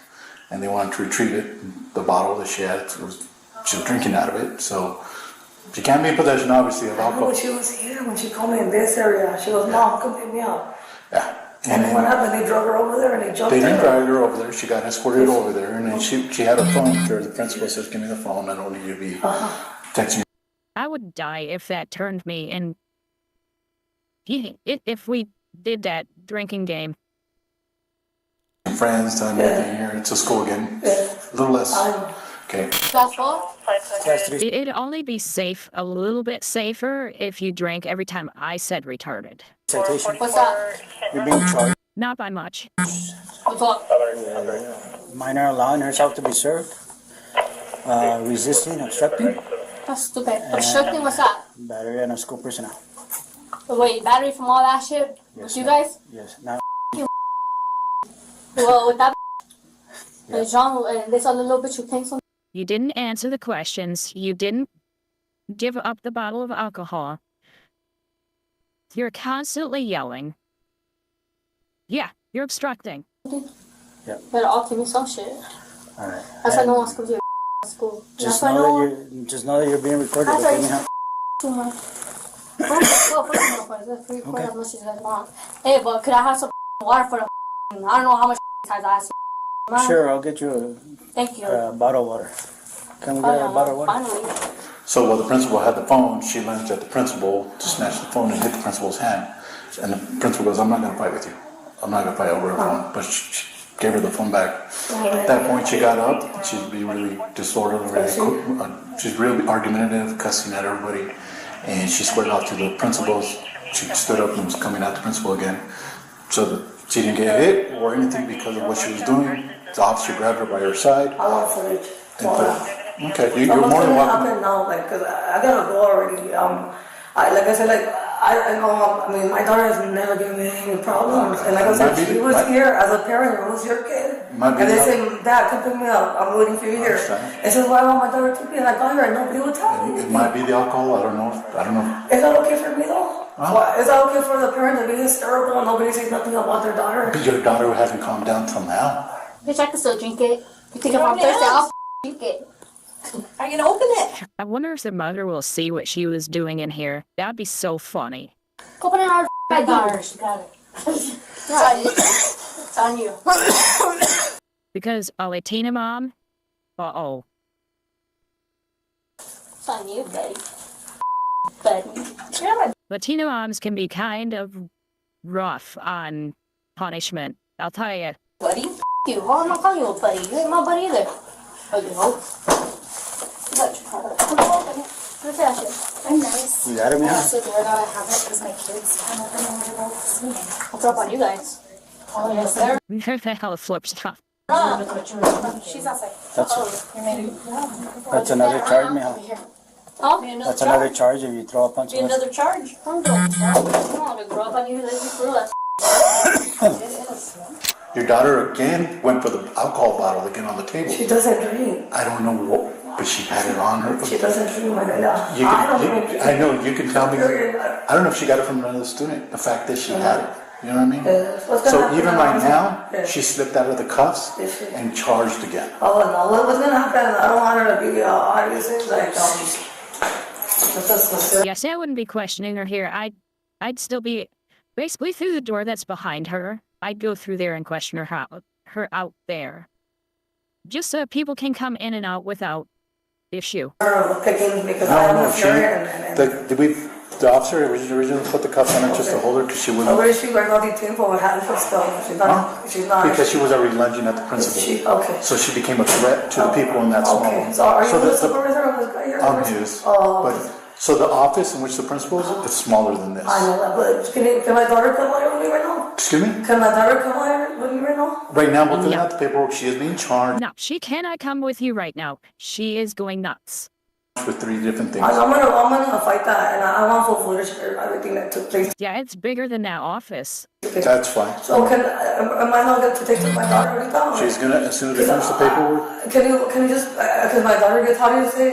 and they wanted to retrieve it, the bottle that she had. She was drinking out of it, so she can't be in possession, obviously, of alcohol. When she was here, when she called me in this area, she goes, Mom, come pick me up. Yeah. And then what happened? They drug her over there and they jumped They didn't her. drag her over there. She got escorted over there, and then she had her phone. The principal says, "Give me the phone. I don't need you to be texting." I would die if that turned me in. If we did that drinking game. Friends, time everything here. It's a school again. A little less. Okay. That's all? It'd only be safe, a little bit safer, if you drank every time I said retarded. Citation. What's that? You're being charged. Not by much. What's up? Minor allowing herself to be served. Resisting, obstructing, That's stupid. Obstructing, what's that? battery and a school personnel. Wait, battery from all that shit? With you guys? Yes. Now, Well, with that Jean, and this other little bitch who came from. You didn't answer the questions. You didn't give up the bottle of alcohol. You're constantly yelling. Yeah, you're obstructing. Yeah. Better all give me some shit. all right. That's why no one's going to school. Just That's why know no that one. you're just know that you're being recorded. That's Okay, right. mija? Too much. Record as much as you guys want. Hey, but could I have some water for the? I don't know how much times I asked. Sure, I'll get you Thank you. a bottle of water. Can we get a bottle of water? Finally. So while the principal had the phone, she lunged at the principal to snatch the phone and hit the principal's hand. And the principal goes, "I'm not gonna fight with you. I'm not gonna fight over a phone." But she gave her the phone back. At that point, she got up. She'd be really disorderly, she's really argumentative, cussing at everybody. And she squared off to the principals. She stood up and was coming at the principal again. So that she didn't get hit or anything because of what she was doing. The officer grabbed her by her side. I want footage. Okay, you're more than Up welcome. and now, like, cause I gotta go already. Like I said, like, I know, I mean, my daughter has never given me any problems. And like I said, she was here as a parent, it was your kid. And they say, "Dad, come pick me up. I'm waiting for you here." And says, "Why I want my daughter to be?" And I got here and nobody would tell me. It might be the alcohol. I don't know. Is that okay for me though? Is that okay for the parent to be hysterical and nobody says nothing about their daughter? But your daughter hasn't calmed down till now. Bitch, I can still drink it. You think if I'm thirsty, I'll drink it. I can open it. I wonder if the mother will see what she was doing in here. That'd be so funny. Open it on I got her. She got it. It's on you. Because a Latina mom? Uh-oh. It's on you, buddy. Buddy. Latina moms can be kind of rough on punishment. I'll tell you. Buddy? You. Why am I calling you a buddy? You ain't my buddy either. Oh, you know? You got your card. Open it. Look at that shit. I'm nice. You got it, I mija? also dare not have it because my kids come over and want to go swimming. I'll drop on you guys. Oh, yes, there. Where the hell flips off? She's outside. That's another charge, mija. Oh? That's another charge if you throw a punch. Be another charge. I'm going to grow up on you. Let me through that. Your daughter again went for the alcohol bottle again on the table. She doesn't drink. I don't know what, but she had it on her. She doesn't drink, my God. I know, you can tell me. I don't know if she got it from another student, the fact that she had it. You know what I mean? So even right now, she slipped out of the cuffs and charged again. Oh, no. What's going to happen? I don't want her to be, obviously, like, Yes, I wouldn't be questioning her here. I'd still be basically through the door that's behind her. I'd go through there and question her out there. Just so people can come in and out without issue. The officer originally put the cuffs on her just to hold her because she wouldn't. Where is she right now? Tiempo with handcuffs still. She's not. Because she was already lunging at the principal. Okay. So she became a threat to the people in that small room. So are you the supervisor of this guy here? I'm his. So the office in which the principal is smaller than this. I know that, but can my daughter come out here with me right now? Excuse me? Can my daughter come out here with me right now? Right now, we're filling out the paperwork. She is being charged No, she cannot come with you right now. She is going nuts. with 3 different things. I'm gonna fight that, and I want full footage for everything that took place. Yeah, it's bigger than that office. That's fine. So am I not going to take my daughter right now? She's gonna, as soon as we finish the paperwork. Can you just, because my daughter gets, how do you say,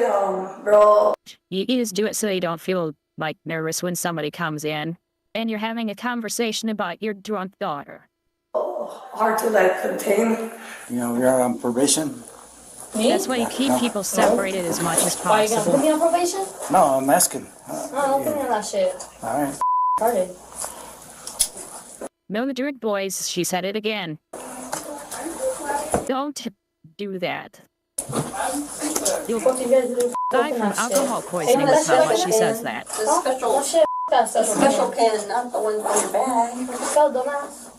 bro? You just do it so you don't feel like nervous when somebody comes in and you're having a conversation about your drunk daughter. Hard to like contain. You know, we are on probation. Me? That's why you keep people separated as much as Why, you gonna put possible. me on probation? No, I'm asking. No, don't put me on that shit. All right. Started. No, the drink boys, she said it again. Don't do that. You'll die from alcohol poisoning is how much she says that. Special shit. Special pen, not the one from your bag. Go, dumbass.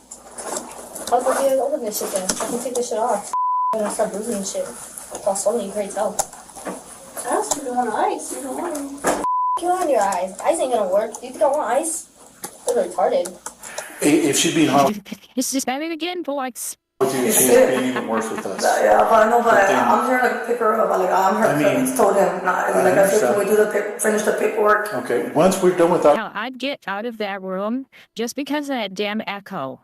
I'll go get open this shit then. I can take this shit off. I'm gonna start bruising and shit. I'll swallow you, great tell. I asked you to want ice. You don't want any. You on your eyes. Ice ain't gonna work. You think I want ice? They're retarded. If she'd been home. It's just having again, boys. It's She's sick. been even worse with us. Yeah, but I know, but then- I'm here to pick her up. Like, I'm her. I mean, I told him, not, like I said, can we do finish the paperwork? Okay, once we're done with our. Now, I'd get out of that room just because of that damn echo.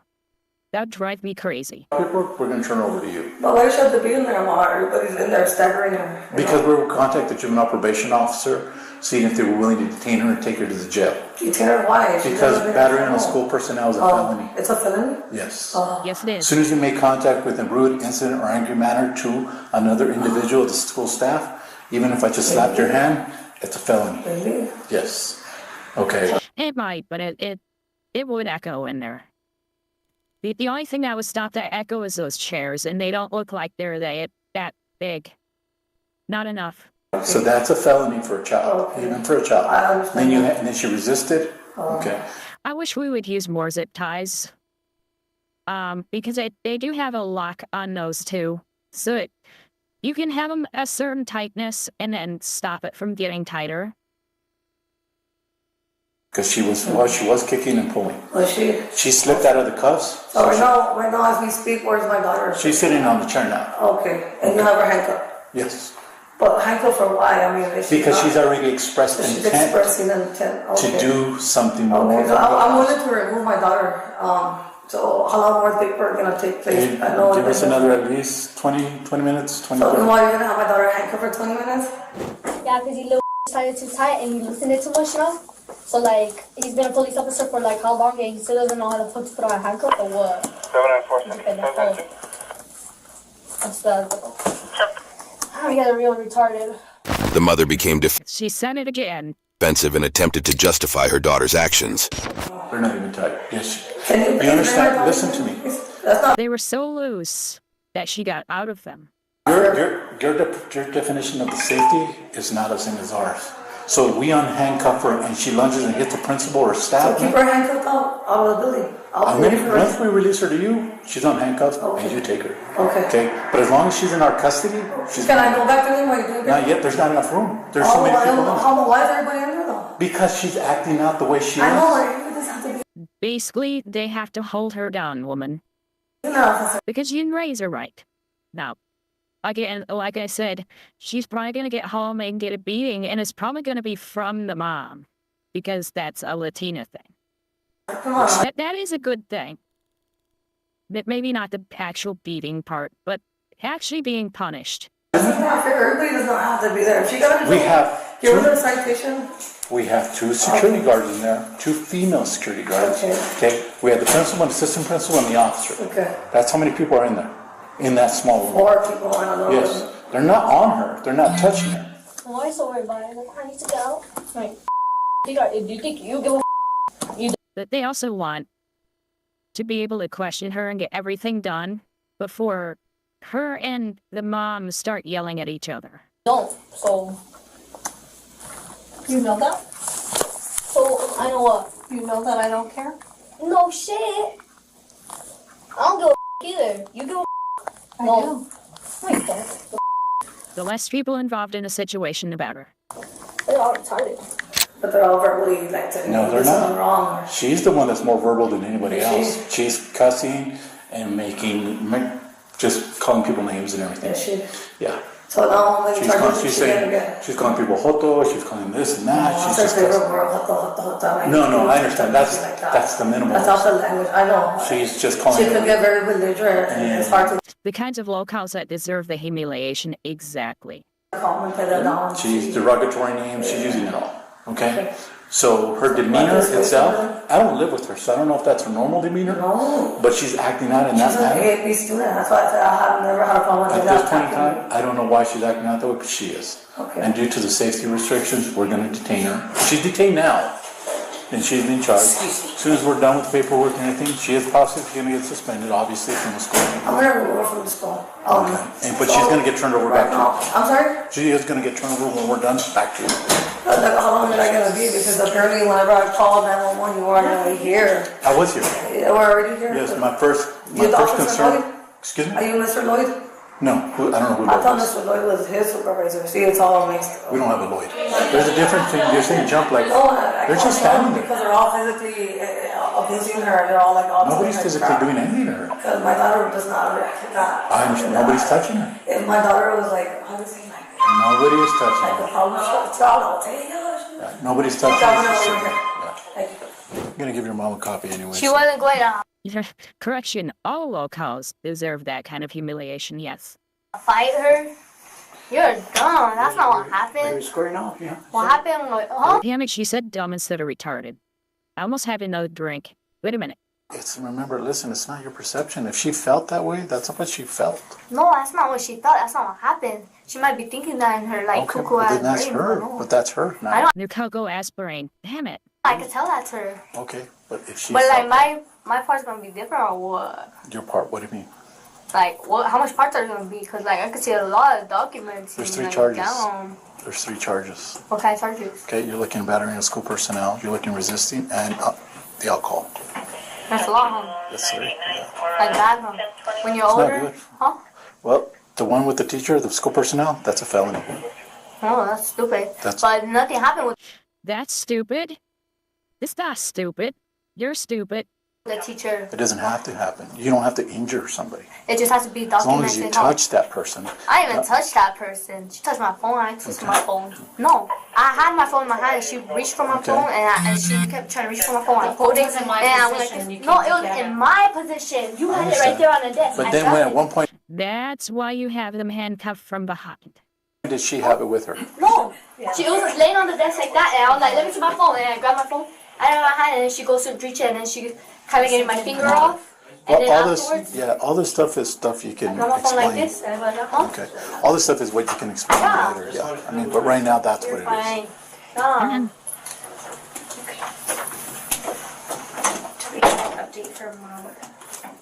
That'd drive me crazy. paperwork, we're going to turn it over to you. But why should I have to be in there while everybody's in there staggering her? Because we will contact the juvenile probation officer, seeing if they were willing to detain her and take her to the jail. Detain her? Why? She's Because never been battering in on school. school personnel is a felony. It's a felony? Yes. Yes, it As is. soon as you make contact with a rude, incident, or angry manner to another individual of the school staff, even if I just slapped your hand, it's a felony. Really? Yes. Okay. It might, but it would echo in there. The only thing that would stop that echo is those chairs, and they don't look like they're that big. Not enough. So that's a felony for a child, even for a child. I understand Then that. and then she resisted. Okay. I wish we would use more zip ties. Because they do have a lock on those too. So you can have them a certain tightness and then stop it from getting tighter. Because she was kicking and pulling. Was she? She slipped out of the cuffs. So right now as we speak, where's my daughter? She's sitting on the chair now. Okay, and you have her handcuffed. Yes. But handcuffed for why? I mean, is she Because not- she's already expressed She's intent expressing intent. to Okay. do something more. Okay, so than I'm what- willing to remove my daughter. So how long more paper gonna take place? Give I know. give us another at least 20 minutes, 20 So then minutes. why are you gonna have my daughter handcuffed for 20 minutes? Yeah, because he little tied too tight and he loosened it too much, you know? So, like, he's been a police officer for, like, how long and he still doesn't know how to put on a handcuff or what? 794. That's the... You guys are real retarded. The mother became She said it again. defensive and attempted to justify her daughter's actions. They're not even tight. Yes. Can you You understand? Listen to me. They were so loose that she got out of them. Your definition of the safety is not the same as ours. So we unhandcuff her and she lunges and hits the principal or So stabs keep her. her handcuffed out of the building. I'll wait for Once her. we release her to you, she's unhandcuffed and you take her. Okay. Okay? But as long as she's in our custody, she's Can I go back to him while you do not yet. There's not enough room. There's so many people in there. Why is everybody in there though? Because she's acting out the way she I know, is. like, you just have to be. Basically, they have to hold her down, woman. No. Because you didn't raise her right. Now, again, like I said, she's probably going to get home and get a beating, and it's probably going to be from the mom. Because that's a Latina thing. Come on. That is a good thing. But maybe not the actual beating part, but actually being punished. This is not fair. Everybody does not have to be there. If she got We have give her the citation. We have 2 security guards in there, 2 female security guards. Okay. We have the principal, and assistant principal, and the officer. Okay. That's how many people are in there, in that small room. 4 people, I don't know. Yes. They're not on her. They're not touching her. Why are you so worried about it? Like, I need to get out. Like, do you think you give a But they also want to be able to question her and get everything done before her and the mom start yelling at each other. don't? So, you know that? So, I know what? You know that I don't care? No shit. I don't give a either. You give a no. No, you don't. The less people involved in a situation, the better. They're all retarded. But they're all verbally like to No, they're do something not. wrong. She's the one that's more verbal than anybody Is else. She's cussing and just calling people names and everything. Is she? Yeah. So now when She's calling people joto, she's calling this and that. She's just cussing. No, I understand. That's the minimum. That's also language. I know. She's just calling. She could get very belligerent. And It's hard to The kinds of locals that deserve the humiliation, exactly. comment her down. She's derogatory names. She's using it all. Okay. So her demeanor itself, I don't live with her, so I don't know if that's her normal demeanor. No. But she's acting out in that She's an manner. AAP student. That's why I said I have never had a problem with At that. this point in time, I don't know why she's acting out that way, but she is. Okay. And due to the safety restrictions, we're going to detain her. She's detained now, and she's been charged. As soon as we're done with the paperwork and everything, she is possibly going to get suspended, obviously, from the school. I'm gonna remove her from the school. But she's going to get turned over back to you. I'm sorry? She is going to get turned over when we're done, back to you. Like, how long is that gonna be? Because apparently whenever I called 911, you weren't already here. I was here. You were already here? Yes, my first You're the Officer concern. Lloyd? Excuse me? Are you Mr. Lloyd? No, I don't know who I that thought is. Mr. Lloyd was his supervisor. See, it's all mixed up. We don't have a Lloyd. There's a difference thing. You're saying jump like No, I they're called just them standing there. because they're all physically abusing her. They're all like, Nobody's physically doing anything to her. Because my daughter does not react to that. I understand. Nobody's touching her. If my daughter was like, how do you say, like, Nobody is touching like her. a problem child, I'll take it. Yeah, nobody's touching her. She's sitting there. Yeah. I'm gonna give your mom a copy anyway. She wasn't going to. Correction, all locals deserve that kind of humiliation, yes. Fight her? You're dumb. That's not what happened. Squaring off, yeah. What happened? Huh? Damn it, she said dumb instead of retarded. I almost had another drink. Wait a minute. Remember, listen, it's not your perception. If she felt that way, that's what she felt. No, that's not what she thought. That's not what happened. She might be thinking that in her like Okay, cuckoo but ass then that's brain. her. No. But that's her. Now. I don't. New Coco ass brain. Damn it. I could tell that's her. Okay, but if she. But like felt my part's gonna be different or what? your part, what do you mean? Like what? How much parts are there gonna be? Cause like I could see a lot of documents. There's and, 3 like, charges. Down. There's 3 charges. What kind of charges? Okay, you're looking at battering a school personnel. You're looking resisting and the alcohol. That's a lot, huh? That's 3. Yeah. Like that, huh? When you're It's not older, good. huh? Well, the one with the teacher, the school personnel, that's a felony. Oh, that's stupid. That's- But nothing happened with That's stupid. It's not stupid. You're stupid. the teacher. It doesn't have to happen. You don't have to injure somebody. It just has to be As long documented. as you how- touch that person. I didn't even touch that person. She touched my phone. I touched my phone. No, I had my phone in my hand. And she reached for my Okay. phone, and she kept trying to reach for my phone. I pulled it, in my and I went position, like, you no, can't it was get in it. my position. You I had it understand. right there on the desk. But I then got when it. at one point That's why you have them handcuffed from behind. did she have it with her? No, she was laying on the desk like that, and I was like, let me see my phone, and I grabbed my phone. I had it in my hand, and then she goes to reach it, and then she kind of getting my finger off. And Well, then all afterwards, all this stuff is stuff you I can grabbed my phone like explain. this, and I was like, huh? Okay. All this stuff is what you can explain Yeah. later. Yeah. I mean, but right now that's what it is. Fine. No. Update for mom.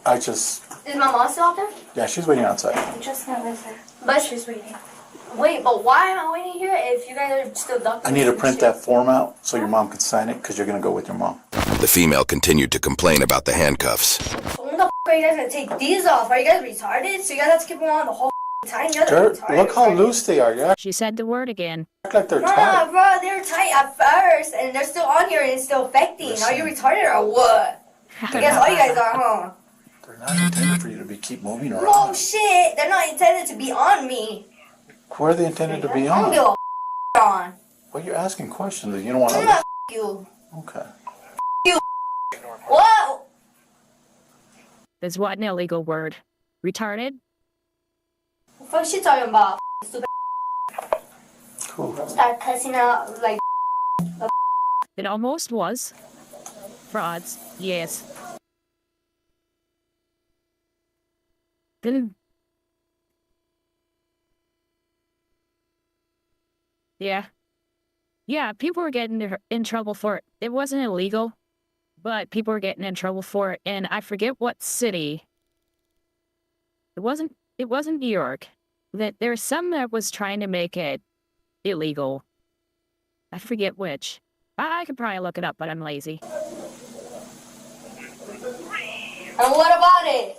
I just Is my mom still out there? yeah, she's waiting outside. I just never said. But She's waiting. wait, but why am I waiting here if you guys are still documenting? I need to print that form out so your mom can sign it because you're gonna go with your mom. The female continued to complain about the handcuffs. When the f are you guys gonna take these off? Are you guys retarded? So you guys have to keep them on the whole time? You guys are retarded. Look how loose they are. You act She said the word again. like they're No, tight. bro, they're tight at first, and they're still on here, and it's still affecting. Are you retarded or what? I guess all you guys are, huh? They're not intended for you to keep moving around. No shit, they're not intended to be on me. Where are they intended to be I don't on? give a f on. Well, you're asking questions that you don't want I'm to. not you. Okay. Whoa! That's what an illegal word. Retarded? What the fuck is she talking about? Stupid. Cool. Start cussing out like. It almost was. Frauds, yes. Then. Yeah. Yeah, people were getting in trouble for it. It wasn't illegal, but people were getting in trouble for it. And I forget what city. It wasn't New York. That there's some that was trying to make it illegal. I forget which. I could probably look it up, but I'm lazy. And what about it?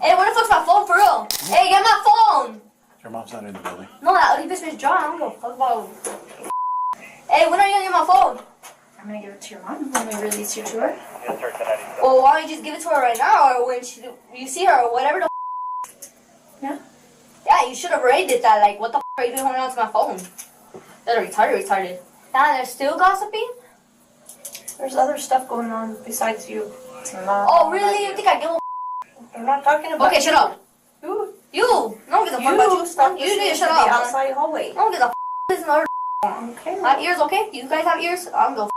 Hey, where the fuck's my phone for real? Hey, get my phone! Your mom's not in the building. No, that ugly bitch was drawn. I don't give a fuck about. Hey, when are you gonna get my phone? I'm gonna give it to your mom when we release your tour. Well, why don't you just give it to her right now, or when you see her, or whatever the. Yeah. Yeah, you should have already did that. Like, what the are you doing holding on to my phone? They're retarded. Now they're still gossiping? There's other stuff going on besides you. It's not. Oh, really? You think I give a I'm not talking about. Okay, shut up. You. You! I don't give a fuck about you. Stop You need to listening shut to up. the man. outside hallway. I don't give a listen to her. Okay. I have ears, okay? You guys have ears? I don't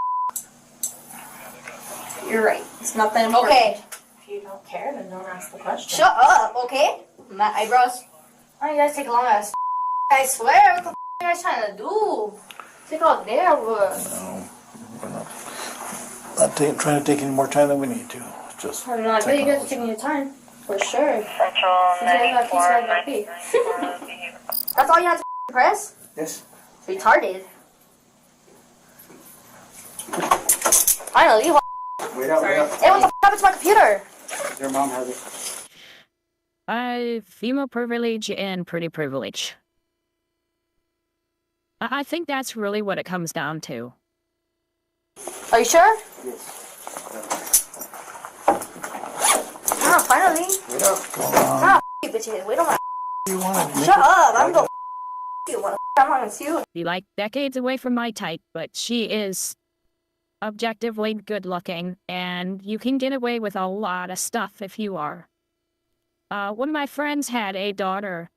give You're right. It's not that important. Okay. If you don't care, then don't ask the question. Shut up, okay? My eyebrows. Why you guys take a long ass? I swear, what the are you guys trying to do? Take all their work. No, we're not trying to take any more time than we need to. It's just I'm not. I bet you guys are taking your time. For sure. You guys got keep like me. That's all you have to press? Yes. Retarded. Finally. Wait up, wait up. Hey, what the happened to my computer? Your mom has it. Female privilege and pretty privilege. I think that's really what it comes down to. Are you sure? Yes. finally. Wait up, come on. Nah, you bitches. Wait on my. You want to Shut up. I'm the. You want to? I'm on you. Be like decades away from my type, but she is objectively good looking, and you can get away with a lot of stuff if you are. One of my friends had a daughter,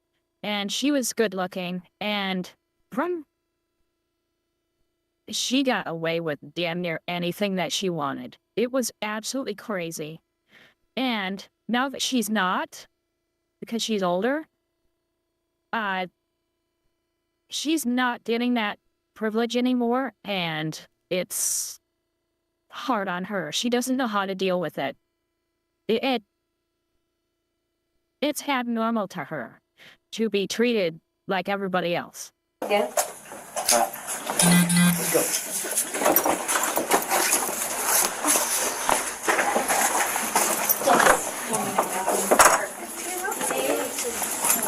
and she was good looking, and she got away with damn near anything that she wanted. It was absolutely crazy. And now that she's not, because she's older, she's not getting that privilege anymore, and it's hard on her. She doesn't know how to deal with it. It's abnormal to her to be treated like everybody else. Yeah. Let's go.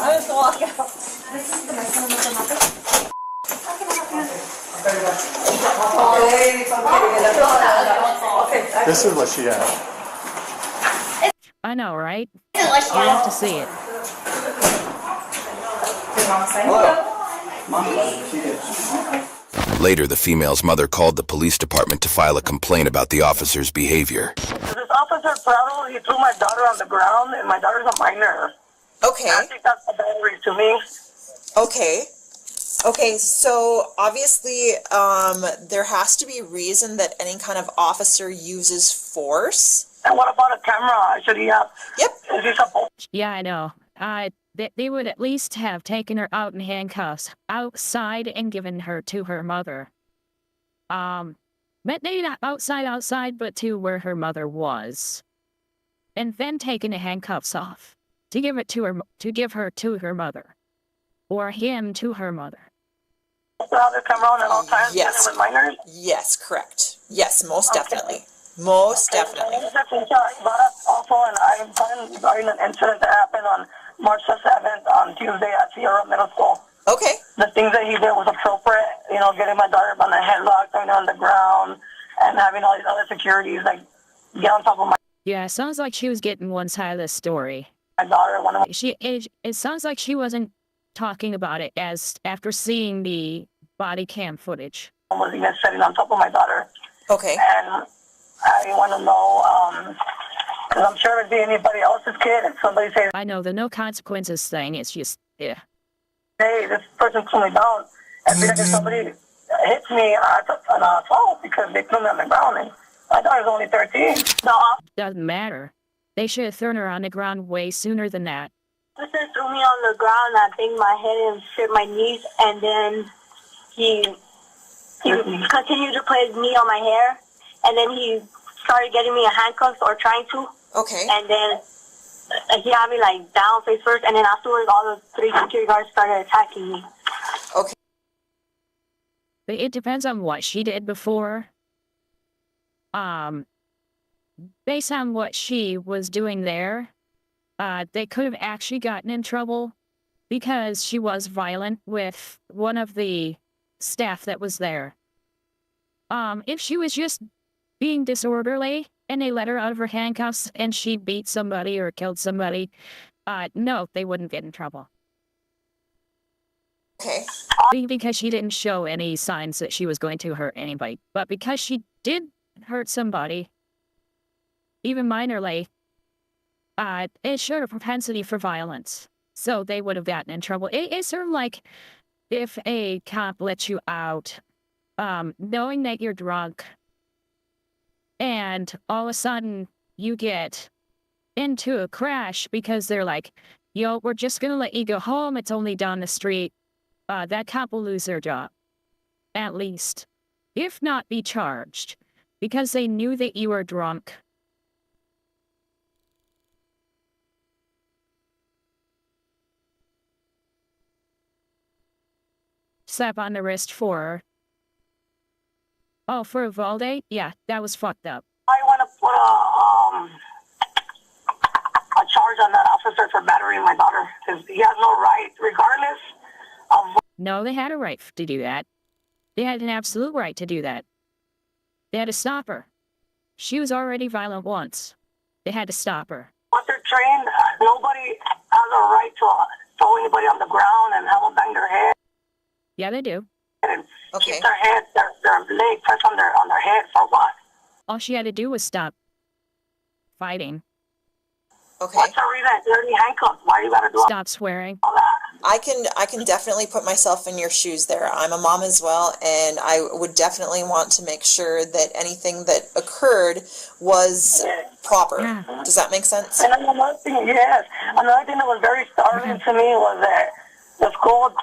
I just walk out. This is the next one. This is what she had. I know, right? This is what she You had. have to see it. Later, the female's mother called the police department to file a complaint about the officer's behavior. This officer Prado, he threw my daughter on the ground, and my daughter's a minor. Okay. I think that's a boundary to me. Okay. Okay, so obviously there has to be reason that any kind of officer uses force. And what about a camera? Should he have? Yep. Is he supposed? Yeah, I know. They would at least have taken her out in handcuffs outside and given her to her mother. Maybe not outside, but to where her mother was. And then taking the handcuffs off to give it to her, to give her to her mother. Or him to her mother. Have the camera on at all times? Yes. With minors? Yes, correct. Yes, most definitely. Most definitely. Also, and I'm talking regarding an incident that happened on March the 7th on Tuesday at Sierra Middle School. Okay. The things that he did was appropriate. You know, getting my daughter on the headlock, throwing her on the ground, and having all these other securities like get on top of my. Yeah, it sounds like she was getting one side of the story. My daughter, one of my. It sounds like she wasn't talking about it as after seeing the body cam footage. Was even sitting on top of my daughter. Okay. And I want to know, because I'm sure it'd be anybody else's kid, if somebody says, I know the no consequences thing. It's just, yeah. hey, this person threw me down. And if somebody hits me, it's an assault because they threw me on the ground. And my daughter's only 13. No, doesn't matter. They should have thrown her on the ground way sooner than that. officer threw me on the ground. I banged my head and hit my knees, and then he continued to put me on my hair, and then he started getting me a handcuff or trying to. Okay. And then he had me like down face first, and then afterwards all the 3 security guards started attacking me. Okay. But it depends on what she did before. Based on what she was doing there, they could have actually gotten in trouble because she was violent with one of the staff that was there. If she was just being disorderly and they let her out of her handcuffs and she beat somebody or killed somebody, no, they wouldn't get in trouble. Okay. Because she didn't show any signs that she was going to hurt anybody. But because she did hurt somebody, even minorly, it showed a propensity for violence. So they would have gotten in trouble. It's sort of like if a cop lets you out, knowing that you're drunk, and all of a sudden you get into a crash because they're like, yo, we're just going to let you go home. It's only down the street. That cop will lose their job. At least. If not be charged. Because they knew that you were drunk. Slap on the wrist for... Oh, for Uvalde? Yeah, that was fucked up. I want to put a charge on that officer for battering my daughter because he has no right, regardless of. No, they had a right to do that. They had an absolute right to do that. They had to stop her. She was already violent once. They had to stop her. What they're trained, nobody has a right to throw anybody on the ground and have them bang their head. Yeah, they do. And keep their head, their leg pressed on their head for what? All she had to do was stop fighting. Okay. What's the reason? Dirty handcuffs. Why you gotta do Stop swearing. all that? I can definitely put myself in your shoes there. I'm a mom as well, and I would definitely want to make sure that anything that occurred was proper. Yeah. Does that make sense? And then another thing, yes. Another thing that was very startling to me was that the school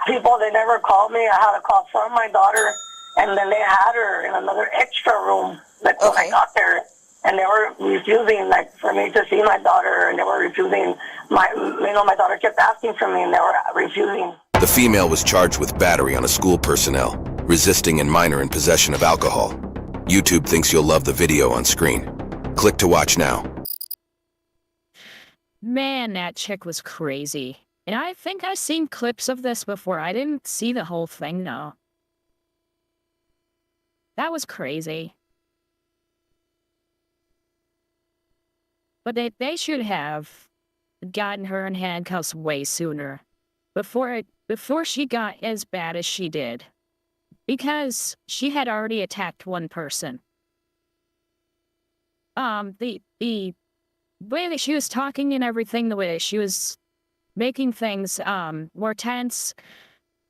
people, they never called me. I had to call from my daughter, and then they had her in another extra room. Like when I got there, and they were refusing, like, for me to see my daughter, and they were refusing. My daughter kept asking for me, and they were refusing. The female was charged with battery on a school personnel, resisting and minor in possession of alcohol. YouTube thinks you'll love the video on screen. Click to watch now. Man, that chick was crazy. And I think I've seen clips of this before. I didn't see the whole thing, though. That was crazy. But they should have gotten her in handcuffs way sooner. Before she got as bad as she did. Because she had already attacked one person. The way that she was talking and everything, the way that she was making things more tense,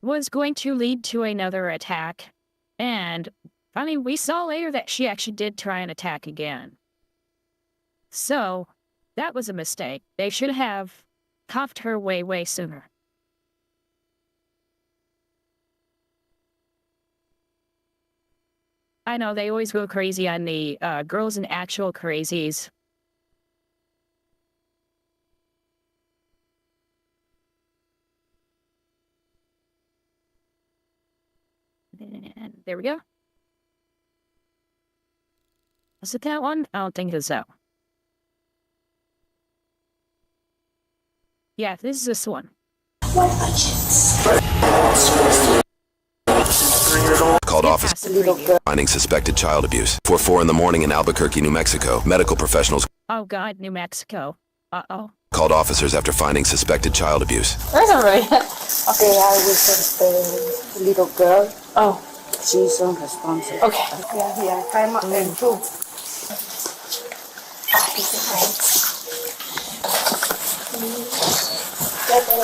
was going to lead to another attack. And finally, we saw later that she actually did try and attack again. So, that was a mistake. They should have cuffed her way, way sooner. I know, they always go crazy on the girls and actual crazies. And there we go. Was it that one? I don't think it's so. Yeah, this is this one. Called office finding suspected child abuse. 4:04 in the morning in Albuquerque, New Mexico. Medical professionals Oh God, New Mexico. Uh-oh. called officers after finding suspected child abuse. That's alright. Okay, I was the little girl. Oh. She's unresponsive. Okay. Yeah, I'm in too.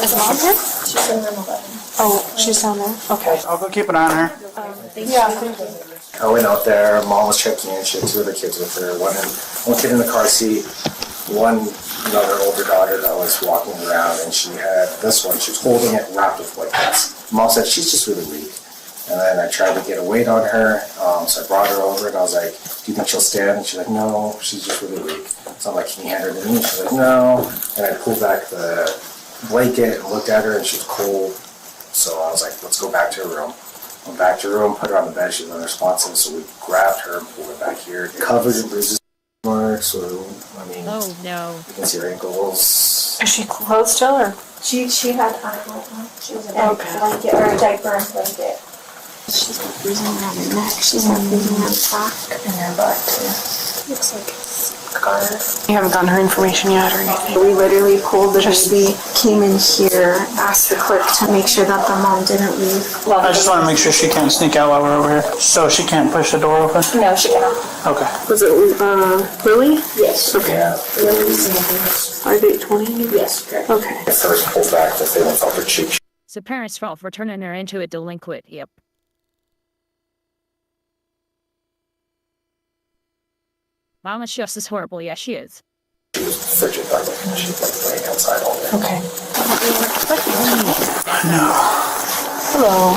Is mom here? She's in room 11. Oh, she's down there? Okay. I'll go keep an eye on her. Thank you. I went out there, mom was checking in, she had two other kids with her, one kid in the car seat, another older daughter that was walking around, and she had this one, she was holding it wrapped with white glass. Mom said, she's just really weak. And then I tried to get a weight on her, so I brought her over and I was like, do you think she'll stand? And she's like, no, she's just really weak. So I'm like, can you hand her to me? She's like, no. And I pulled back the blanket and looked at her and she was cold. So I was like, let's go back to her room. Went back to her room, put her on the bed, she was unresponsive, so we grabbed her and pulled her back here. Covered in bruises, marks, so I mean, oh no. You can see her ankles. Is she clothed still or? She had underwear on. She was in a blanket or a diaper and blanket. She's got bruising around her neck. She's got bruising around her back. And her butt too. Looks like scars. You haven't gotten her information yet or anything? We literally pulled the baby, came in here, asked the clerk to make sure that the mom didn't leave. Well, I just want to make sure she can't sneak out while we're over here. So she can't push the door open? No, she cannot. Okay. Was it Lily? Yes. Okay. Lily's 5'8" Yes. Okay. I first pulled back the thing and felt her cheek. It's the parents' fault for turning her into a delinquent. Yep. Mom is just as horrible. Yes, she is. She was frigid, like she's like playing outside all day. Okay. No. Hello.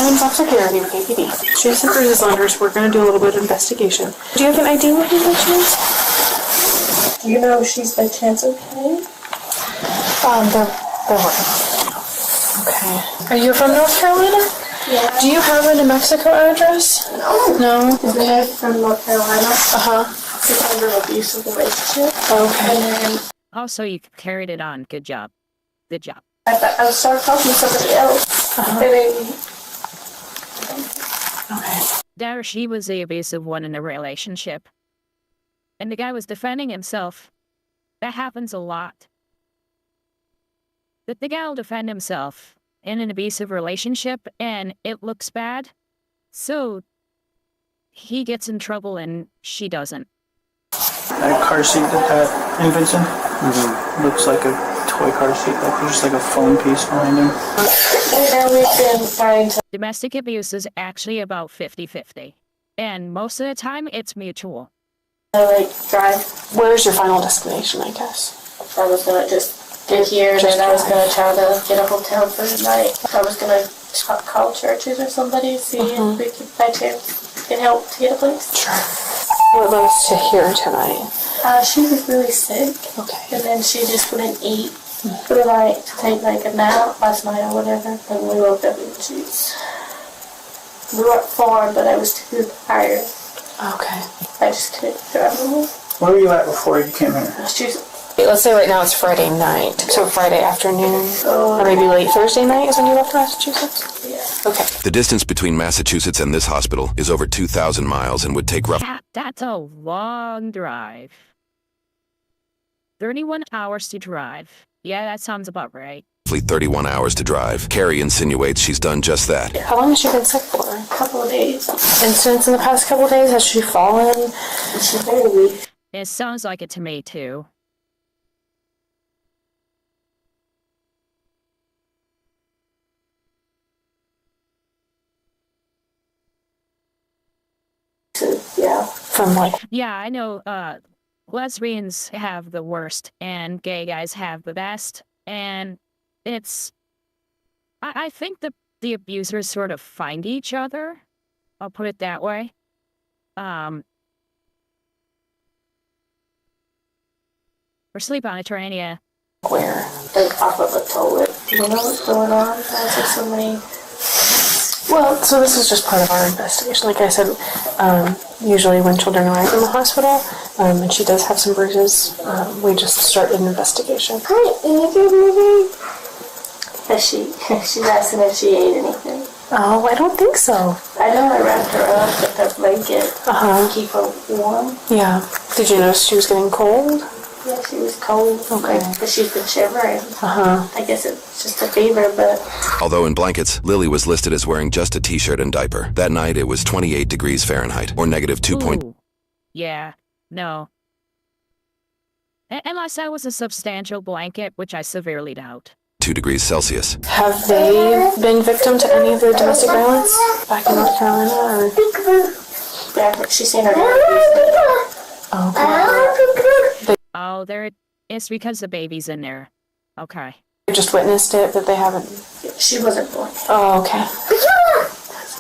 I'm Bob Security with APD. Jason Cruz's lenders, we're going to do a little bit of investigation. Do you have an ID with you by chance? Do you know if she's by chance okay? They're working. Okay. Are you from North Carolina? Yeah. Do you have a New Mexico address? No. No? We're from North Carolina. Uh-huh. It's under an abusive relationship. Okay. And then Also, you carried it on. Good job. Good job. I started talking to somebody else. Okay. There, she was the abusive one in the relationship. And the guy was defending himself. That happens a lot. The guy will defend himself in an abusive relationship, and it looks bad. So he gets in trouble and she doesn't. That car seat that had infants in looks like a toy car seat. Like there's just like a foam piece behind him. Domestic abuse is actually about 50-50. And most of the time, it's mutual. I drive. Where's your final destination, I guess? I was gonna just get here, and then I was gonna try to get a hotel for the night. I was gonna call churches or somebody, see if we could by chance get help to get a place. Sure. What brought us to here tonight? She was really sick. Okay. And then she just wouldn't eat for the night to take like a nap last night or whatever. And we woke up and we weren't far, but I was too tired. Okay. I just couldn't drive anymore. Where were you at before you came here? Let's say right now it's Friday night, so Friday afternoon, or maybe late Thursday night is when you left Massachusetts? Yeah. Okay. The distance between Massachusetts and this hospital is over 2,000 miles and would take roughly That's a long drive. 31 hours to drive. Yeah, that sounds about right. 31 hours to drive. Carrie insinuates she's done just that. How long has she been sick for? A couple of days. And since in the past couple of days, has she fallen? She's very weak. It sounds like it to me, too. Yeah. From like... Yeah, I know, lesbians have the worst, and gay guys have the best, and it's... I think the abusers sort of find each other. I'll put it that way. For sleep on Eternia. Where? Like off of a toilet. Do you know what's going on? There's just so many... Well, so this is just part of our investigation. Like I said, usually when children arrive in the hospital, and she does have some bruises, we just start an investigation. She's asking if she ate anything. Oh, I don't think so. I know I wrapped her up with her blanket to keep her warm. Yeah. Did you notice she was getting cold? Yeah, she was cold. Okay. But she's been shivering. I guess it's just a fever, but... Although in blankets, Lily was listed as wearing just a t-shirt and diaper. That night, it was 28 degrees Fahrenheit, or negative 2. Yeah, no. Unless that was a substantial blanket, which I severely doubt. 2 degrees Celsius. Have they been victim to any of the domestic violence back in North Carolina? Or? Yeah, she's seen her dad. Okay. Oh, it's because the baby's in there. Okay. You just witnessed it, but they haven't... She wasn't born. Oh, okay.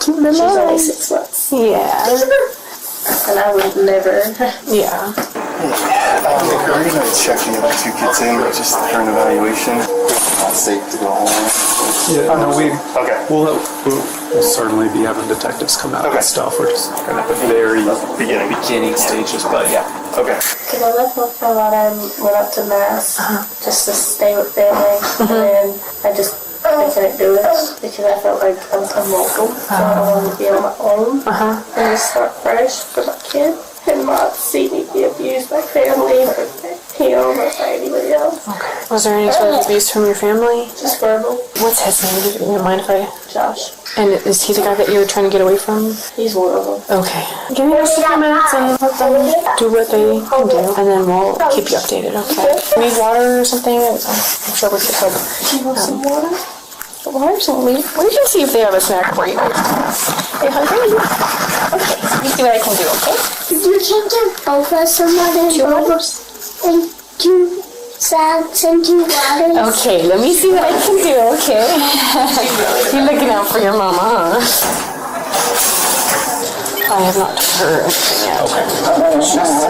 She's only 6 months. Yeah. And I would never... Yeah. We're going to check in with 2 kids in, just for an evaluation. Not safe to go home. Yeah, no, we'll certainly be having detectives come out and stuff. We're just kind of at the very beginning stages, but yeah. Okay. Because I left North Carolina and went up to Mass just to stay with family, and then I couldn't do it because I felt like I was unwelcome. So I wanted to be on my own and just start fresh for my kid and not see me be abused by family or him or by anybody else. Okay. Was there any sort of abuse from your family? Just verbal. What's his name? Do you mind if I... Josh. And is he the guy that you were trying to get away from? He's one of them. Okay. Give me just a few minutes and let them do what they can do, and then we'll keep you updated, okay? Need water or something? I'm sure we could help. Do you want some water? Water? We can see if they have a snack for you. Are you hungry? Okay. You see what I can do, okay? You can give both of us some water and 2 snacks and 2 waters. Okay, let me see what I can do, okay? You're looking out for your mama, huh? I have not told her anything yet. It's just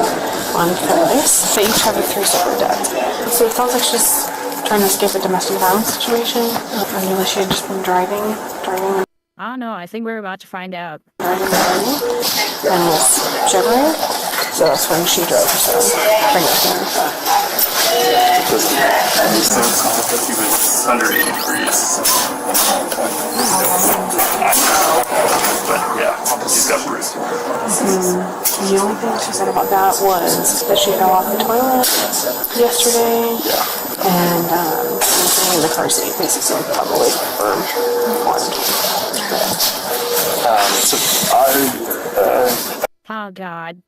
on Paradise. They each have 3 separate dads. So it sounds like she's trying to escape a domestic violence situation. I knew she had just been driving. I don't know. I think we're about to find out. And was shivering. So that's when she drove. So bring it here. He was under 8 degrees. But yeah, he's got bruises. The only thing she said about that was that she fell off the toilet yesterday. And something in the car seat, basically, probably Oh, God.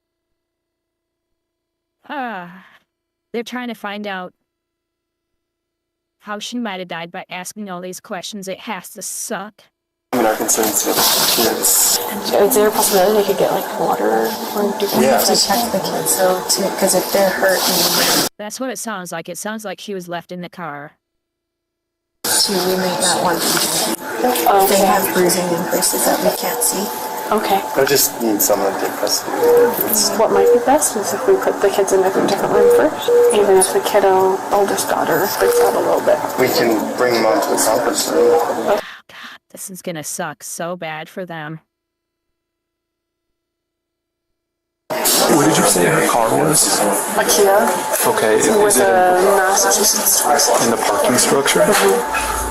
They're trying to find out how she might have died by asking all these questions. It has to suck. I mean, our concern is the kids. Is there a possibility they could get, like, water? Or do you have to check the kids, though, too? Because if they're hurt... That's what it sounds like. It sounds like she was left in the car. So we may not want to... They have bruising in places that we can't see. Okay. I just need someone to take custody. What might be best is if we put the kids in a different room first, even if the kiddo, oldest daughter, freaks out a little bit. We can bring them onto the conference room. Oh, God, this is gonna suck so bad for them. What did you say her car was? A Kia. Okay, With a Massachusetts in the parking structure?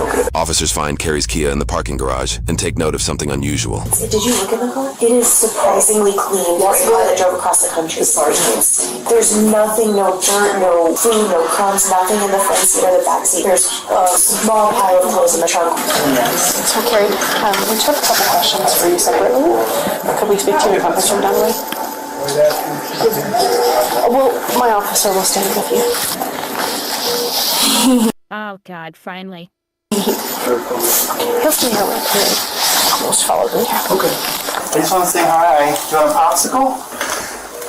Okay. Officers find Carrie's Kia in the parking garage and take note of something unusual. Did you look in the car? It is surprisingly clean for a car that drove across the country as far as you can see. There's nothing, no dirt, no food, no crumbs, nothing in the front seat or the back seat. There's a small pile of clothes in the trunk. So, Carrie, we just have a couple questions for you separately. Could we speak to your conference room down the way? Well, my officer will stand with you. Oh, God, finally. He'll stay here with me. Almost followed me. Okay. I just want to say hi. Do you want a popsicle?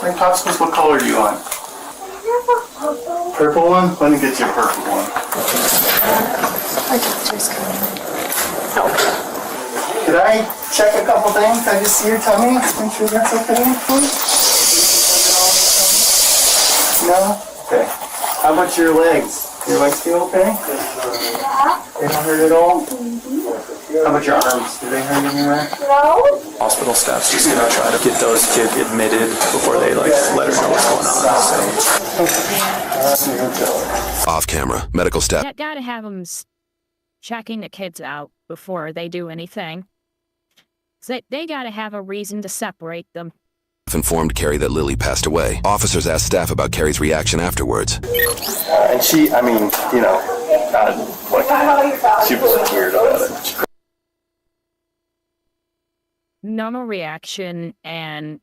Like popsicles, what color do you want? Purple one? Let me get you a purple one. Our doctor's coming. Okay. Could I check a couple things? Can I just see your tummy? Make sure that's okay. No? Okay. How about your legs? Your legs feel okay? They don't hurt at all? How about your arms? Do they hurt anywhere? No. Hospital staff's just gonna try to get those kids admitted before they let her know what's going on. So. Off camera, medical staff Gotta have them checking the kids out before they do anything. So they gotta have a reason to separate them. informed Carrie that Lily passed away. Officers asked staff about Carrie's reaction afterwards. And she, I mean, you know, she was weird about it. Normal reaction, and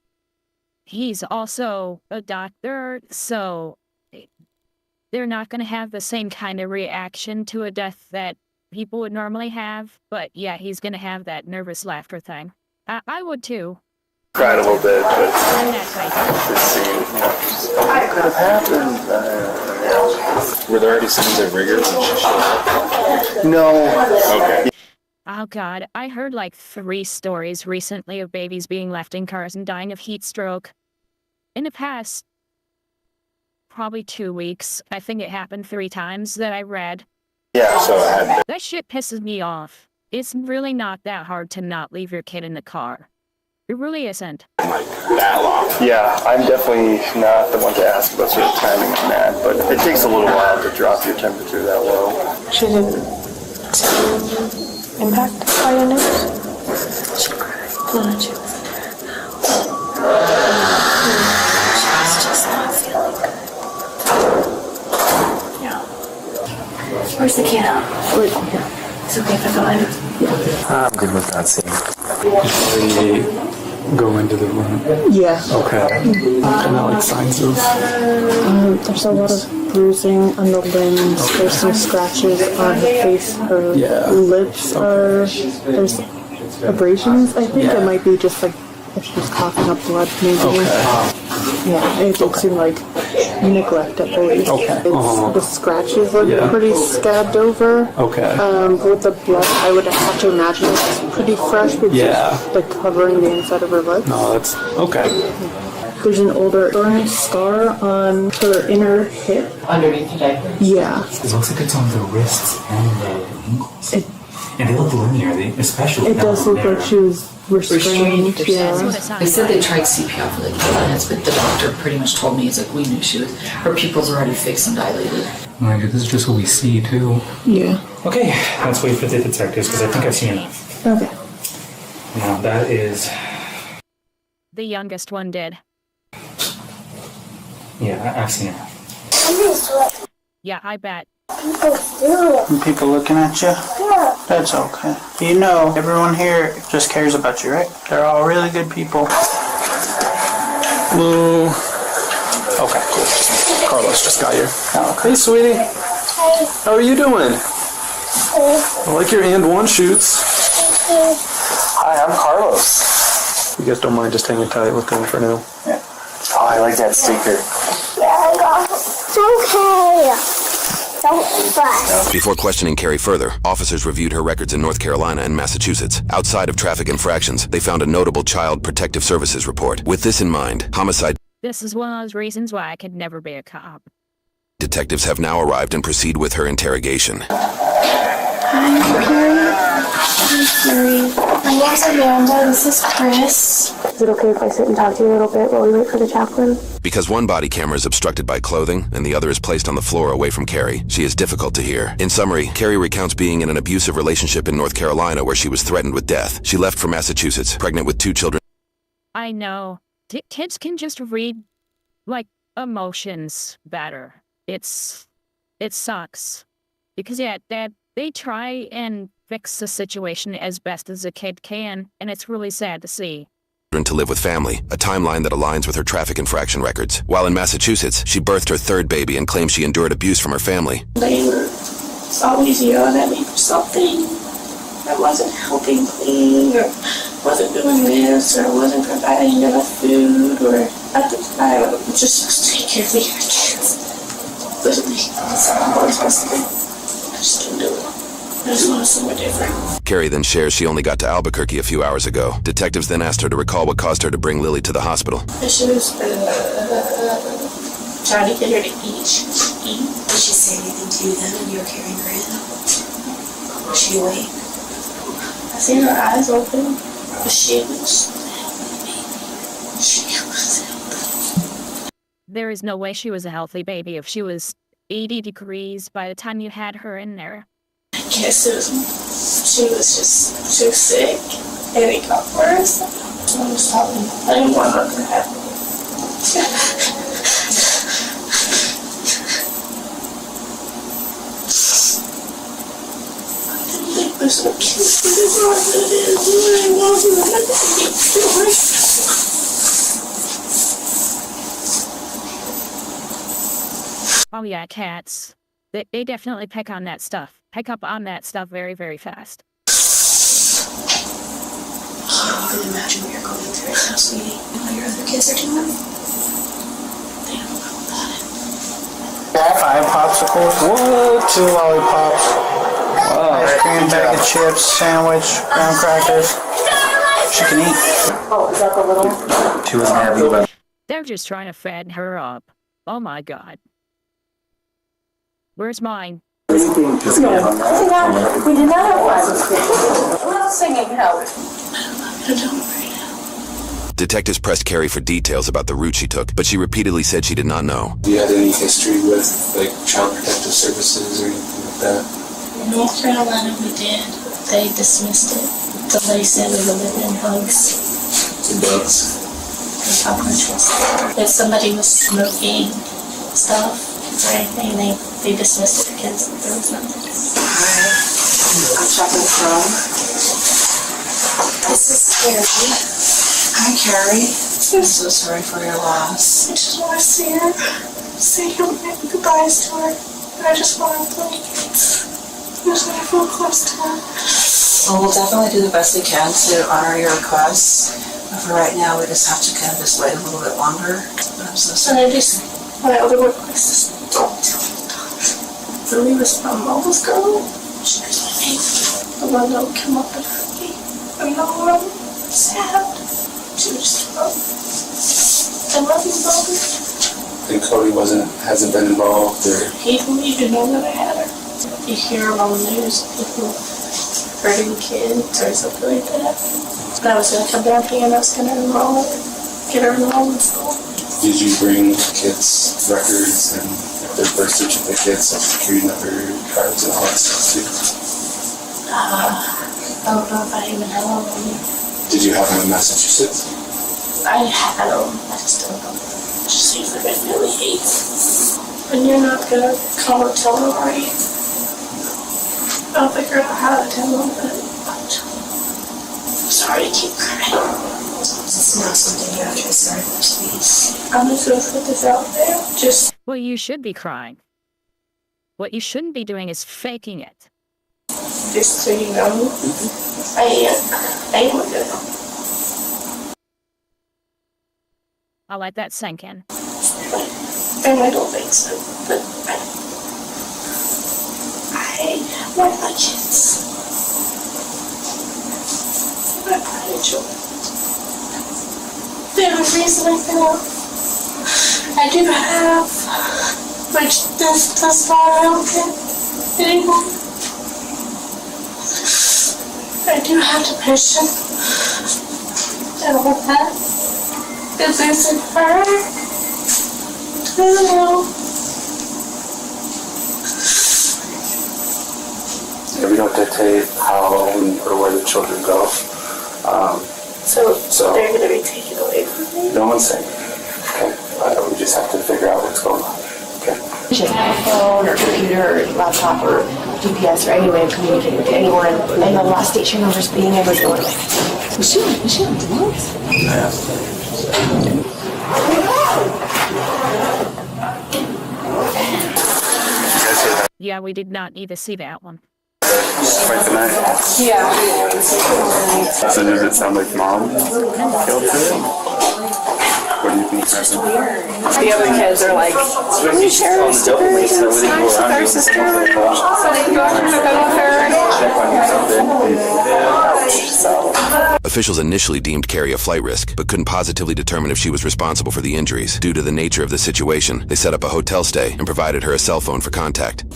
he's also a doctor, so they're not going to have the same kind of reaction to a death that people would normally have. But yeah, he's going to have that nervous laughter thing. I would too. Cried a little bit, but this scene, what could have happened? Were there already signs of rigor when she showed up? No. Okay. Oh God, I heard like 3 stories recently of babies being left in cars and dying of heat stroke. In the past, probably 2 weeks, I think it happened 3 times that I read. Yeah, so I had that shit pisses me off. It's really not that hard to not leave your kid in the car. It really isn't. that long. Yeah, I'm definitely not the one to ask about sort of timing on that, but it takes a little while to drop your temperature that low. She didn't impact by the news? She cried. No, she wasn't. She's just not feeling good. Yeah. Where's the kid? It's okay if I go in. I'm good with that scene. Usually go into the room. Yeah. Okay. And like signs of. There's a lot of bruising on the limbs. There's some scratches on her face. Her lips are. There's abrasions. I think it might be just like if she's coughing up blood, maybe. Okay. Yeah, it did seem like neglect at police. Okay. The scratches look pretty scabbed over. Okay. With the blood, I would have to imagine it's pretty fresh because it's like covering the inside of her lips. No, that's okay. There's an older scar on her inner hip. Underneath the diaper? Yeah. It looks like it's on the wrists and the ankles. And they look linear, especially it does look like she was restrained. Yeah. They said they tried CPR for like 10 minutes, but the doctor pretty much told me, it's like, we knew her pupils were already fixed and dilated. Like, this is just what we see, too. Yeah. Okay, let's wait for the detectives, because I think I've seen enough. Okay. Now, that is... The youngest one did. Yeah, I've seen it. Yeah, I bet. And people looking at you? Yeah. That's okay. You know, everyone here just cares about you, right? They're all really good people. Lou. Okay, cool. Carlos just got here. Okay. Hey, sweetie. Hey. How are you doing? I like your and one shoots. Hi, I'm Carlos. You guys don't mind just hanging tight with them for now? Yeah. Oh, I like that sticker. Yeah, it's okay. Don't fuss. Before questioning Carrie further, officers reviewed her records in North Carolina and Massachusetts. Outside of traffic infractions, they found a notable Child Protective Services report. With this in mind, homicide This is one of those reasons why I could never be a cop. detectives have now arrived and proceed with her interrogation. Hi, Carrie. Hi, Carrie. My name's Amanda. This is Chris. Is it okay if I sit and talk to you a little bit while we wait for the chaplain? Because one body camera is obstructed by clothing and the other is placed on the floor away from Carrie, she is difficult to hear. In summary, Carrie recounts being in an abusive relationship in North Carolina where she was threatened with death. She left for Massachusetts, pregnant with 2 children. I know. Kids can just read, like, emotions better. It sucks. Because, yeah, they try and fix the situation as best as a kid can, and it's really sad to see. To live with family, a timeline that aligns with her traffic infraction records. While in Massachusetts, she birthed her 3rd baby and claims she endured abuse from her family. They were always yelling at me for something. I wasn't helping clean, or wasn't doing this, or wasn't providing enough food, or at the time I was just take care of me and my kids. Literally, that's all I was supposed to do. I just couldn't do it. I just wanted somewhere different. Carrie then shares she only got to Albuquerque a few hours ago. Detectives then asked her to recall what caused her to bring Lily to the hospital. She was trying to get her to eat. Did she say anything to you then when you were carrying her in? Was she awake? I seen her eyes open, but she was There is no way she was a healthy baby if she was 80 degrees by the time you had her in there. I guess she was just too sick, and it got worse. I didn't want her to have it. There's no kids in this world that is doing Oh yeah, cats. They definitely pick up on that stuff very, very fast. You can imagine what you're going through right now, sweetie, and what your other kids are doing. They don't know about it. 5 popsicles. What? 2 lollipops. Wow. Ice cream, bag of chips, sandwich, graham crackers. She can eat. Oh, is that the little? She wasn't happy about it. They're just trying to fatten her up. Oh my god. Where's mine? We did not have one. We're not singing help. Detectives pressed Carrie for details about the route she took, but she repeatedly said she did not know. Do you have any history with, like, Child Protective Services or anything like that? In North Carolina, we did. They dismissed it. Somebody said we were living in bugs. Some bugs? If somebody was smoking stuff or anything, they dismissed it because there was nothing. Hi, I'm shopping from. This is Carrie. Hi, Carrie. I'm so sorry for your loss. I just want to see her. Say goodbyes to her. And I just want to play. I just want to feel close to her. Well, we'll definitely do the best we can to honor your requests. But for right now, we just have to kind of just wait a little bit longer. But I'm so sorry. And I just, my other workplace, don't tell me. Lily was my mama's girl. She was my name. The one that would come up and hurt me. I'm not alone. Sad. She was just wrong. I love you, Bobby. And Cody hasn't been involved, or? He didn't even know that I had her. You hear on the news people hurting kids or something like that. But I was going to come down here and I was going to get her enrolled in school. Did you bring kids' records and their birth certificates, social security number, cards, and all that stuff too? I don't know if I even had them on me. Did you have them in Massachusetts? I had them. I just don't know. She seems like I really hate. And you're not gonna call and tell nobody. I'll figure out how to tell them, but I'm sorry to keep crying. It's not something you have to be sorry for, please. I'm just gonna put this out there. Just. Well, you should be crying. What you shouldn't be doing is faking it. Just so you know, I am a girl. I'll let that sink in. And I don't think so, but I love my kids. My pride children. The only reason I feel I do have, which that's why I don't get anymore. I do have depression and all that. It's isn't her. I don't know. Yeah, we don't dictate how or where the children go. So they're going to be taken away from me? No one's saying. Okay. We just have to figure out what's going on. Okay. You should have a phone or computer or laptop or GPS or any way of communicating with anyone. And the last state she remembers being in was going like, was she on drugs? Yeah, we did not need to see that one. Quite the night. Yeah. So does it sound like mom killed her? What do you think happened? The other kids are like, can you share our stories and snacks with our sister? So they can go after the bed with her. Officials initially deemed Carrie a flight risk, but couldn't positively determine if she was responsible for the injuries. Due to the nature of the situation, they set up a hotel stay and provided her a cell phone for contact. And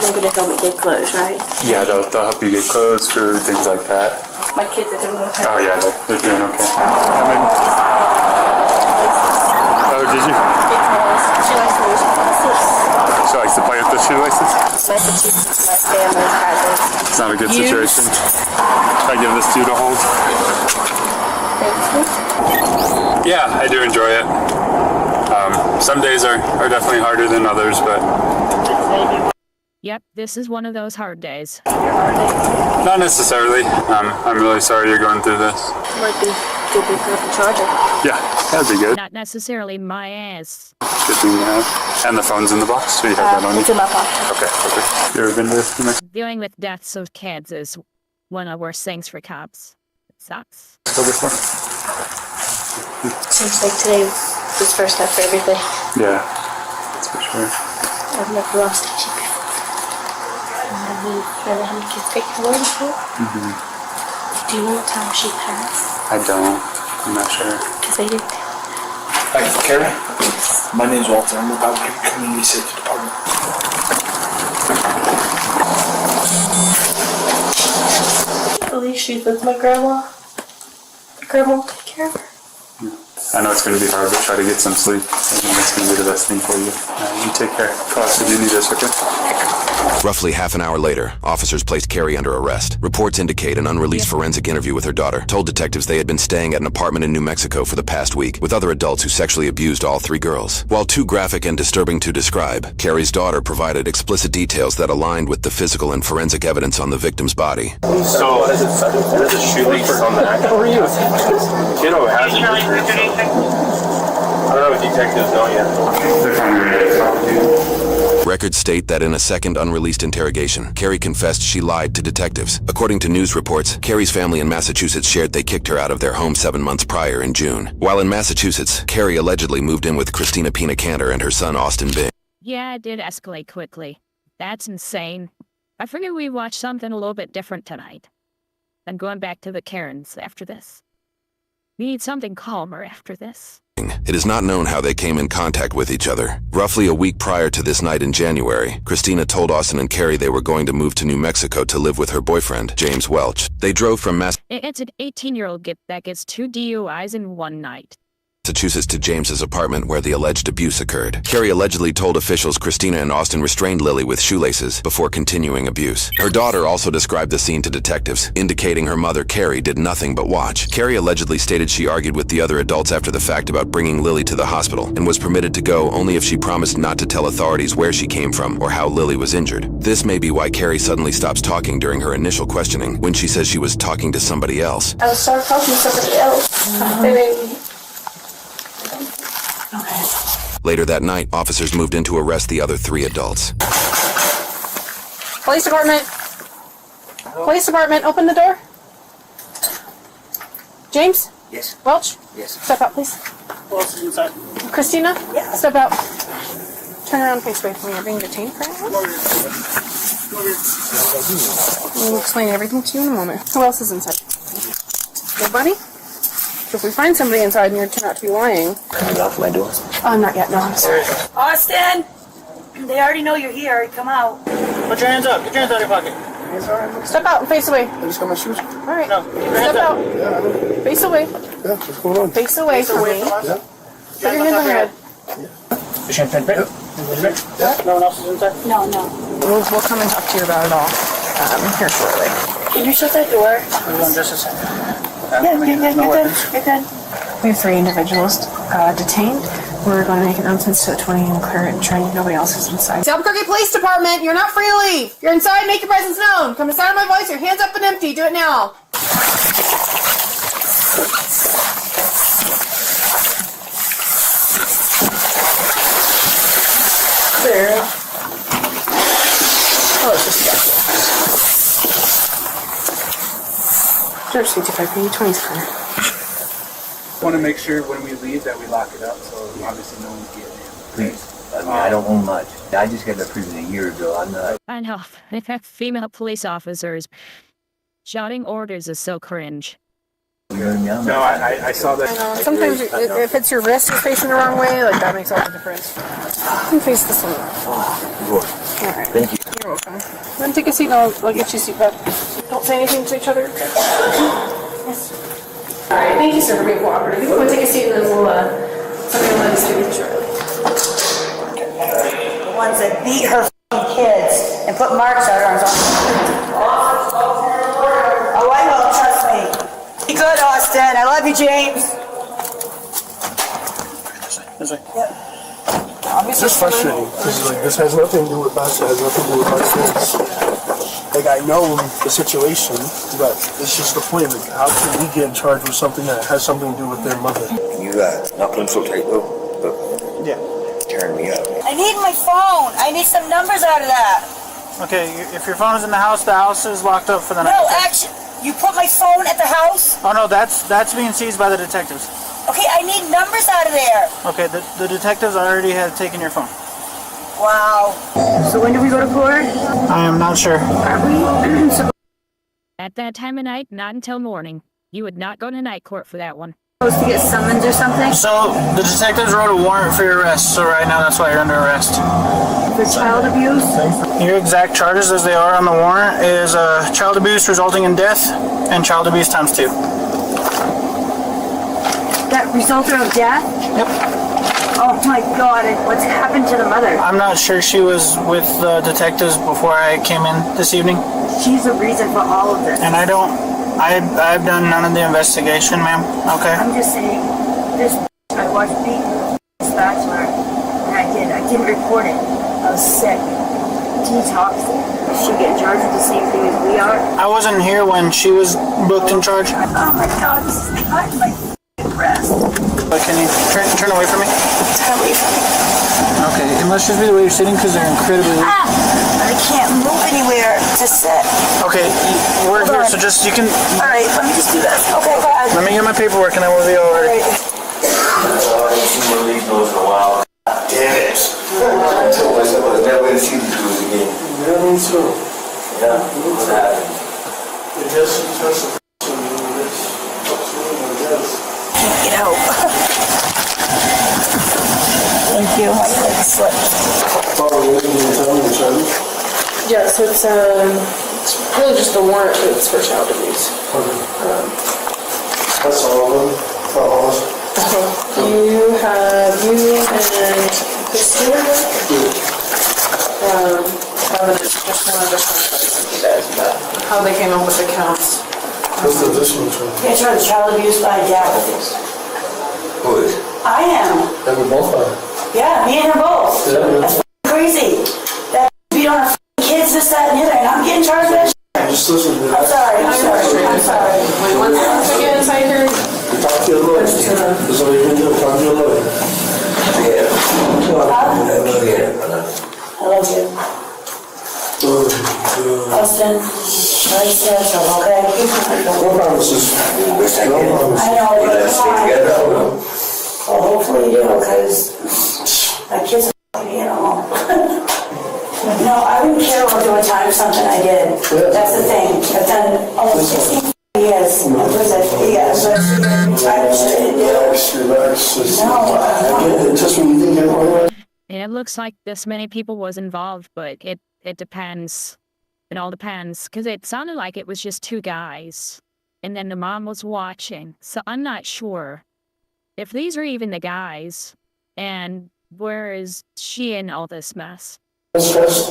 they're going to help me get clothes, right? Yeah, they'll help you get clothes for things like that. My kids are doing okay. Oh yeah, they're doing okay. Oh, did you? Because she likes to use shoelaces. She likes to play with the shoelaces? Massachusetts, my family has it. It's not a good situation. I give this to you to hold. Thank you. Yeah, I do enjoy it. Some days are definitely harder than others, but... Yep, this is one of those hard days. Not necessarily. I'm really sorry you're going through this. Might be good to put up a charger. Yeah, that'd be good. Not necessarily my ass. Good thing to have. And the phone's in the box, so you have that on you? It's in my pocket. Okay, perfect. You ever been to New Mexico? Dealing with deaths of kids is one of the worst things for cops. It sucks. Before? Seems like today was the first step for everything. Yeah, that's for sure. I've never lost a kid before. I don't know how many kids take away before. Mm-hmm. Do you know what time she passed? I don't. I'm not sure. Because they didn't tell. Hi, Carrie. My name's Walter. I'm with Albuquerque Community Safety Department. I believe she's with my grandma. Grandma will take care of her. I know it's going to be hard, but try to get some sleep. I think that's going to be the best thing for you. You take care. Call us if you need us, okay? Roughly half an hour later, officers placed Carrie under arrest. Reports indicate an unreleased forensic interview with her daughter told detectives they had been staying at an apartment in New Mexico for the past week with other adults who sexually abused all three girls. While too graphic and disturbing to describe, Carrie's daughter provided explicit details that aligned with the physical and forensic evidence on the victim's body. So, there's a shoelace on the act. How are you? Kiddo has it. I don't know if detectives know yet. They're trying to talk to you. Records state that in a second unreleased interrogation, Carrie confessed she lied to detectives. According to news reports, Carrie's family in Massachusetts shared they kicked her out of their home 7 months prior in June. While in Massachusetts, Carrie allegedly moved in with Christina Pina Cantor and her son Austin Bing. Yeah, it did escalate quickly. That's insane. I figured we'd watch something a little bit different tonight than going back to the Karens after this. We need something calmer after this. It is not known how they came in contact with each other. Roughly a week prior to this night in January, Christina told Austin and Carrie they were going to move to New Mexico to live with her boyfriend, James Welch. They drove from It's an 18-year-old that gets 2 DUIs in one night. Massachusetts to James's apartment where the alleged abuse occurred. Carrie allegedly told officials Christina and Austin restrained Lily with shoelaces before continuing abuse. Her daughter also described the scene to detectives, indicating her mother, Carrie, did nothing but watch. Carrie allegedly stated she argued with the other adults after the fact about bringing Lily to the hospital and was permitted to go only if she promised not to tell authorities where she came from or how Lily was injured. This may be why Carrie suddenly stops talking during her initial questioning when she says she was talking to somebody else. I was started talking to somebody else. And then Later that night, officers moved in to arrest the other 3 adults. Police department. Police department, open the door. James? Yes. Welch? Yes. Step out, please. Who else is inside? Christina? Yeah. Step out. Turn around, face away from me. You're being detained for anything? We'll explain everything to you in a moment. Who else is inside? Nobody? So if we find somebody inside and you turn out to be lying... Can you lock my door? Oh, not yet. No, I'm sorry. Austin! They already know you're here. Come out. Put your hands up. Get your hands out of your pocket. Step out and face away. I just got my shoes. All right. No, Step out. Yeah, face away. yeah, what's going on? Face away from me. Yeah. Put your hands on your head. The champagne pit? Yeah. No one else is inside? No. We'll come and talk to you about it all here shortly. can you shut that door? Hold on just a second. Yeah, you're good. You're good. We have 3 individuals detained. We're going to make announcements to the 20 and clear it and try nobody else is inside. Albuquerque Police Department, you're not free to leave. You're inside, make your presence known. Come to the sound of my voice, your hands up and empty. Do it now. There. Oh, it's just George 65, 20's clear. Want to make sure when we leave that we lock it up so obviously no one's getting in. Please. I mean, I don't own much. I just got that proven a year ago. I'm not. I know. In fact, female police officers shouting orders is so cringe. You know what I mean? No, I saw that. I know. Sometimes if it's your wrist you're facing the wrong way, like that makes all the difference. You can face this one. All right. Thank you. You're welcome. Then take a seat and I'll get you a seat back. Don't say anything to each other. Yes. All right. Thank you, sir, for being cooperative. You can take a seat and then somebody will let us speak with you shortly. The ones that beat her kids and put marks on her arms. Oh, I will, trust me. Be good, Austin. I love you, James. Yep. It's just frustrating because like this has nothing to do with us. It has nothing to do with our kids. Like I know the situation, but it's just the point. Like how can we get in charge with something that has something to do with their mother? Can you not put them so tight though? Yeah. Tearing me up. I need my phone. I need some numbers out of that. Okay, if your phone is in the house is locked up for the night. No, actually, you put my phone at the house? Oh no, that's being seized by the detectives. Okay, I need numbers out of there. Okay, the detectives already have taken your phone. Wow. So when do we go to court? I am not sure. At that time of night, not until morning. You would not go to night court for that one. Supposed to get summons or something? So the detectives wrote a warrant for your arrest, so right now that's why you're under arrest. For child abuse? Your exact charges as they are on the warrant is child abuse resulting in death and child abuse ×2. That resulted in death? Yep. Oh my god, what's happened to the mother? I'm not sure. She was with the detectives before I came in this evening. She's the reason for all of this. And I've done none of the investigation, ma'am. Okay. I'm just saying, I watched Pete Bachelor, and I didn't report it. I was sick. Detoxing. Is she getting charged with the same thing as we are? I wasn't here when she was booked in charge. Oh my god, this is not my rest. But can you turn away from me? Turn away from me. Okay, it must just be the way you're sitting because they're incredibly... I can't move anywhere to sit. Okay, we're here, so just, you can... Alright, let me just do this. Okay, go ahead. Let me get my paperwork and then we'll be all right. I haven't seen one of these those in a while. Damn it. I told myself I was never going to see these dudes again. Yeah, me too. Yeah, what's happening? It just a Get out. Thank you. My leg slipped. Yeah, so it's really just a warrant, but it's for child abuse. That's all of them? For all of us? You have you and Christina. Just one additional how they came up with the counts. What's the additional one? Yeah, charged child abuse by dad. Who is? I am. And we both are. Yeah, me and her both. Yeah. That's crazy. That beat on our kids, this, that, and the other, and I'm getting charged with that shit. Just listen to I'm that. sorry. Wait, one second inside here. Talk to your lawyer. That's all you can do. Talk to your lawyer. Yeah. I love you. Austin, nice to have you, okay? No promises. No promises. I know, You but guys stick together? well, hopefully you do, because my kids are me at home. No, I wouldn't care about doing time for something I did. That's the thing. I've done almost 16 years in prison. Yeah, but I didn't do. Relax. No, Again, just when you think you're right. And it looks like this many people was involved, but it depends. It all depends, because it sounded like it was just two guys, and then the mom was watching. So I'm not sure if these are even the guys, and where is she in all this mess? Stressed.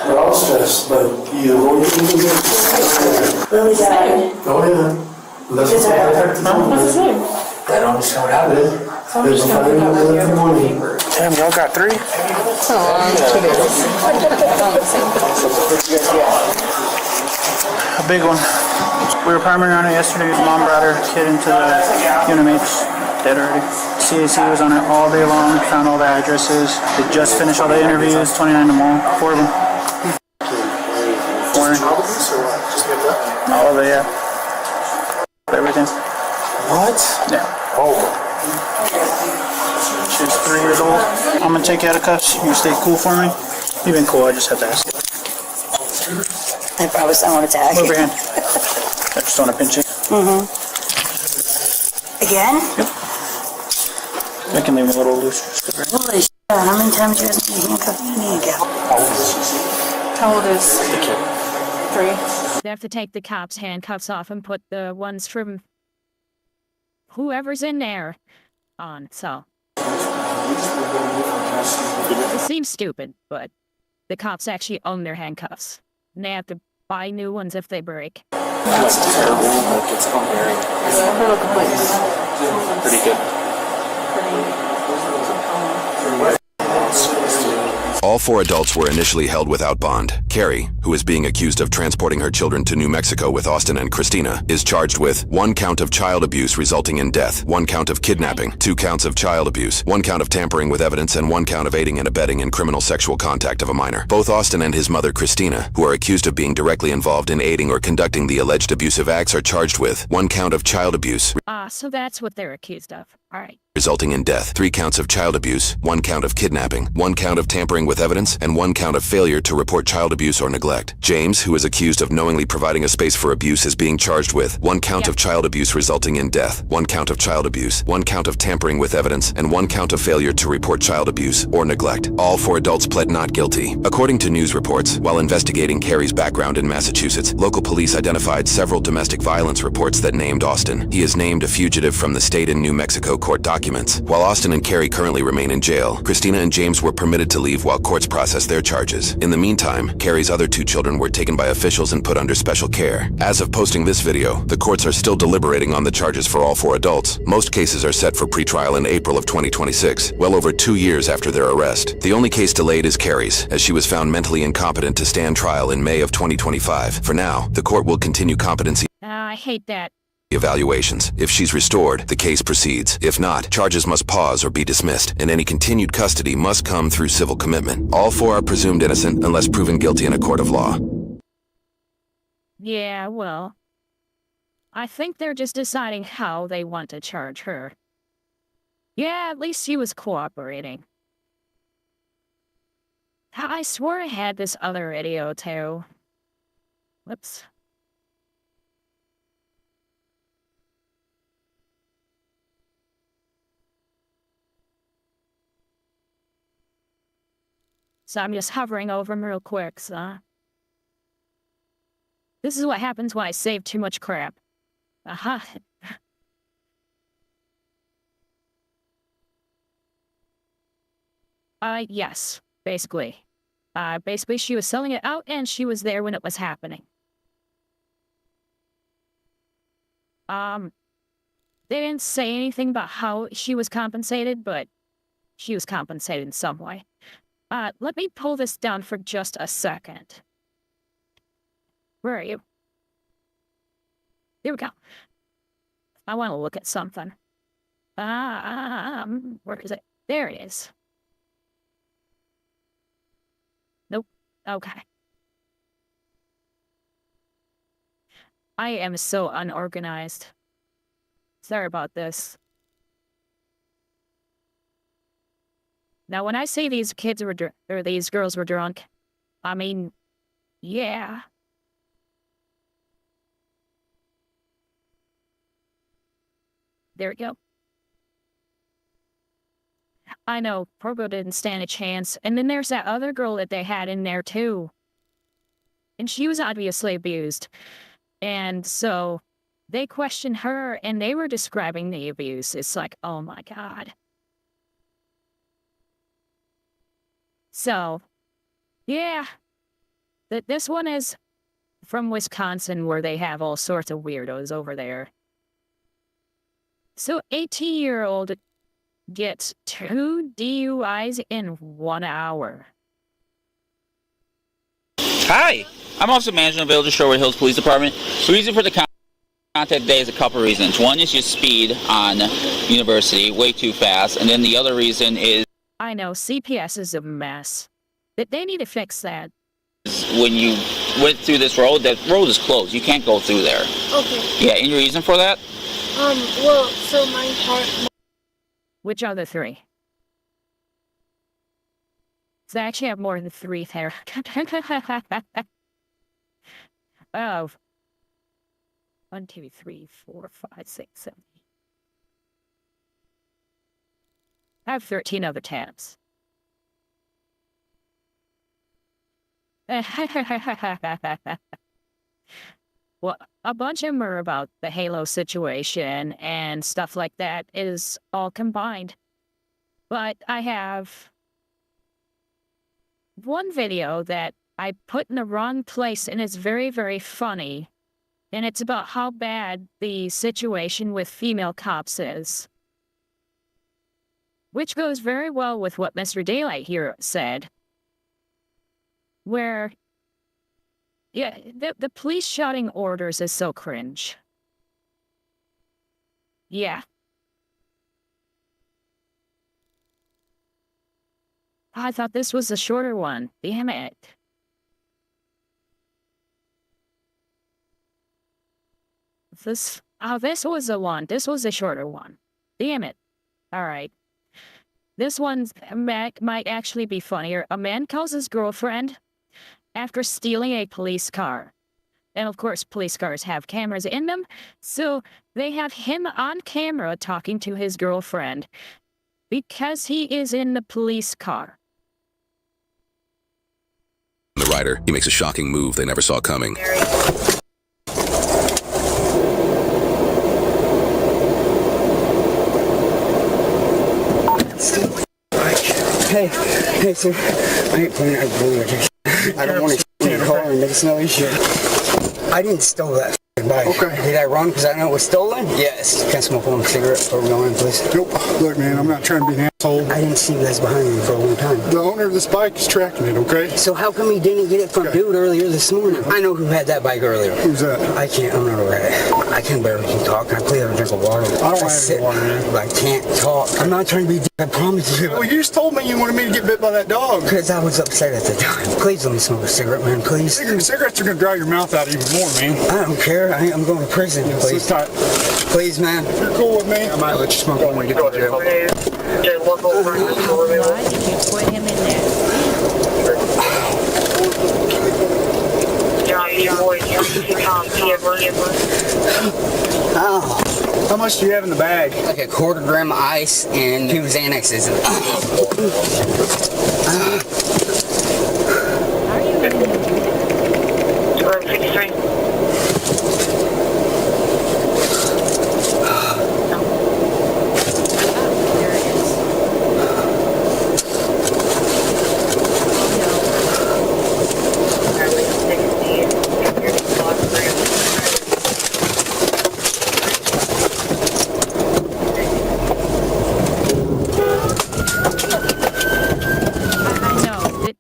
We're all stressed, but either one you can do it. Really died. Oh, yeah. That's what I have to tell What's his you. name? I don't understand what happened. There's a fire in the morning. Damn, y'all got 3? A big one. We were primary on it yesterday. Mom brought her kid into the UNMH. Dead already. CAC was on it all day long. Found all the addresses. They just finished all the interviews. 29 to mall. 4 of them. 4. All of it, yeah. Everything. What? Yeah. Oh. She's 3 years old. I'm gonna take you out of cuffs. You stay cool for me? You've been cool. I just have to ask. I promise I won't attack. Move your hand. I just want to pinch it. Again? Yep. I can leave him a little loose. Holy shit, how many times you guys been handcuffing me again? How old is The kid. 3? They have to take the cops' handcuffs off and put the ones from whoever's in there on, so. It seems stupid, but the cops actually own their handcuffs. And they have to buy new ones if they break. That's terrible. Like, it's unbearable. Criminal complaints. Pretty good. All 4 adults were initially held without bond. Carrie, who is being accused of transporting her children to New Mexico with Austin and Christina, is charged with 1 count of child abuse resulting in death, 1 count of kidnapping, 2 counts of child abuse, 1 count of tampering with evidence, and 1 count of aiding and abetting in criminal sexual contact of a minor. Both Austin and his mother, Christina, who are accused of being directly involved in aiding or conducting the alleged abusive acts, are charged with 1 count of child abuse So that's what they're accused of. All right. resulting in death, 3 counts of child abuse, 1 count of kidnapping, 1 count of tampering with evidence, and 1 count of failure to report child abuse or neglect. James, who is accused of knowingly providing a space for abuse, is being charged with 1 count of child abuse resulting in death, 1 count of child abuse, 1 count of tampering with evidence, and 1 count of failure to report child abuse or neglect. All 4 adults pled not guilty. According to news reports, while investigating Carrie's background in Massachusetts, local police identified several domestic violence reports that named Austin. He is named a fugitive from the state in New Mexico court documents. While Austin and Carrie currently remain in jail, Christina and James were permitted to leave while courts process their charges. In the meantime, Carrie's other 2 children were taken by officials and put under special care. As of posting this video, the courts are still deliberating on the charges for all 4 adults. Most cases are set for pretrial in April of 2026, well over 2 years after their arrest. The only case delayed is Carrie's, as she was found mentally incompetent to stand trial in May of 2025. For now, the court will continue competency I hate that. evaluations. If she's restored, the case proceeds. If not, charges must pause or be dismissed, and any continued custody must come through civil commitment. All 4 are presumed innocent unless proven guilty in a court of law. Yeah, well, I think they're just deciding how they want to charge her. Yeah, at least she was cooperating. I swore I had this other video too. Whoops. So I'm just hovering over them real quick, so. This is what happens when I save too much crap. Aha. Yes, basically. Basically, she was selling it out, and she was there when it was happening. They didn't say anything about how she was compensated, but she was compensated in some way. Let me pull this down for just a second. Where are you? There we go. I want to look at something. Where is it? There it is. Nope. Okay. I am so unorganized. Sorry about this. Now, when I say these kids were or these girls were drunk, I mean, yeah. There we go. I know, Provo didn't stand a chance. And then there's that other girl that they had in there, too. And she was obviously abused. And so they questioned her, and they were describing the abuse. It's like, oh my God. So, yeah. This one is from Wisconsin, where they have all sorts of weirdos over there. So 18-year-old gets 2 DUIs in 1 hour. Hi, I'm also manager of Village of Sherwood Hills Police Department. The reason for the contact today is a couple reasons. One is just speed on University, way too fast. And then the other reason is... I know, CPS is a mess. They need to fix that. When you went through this road, that road is closed. You can't go through there. Okay. Yeah, any reason for that? Well, so my heart... Which other 3? So I actually have more than 3 there. Oh. 1, 2, 3, 4, 5, 6, 7. I have 13 other tabs. Well, a bunch of them are about the Halo situation and stuff like that. It is all combined. But I have one video that I put in the wrong place, and it's very, very funny. And it's about how bad the situation with female cops is. Which goes very well with what Mr. Daylight here said. Where... yeah, the police shouting orders is so cringe. Yeah. I thought this was a shorter one. Damn it. This was the one. This was a shorter one. Damn it. Alright. This one might actually be funnier. A man calls his girlfriend after stealing a police car. And of course, police cars have cameras in them, so they have him on camera talking to his girlfriend because he is in the police car. The rider, he makes a shocking move they never saw coming. Hey, sir. I ain't playing that bully. I don't want to in your car and there's no issue. I didn't steal that bike. Okay. Did I run because I know it was stolen? Yes. Can I smoke one cigarette before we go in, please? Nope. Look, man, I'm not trying to be an asshole. I didn't see you guys behind me for a long time. The owner of this bike is tracking it, okay? So how come he didn't get it from dude earlier this morning? I know who had that bike earlier. Who's that? I'm not aware. I can barely talk. I play have a drink of water. I don't have any water, man. I can't talk. I'm not trying to be I promise you. Well, you just told me you wanted me to get bit by that dog. Because I was upset at the time. Please let me smoke a cigarette, man, please. Cigarettes are going to dry your mouth out even more, man. I don't care. I'm going to prison, please. So tight. Please, man. You're cool with me? I might let you smoke when we get to jail. Why did you put him in there? Oh. How much do you have in the bag? Like a quarter gram of ice and 2 Xanaxes. Are you going to do that? 1263.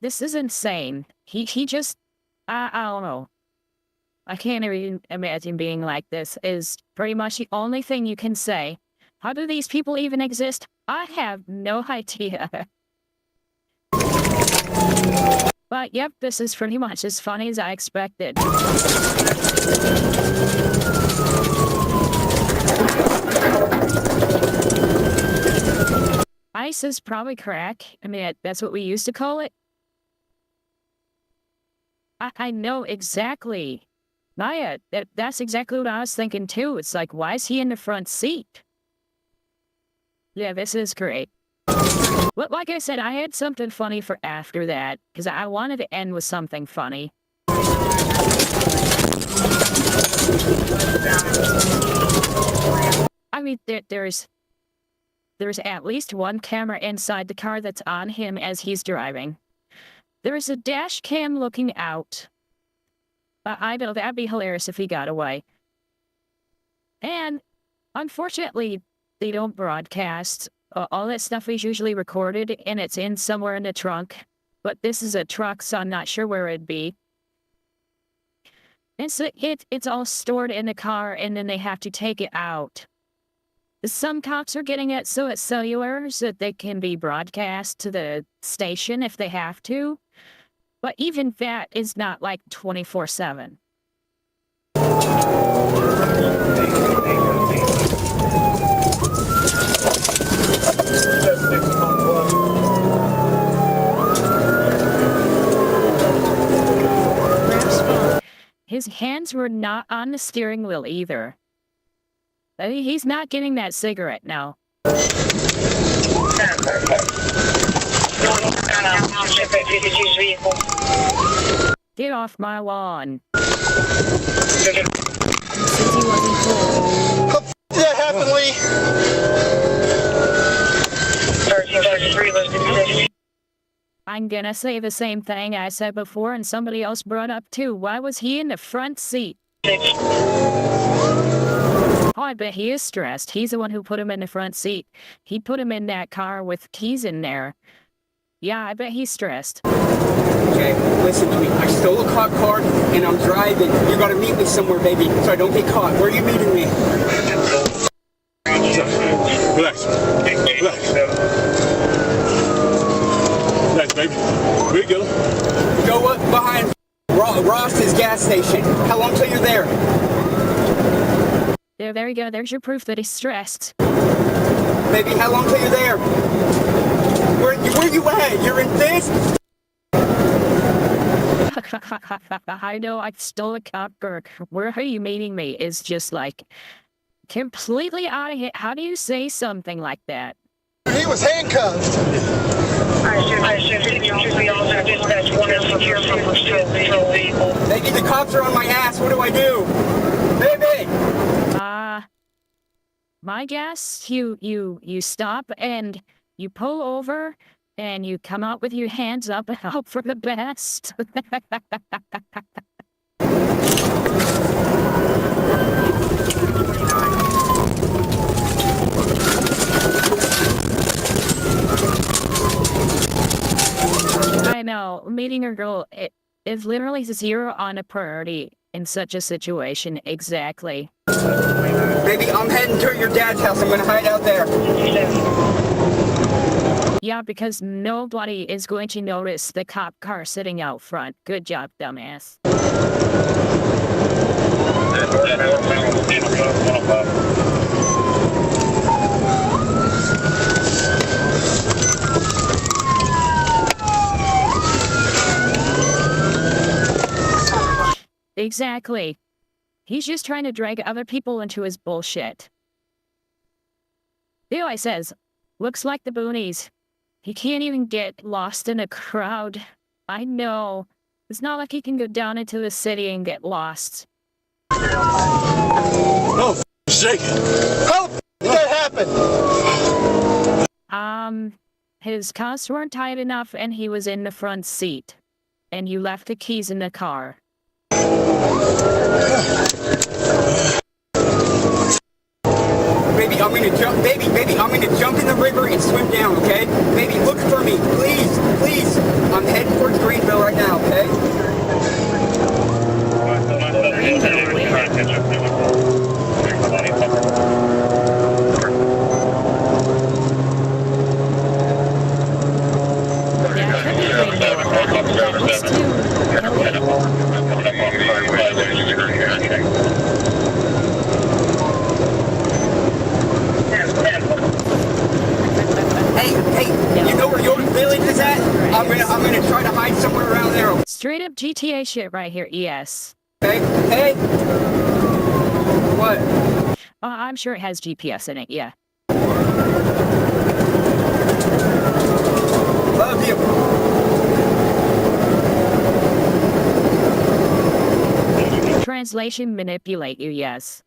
this is insane. He just, I don't know. I can't even imagine being like this. Is pretty much the only thing you can say. How do these people even exist? I have no idea. But yep, this is pretty much as funny as I expected. Ice is probably crack. I mean, that's what we used to call it. I know exactly. Maya, that's exactly what I was thinking too. It's like, why is he in the front seat? Yeah, this is great. Well, like I said, I had something funny for after that, because I wanted to end with something funny. I mean, there's at least one camera inside the car that's on him as he's driving. There's a dash cam looking out. I know that'd be hilarious if he got away. And, unfortunately, they don't broadcast. All that stuff is usually recorded, and it's in somewhere in the trunk. But this is a truck, so I'm not sure where it'd be. And so it's all stored in the car, and then they have to take it out. Some cops are getting it so it's cellular, so that they can be broadcast to the station if they have to. But even that is not like 24/7. His hands were not on the steering wheel either. He's not getting that cigarette now. Get off my lawn. Since he wasn't told. How did that happen, Lee? I'm gonna say the same thing I said before and somebody else brought up too. Why was he in the front seat? Oh, I bet he is stressed. He's the one who put him in the front seat. He put him in that car with keys in there. Yeah, I bet he's stressed. Okay, listen to me. I stole a cop car and I'm driving. You gotta meet me somewhere, baby, so I don't get caught. Where are you meeting me? Relax. Relax. Relax, baby. Where you go? Go up behind Ross's gas station. How long till you're there? There you go. There's your proof that he's stressed. Baby, how long till you're there? Where you at? You're in this? I know I stole a cop car. Where are you meeting me? Is just like completely out of it. How do you say something like that? He was handcuffed. Baby, the cops are on my ass. What do I do? Baby! My guess, you stop and you pull over and you come out with your hands up and hope for the best. I know, meeting a girl, it is literally 0 on a priority in such a situation, exactly. Baby, I'm heading to your dad's house. I'm gonna hide out there. Yeah, because nobody is going to notice the cop car sitting out front. Good job, dumbass. Exactly. He's just trying to drag other people into his bullshit. Eli says, looks like the boonies. He can't even get lost in a crowd. I know. It's not like he can go down into the city and get lost. Oh, shake it. How did that happen? His cuffs weren't tight enough and he was in the front seat. And you left the keys in the car. Baby, I'm gonna jump. Baby, I'm gonna jump in the river and swim down. Okay? Baby, look for me, please, please. I'm heading towards Greenville right now. Okay? Hey, you know where your village is at? I'm gonna try to hide somewhere around there. Straight up GTA shit right here, ES. Hey. What? I'm sure it has GPS in it, yeah. Love you. Translation manipulate you, yes.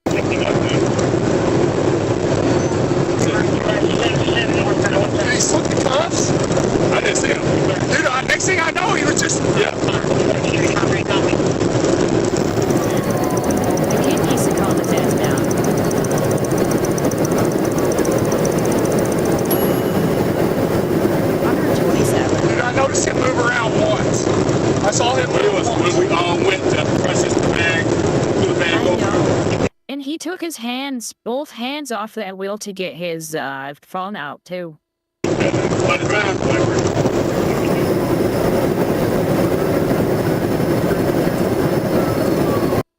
He took the cops? I didn't see him. Dude, next thing I know, he was just... Yeah. The kid needs to calm his ass down. Dude, I noticed him move around once. I saw him move when we all went to press his bag. To the bag over. And he took his hands, both hands off that wheel to get his phone out, too.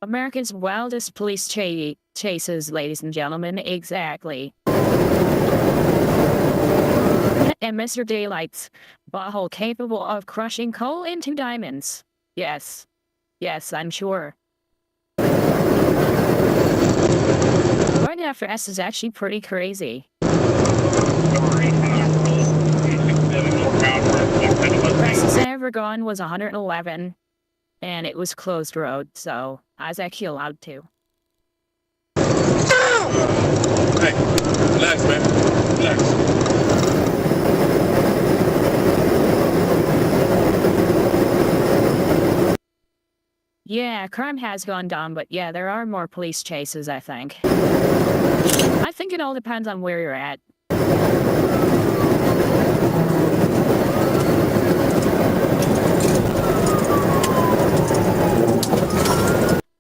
America's wildest police chases, ladies and gentlemen, exactly. And Mr. Daylight's butthole capable of crushing coal into diamonds. Yes. Yes, I'm sure. Going after S is actually pretty crazy. Fastest I ever gone was 111, and it was closed road, so I was actually allowed to. Hey, relax, man. Relax. Yeah, crime has gone down, but yeah, there are more police chases, I think. I think it all depends on where you're at.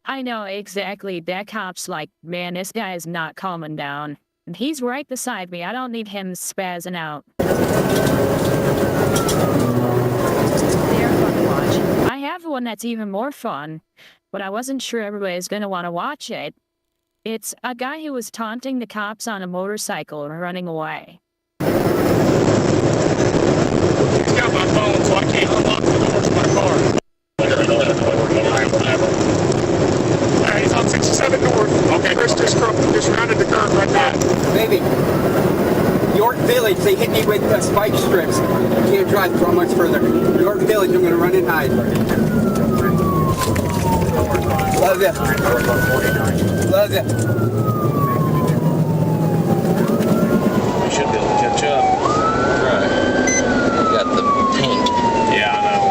I know, exactly. That cop's like, man, this guy is not calming down. And he's right beside me. I don't need him spazzing out. They're fun to watch. I have one that's even more fun, but I wasn't sure everybody's gonna want to watch it. It's a guy who was taunting the cops on a motorcycle and running away. He's got my phone, so I can't unlock the doors of my car. Alright, he's on 67 North. Okay, Chris just rounded the curve right there. Baby, York Village, they hit me with spike strips. Can't drive for much further. York Village, I'm gonna run and hide. Love you. Love you. We should be able to catch up. Right. You got the paint. Yeah, I know.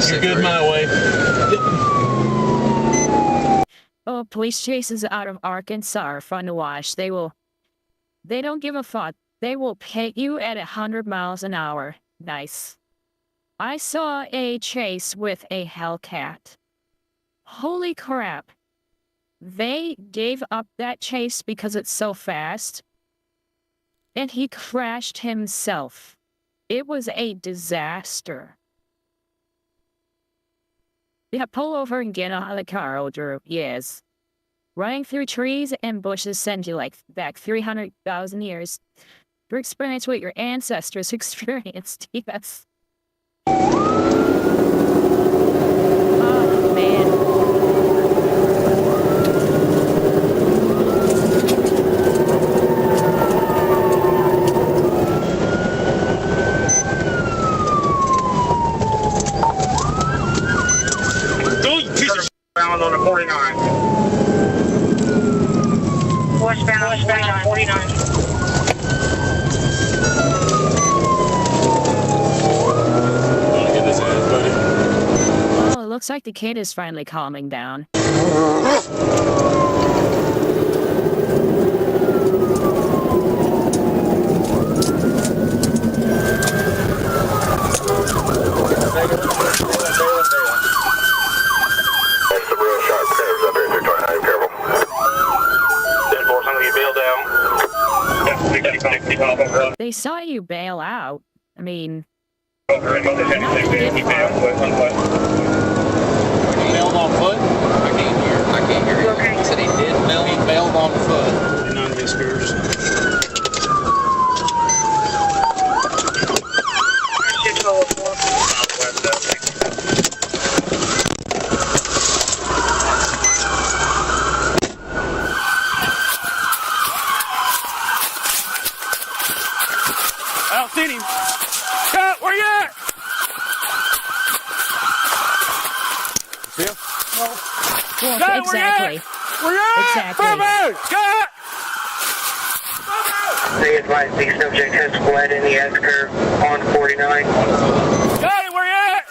You're good my way. Yep. Oh, police chases out of Arkansas are fun to watch. They don't give a fuck. They will pay you at 100 miles an hour. Nice. I saw a chase with a Hellcat. Holy crap. They gave up that chase because it's so fast. And he crashed himself. It was a disaster. Yeah, pull over and get out of the car, old Drew. Yes. Running through trees and bushes send you like back 300,000 years to experience what your ancestors experienced. Yes. Oh, man. Bound on the 49. Westbound on 49. Oh, it looks Looks like the kid is finally calming down. They saw you bail out. I mean, Bailed on foot? I can't hear you. He said he did bail. He bailed on foot. None of his fears. I don't see him. Cut, where you at? See him? well, Cut, exactly. Where you at? Exactly. Cut! They advise the subject has fled in the S curve on 49. Scotty, where you at?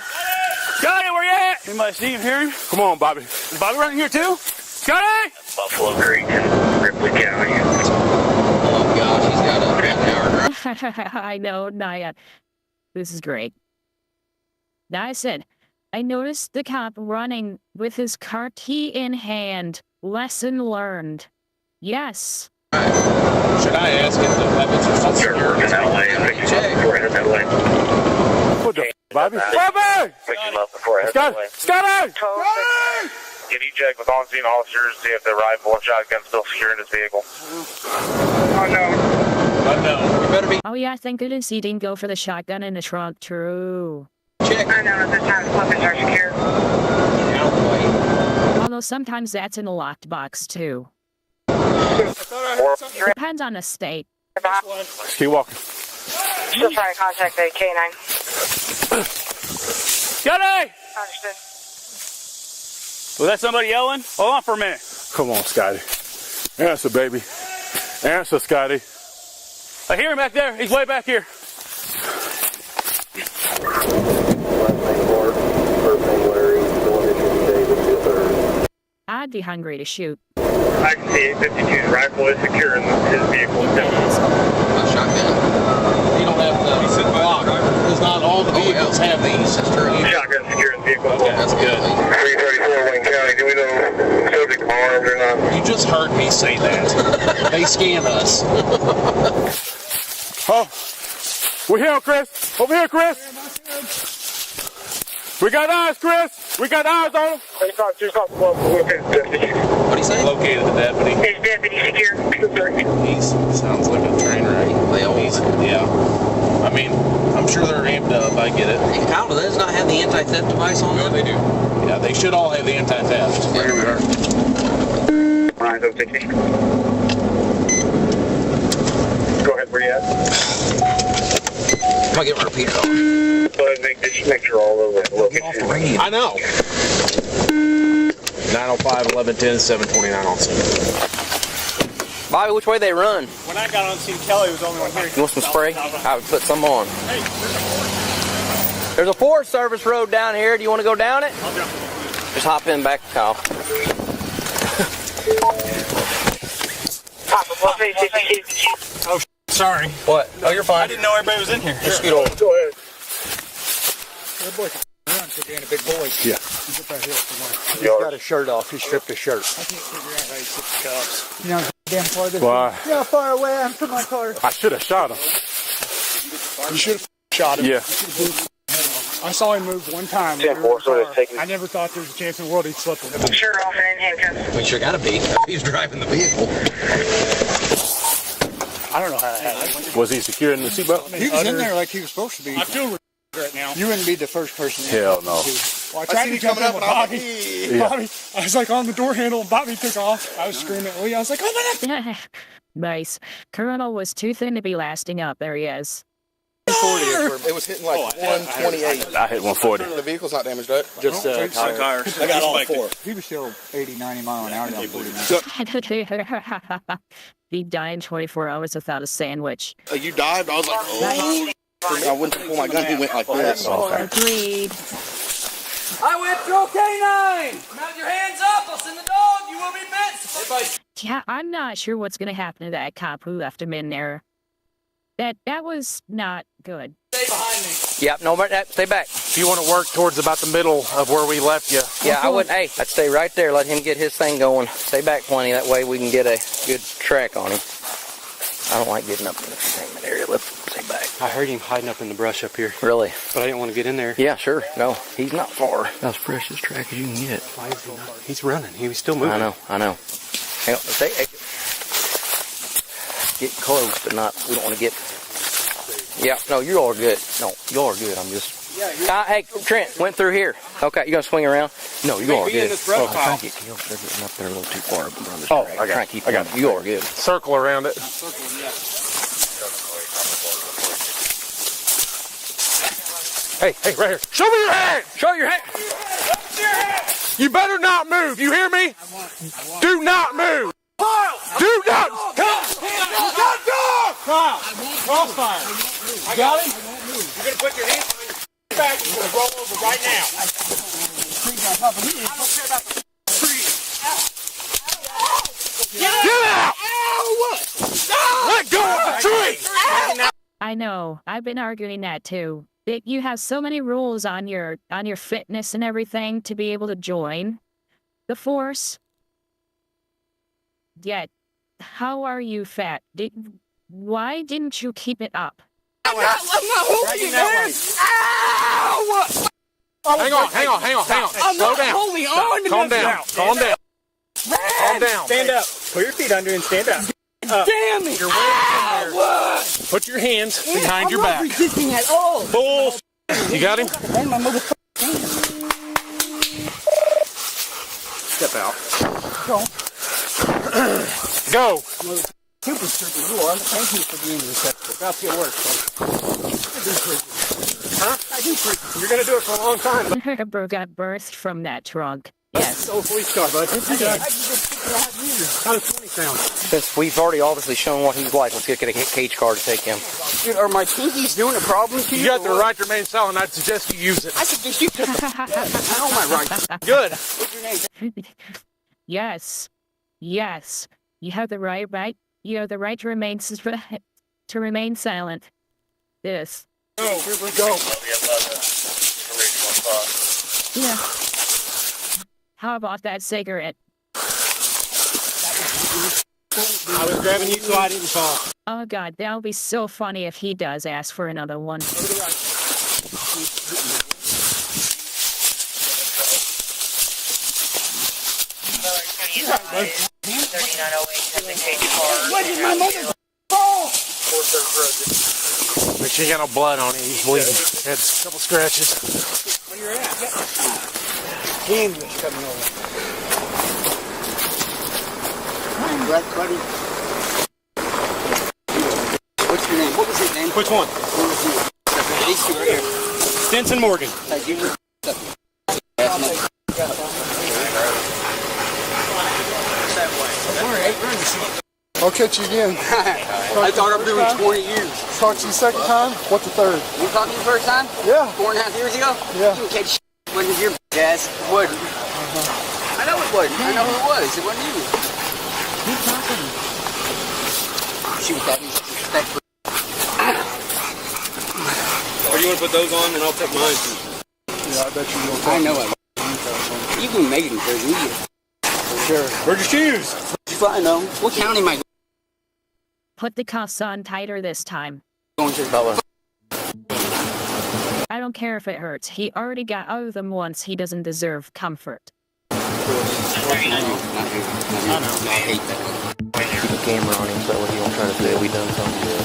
Scotty, where you at? Anybody see him, hear him? Come on, Bobby. Is Bobby running here too? Scotty! Buffalo Creek and Ripley County. Oh gosh, he's got a half-hour drive. I know, Naya. This is great. Now I said, I noticed the cop running with his car key in hand. Lesson learned. Yes. Should I ask if the weapons are still secure? We're in LA. We're in LA. What the Bobby? Bobby! Pick him up before I head Scotty! away. Scotty! Can you check with on-scene officers, see if the rifle and shotgun still secure in his vehicle? Oh no. We better be. Oh yeah, thank goodness he didn't go for the shotgun in the trunk. True. Check. I know at this time the weapons are secure. Although sometimes that's in a locked box too. Depends on the state. Let's keep walking. Still trying to contact the K9. Scotty! Understood. Was that somebody yelling? Hold on for a minute. Come on, Scotty. Answer, baby. Answer, Scotty. I hear him back there. He's way back here. I'd be hungry to shoot. I can see 52's rifle is secure in his vehicle. A shotgun. You don't have the lock. Because not all the vehicles have these. That's true. Shotgun secure in the vehicle. Okay, that's good. 334 Wayne County. Do we know subject armed or not? You just heard me say that. They scan us. Oh, we're here, Chris. Over here, Chris. We got eyes, Chris. We got eyes on him. What do you say? Located the deputy. Is deputy secure? He sounds like a train wreck. They always. Yeah. I mean, I'm sure they're amped up. I get it. Hey, Kyle, does that not have the anti-theft device on them? They do. Yeah, they should all have the anti-theft. Yeah, here we are. Alright, 60. Go ahead, where you at? If I get my repeater on. But make sure all of the locations. I know. 905, 1110, 729 on scene. Bobby, which way they run? When I got on scene, Kelly was the only one here. You want some spray? I would put some on. There's a Forest Service road down here. Do you want to go down it? I'll jump. Just hop in back, Kyle. Oh, sorry. What? Oh, you're fine. I didn't know everybody was in here. Just scoot over. Go ahead. That boy can run for being a big boy. Yeah. He's up that hill somewhere. He's got his shirt off. He stripped his shirt. I can't figure out how he took the cuffs. You know, damn far this Why? way. Yeah, far away. I'm from my car. I should have shot him. You should have shot him. Yeah. I saw him move one time. Yeah, I never thought there was a chance in the world he'd slip him. Shirt off and in handcuffs. We sure got to be. He's driving the vehicle. I don't know how that happened. Was he secure in the seatbelt? He was in there like he was supposed to be. I feel right now. You wouldn't be the first person. Hell no. Well, I tried to jump in with Bobby. Bobby. I was like on the door handle and Bobby took off. I was screaming at Lee. I was like, oh my God. Nice. Colonel was too thin to be lasting up. There he is. 140. It was hitting like 128. I hit 140. The vehicle's not damaged, right? Just tires. I got all four. He was still 80, 90 mile an hour down 49. He died in 24 hours without a sandwich. You dived. I was like, oh. I went to pull my gun. He went like this. Agreed. I went through K9. Mount your hands up. I'll send the dog. You will be bit. Yeah, I'm not sure what's gonna happen to that cop who left him in there. That was not good. Stay behind me. Yep, no, stay back. If you want to work towards about the middle of where we left you. Yeah, I would. Hey, I'd stay right there. Let him get his thing going. Stay back plenty. That way we can get a good track on him. I don't like getting up in the containment area. Let's stay back. I heard him hiding up in the brush up here. Really? But I didn't want to get in there. Yeah, sure. No, he's not far. That's as fresh as track as you can get. Why is he not? He's running. He was still moving. I know. Hang on. Stay. Get close, but not. We don't want to get. Yeah. No, you all are good. No, you all are good. I'm just. Hey, Trent, went through here. Okay, you gonna swing around? No, you all are good. I'm trying to get you up there, getting up there a little too far. I got it. You all are good. Circle around it. Hey, right here. Show me your hand! Show your hand! You better not move, you hear me? Do not move! Do not! Kyle, crossfire. I got him. You're going to put your hands behind your back and you're going to roll over right now. I don't care about the tree. Get out! Let go of the tree! I know. I've been arguing that too. You have so many rules on your fitness and everything to be able to join the force. Yet, how are you fat? Why didn't you keep it up? I'm not holding it, man! Ow! Hang on. I'm not holding on to Calm down. Stand up. Put your feet under and stand up. Damn it! Your weight in there. Put your hands behind your back. I'm not resisting at all. Bull. You got him? My motherfucking Step out. Go. Go. Super stripper you are. Thank you for being receptive. About to get worse. Huh? I do freak. You're going to do it for a long time. Herber got birthed from that trunk. Yes. So police car, bud. How does 20 sound? Since we've already obviously shown what he's like, let's get a cage car to take him. Dude, are my pinkies doing a problem to you? You got the right to remain silent. I'd suggest you use it. I suggest you took How am I right? Good. What's your name? Yes. You have the right. You have the right to remain silent. This. Go. Yeah. How about that cigarette? I was grabbing you so I didn't fall. Oh God, that'll be so funny if he does ask for another one. What did my mother fall? Make sure you got no blood on it. He's bleeding. Had a couple scratches. Where you're at? Candy was coming over. Right, buddy. What's your name? What was his name? Which one? These two right here. Stinson Morgan. Thank you. I'll catch you again. I thought I'm doing 20 years. Talk to you second time. What's the third? You caught me the first time? Yeah. 4.5 years ago? Yeah. You can catch when your ass would. I know it wasn't. I know who it was. It wasn't you. Who's talking? Shoot that respect. Or you want to put those on and I'll take mine. Yeah, I bet you will. I know it. You can make it in prison. For sure. Where'd your shoes? I know. What county am I Put the cuffs on tighter this time. going to? Bella. I don't care if it hurts. He already got out of them once. He doesn't deserve comfort. I hate that. Keep a camera on him so he won't try to say we done something good.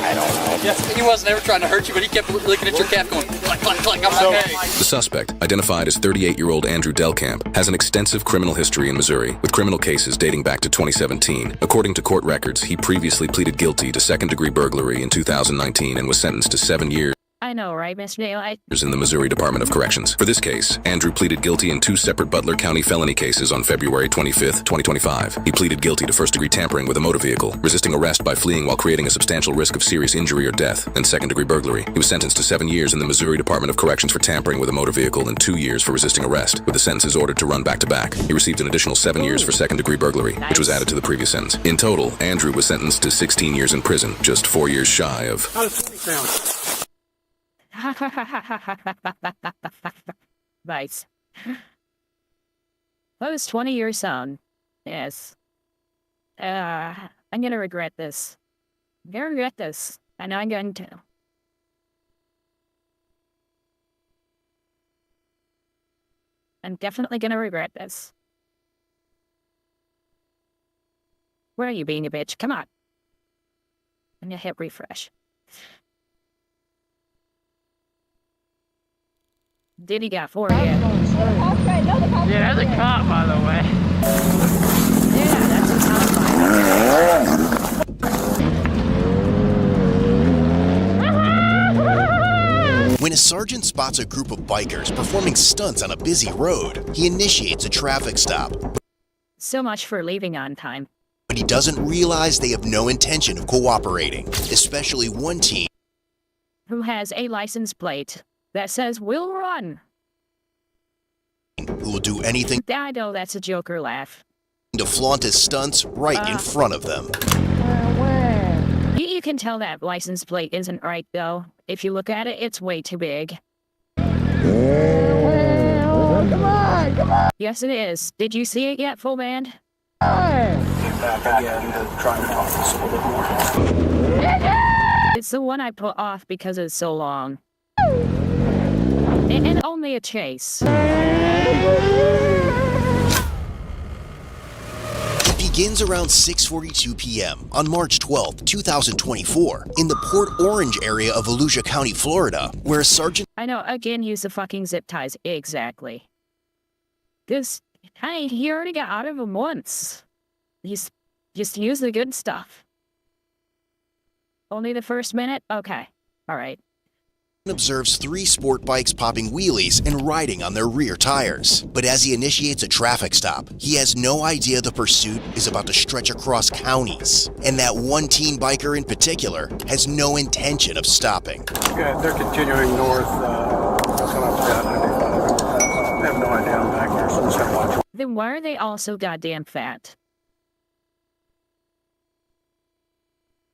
I don't know. He wasn't ever trying to hurt you, but he kept looking at your cap going, click, click, click. I'm okay. The suspect, identified as 38-year-old Andrew Delcamp, has an extensive criminal history in Missouri, with criminal cases dating back to 2017. According to court records, he previously pleaded guilty to second-degree burglary in 2019 and was sentenced to 7 years. I know, right, Mr. Daylight? In the Missouri Department of Corrections. For this case, Andrew pleaded guilty in 2 separate Butler County felony cases on February 25th, 2025. He pleaded guilty to first-degree tampering with a motor vehicle, resisting arrest by fleeing while creating a substantial risk of serious injury or death, and second-degree burglary. He was sentenced to 7 years in the Missouri Department of Corrections for tampering with a motor vehicle and 2 years for resisting arrest, with the sentences ordered to run back-to-back. He received an additional 7 years for second-degree burglary, which was added to the previous sentence. In total, Andrew was sentenced to 16 years in prison, just 4 years shy of... How does 20 sound? Nice. What was 20 years sound? Yes. I'm gonna regret this. I'm gonna regret this. I know I'm going to. I'm definitely gonna regret this. Where are you being a bitch? Come on. I'm gonna hit refresh. Diddy got 4 again. Yeah, that's a cop, by the way. Yeah, that's a cop, by the way. When a sergeant spots a group of bikers performing stunts on a busy road, he initiates a traffic stop. So much for leaving on time. But he doesn't realize they have no intention of cooperating, especially one team who has a license plate that says "Will Run," who will do anything I know that's a Joker laugh. to flaunt his stunts right in front of them. You can tell that license plate isn't right, though. If you look at it, it's way too big. Come on, come on. Yes, it is. Did you see it yet, full band? Back again to try and talk this a little bit more. It's the one I put off because it's so long. And only a chase. It begins around 6:42 p.m. on March 12, 2024, in the Port Orange area of Volusia County, Florida, where a sergeant... I know, again, use the fucking zip ties. Exactly. This, hey, he already got out of them once. He's just use the good stuff. Only the first minute? Okay. All right. observes 3 sport bikes popping wheelies and riding on their rear tires. But as he initiates a traffic stop, he has no idea the pursuit is about to stretch across counties, and that one teen biker in particular has no intention of stopping. Yeah, they're continuing north, coming up to that 95. I have no idea I'm back there, so I'm just gonna watch. Then why are they all so goddamn fat?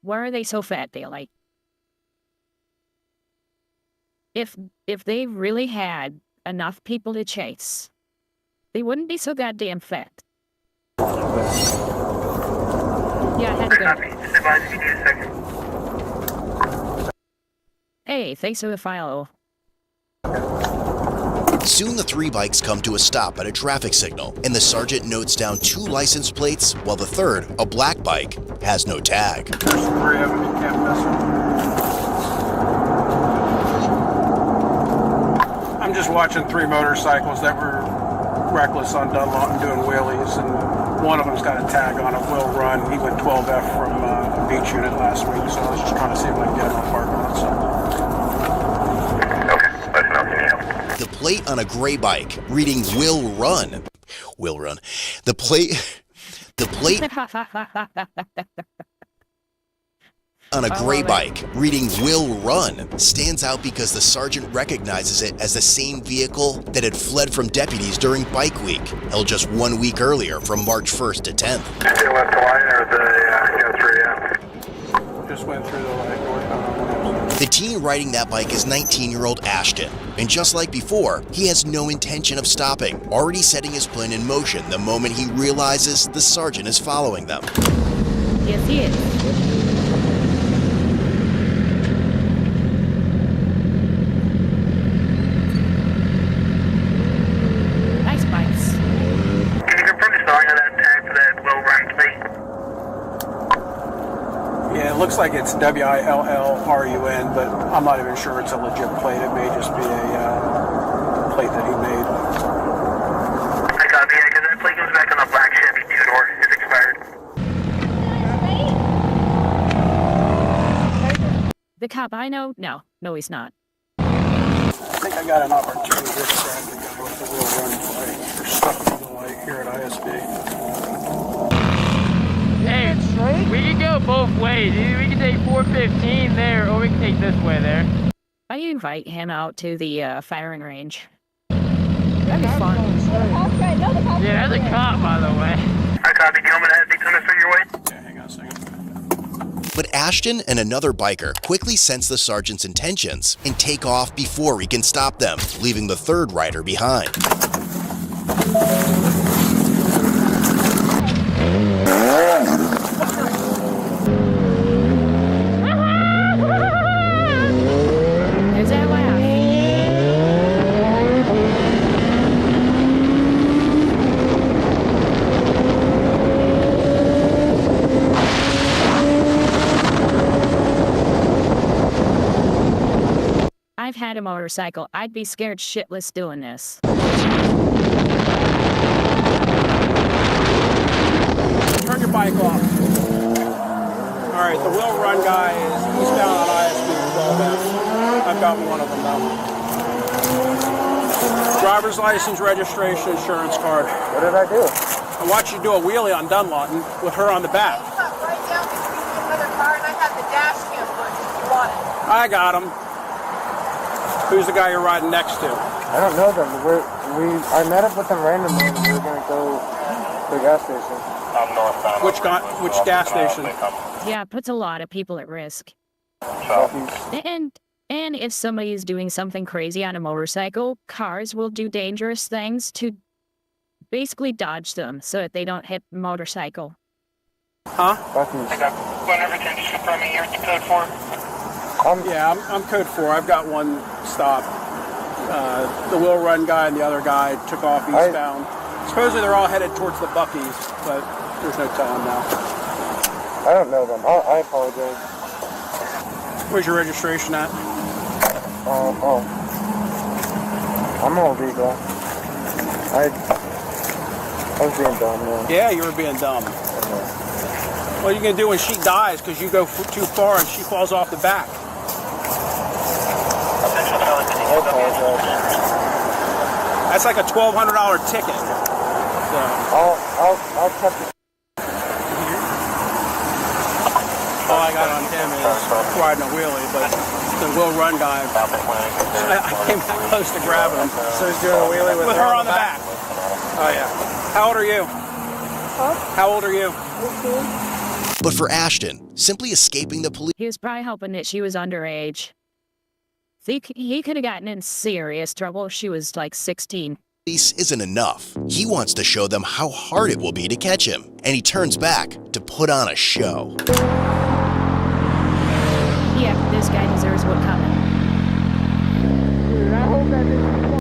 Why are they so fat, Daylight? If they really had enough people to chase, they wouldn't be so goddamn fat. Yeah, I had to go. Hey, thanks for the follow. Soon the 3 bikes come to a stop at a traffic signal, and the sergeant notes down 2 license plates, while the third, a black bike, has no tag. There's 3 of them, you can't miss them. I'm just watching 3 motorcycles that were reckless on Dunlawton doing wheelies, and one of them's got a tag on it, Will Run. He went 12F from a beach unit last week, so I was just trying to see if I can get him on parking lot. The plate on a gray bike reading Will Run. Will Run. The plate on a gray bike reading Will Run stands out because the sergeant recognizes it as the same vehicle that had fled from deputies during Bike Week, held just 1 week earlier from March 1st to 10th. Still left the line or the 3M? Just went through the line. The teen riding that bike is 19-year-old Ashton, and just like before, he has no intention of stopping, already setting his plan in motion the moment he realizes the sergeant is following them. Yes, he is. Nice bikes. Can you confirm the spelling of that tag for that Will Run plate? Yeah, it looks like it's WILLRUN, but I'm not even sure it's a legit plate. It may just be a plate that he made. I copy, because that plate goes back on the black Chevy 2-door. It's expired. The cop I know? No, he's not. think I got an opportunity to grab the guy with the wheel run play for stuck to the light here at ISB. Hey, we can go both ways. Either we can take 415 there, or we can take this way there. I invite him out to the firing range. That'd be fun. Yeah, there's a cop, by the way. I copy. Do you want me to head on your way? Yeah, hang on a second. But Ashton and another biker quickly sense the sergeant's intentions and take off before he can stop them, leaving the third rider behind. There's that laugh. I've had a motorcycle. I'd be scared shitless doing this. Turn your bike off. All right, the wheel run guy is eastbound on ISB 12F. I've got one of them now. Driver's license, registration, insurance card. What did I do? I watched you do a wheelie on Dunlawton with her on the back. Right down between you and another car, and I have the dash cam on if you want it. I got him. Who's the guy you're riding next to? I don't know them. I met up with them randomly and we were going to go to the gas station. I'm northbound. Which gas station? Yeah, it puts a lot of people at risk. And if somebody is doing something crazy on a motorcycle, cars will do dangerous things to basically dodge them so that they don't hit the motorcycle. Huh? Whenever can you confirm me here at the code 4? Yeah, I'm code 4. I've got one stop. The wheel run guy and the other guy took off eastbound. Supposedly they're all headed towards the Buc-ee's, but there's no telling now. I don't know them. I apologize. Where's your registration at? I'm all legal. I was being dumb, man. Yeah, you were being dumb. What are you going to do when she dies because you go too far and she falls off the back? I apologize. That's like a $1,200 ticket. So. I'll check it. All I got on him is riding a wheelie, but the wheel run guy, I came that close to grabbing him. So he's doing a wheelie with her on the back. Oh yeah. How old are you? Huh? How old are you? 18. But for Ashton, simply escaping the police... He was probably hoping that she was underage. He could have gotten in serious trouble if she was like 16. Isn't enough. He wants to show them how hard it will be to catch him, and he turns back to put on a show. Yeah, this guy deserves what coming. Dude, I hope that didn't...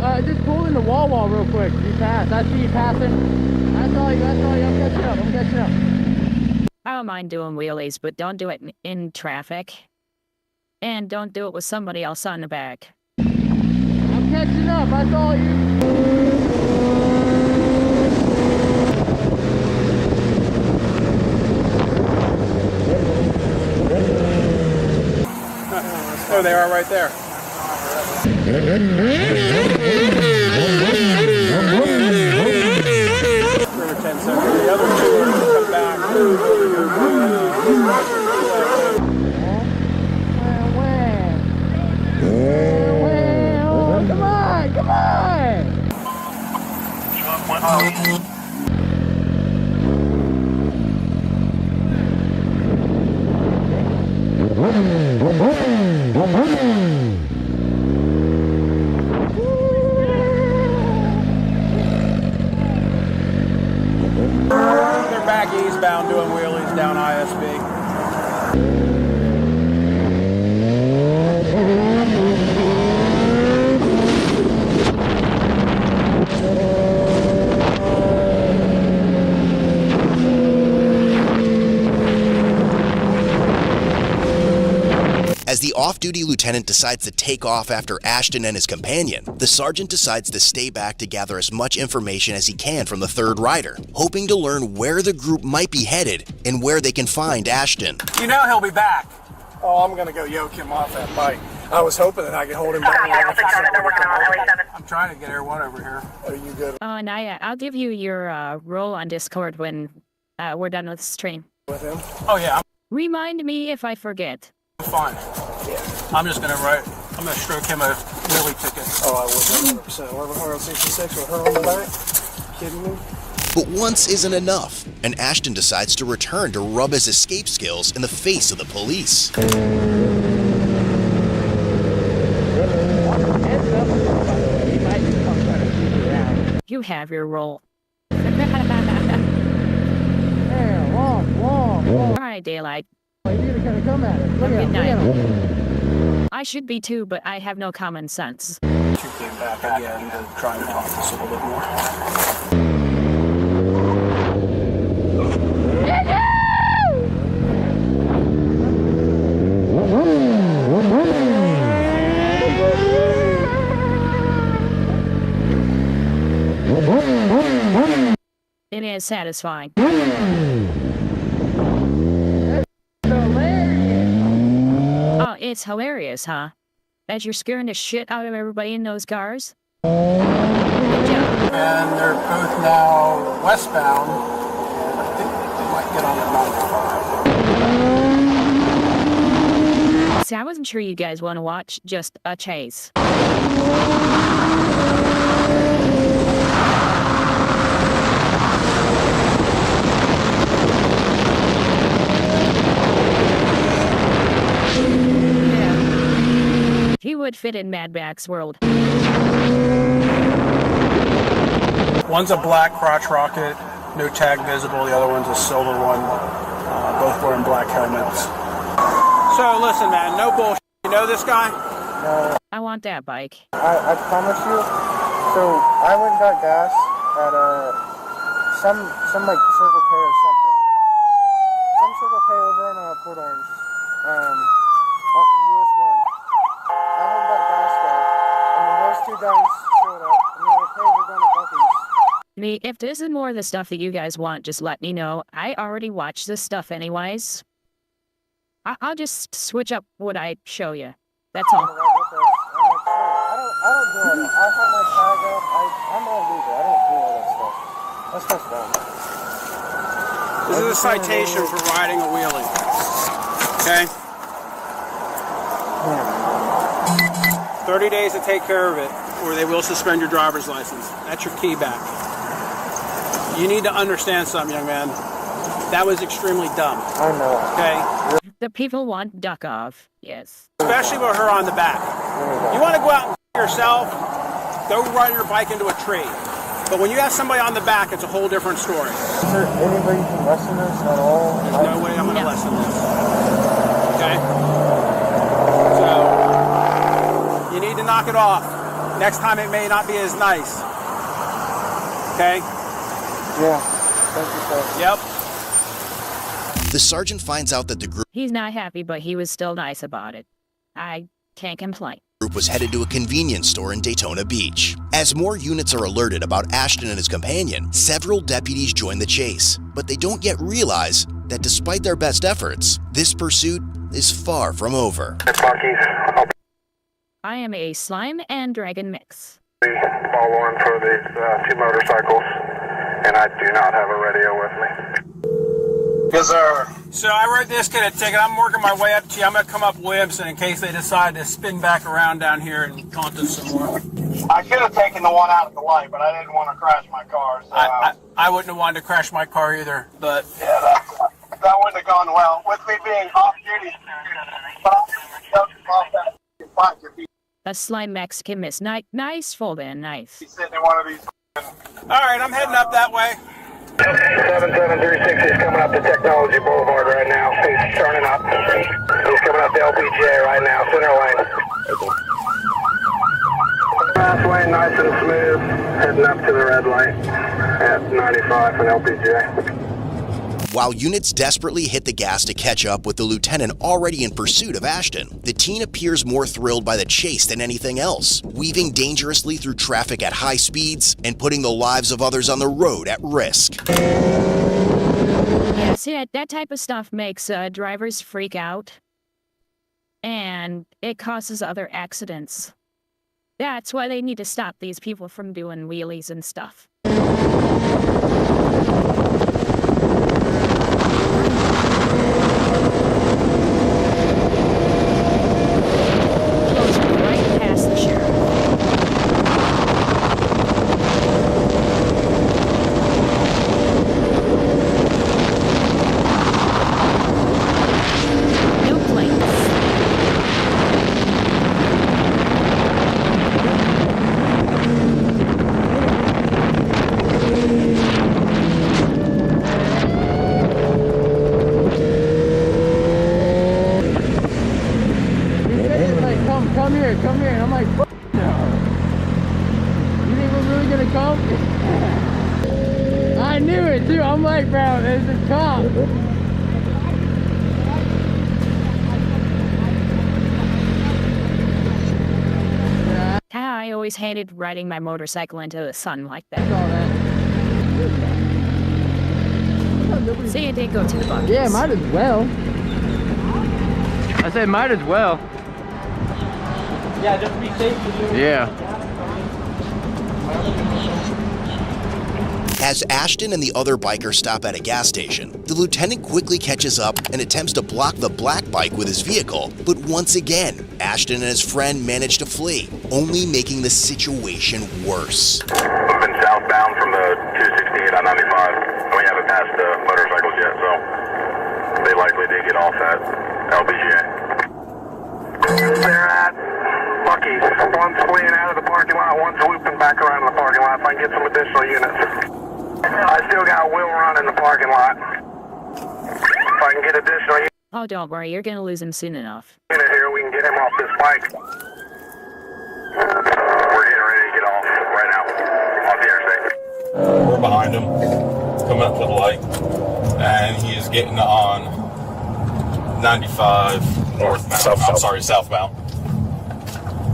I just pulled into Wawa real quick. You passed. I see you passing. That's all you. I'm catching up. I don't mind doing wheelies, but don't do it in traffic. And don't do it with somebody else on the back. I'm catching up. That's all you. Oh, they are right there. The other two are going to come back. Come on. They're back eastbound doing wheelies down ISB. As the off-duty lieutenant decides to take off after Ashton and his companion, the sergeant decides to stay back to gather as much information as he can from the third rider, hoping to learn where the group might be headed and where they can find Ashton. You know he'll be back. Oh, I'm gonna go yoke him off that bike. I was hoping that I could hold him back. I'm trying to get everyone over here. Are you good? Oh, and I'll give you your role on Discord when we're done with this train. With him? Oh yeah. Remind me if I forget. I'm fine. Yeah. I'm just gonna stroke him a wheelie ticket. Oh, I would 100%. 1166 with her on the back. Kidding me? But once isn't enough, and Ashton decides to return to rub his escape skills in the face of the police. You have your role. Alright, Daylight. You're gonna come at it. Look Good night. him. I should be too, but I have no common sense. She came back again to try and talk to us a little bit more. It is satisfying. Oh, it's hilarious, huh? That you're scaring the shit out of everybody in those cars? And they're both now westbound. I think they might get on the 95. See, I wasn't sure you guys want to watch just a chase. He would fit in Mad Max world. One's a black crotch rocket, no tag visible. The other one's a silver one. Both wearing black helmets. So listen, man, no bullshit. You know this guy? No. I want that bike. I promise you. So I went and got gas at some like Circle K or something. Some Circle K over in Port Orange. Off of US 1. I went and got gas there, and then those two guys showed up, and they're like, hey, we're going to Buc-ee's. If this is more of the stuff that you guys want, just let me know. I already watched this stuff anyways. I'll just switch up what I show you. That's all. I don't do all that. I have my tag up. I'm all legal. I don't do all that stuff. That stuff's dumb. This is a citation for riding a wheelie. Okay? 30 days to take care of it, or they will suspend your driver's license. That's your key back. You need to understand something, young man. That was extremely dumb. I know. Okay? The people want duck off. Yes. Especially with her on the back. You want to go out and yourself, go ride your bike into a tree. But when you have somebody on the back, it's a whole different story. Is there any way you can lessen this at all? There's no way I'm going to lessen this. Okay? So, you need to knock it off. Next time it may not be as nice. Okay? Yeah. Thank you, sir. Yep. The sergeant finds out that the group He's not happy, but he was still nice about it. I can't complain. was headed to a convenience store in Daytona Beach. As more units are alerted about Ashton and his companion, several deputies join the chase, but they don't yet realize that despite their best efforts, this pursuit is far from over. I am a slime and dragon mix. Ball one for these two motorcycles, and I do not have a radio with me. Yes, sir. So I wrote this kid a ticket. I'm working my way up to you. I'm going to come up Williamson in case they decide to spin back around down here and taunt us some more. I should have taken the one out of the light, but I didn't want to crash my car. So I wouldn't have wanted to crash my car either, but... Yeah, that wouldn't have gone well. With me being off-duty, A slime Mexican miss. Nice fold in, nice. He's sitting in one of these. All right, I'm heading up that way. 7736 is coming up to Technology Boulevard right now. He's turning up. He's coming up to LPGA right now, center lane. Fast lane, nice and smooth. Heading up to the red light at 95 from LPGA. While units desperately hit the gas to catch up with the lieutenant already in pursuit of Ashton, the teen appears more thrilled by the chase than anything else, weaving dangerously through traffic at high speeds and putting the lives of others on the road at risk. Yeah, see, that type of stuff makes drivers freak out, and it causes other accidents. That's why they need to stop these people from doing wheelies and stuff. Come here. I'm like, no. You think we're really gonna come? I knew it too. I'm like, bro, there's a cop. I always hated riding my motorcycle into the sun like that. See, it did go to the buckets. Yeah, might as well. I said might as well. Yeah, just be safe for you. Yeah. As Ashton and the other biker stop at a gas station, the lieutenant quickly catches up and attempts to block the black bike with his vehicle, but once again, Ashton and his friend manage to flee, only making the situation worse. We've been southbound from the 268 on 95, and we haven't passed the motorcycles yet, so they likely did get off at LBJ. They're at Bucky's. One's fleeing out of the parking lot, one's looping back around in the parking lot. If I can get some additional units. I still got Will Run in the parking lot. If I can get additional units. Oh, don't worry, you're gonna lose him soon enough. Here, we can get him off this bike. We're getting ready to get off right now, off the interstate. We're behind him, coming up to the light, and he is getting on 95 northbound. Southbound.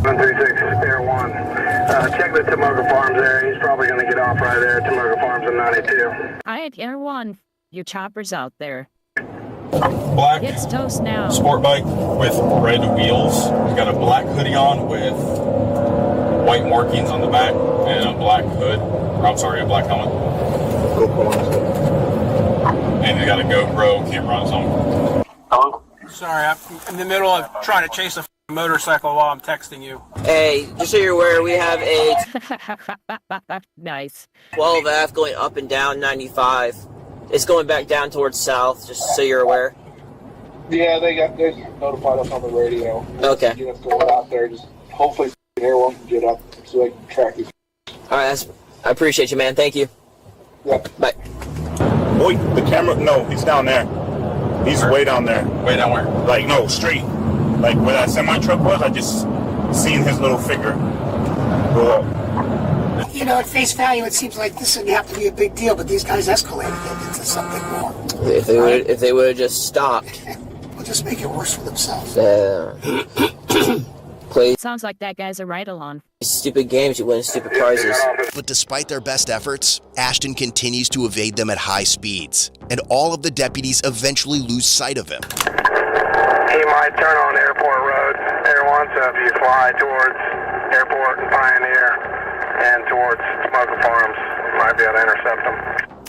136, Air 1. Check the Tomoka Farms area. He's probably going to get off right there. Tomoka Farms in 92. I had Air 1. Your chopper's out there. Black. It's toast now. Sport bike with red wheels. He's got a black hoodie on with white markings on the back and a black hood. A black helmet. And he's got a GoPro camera on his own. Hello? Sorry, I'm in the middle of trying to chase a motorcycle while I'm texting you. Hey, just so you're aware, we have a nice 12F going up and down 95. It's going back down towards south, just so you're aware. Yeah, they notified us on the radio. Okay. Units going out there, just hopefully Air 1 can get up so they can track these. Alright, I appreciate you, man. Thank you. Yeah. Bye. Wait, the camera, no, he's down there. He's way down there. Way down where? Like, no, straight. Like where that semi-truck was, I just seen his little figure go up. You know, at face value, it seems like this didn't have to be a big deal, but these guys escalated it into something more. If they would have just stopped. We'll just make it worse for themselves. Play sounds like that guy's a ride-along. Stupid games, you win stupid prizes. But despite their best efforts, Ashton continues to evade them at high speeds, and all of the deputies eventually lose sight of him. He might turn on Airport Road, Air 1, so if you fly towards Airport and Pioneer and towards Tomoka Farms, you might be able to intercept him.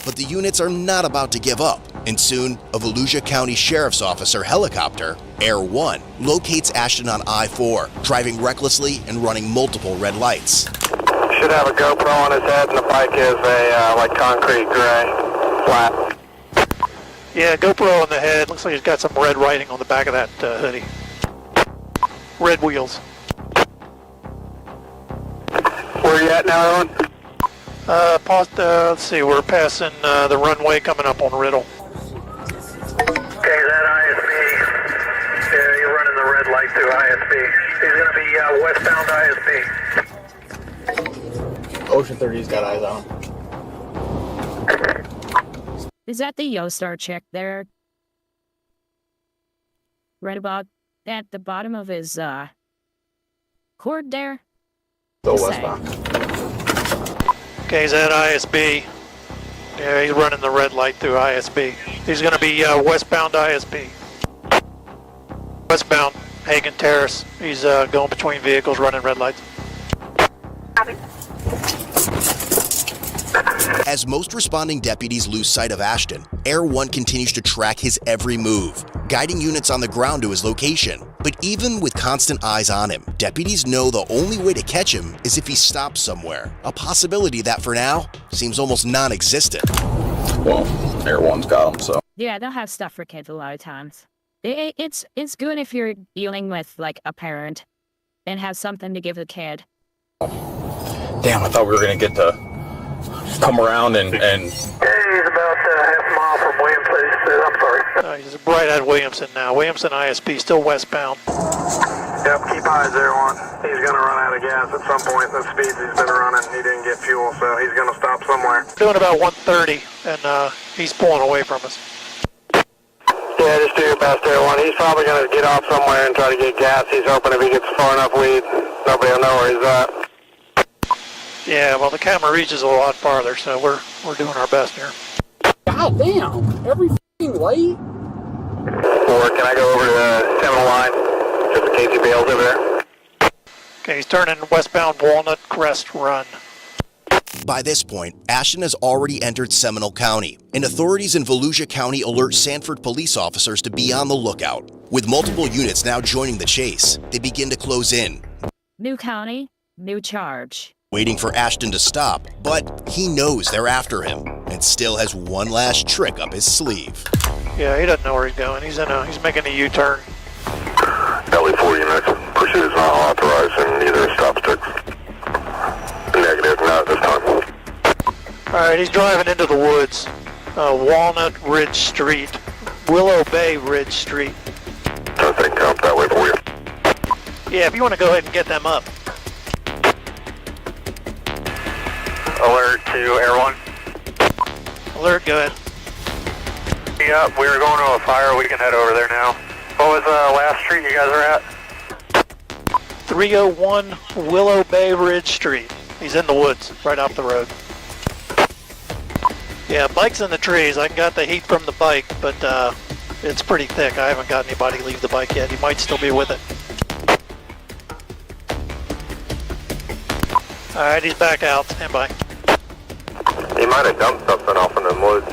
But the units are not about to give up, and soon a Volusia County Sheriff's Officer helicopter, Air 1, locates Ashton on I-4, driving recklessly and running multiple red lights. Should have a GoPro on his head, and the bike is a like concrete gray, flat. Yeah, GoPro on the head. Looks like he's got some red writing on the back of that hoodie. Red wheels. Where are you at now, Owen? Let's see, we're passing the runway coming up on Riddle. Okay, that ISP. Yeah, you're running the red light through ISP. He's going to be westbound ISP. Ocean 30's got eyes on him. Is that the Yostar chick there? Right about at the bottom of his cord there? Go westbound. Okay, he's at ISB. Yeah, he's running the red light through ISB. He's going to be westbound ISB. Westbound Hagen Terrace. He's going between vehicles, running red lights. As most responding deputies lose sight of Ashton, Air 1 continues to track his every move, guiding units on the ground to his location. But even with constant eyes on him, deputies know the only way to catch him is if he stops somewhere, a possibility that for now seems almost non-existent. Well, Air 1's got him, so. Yeah, they'll have stuff for kids a lot of times. It's good if you're dealing with like a parent and have something to give the kid. Damn, I thought we were gonna get to come around and... Yeah, he's about half a mile from Williamson. I'm sorry. He's right at Williamson now. Williamson ISP, still westbound. Yep, keep eyes there, one. He's going to run out of gas at some point. The speeds he's been running, he didn't get fuel, so he's going to stop somewhere. Doing about 130, and he's pulling away from us. Yeah, just do your best there, one. He's probably going to get off somewhere and try to get gas. He's hoping if he gets far enough lead, nobody will know where he's at. Yeah, well, the camera reaches a lot farther, so we're doing our best here. God damn! Every f***ing light? Or can I go over to the Seminole line, just in case he bails over there? Okay, he's turning westbound Walnut Crest Run. By this point, Ashton has already entered Seminole County, and authorities in Volusia County alert Sanford police officers to be on the lookout. With multiple units now joining the chase, they begin to close in. New county, new charge. Waiting for Ashton to stop, but he knows they're after him, and still has one last trick up his sleeve. Yeah, he doesn't know where he's going. He's making a U-turn. LE4 units, pursuit is not authorized in either stop sticks. Negative, not this time. Alright, he's driving into the woods. Walnut Ridge Street. Willow Bay Ridge Street. I think come that way for you. Yeah, if you want to go ahead and get them up. Alert to Air 1. Alert, go ahead. Yep, we were going to a fire. We can head over there now. What was the last street you guys are at? 301 Willow Bay Ridge Street. He's in the woods, right off the road. Yeah, bike's in the trees. I got the heat from the bike, but it's pretty thick. I haven't got anybody leave the bike yet. He might still be with it. Alright, he's back out. Stand by. He might have dumped something off in the woods.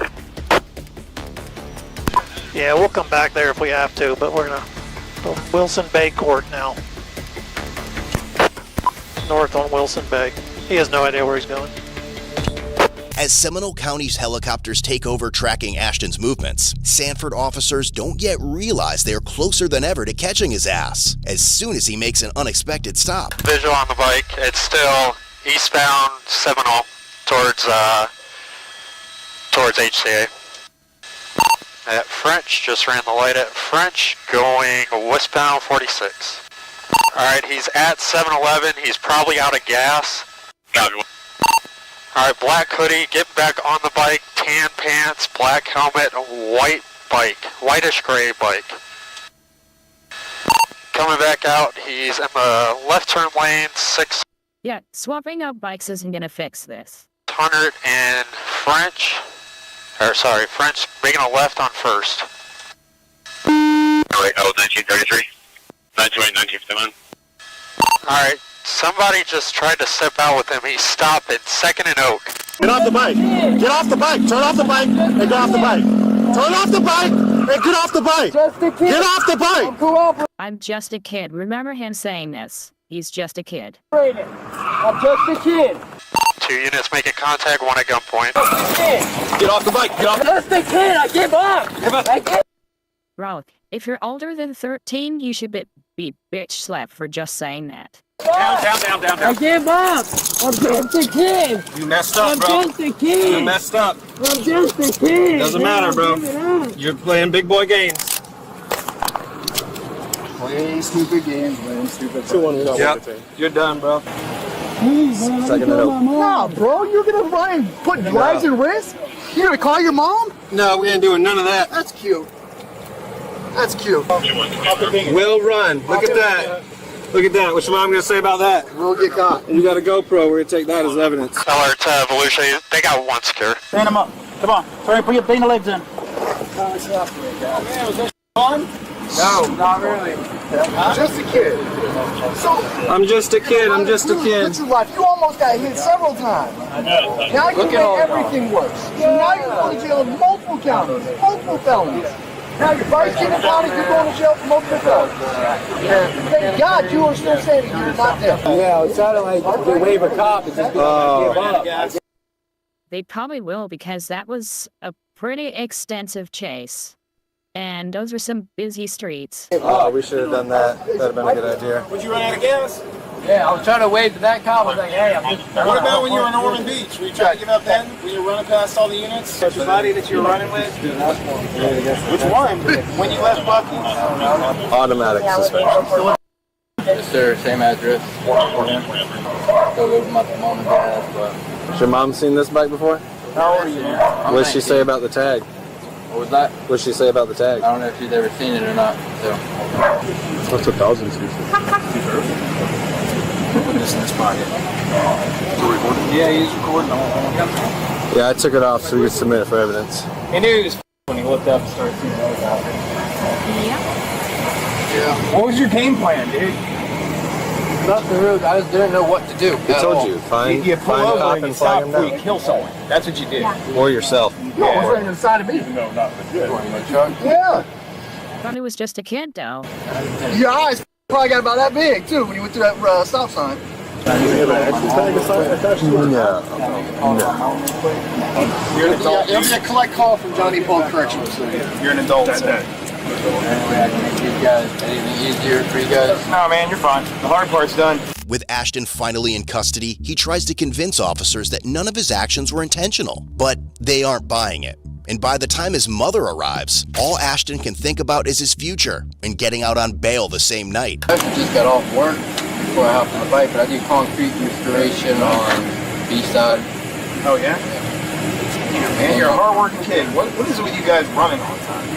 Yeah, we'll come back there if we have to, but we're gonna go Wilson Bay Court now. North on Wilson Bay. He has no idea where he's going. As Seminole County's helicopters take over tracking Ashton's movements, Sanford officers don't yet realize they're closer than ever to catching his ass as soon as he makes an unexpected stop. Visual on the bike. It's still eastbound Seminole towards HCA. At French, just ran the light at French, going westbound 46. Alright, he's at 7-Eleven. He's probably out of gas. Alright, black hoodie, get back on the bike, tan pants, black helmet, white bike, whitish gray bike. Coming back out, he's in the left turn lane, 600 Yeah, swapping out bikes isn't gonna fix this. and French, French making a left on first. Wait, 1933? 1951. Alright, somebody just tried to step out with him. He stopped at 2nd and Oak. Get off the bike. Get off the bike. Turn off the bike and get off the bike. Turn off the bike and get off the bike. Get off the bike. I'm just a kid. Remember him saying this. He's just a kid. I'm just a kid. 2 units making contact, 1 at gunpoint. Get off the bike. Get off. Just a kid. I give up. Bro, if you're older than 13, you should be bitch slapped for just saying that. Down. I give up. I'm just a kid. You messed up, bro. I'm just a kid. You messed up. I'm just a kid. Doesn't matter, bro. You're playing big boy games. Play stupid games, man. Stupid. 2-1, yep. You're done, bro. Second and out. Nah, bro, you're gonna run and put lives at risk? You're gonna call your mom? No, we ain't doing none of that. That's cute. That's cute. Will run. Look at that. Look at that. What's your mom going to say about that? We'll get caught. And you got a GoPro. We're going to take that as evidence. Alert to Volusia. They got one secure. Stand him up. Come on. Sorry, put your legs in. Was that fun? No, not really. Just a kid. I'm just a kid. I'm just a kid. Your life. You almost got hit several times. Now you make everything worse. So now you're going to jail in multiple counties, multiple felonies. Now your bike's getting impounded, you're going to jail for multiple felonies. Thank God you are still standing here, not there. Yeah, it sounded like they wave a cop and just give up. They probably will, because that was a pretty extensive chase. And those were some busy streets. Oh, we should have done that. That'd have been a good idea. Would you run out of gas? Yeah, I was trying to wave to that cop. I was like, hey, I'm just... What about when you were in Ormond Beach? Were you trying to give up then? When you were running past all the units? The body that you were running with? Which one? When you left Buc-ee's? Automatic suspension. Yes, sir. Same address. Still live with my mom and dad, but... Has your mom seen this bike before? How old are you? What did she say about the tag? What was that? What did she say about the tag? I don't know if she's ever seen it or not, so... What's 1,000 cc? This in his pocket. Yeah, he's recording the whole thing. Yeah, I took it off so we could submit it for evidence. He knew he was when he looked up and started seeing those out there. Yeah. What was your game plan, dude? Nothing really. I just didn't know what to do. I told you, find you pull a over cop and you and stop flag him before you down. kill someone. That's what you did. Or yourself. No, it was right inside of me. No, not legit. Yeah. Thought he was just a kid, though. Your eyes probably got about that big, too, when you went through that stop sign. You're an adult. It'll be a collect call from Johnny Paul Correctional Center. You're an adult. Anything easier for you guys? No, man, you're fine. The hard part's done. With Ashton finally in custody, he tries to convince officers that none of his actions were intentional, but they aren't buying it. And by the time his mother arrives, all Ashton can think about is his future and getting out on bail the same night. I just got off work before I hopped on the bike, but I do concrete restoration on B-side. Oh, yeah? Man, you're a hard-working kid. What is it with you guys running all the time?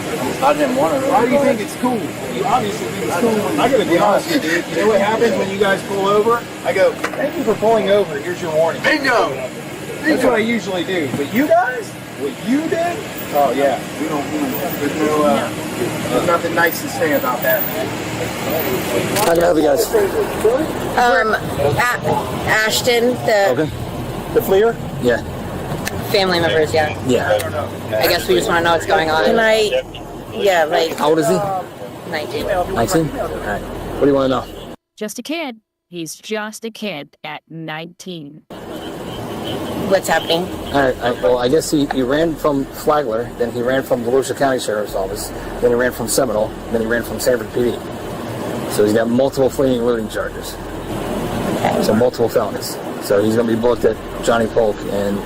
I didn't want to. Why do you think it's cool? You obviously think it's cool. I gotta be honest with you, dude. You know what happens when you guys pull over? I go, thank you for pulling over. Here's your warning. Bingo! That's what I usually do. But you guys, what you did? Oh yeah, we don't. There's nothing nice to say about that, man. How can I help you guys? Ashton, the The fleer? Yeah. family members, yeah. Yeah. I guess we just want to know what's going on. Can I, yeah, like... How old is he? 19. 19? Alright. What do you want to know? Just a kid. He's just a kid at 19. What's happening? Alright, well, I guess he ran from Flagler, then he ran from Volusia County Sheriff's Office, then he ran from Seminole, then he ran from Sanford PD. So he's got multiple fleeing and looting charges. Okay. So multiple felonies. So he's going to be booked at Johnny Polk, and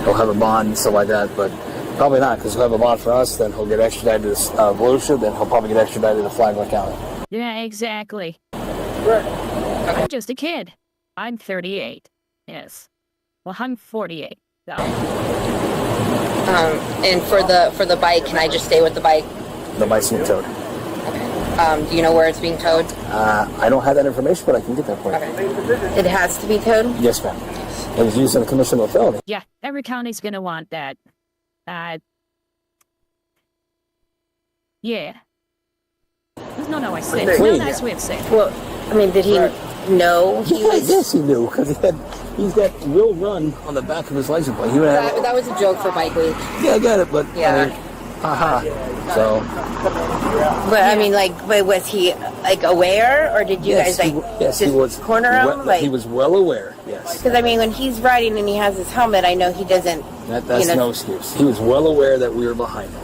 he'll have a bond and stuff like that, but probably not, because he'll have a bond for us, then he'll get extradited to Volusia, then he'll probably get extradited to Flagler County. Yeah, exactly. I'm just a kid. I'm 38. Yes. Well, I'm 48. So. And for the bike, can I just stay with the bike? The bike's being towed. Do you know where it's being towed? I don't have that information, but I can get that for you. Okay. It has to be towed? Yes, ma'am. It was used in a commission of a felony. Yeah, every county's gonna want that. Yeah. There's no I say it. No nice way of saying it. Well, I mean, did he know he was... Yes, he knew, because he's got Will Run on the back of his license plate. He would have... That was a joke for Bike Week. Yeah, I got it, but... Yeah. I mean, haha. So... But, I mean, but was he, aware, or did you guys, yes, he was, corner him? He was well aware, yes. Because, I mean, when he's riding and he has his helmet, I know he doesn't... That's no excuse. He was well aware that we were behind him.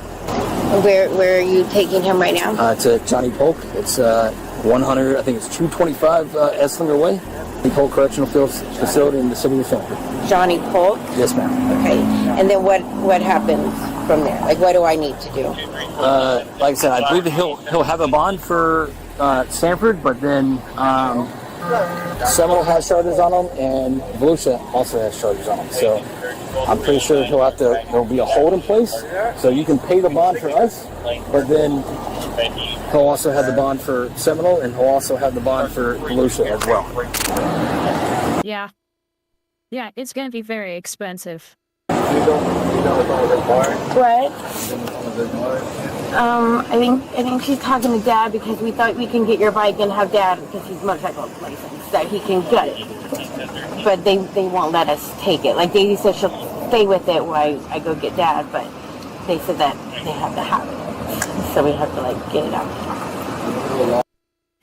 Where are you taking him right now? To Johnny Polk. It's 100, I think it's 225 Esslinger Way. Johnny Polk Correctional Facility in the city of Sanford. Johnny Polk? Yes, ma'am. Okay. And then what happens from there? What do I need to do? Like I said, I believe that he'll have a bond for Sanford, but then Seminole has charges on him, and Volusia also has charges on him. So I'm pretty sure there'll be a hold in place, so you can pay the bond for us, but then he'll also have the bond for Seminole, and he'll also have the bond for Volusia as well. Yeah. Yeah, it's gonna be very expensive. What? I think she's talking to Dad because we thought we can get your bike and have Dad, because he's motorcycle license, that he can get it. But they won't let us take it. Like Daisy said she'll stay with it while I go get Dad, but they said that they have to have it. So we have to get it out.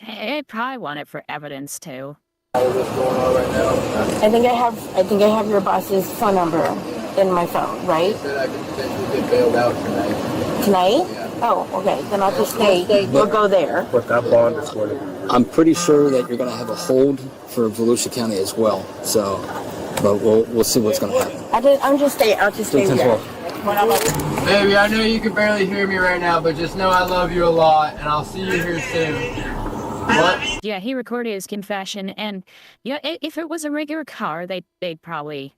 I'd probably want it for evidence too. I think I have your boss's phone number in my phone, right? Said I could potentially get bailed out tonight. Tonight? Oh, okay. Then I'll just stay. We'll go there. But that bond is going to be... I'm pretty sure that you're going to have a hold for Volusia County as well. So, but we'll see what's going to happen. I'll just stay here. Baby, I know you can barely hear me right now, but just know I love you a lot, and I'll see you here soon. What? Yeah, he recorded his confession, and yeah, if it was a regular car, they'd probably,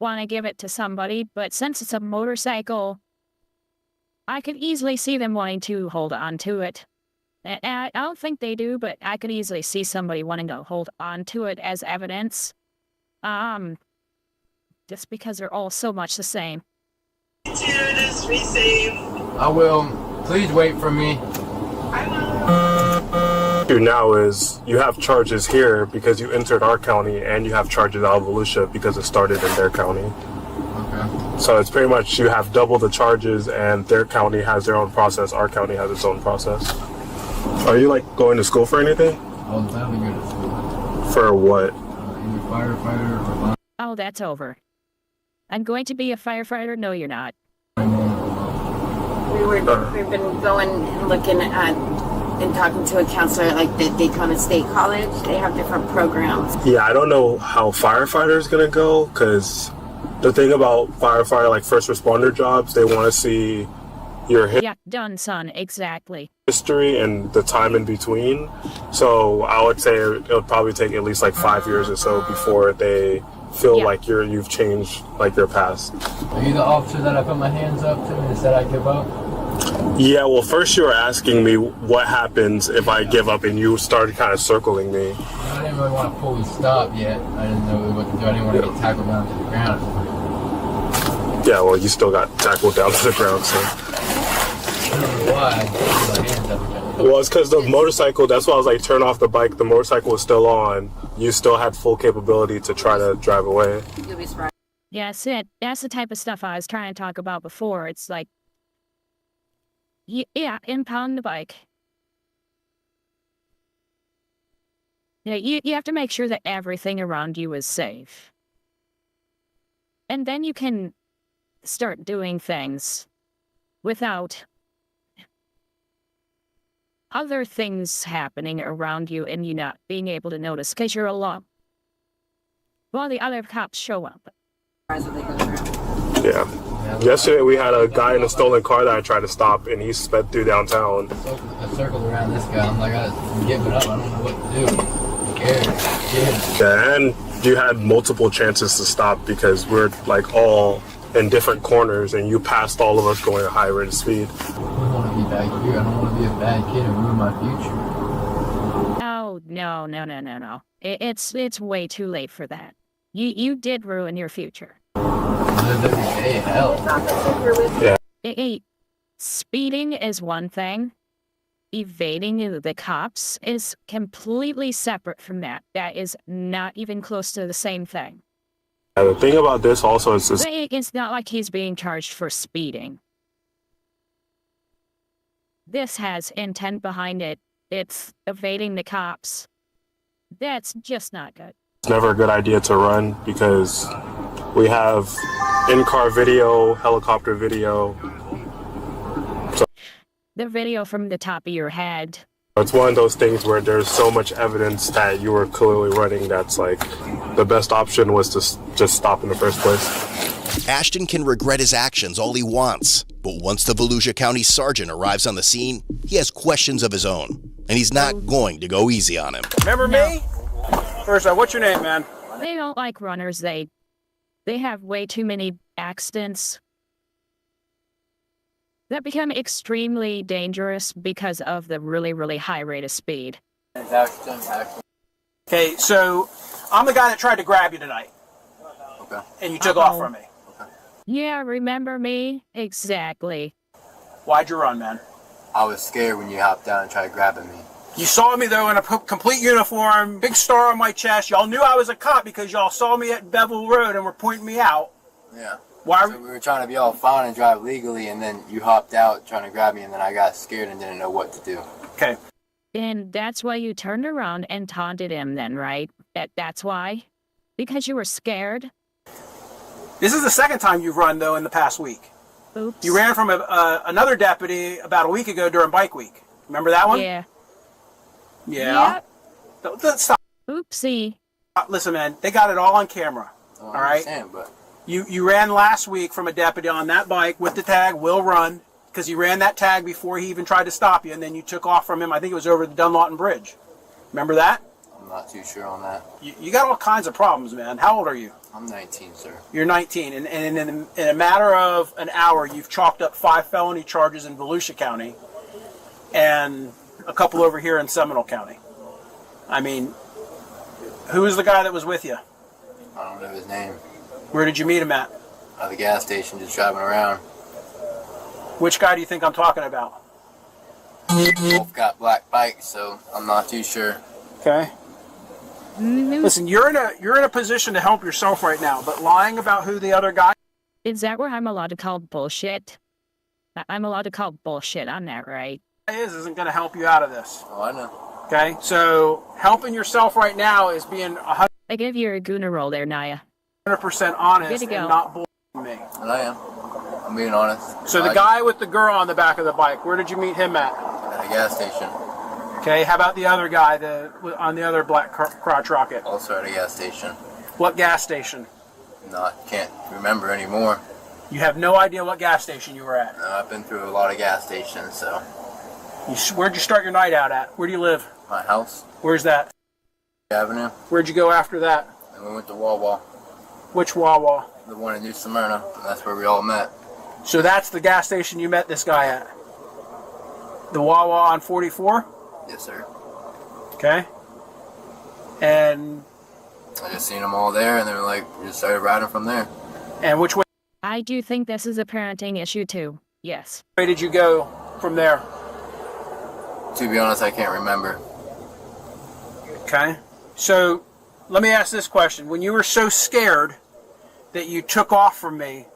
want to give it to somebody. But since it's a motorcycle, I could easily see them wanting to hold on to it. And I don't think they do, but I could easily see somebody wanting to hold on to it as evidence. Just because they're all so much the same. I will. Please wait for me. Now is you have charges here because you entered our county, and you have charges out of Volusia because it started in their county. Okay. So it's pretty much you have double the charges, and their county has their own process, our county has its own process. Are you going to school for anything? I'll definitely go to school. For what? Either firefighter or... Oh, that's over. I'm going to be a firefighter? No, you're not. We've been going and looking at and talking to a counselor like the Daytona State College. They have different programs. Yeah, I don't know how firefighter is going to go, because the thing about firefighter, first responder jobs, they want to see your Yeah, done, son, exactly. history and the time in between. So I would say it would probably take at least 5 years or so before they feel like you've changed your past. Are you the officer that I put my hands up to and said I give up? Yeah, well, first you were asking me what happens if I give up, and you started kind of circling me. I didn't really want to fully stop yet. I didn't know what to do. I didn't want to get tackled down to the ground. Yeah, well, you still got tackled down to the ground, so. I don't know why. I put my hands up again. Well, it's because the motorcycle, that's why I was turn off the bike. The motorcycle was still on. You still had full capability to try to drive away. You'll be surprised. Yeah, that's the type of stuff I was trying to talk about before. It's impound the bike. Yeah, you have to make sure that everything around you is safe. And then you can start doing things without other things happening around you and you not being able to notice because you're alone while the other cops show up. Yeah. Yesterday we had a guy in a stolen car that I tried to stop, and he sped through downtown. I circled around this guy. I'm I'm giving up. I don't know what to do. I'm scared. Yeah, and you had multiple chances to stop because we're all in different corners, and you passed all of us going at high rate of speed. I don't want to be back here. I don't want to be a bad kid and ruin my future. Oh, no. It's way too late for that. You did ruin your future. Yeah. Speeding is one thing. Evading the cops is completely separate from that. That is not even close to the same thing. The thing about this also is it's not like he's being charged for speeding. This has intent behind it. It's evading the cops. That's just not good. It's never a good idea to run because we have in-car video, helicopter video. So the video from the top of your head. It's one of those things where there's so much evidence that you were clearly running that's the best option was to just stop in the first place. Ashton can regret his actions all he wants, but once the Volusia County Sergeant arrives on the scene, he has questions of his own. and he's not going to go easy on him. Remember me? First off, what's your name, man? They don't like runners. They have way too many accidents that become extremely dangerous because of the really, really high rate of speed. Okay, so I'm the guy that tried to grab you tonight. Okay. And you took off from me. Yeah, remember me? Exactly. Why'd you run, man? I was scared when you hopped down and tried grabbing me. You saw me, though, in a complete uniform, big star on my chest. Y'all knew I was a cop because y'all saw me at Bevel Road and were pointing me out. Yeah. Why? So we were trying to be all fine and drive legally, and then you hopped out trying to grab me, and then I got scared and didn't know what to do. Okay. And that's why you turned around and taunted him then, right? That's why? Because you were scared? This is the second time you've run, though, in the past week. Oops. You ran from another deputy about a week ago during Bike Week. Remember that one? Yeah. Yeah. Stop. Oopsie. Listen, man, they got it all on camera. I all right? understand, but You ran last week from a deputy on that bike with the tag, will run, because he ran that tag before he even tried to stop you, and then you took off from him. I think it was over the Dunlawton Bridge. Remember that? I'm not too sure on that. You got all kinds of problems, man. How old are you? I'm 19, sir. You're 19, and in a matter of an hour, you've chalked up 5 felony charges in Volusia County and a couple over here in Seminole County. I mean, who was the guy that was with you? I don't know his name. Where did you meet him at? At the gas station, just driving around. Which guy do you think I'm talking about? Both got black bikes, so I'm not too sure. Okay. Listen, you're in a position to help yourself right now, but lying about who the other guy Is that where I'm allowed to call bullshit? I'm allowed to call bullshit on that, right? isn't going to help you out of this. Oh, I know. Okay, so helping yourself right now is being 100% I give you a gooner roll there, Naya. honest Way to go. and not bullshitting me. And I am. I'm being honest. So the guy with the girl on the back of the bike, where did you meet him at? At a gas station. Okay, how about the other guy on the other black crotch rocket? Also at a gas station. What gas station? Can't remember anymore. You have no idea what gas station you were at. No, I've been through a lot of gas stations, so. Where'd you start your night out at? Where do you live? My house. Where's that? Avenue. Where'd you go after that? And we went to Wawa. Which Wawa? The one in New Smyrna. And that's where we all met. So that's the gas station you met this guy at? The Wawa on 44? Yes, sir. Okay. And I just seen them all there, and they were like, we just started riding from there. And which way I do think this is a parenting issue too. Yes. did you go from there? To be honest, I can't remember. Okay. So let me ask this question. When you were so scared that you took off from me,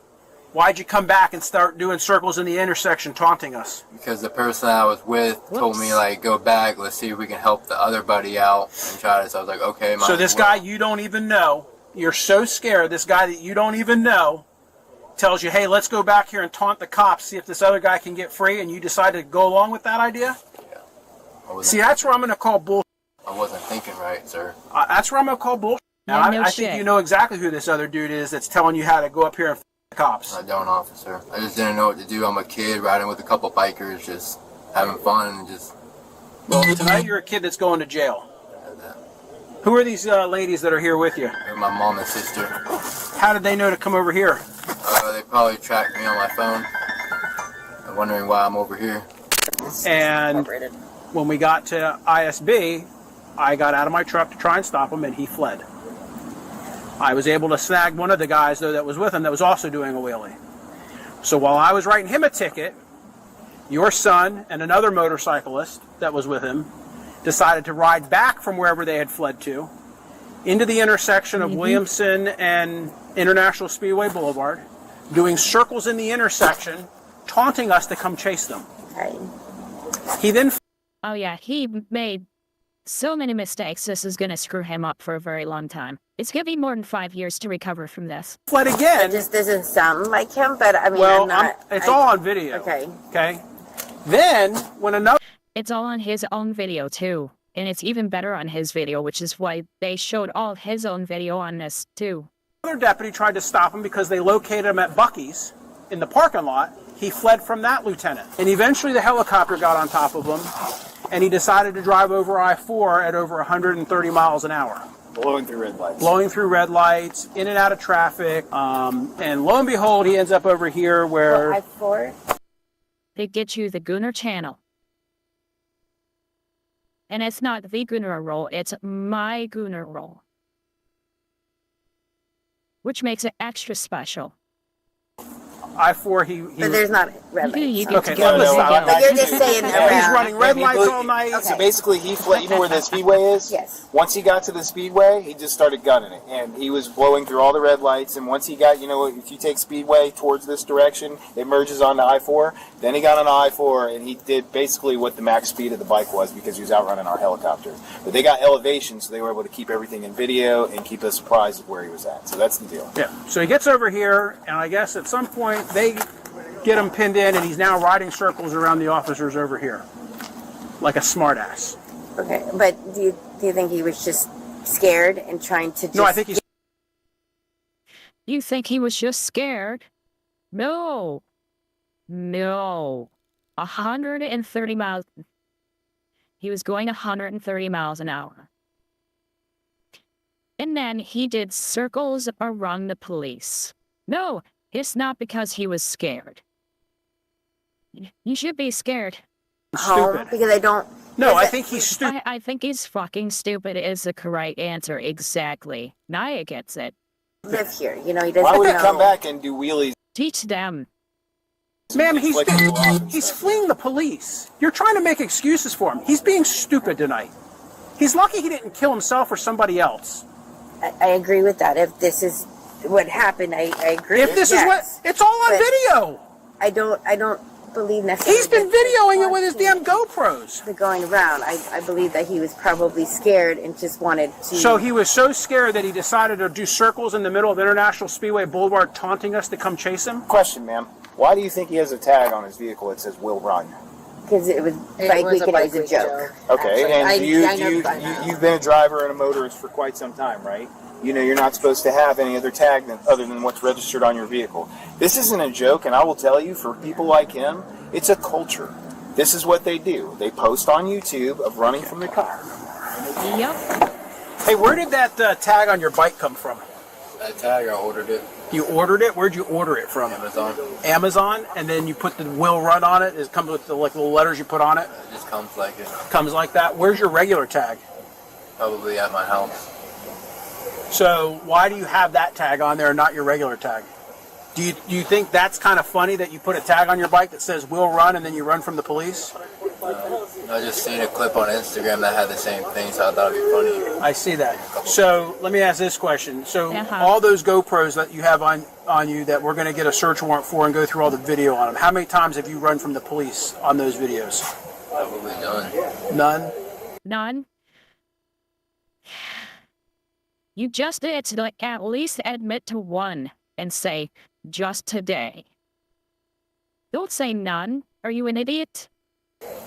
why'd you come back and start doing circles in the intersection taunting us? Because the person I was with told me, like, go back, let's see if we can help the other buddy out and try this. I was like, okay, So this guy you don't even know, you're so scared, this guy that you don't even know tells you, hey, let's go back here and taunt the cops, see if this other guy can get free, and you decide to go along with that idea? Yeah. See, that's where I'm going to call bullshit. I wasn't thinking right, sir. That's where I'm going to call bullshit. Now, Yeah, no I think shit. you know exactly who this other dude is that's telling you how to go up here and f*** the cops. I don't, officer. I just didn't know what to do. I'm a kid riding with a couple bikers, just having fun and just... Well, tonight you're a kid that's going to jail. Who are these ladies that are here with you? They're my mom and sister. How did they know to come over here? They probably tracked me on my phone. I'm wondering why I'm over here. And when we got to ISB, I got out of my truck to try and stop him, and he fled. I was able to snag one of the guys, though, that was with him that was also doing a wheelie. So while I was writing him a ticket, your son and another motorcyclist that was with him decided to ride back from wherever they had fled to into the intersection of Williamson and International Speedway Boulevard, doing circles in the intersection, taunting us to come chase them. He then... Oh yeah, he made so many mistakes. This is going to screw him up for a very long time. It's going to be more than 5 years to recover from this. fled again. It just doesn't sound like him, but I mean, Well, I'm not. it's all on video. Okay. Okay. Then, when another... It's all on his own video too. And it's even better on his video, which is why they showed all of his own video on this too. Another deputy tried to stop him because they located him at Buc-ee's in the parking lot. He fled from that lieutenant. And eventually the helicopter got on top of him. and he decided to drive over I-4 at over 130 miles an hour. Blowing through red lights. Blowing through red lights, in and out of traffic, and lo and behold, he ends up over here where... I-4? They get you the Gunner channel. And it's not the Gunner roll, it's my Gunner roll. Which makes it extra special. I-4, he But there's not red lights. You get Okay, to go. let's stop. But you're just saying around. He's running red lights all night. Okay. So basically, you know where the speedway is? Yes. Once he got to the speedway, he just started gunning it. And he was blowing through all the red lights. And once he got, if you take speedway towards this direction, it merges onto I-4. Then he got on I-4, and he did basically what the max speed of the bike was because he was outrunning our helicopter. But they got elevation, so they were able to keep everything in video and keep us apprised of where he was at. So that's the deal. Yeah. So he gets over here, and I guess at some point they get him pinned in, and he's now riding circles around the officers over here, like a smartass. Okay, but do you think he was just scared and trying to just... No, I think he's... You think he was just scared? No. 130 miles. He was going 130 miles an hour. And then he did circles around the police. No, it's not because he was scared. You should be scared. Stupid. Because I don't... No, I think he's stupid. I think he's fucking stupid is the correct answer. Exactly. Naya gets it. Live here, he doesn't Why would he know. come back and do wheelies? Teach them. Ma'am, he's fleeing the police. You're trying to make excuses for him. He's being stupid tonight. He's lucky he didn't kill himself or somebody else. I agree with that. If this is what happened, I agree. If this is what... It's all on video. I don't believe necessarily... He's been videoing it with his damn GoPros. The going around. I believe that he was probably scared and just wanted to... So he was so scared that he decided to do circles in the middle of International Speedway Boulevard, taunting us to come chase him? Question, ma'am. Why do you think he has a tag on his vehicle that says "Will Run"? Because it was Bike Weekend, it was a joke. Okay, and I you've been a driver and a motorist for quite some time, right? You're not supposed to have any other tag other than what's registered on your vehicle. This isn't a joke, and I will tell you, for people like him, it's a culture. This is what they do. They post on YouTube of running from the car. Yep. Hey, where did that tag on your bike come from? That tag, I ordered it. You ordered it? Where'd you order it from? Amazon. Amazon, and then you put the "Will Run" on it. It comes with the little letters you put on it. It just comes like it. Comes like that. Where's your regular tag? Probably at my house. So why do you have that tag on there and not your regular tag? Do you think that's kind of funny that you put a tag on your bike that says "Will Run" and then you run from the police? I just seen a clip on Instagram that had the same thing, so I thought it'd be funny. I see that. So let me ask this question. So all those GoPros that you have on you that we're going to get a search warrant for and go through all the video on them, how many times have you run from the police on those videos? Probably none. None? None. You just need to at least admit to one and say, just today. Don't say none. Are you an idiot?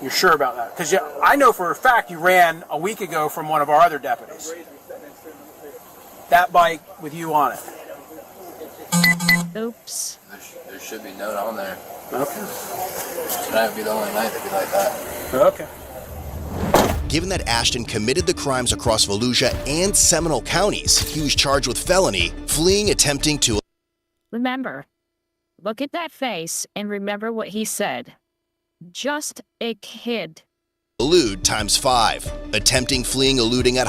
You're sure about that? Because I know for a fact you ran a week ago from one of our other deputies. That bike with you on it. Oops. There should be none on there. Okay. Tonight would be the only night that'd be like that. Okay. Given that Ashton committed the crimes across Volusia and Seminole counties, he was charged with felony, fleeing, attempting to... Remember, look at that face and remember what he said. Just a kid. Elude times 5. Attempting, fleeing, eluding at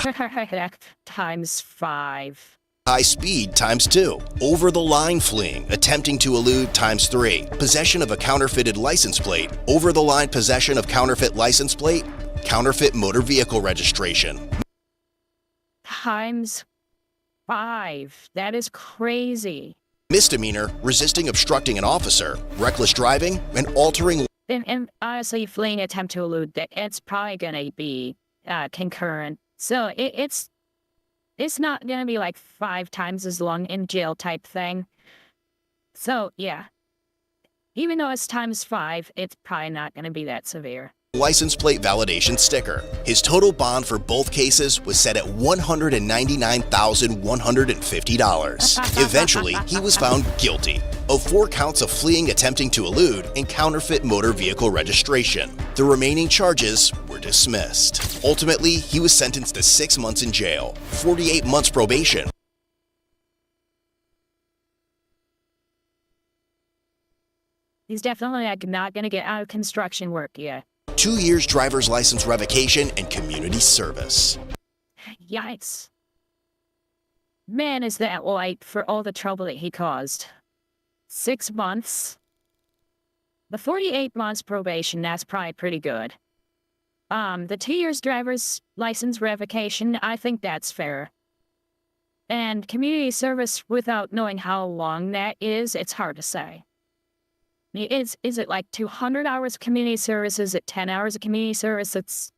times 5. high speed times 2. Over the line fleeing, attempting to elude times 3. Possession of a counterfeited license plate. Over the line possession of counterfeit license plate. Counterfeit motor vehicle registration. Times 5. That is crazy. Misdemeanor, resisting obstructing an officer, reckless driving, and altering... And honestly, fleeing attempt to elude, it's probably going to be concurrent. So it's not going to be like 5 times as long in jail type thing. So, yeah. Even though it's times 5, it's probably not going to be that severe. License plate validation sticker. His total bond for both cases was set at $199,150. Eventually, he was found guilty of 4 counts of fleeing, attempting to elude, and counterfeit motor vehicle registration. The remaining charges were dismissed. Ultimately, he was sentenced to 6 months in jail, 48 months probation. He's definitely not going to get out of construction work yet. 2 years driver's license revocation and community service. Yikes. Man, is that white for all the trouble that he caused. 6 months. The 48 months probation, that's probably pretty good. The 2 years driver's license revocation, I think that's fair. And community service, without knowing how long that is, it's hard to say. Is it like 200 hours of community service? Is it 10 hours of community service?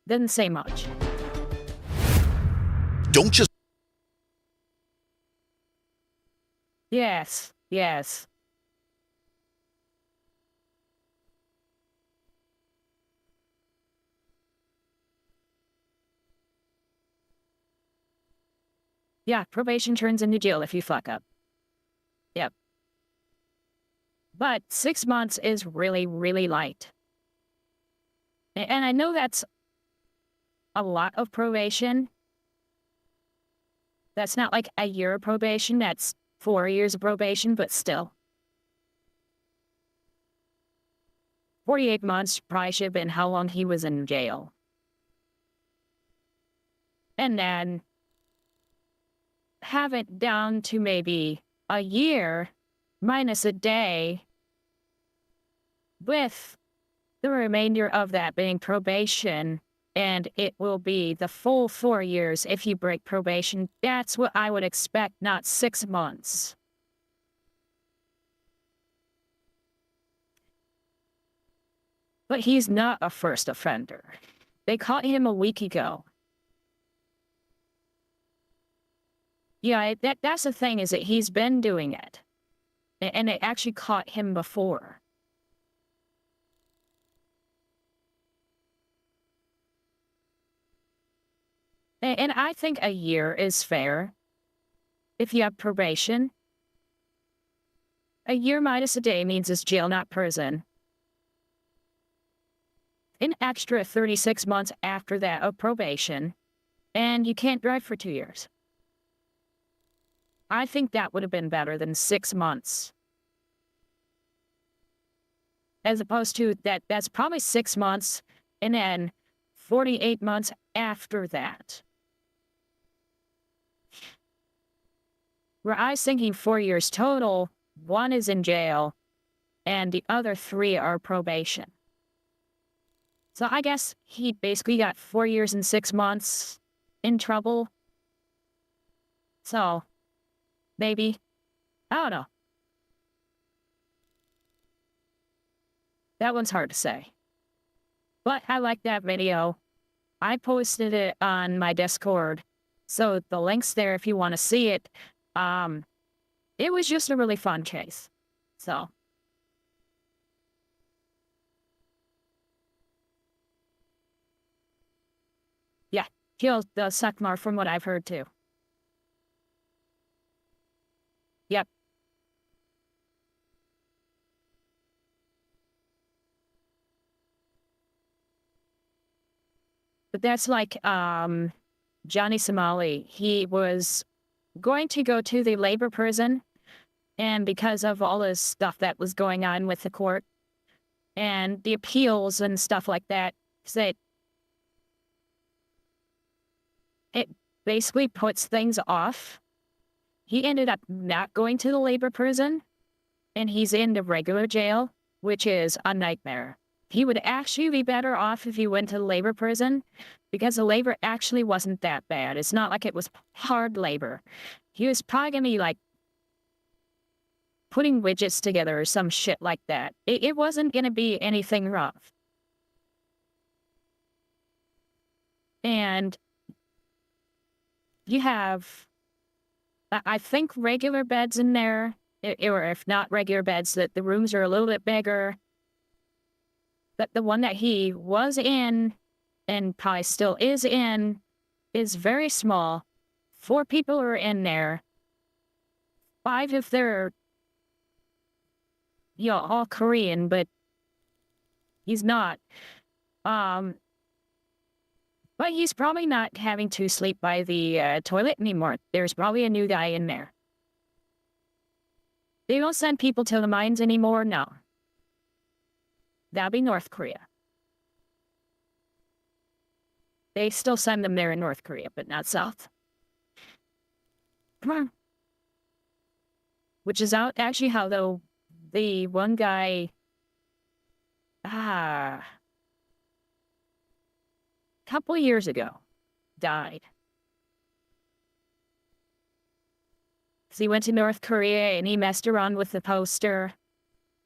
Doesn't say much. Don't just... Yes, yes. Yeah, probation turns into jail if you fuck up. Yep. But 6 months is really, really light. And I know that's a lot of probation. That's not like a year of probation, that's 4 years of probation, but still. 48 months probably should have been how long he was in jail. And then have it down to maybe a year minus a day, with the remainder of that being probation, and it will be the full 4 years if you break probation. That's what I would expect, not 6 months. But he's not a first offender. They caught him a week ago. Yeah, that's the thing, is that he's been doing it. And it actually caught him before. And I think a year is fair. If you have probation. A year minus a day means it's jail, not prison. An extra 36 months after that of probation. And you can't drive for 2 years. I think that would have been better than 6 months. As opposed to that's probably 6 months and then 48 months after that. Where I was thinking 4 years total, 1 is in jail, and the other 3 are probation. So I guess he basically got 4 years and 6 months in trouble. So, maybe. I don't know. That one's hard to say. But I like that video. I posted it on my Discord. So the link's there if you want to see it. It was just a really fun chase. So. Yeah, he'll suck more from what I've heard too. Yep. But that's like, Johnny Somali. He was going to go to the labor prison, and because of all this stuff that was going on with the court, and the appeals and stuff like that, it basically puts things off. He ended up not going to the labor prison, and he's in the regular jail, which is a nightmare. He would actually be better off if he went to the labor prison, because the labor actually wasn't that bad. It's not like it was hard labor. He was probably going to be like putting widgets together or some shit like that. It wasn't going to be anything rough. And you have, I think, regular beds in there, or if not regular beds, that the rooms are a little bit bigger. But the one that he was in, and probably still is in, is very small. 4 people are in there. 5 if they're, all Korean, but He's not. But he's probably not having to sleep by the toilet anymore. There's probably a new guy in there. They don't send people to the mines anymore? No. That'd be North Korea. They still send them there in North Korea, but not South. Come on. Which is out actually how the one guy couple years ago died. So he went to North Korea and he messed around with the poster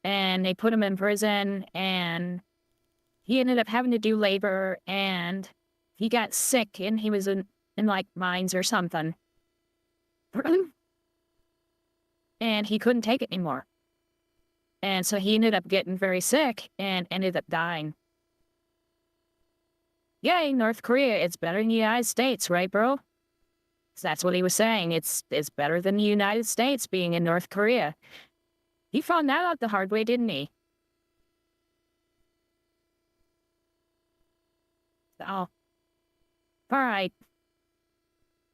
and they put him in prison and he ended up having to do labor and he got sick and he was in like mines or something. And he couldn't take it anymore. And so he ended up getting very sick and ended up dying. Yay, North Korea, it's better than the United States, right, bro? So that's what he was saying. It's better than the United States being in North Korea. He found that out the hard way, didn't he? Oh. Alright.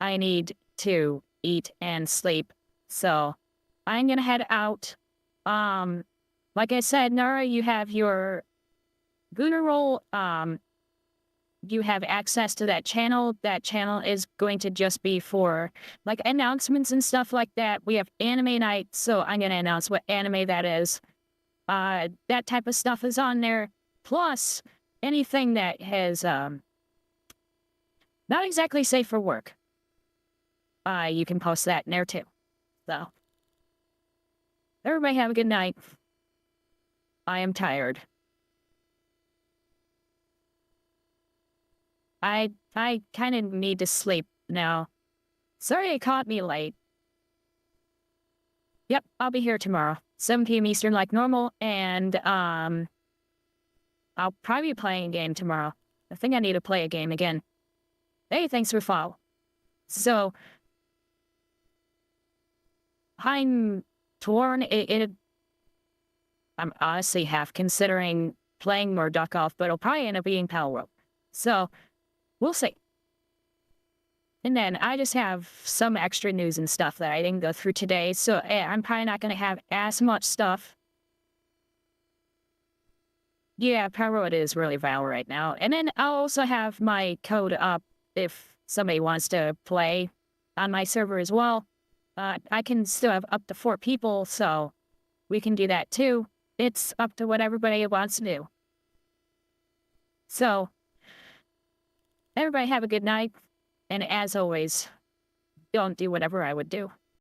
I need to eat and sleep. So, I'm gonna head out. Like I said, Nara, you have your Gooner Roll, you have access to that channel. That channel is going to just be for, like, announcements and stuff like that. We have anime night, so I'm gonna announce what anime that is. That type of stuff is on there. Plus, anything that has, not exactly safe for work. You can post that in there too. So, everybody have a good night. I am tired. I kind of need to sleep now. Sorry it caught me late. Yep, I'll be here tomorrow. 7 p.m. Eastern like normal, and I'll probably be playing a game tomorrow. I think I need to play a game again. Hey, thanks for follow. So, I'm torn. I'm honestly half considering playing more Duck Off, but it'll probably end up being Palworld. So, we'll see. And then I just have some extra news and stuff that I didn't go through today, so I'm probably not going to have as much stuff. Yeah, Palworld is really vile right now. And then I'll also have my code up if somebody wants to play on my server as well. I can still have up to 4 people, so we can do that too. It's up to what everybody wants to do. So, everybody have a good night, and as always, don't do whatever I would do.